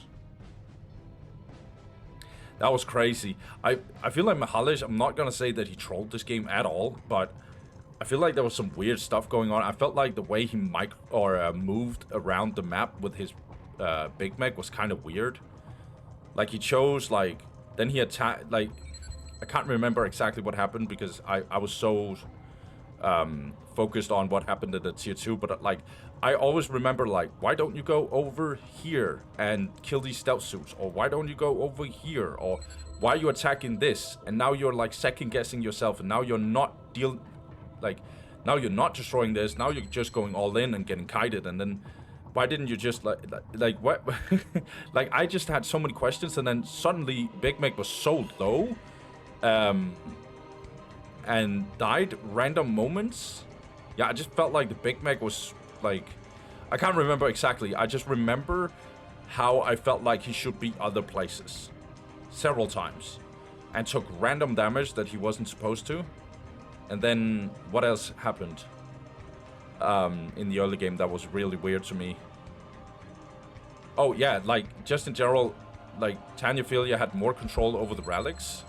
[SPEAKER 1] crazy. I feel like Mixalich, I'm not gonna say that he trolled this game at all, but I feel like there was some weird stuff going on. I felt like the way he moved around the map with his Big Meg was kind of weird. Like he chose like, then he attacked, like, I can't remember exactly what happened because I was so focused on what happened at the tier 2, but like I always remember like, why don't you go over here and kill these stealth suits, or why don't you go over here, or why are you attacking this? And now you're like second guessing yourself, and now you're not now you're not destroying this, now you're just going all in and getting kited. And then why didn't you just like what? Like I just had so many questions, and then suddenly Big Meg was so low and died random moments. Yeah, I just felt like the Big Meg was like, I can't remember exactly. I just remember how I felt like he should be other places several times and took random damage that he wasn't supposed to. And then what else happened in the early game that was really weird to me? Oh, yeah, like, just in general, like, Tanyaphilia had more control over the relics,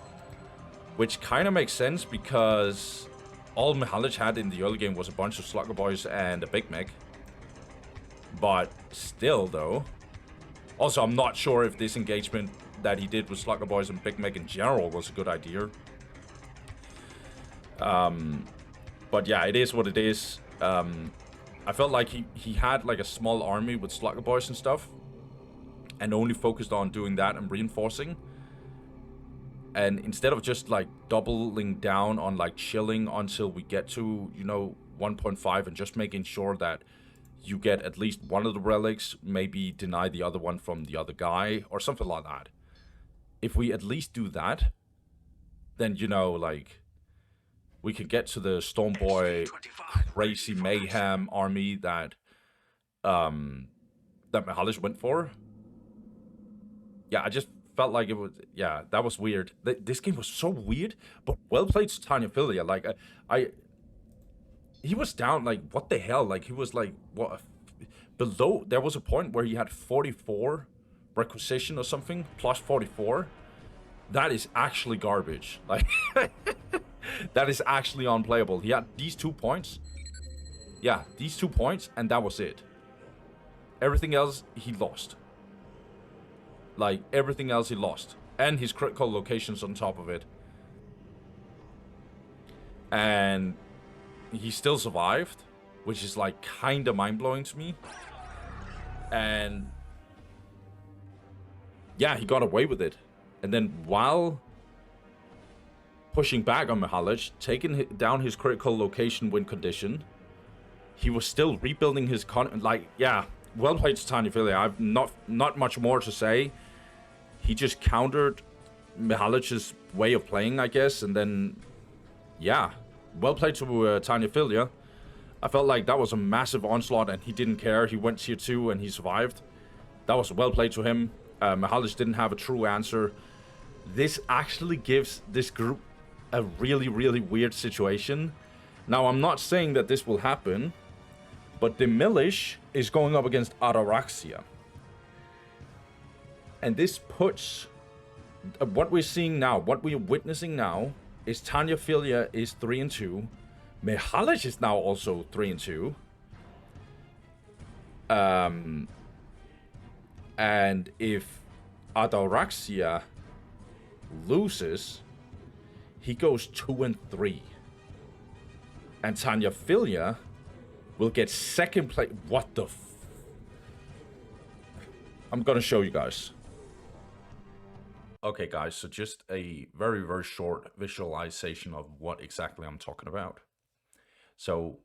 [SPEAKER 1] which kind of makes sense because all Mixalich had in the early game was a bunch of Slugger Boys and a Big Mech. But still, though. Also, I'm not sure if this engagement that he did with Slugger Boys and Big Mech in general was a good idea. But yeah, it is what it is. I felt like he had like a small army with Slugger Boys and stuff, and only focused on doing that and reinforcing. And instead of just like doubling down on like chilling until we get to, you know, 1.5 and just making sure that you get at least one of the relics, maybe deny the other one from the other guy or something like that. If we at least do that, then, you know, like, we can get to the Stormboy crazy mayhem army that Mixalich went for. Yeah, I just felt like it was, yeah, that was weird. This game was so weird, but well played to Tanyaphilia. Like, he was down, like, what the hell? Like, he was like, what? Below, there was a point where he had 44 requisition or something, plus 44. That is actually garbage. Like, that is actually unplayable. He had these 2 points. Yeah, these 2 points, and that was it. Everything else, he lost. Like, everything else he lost. And his critical locations on top of it. And he still survived, which is, like, kind of mind-blowing to me. And yeah, he got away with it. And then while pushing back on Mixalich, taking down his critical location win condition, he was still rebuilding his like, yeah, well played to Tanyaphilia. I've not much more to say. He just countered Mixalich's way of playing, I guess, and then, yeah, well played to Tanyaphilia. I felt like that was a massive onslaught, and he didn't care. He went tier 2, and he survived. That was well played to him. Mixalich didn't have a true answer. This actually gives this group a really, really weird situation. Now, I'm not saying that this will happen, but Demilich is going up against Ataraxia. And this puts what we're seeing now, what we're witnessing now, is Tanyaphilia is 3-2. Mixalich is now also 3-2. And if Ataraxia loses, he goes 2-3. And Tanyaphilia will get second place. What the I'm gonna show you guys. Okay, guys, so just a very, very short visualization of what exactly I'm talking about. So,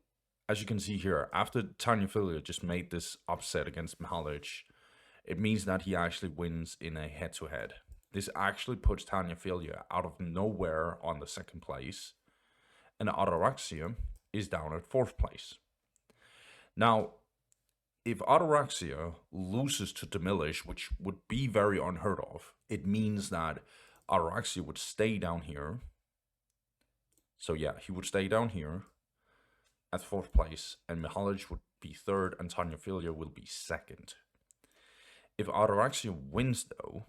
[SPEAKER 1] as you can see here, after Tanyaphilia just made this upset against Mixalich, it means that he actually wins in a head-to-head. This actually puts Tanyaphilia out of nowhere on the second place, and Ataraxia is down at 4th place. Now, if Ataraxia loses to Demilich, which would be very unheard of, it means that Ataraxia would stay down here. So yeah, he would stay down here at 4th place, and Mixalich would be 3rd, and Tanyaphilia will be 2nd. If Ataraxia wins, though,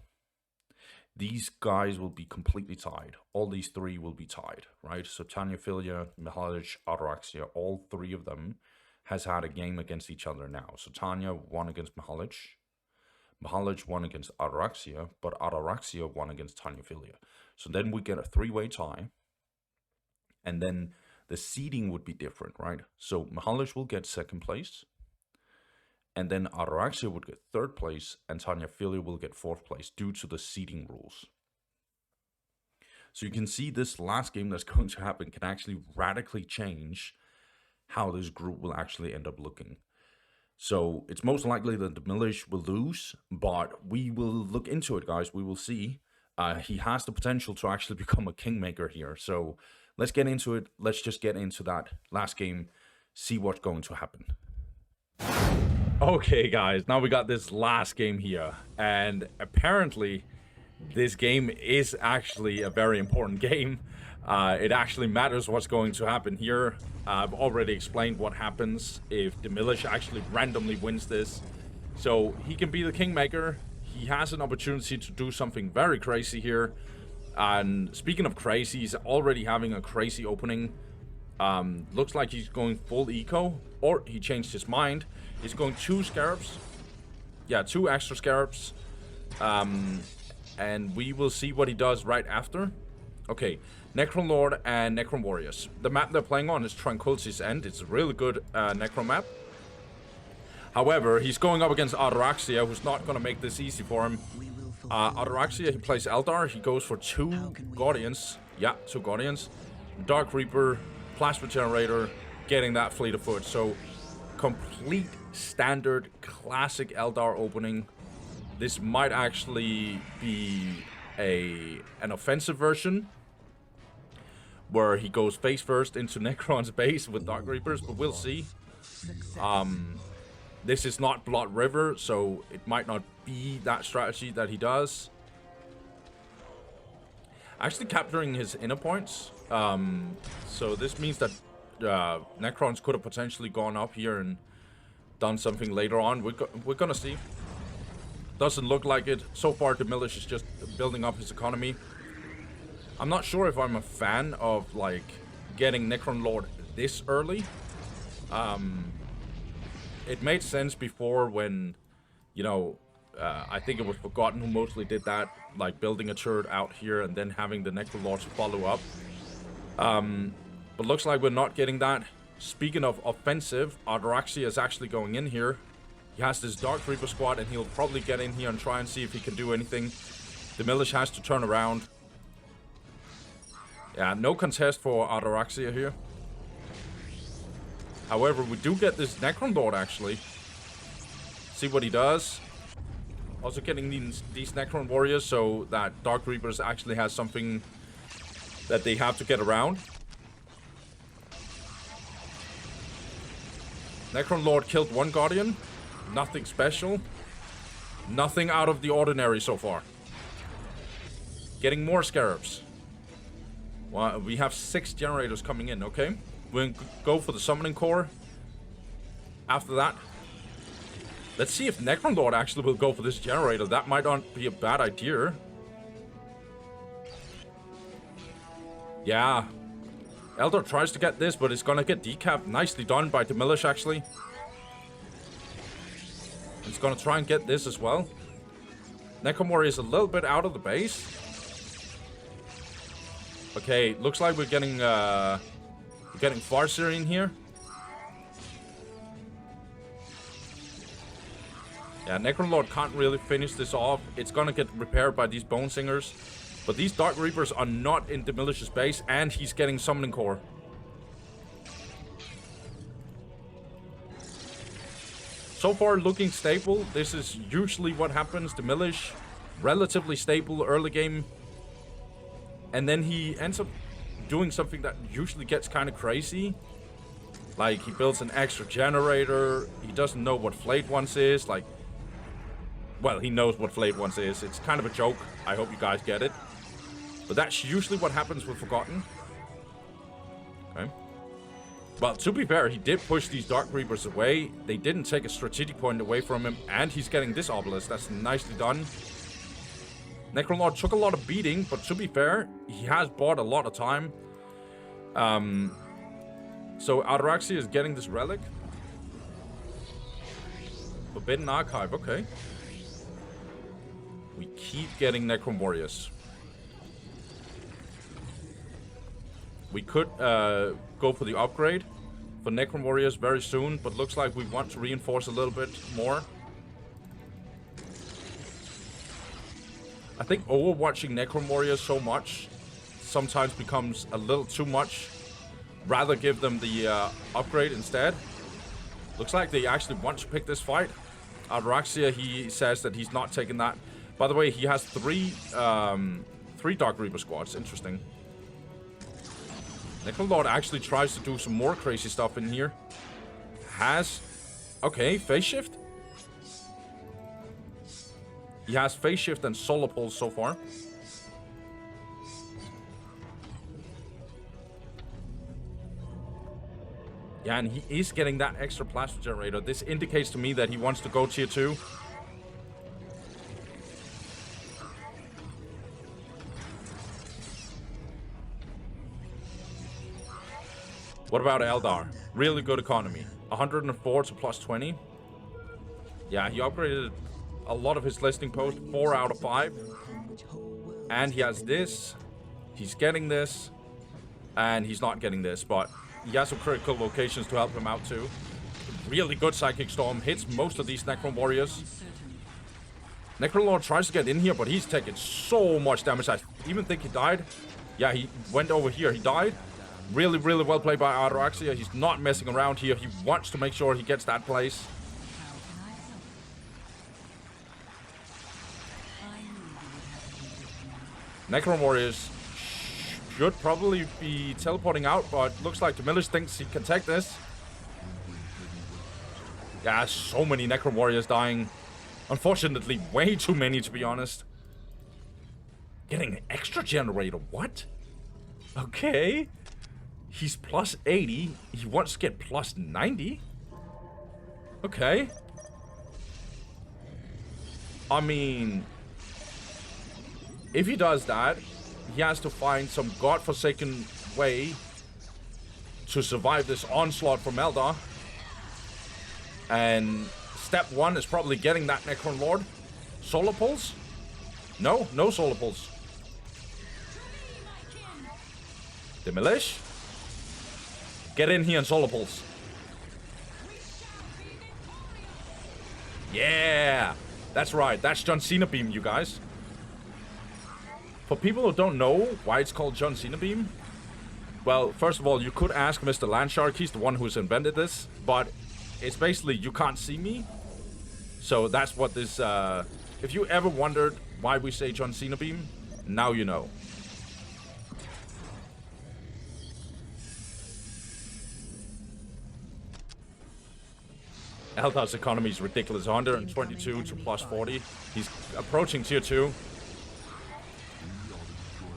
[SPEAKER 1] these guys will be completely tied. All these 3 will be tied, right? So Tanyaphilia, Mixalich, Ataraxia, all 3 of them has had a game against each other now. So Tanya won against Mixalich. Mixalich won against Ataraxia, but Ataraxia won against Tanyaphilia. So then we get a 3-way tie. And then the seeding would be different, right? So Mixalich will get 2nd place. And then Ataraxia would get 3rd place, and Tanyaphilia will get 4th place due to the seeding rules. So you can see this last game that's going to happen can actually radically change how this group will actually end up looking. So it's most likely that Demilich will lose, but we will look into it, guys. We will see. He has the potential to actually become a kingmaker here. So let's get into it. Let's just get into that last game, see what's going to happen. Okay, guys, now we got this last game here, and apparently this game is actually a very important game. It actually matters what's going to happen here. I've already explained what happens if Demilich actually randomly wins this. So he can be the Kingmaker. He has an opportunity to do something very crazy here. And speaking of crazy, he's already having a crazy opening. Looks like he's going full eco, or he changed his mind. He's going 2 scarabs. Yeah, 2 extra scarabs. And we will see what he does right after. Okay, Necron Lord and Necron Warriors. The map they're playing on is Tranquility's End. It's a really good Necron map. However, he's going up against Ataraxia, who's not going to make this easy for him. Ataraxia, he plays Eldar. He goes for 2 Guardians. Yeah, 2 Guardians. Dark Reaper, Plasma Generator, getting that fleet of foot. So, complete standard classic Eldar opening. This might actually be an offensive version, where he goes face first into Necron's base with Dark Reapers, but we'll see. This is not Blood River, so it might not be that strategy that he does. Actually capturing his inner points. So this means that Necrons could have potentially gone up here and done something later on. We're gonna see. Doesn't look like it. So far, Demilich is just building up his economy. I'm not sure if I'm a fan of, like, getting Necron Lord this early. It made sense before when, you know, I think it was Forgotten who mostly did that, like building a turret out here and then having the Necron Lords follow up. But looks like we're not getting that. Speaking of offensive, Ataraxia is actually going in here. He has this Dark Reaper squad, and he'll probably get in here and try and see if he can do anything. Demilich has to turn around. Yeah, no contest for Ataraxia here. However, we do get this Necron Lord, actually. See what he does. Also getting these Necron Warriors so that Dark Reapers actually has something that they have to get around. Necron Lord killed 1 Guardian. Nothing special. Nothing out of the ordinary so far. Getting more Scarabs. Well, we have 6 generators coming in, okay? We'll go for the Summoning Core. After that. Let's see if Necron Lord actually will go for this generator. That might not be a bad idea. Yeah. Eldar tries to get this, but it's gonna get decapped. Nicely done by Demilich, actually. He's gonna try and get this as well. Necron Warrior is a little bit out of the base. Okay, looks like we're getting Farseer in here. Yeah, Necron Lord can't really finish this off. It's gonna get repaired by these Bone Singers. But these Dark Reapers are not in Demilish's base, and he's getting Summoning Core. So far, looking stable. This is usually what happens. Demilich, relatively stable early game. And then he ends up doing something that usually gets kind of crazy. Like, he builds an extra generator. He doesn't know what Flayed Ones is. Like, well, he knows what Flayed Ones is. It's kind of a joke. I hope you guys get it. But that's usually what happens with Forgotten. Okay. Well, to be fair, he did push these Dark Reapers away. They didn't take a strategic point away from him. And he's getting this Obelisk. That's nicely done. Necron Lord took a lot of beating, but to be fair, he has bought a lot of time. So Ataraxia is getting this relic. Forbidden Archive, okay. We keep getting Necron Warriors. We could go for the upgrade for Necron Warriors very soon, but looks like we want to reinforce a little bit more. I think overwatching Necron Warriors so much sometimes becomes a little too much. Rather give them the upgrade instead. Looks like they actually want to pick this fight. Ataraxia, he says that he's not taking that. By the way, he has three Dark Reaper squads. Interesting. Necron Lord actually tries to do some more crazy stuff in here. Okay, phase shift. He has phase shift and solar pulse so far. Yeah, and he is getting that extra plasma generator. This indicates to me that he wants to go tier 2. What about Eldar? Really good economy. 104 to plus 20. Yeah, he upgraded a lot of his listing posts. 4 out of 5. And he has this. He's getting this. And he's not getting this, but he has some critical locations to help him out too. Really good Psychic Storm. Hits most of these Necron Warriors. Necrolord tries to get in here, but he's taking so much damage. I even think he died. Yeah, he went over here. He died. Really, really well played by Ataraxia. He's not messing around here. He wants to make sure he gets that place. Necron Warriors should probably be teleporting out, but looks like Demilich thinks he can take this. Yeah, so many Necron Warriors dying. Unfortunately, way too many, to be honest. Getting an extra generator, what? Okay. He's plus 80. He wants to get plus 90. Okay. I mean, if he does that, he has to find some godforsaken way to survive this onslaught from Eldar. And step 1 is probably getting that Necron Lord. Solar Pulse? No, no Solar Pulse. Demilich? Get in here and Solar Pulse. Yeah! That's right, that's John Cena Beam, you guys. For people who don't know why it's called John Cena Beam, well, first of all, you could ask Mr. Landshark. He's the one who's invented this, but it's basically you can't see me. So that's what this, if you ever wondered why we say John Cena Beam, now you know. Eldar's economy is ridiculous, 122 to plus 40. He's approaching tier 2.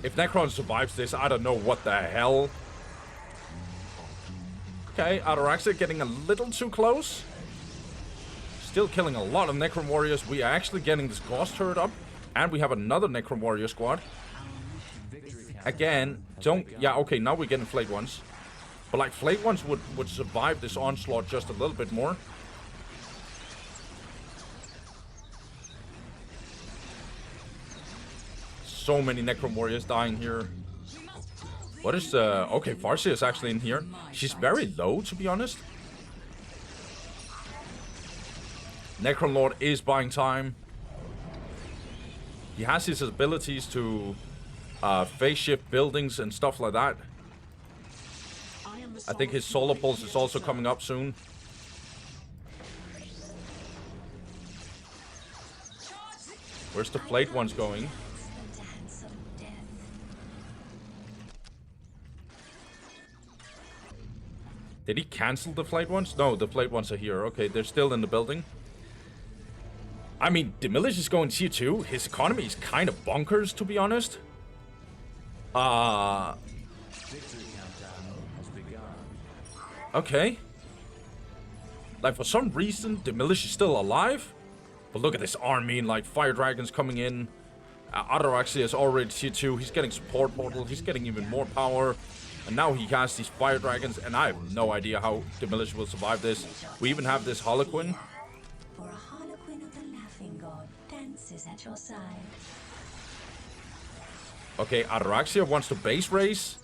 [SPEAKER 1] If Necron survives this, I don't know what the hell. Okay, Ataraxia getting a little too close. Still killing a lot of Necron Warriors. We are actually getting this Ghost turret up. And we have another Necron Warrior squad. Again, don't... Yeah, okay, now we're getting Flayed Ones. But like, Flayed Ones would survive this onslaught just a little bit more. So many Necron Warriors dying here. What is the... Okay, Farsi is actually in here. She's very low, to be honest. Necron Lord is buying time. He has his abilities to phase shift buildings and stuff like that. I think his Solar Pulse is also coming up soon. Where's the Flayed Ones going? Did he cancel the Flayed Ones? No, the Flayed Ones are here. Okay, they're still in the building. I mean, Demilich is going tier 2. His economy is kind of bonkers, to be honest. Okay. Like, for some reason, Demilich is still alive. But look at this army, like, Fire Dragons coming in. Ataraxia is already tier 2. He's getting support portal. He's getting even more power. And now he has these Fire Dragons, and I have no idea how Demilich will survive this. We even have this Harlequin.
[SPEAKER 7] For a Harlequin of the Laughing God dances at your side.
[SPEAKER 1] Okay, Ataraxia wants to base race.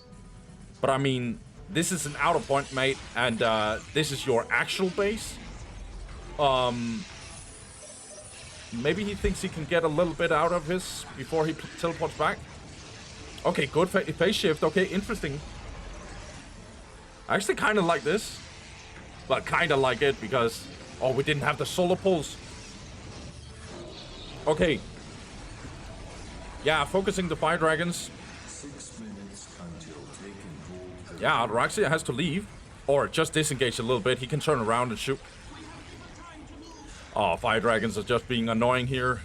[SPEAKER 1] But I mean, this is an outer point, mate, and this is your actual base. Maybe he thinks he can get a little bit out of his before he teleports back. Okay, good phase shift. Okay, interesting. I actually kind of like this. Well, kind of like it because... Oh, we didn't have the Solar Pulse. Okay. Yeah, focusing the Fire Dragons.
[SPEAKER 2] 6 minutes until taking hold.
[SPEAKER 1] Yeah, Ataraxia has to leave. Or just disengage a little bit. He can turn around and shoot. Oh, Fire Dragons are just being annoying here.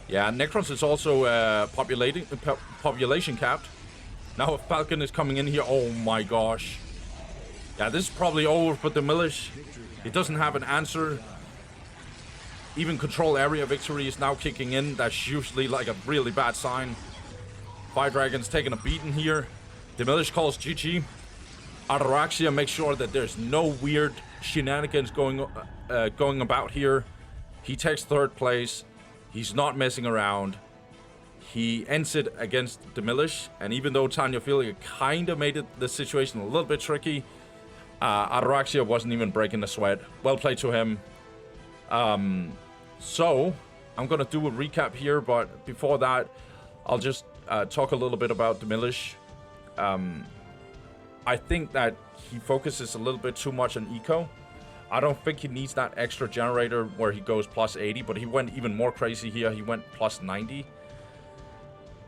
[SPEAKER 1] Yeah, Necrons is also population capped. Now a Falcon is coming in here. Oh my gosh. Yeah, this is probably over for Demilich. He doesn't have an answer. Even control area victory is now kicking in. That's usually like a really bad sign. Fire Dragon's taking a beating here. Demilich calls GG. Ataraxia makes sure that there's no weird shenanigans going about here. He takes 3rd place. He's not messing around. He ends it against Demilich, and even though Tanyaphilia kind of made the situation a little bit tricky, Ataraxia wasn't even breaking a sweat. Well played to him. So, I'm gonna do a recap here, but before that, I'll just talk a little bit about Demilich. I think that he focuses a little bit too much on eco. I don't think he needs that extra generator where he goes plus 80, but he went even more crazy here. He went plus 90.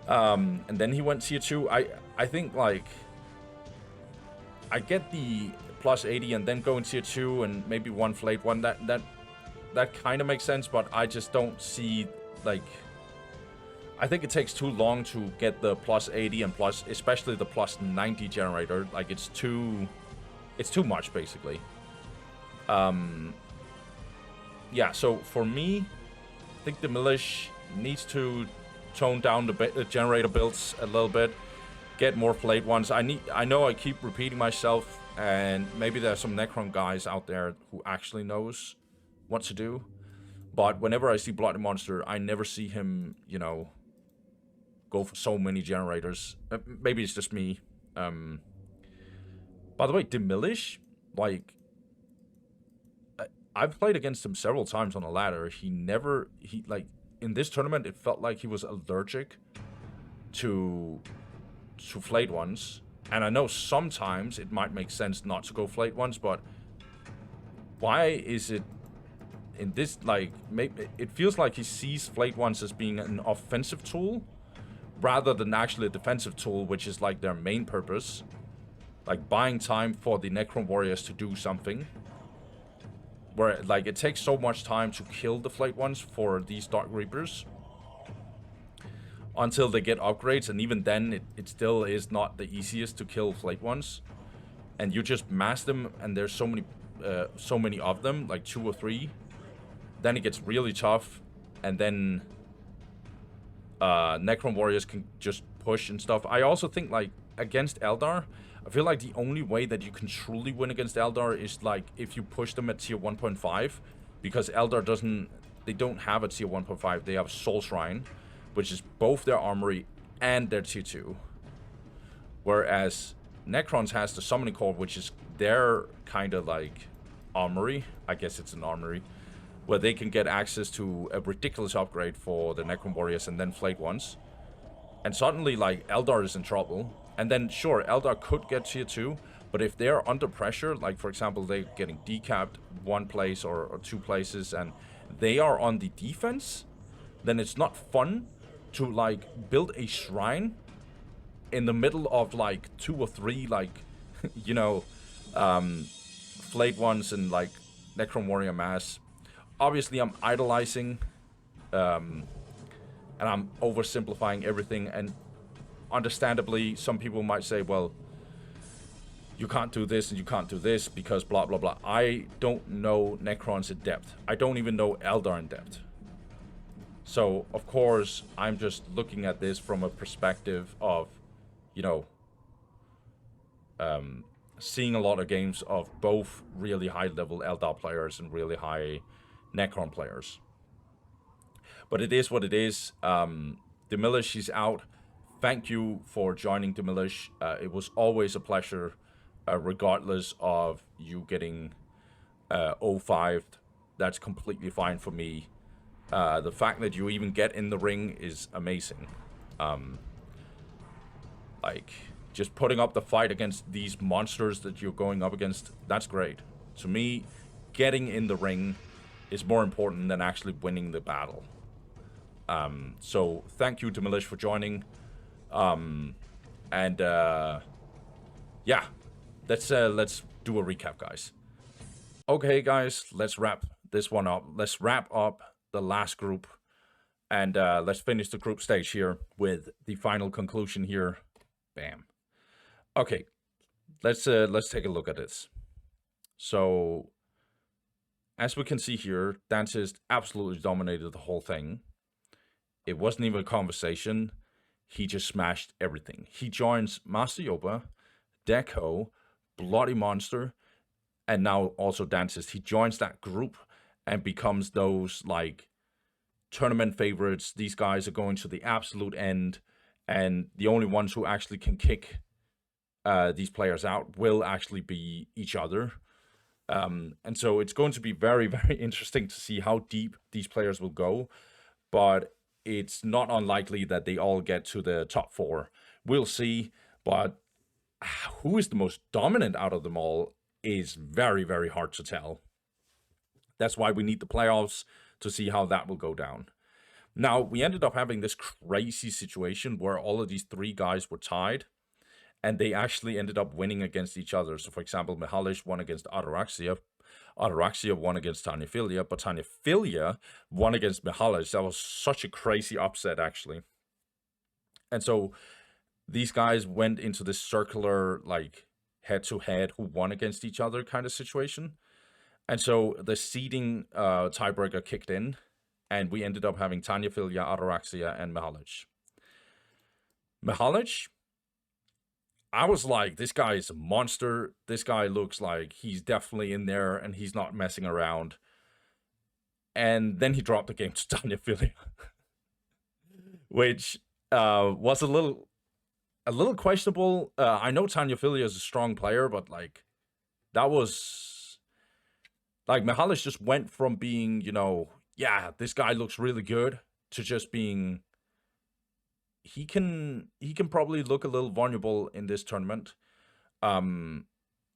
[SPEAKER 1] And then he went tier 2. I think, like, I get the plus 80 and then going tier 2 and maybe one flayed one. That kind of makes sense, but I just don't see, like, I think it takes too long to get the plus 80 and plus, especially the plus 90 generator. Like, it's too much, basically. Yeah, so for me, I think Demilich needs to tone down the generator builds a little bit, get more flayed ones. I know I keep repeating myself, and maybe there's some Necron guys out there who actually knows what to do, but whenever I see Bloody Monster, I never see him, you know, go for so many generators. Maybe it's just me. By the way, Demilich, like, I've played against him several times on a ladder. Like, in this tournament, it felt like he was allergic to flayed ones. And I know sometimes it might make sense not to go flayed ones, but why is it in this, like, maybe it feels like he sees flayed ones as being an offensive tool rather than actually a defensive tool, which is like their main purpose. Like, buying time for the Necron warriors to do something. Where, like, it takes so much time to kill the flayed ones for these Dark Reapers until they get upgrades, and even then it still is not the easiest to kill flayed ones. And you just mass them, and there's so many of them, like 2 or 3. Then it gets really tough, and then Necron warriors can just push and stuff. I also think, like, against Eldar, I feel like the only way that you can truly win against Eldar is, like, if you push them at tier 1.5, because Eldar they don't have a tier 1.5, they have Soul Shrine, which is both their armory and their tier 2. Whereas Necrons has the Summoning Core, which is their kind of, like, armory. I guess it's an armory, where they can get access to a ridiculous upgrade for the Necron warriors and then flayed ones. And suddenly, like, Eldar is in trouble. And then, sure, Eldar could get tier 2, but if they're under pressure, like, for example, they're getting decapped 1 place or 2 places, and they are on the defense, then it's not fun to, like, build a shrine in the middle of, like, 2 or 3, like, you know, flayed ones and, like, Necron warrior mass. Obviously, I'm idolizing, and I'm oversimplifying everything, and understandably, some people might say, well, you can't do this and you can't do this because blah, blah, blah. I don't know Necrons in depth. I don't even know Eldar in depth. So, of course, I'm just looking at this from a perspective of, you know, seeing a lot of games of both really high-level Eldar players and really high Necron players. But it is what it is. Demilich is out. Thank you for joining, Demilich. It was always a pleasure, regardless of you getting 0-5. That's completely fine for me. The fact that you even get in the ring is amazing. Like, just putting up the fight against these monsters that you're going up against, that's great. To me, getting in the ring is more important than actually winning the battle. So, thank you, Demilich, for joining. Yeah, let's do a recap, guys. Okay, guys, let's wrap this one up. Let's wrap up the last group, and let's finish the group stage here with the final conclusion here. Bam. Okay, let's take a look at this. So, as we can see here, Dantist absolutely dominated the whole thing. It wasn't even a conversation. He just smashed everything. He joins Master Yoba, Deco, Bloody Monster, and now also Dantist. He joins that group and becomes those, like, tournament favorites. These guys are going to the absolute end, and the only ones who actually can kick these players out will actually be each other. And so it's going to be very, very interesting to see how deep these players will go. But it's not unlikely that they all get to the top 4. We'll see. But who is the most dominant out of them all is very, very hard to tell. That's why we need the playoffs to see how that will go down. Now, we ended up having this crazy situation where all of these 3 guys were tied, and they actually ended up winning against each other. So, for example, Mixalich won against Ataraxia. Ataraxia won against Tanyaphilia, but Tanyaphilia won against Mixalich. That was such a crazy upset, actually. And so these guys went into this circular, like, head-to-head who won against each other kind of situation. And so the seeding tiebreaker kicked in, and we ended up having Tanyaphilia, Ataraxia, and Mixalich. Mixalich, I was like, this guy is a monster. This guy looks like he's definitely in there and he's not messing around. And then he dropped the game to Tanyaphilia, which was a little questionable. I know Tanyaphilia is a strong player, but like that was like Mixalich just went from being, you know, yeah, this guy looks really good to just being he can probably look a little vulnerable in this tournament.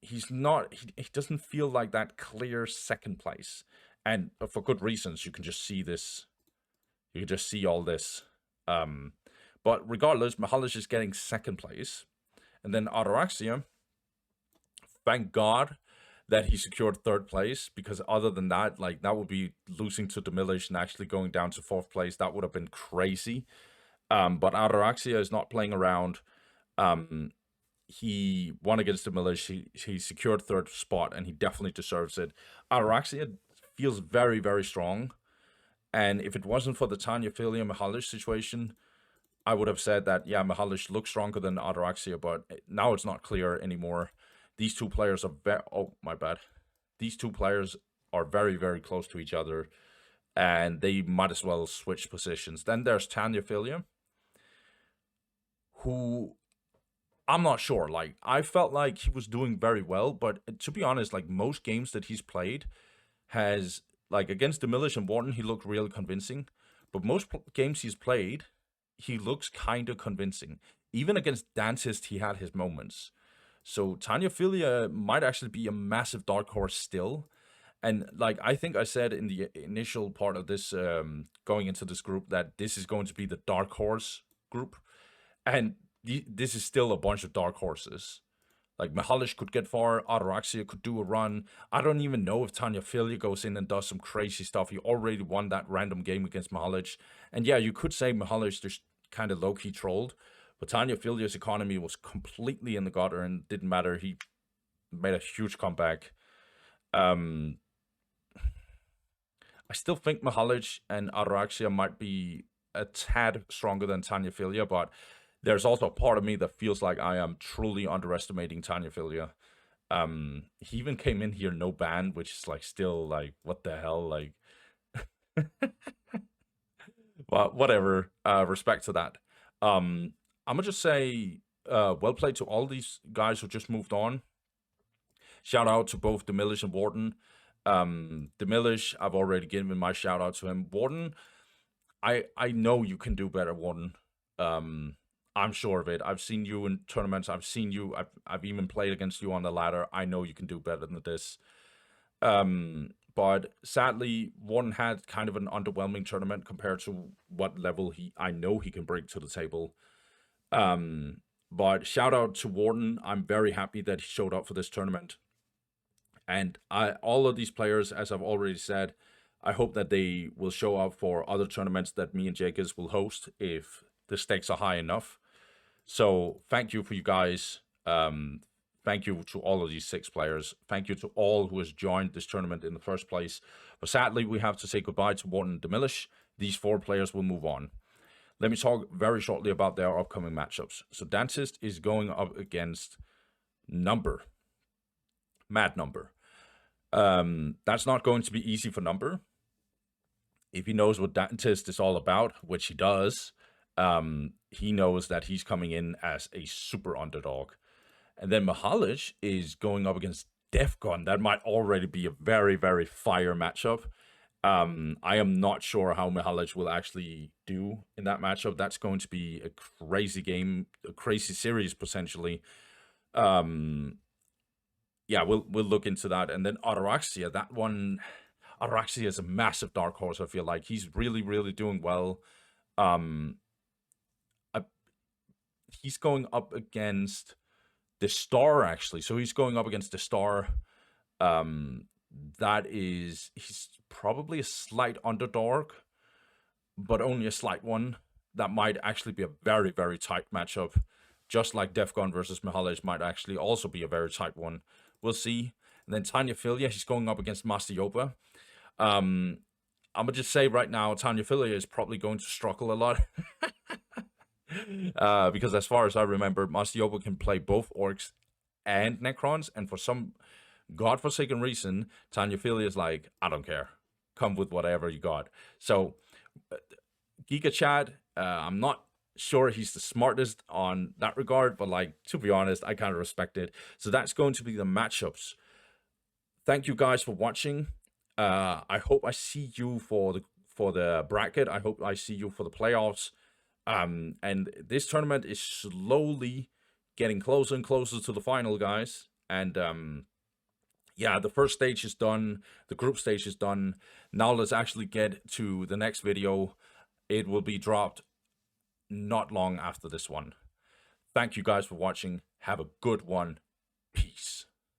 [SPEAKER 1] He's not he doesn't feel like that clear second place. And for good reasons. You can just see this. You can just see all this. But regardless, Mixalich is getting second place. And then Ataraxia, thank God that he secured third place, because other than that, like, that would be losing to Demilich and actually going down to fourth place. That would have been crazy. But Ataraxia is not playing around. He won against Demilich. He secured third spot, and he definitely deserves it. Ataraxia feels very, very strong. And if it wasn't for the Tanyaphilia Mixalich situation, I would have said that, yeah, Mixalich looks stronger than Ataraxia, but now it's not clear anymore. These two players are These two players are very, very close to each other, and they might as well switch positions. Then there's Tanyaphilia, who I'm not sure. Like, I felt like he was doing very well, but to be honest, like, most games that he's played has, like, against Demilich and Warden, he looked really convincing. But most games he's played, he looks kind of convincing. Even against Dantist, he had his moments. So Tanyaphilia might actually be a massive dark horse still. And, like, I think I said in the initial part of this, going into this group, that this is going to be the dark horse group. And this is still a bunch of dark horses. Like, Mixalich could get far, Ataraxia could do a run. I don't even know if Tanyaphilia goes in and does some crazy stuff. He already won that random game against Mixalich. And yeah, you could say Mixalich just kind of low-key trolled. But Tanyaphilia's economy was completely in the gutter and didn't matter. He made a huge comeback. I still think Mixalich and Ataraxia might be a tad stronger than Tanyaphilia, but there's also a part of me that feels like I am truly underestimating Tanyaphilia. He even came in here no ban, which is like still like, what the hell? Like, well, whatever. Respect to that. I'm gonna just say, well played to all these guys who just moved on. Shout out to both Demilich and Warden. Demilich, I've already given my shout out to him. Warden, I know you can do better, Warden. I'm sure of it. I've seen you in tournaments. I've seen you. I've even played against you on the ladder. I know you can do better than this. But sadly, Warden had kind of an underwhelming tournament compared to what level I know he can bring to the table. But shout out to Warden. I'm very happy that he showed up for this tournament. And all of these players, as I've already said, I hope that they will show up for other tournaments that me and Jacobs will host if the stakes are high enough. So thank you for you guys. Thank thank you to all of these 6 players. Thank you to all who has joined this tournament in the first place. But sadly, we have to say goodbye to Warden and Demilich. These 4 players will move on. Let me talk very shortly about their upcoming matchups. So Dantist is going up against Number. Mad Number. That's not going to be easy for Number. If he knows what Dantist is all about, which he does, he knows that he's coming in as a super underdog. And then Mixalich is going up against Defcon. That might already be a very, very fire matchup. I am not sure how Mixalich will actually do in that matchup. That's going to be a crazy game, a crazy series potentially. Yeah, we'll look into that. And then Ataraxia, that one, Ataraxia is a massive dark horse. I feel like he's really, really doing well. He's going up against the Star, actually. So he's going up against the Star. He's probably a slight underdog, but only a slight one. That might actually be a very, very tight matchup. Just like Defcon versus Mixalich might actually also be a very tight one. We'll see. And then Tanyaphilia, he's going up against Master Yoba. I'm going to just say right now, Tanyaphilia is probably going to struggle a lot. Because as far as I remember, Master Yoba can play both Orcs and Necrons. And for some godforsaken reason, Tanyaphilia is like, I don't care. Come with whatever you got. So, Giga Chad, I'm not sure he's the smartest on that regard, but like, to be honest, I kind of respect it. So that's going to be the matchups. Thank you guys for watching. I hope I see you for the bracket. I hope I see you for the playoffs. And this tournament is slowly getting closer and closer to the final, guys. And yeah, the first stage is done. The group stage is done. Now let's actually get to the next video. It will be dropped not long after this one. Thank you guys for watching. Have a good one. Peace.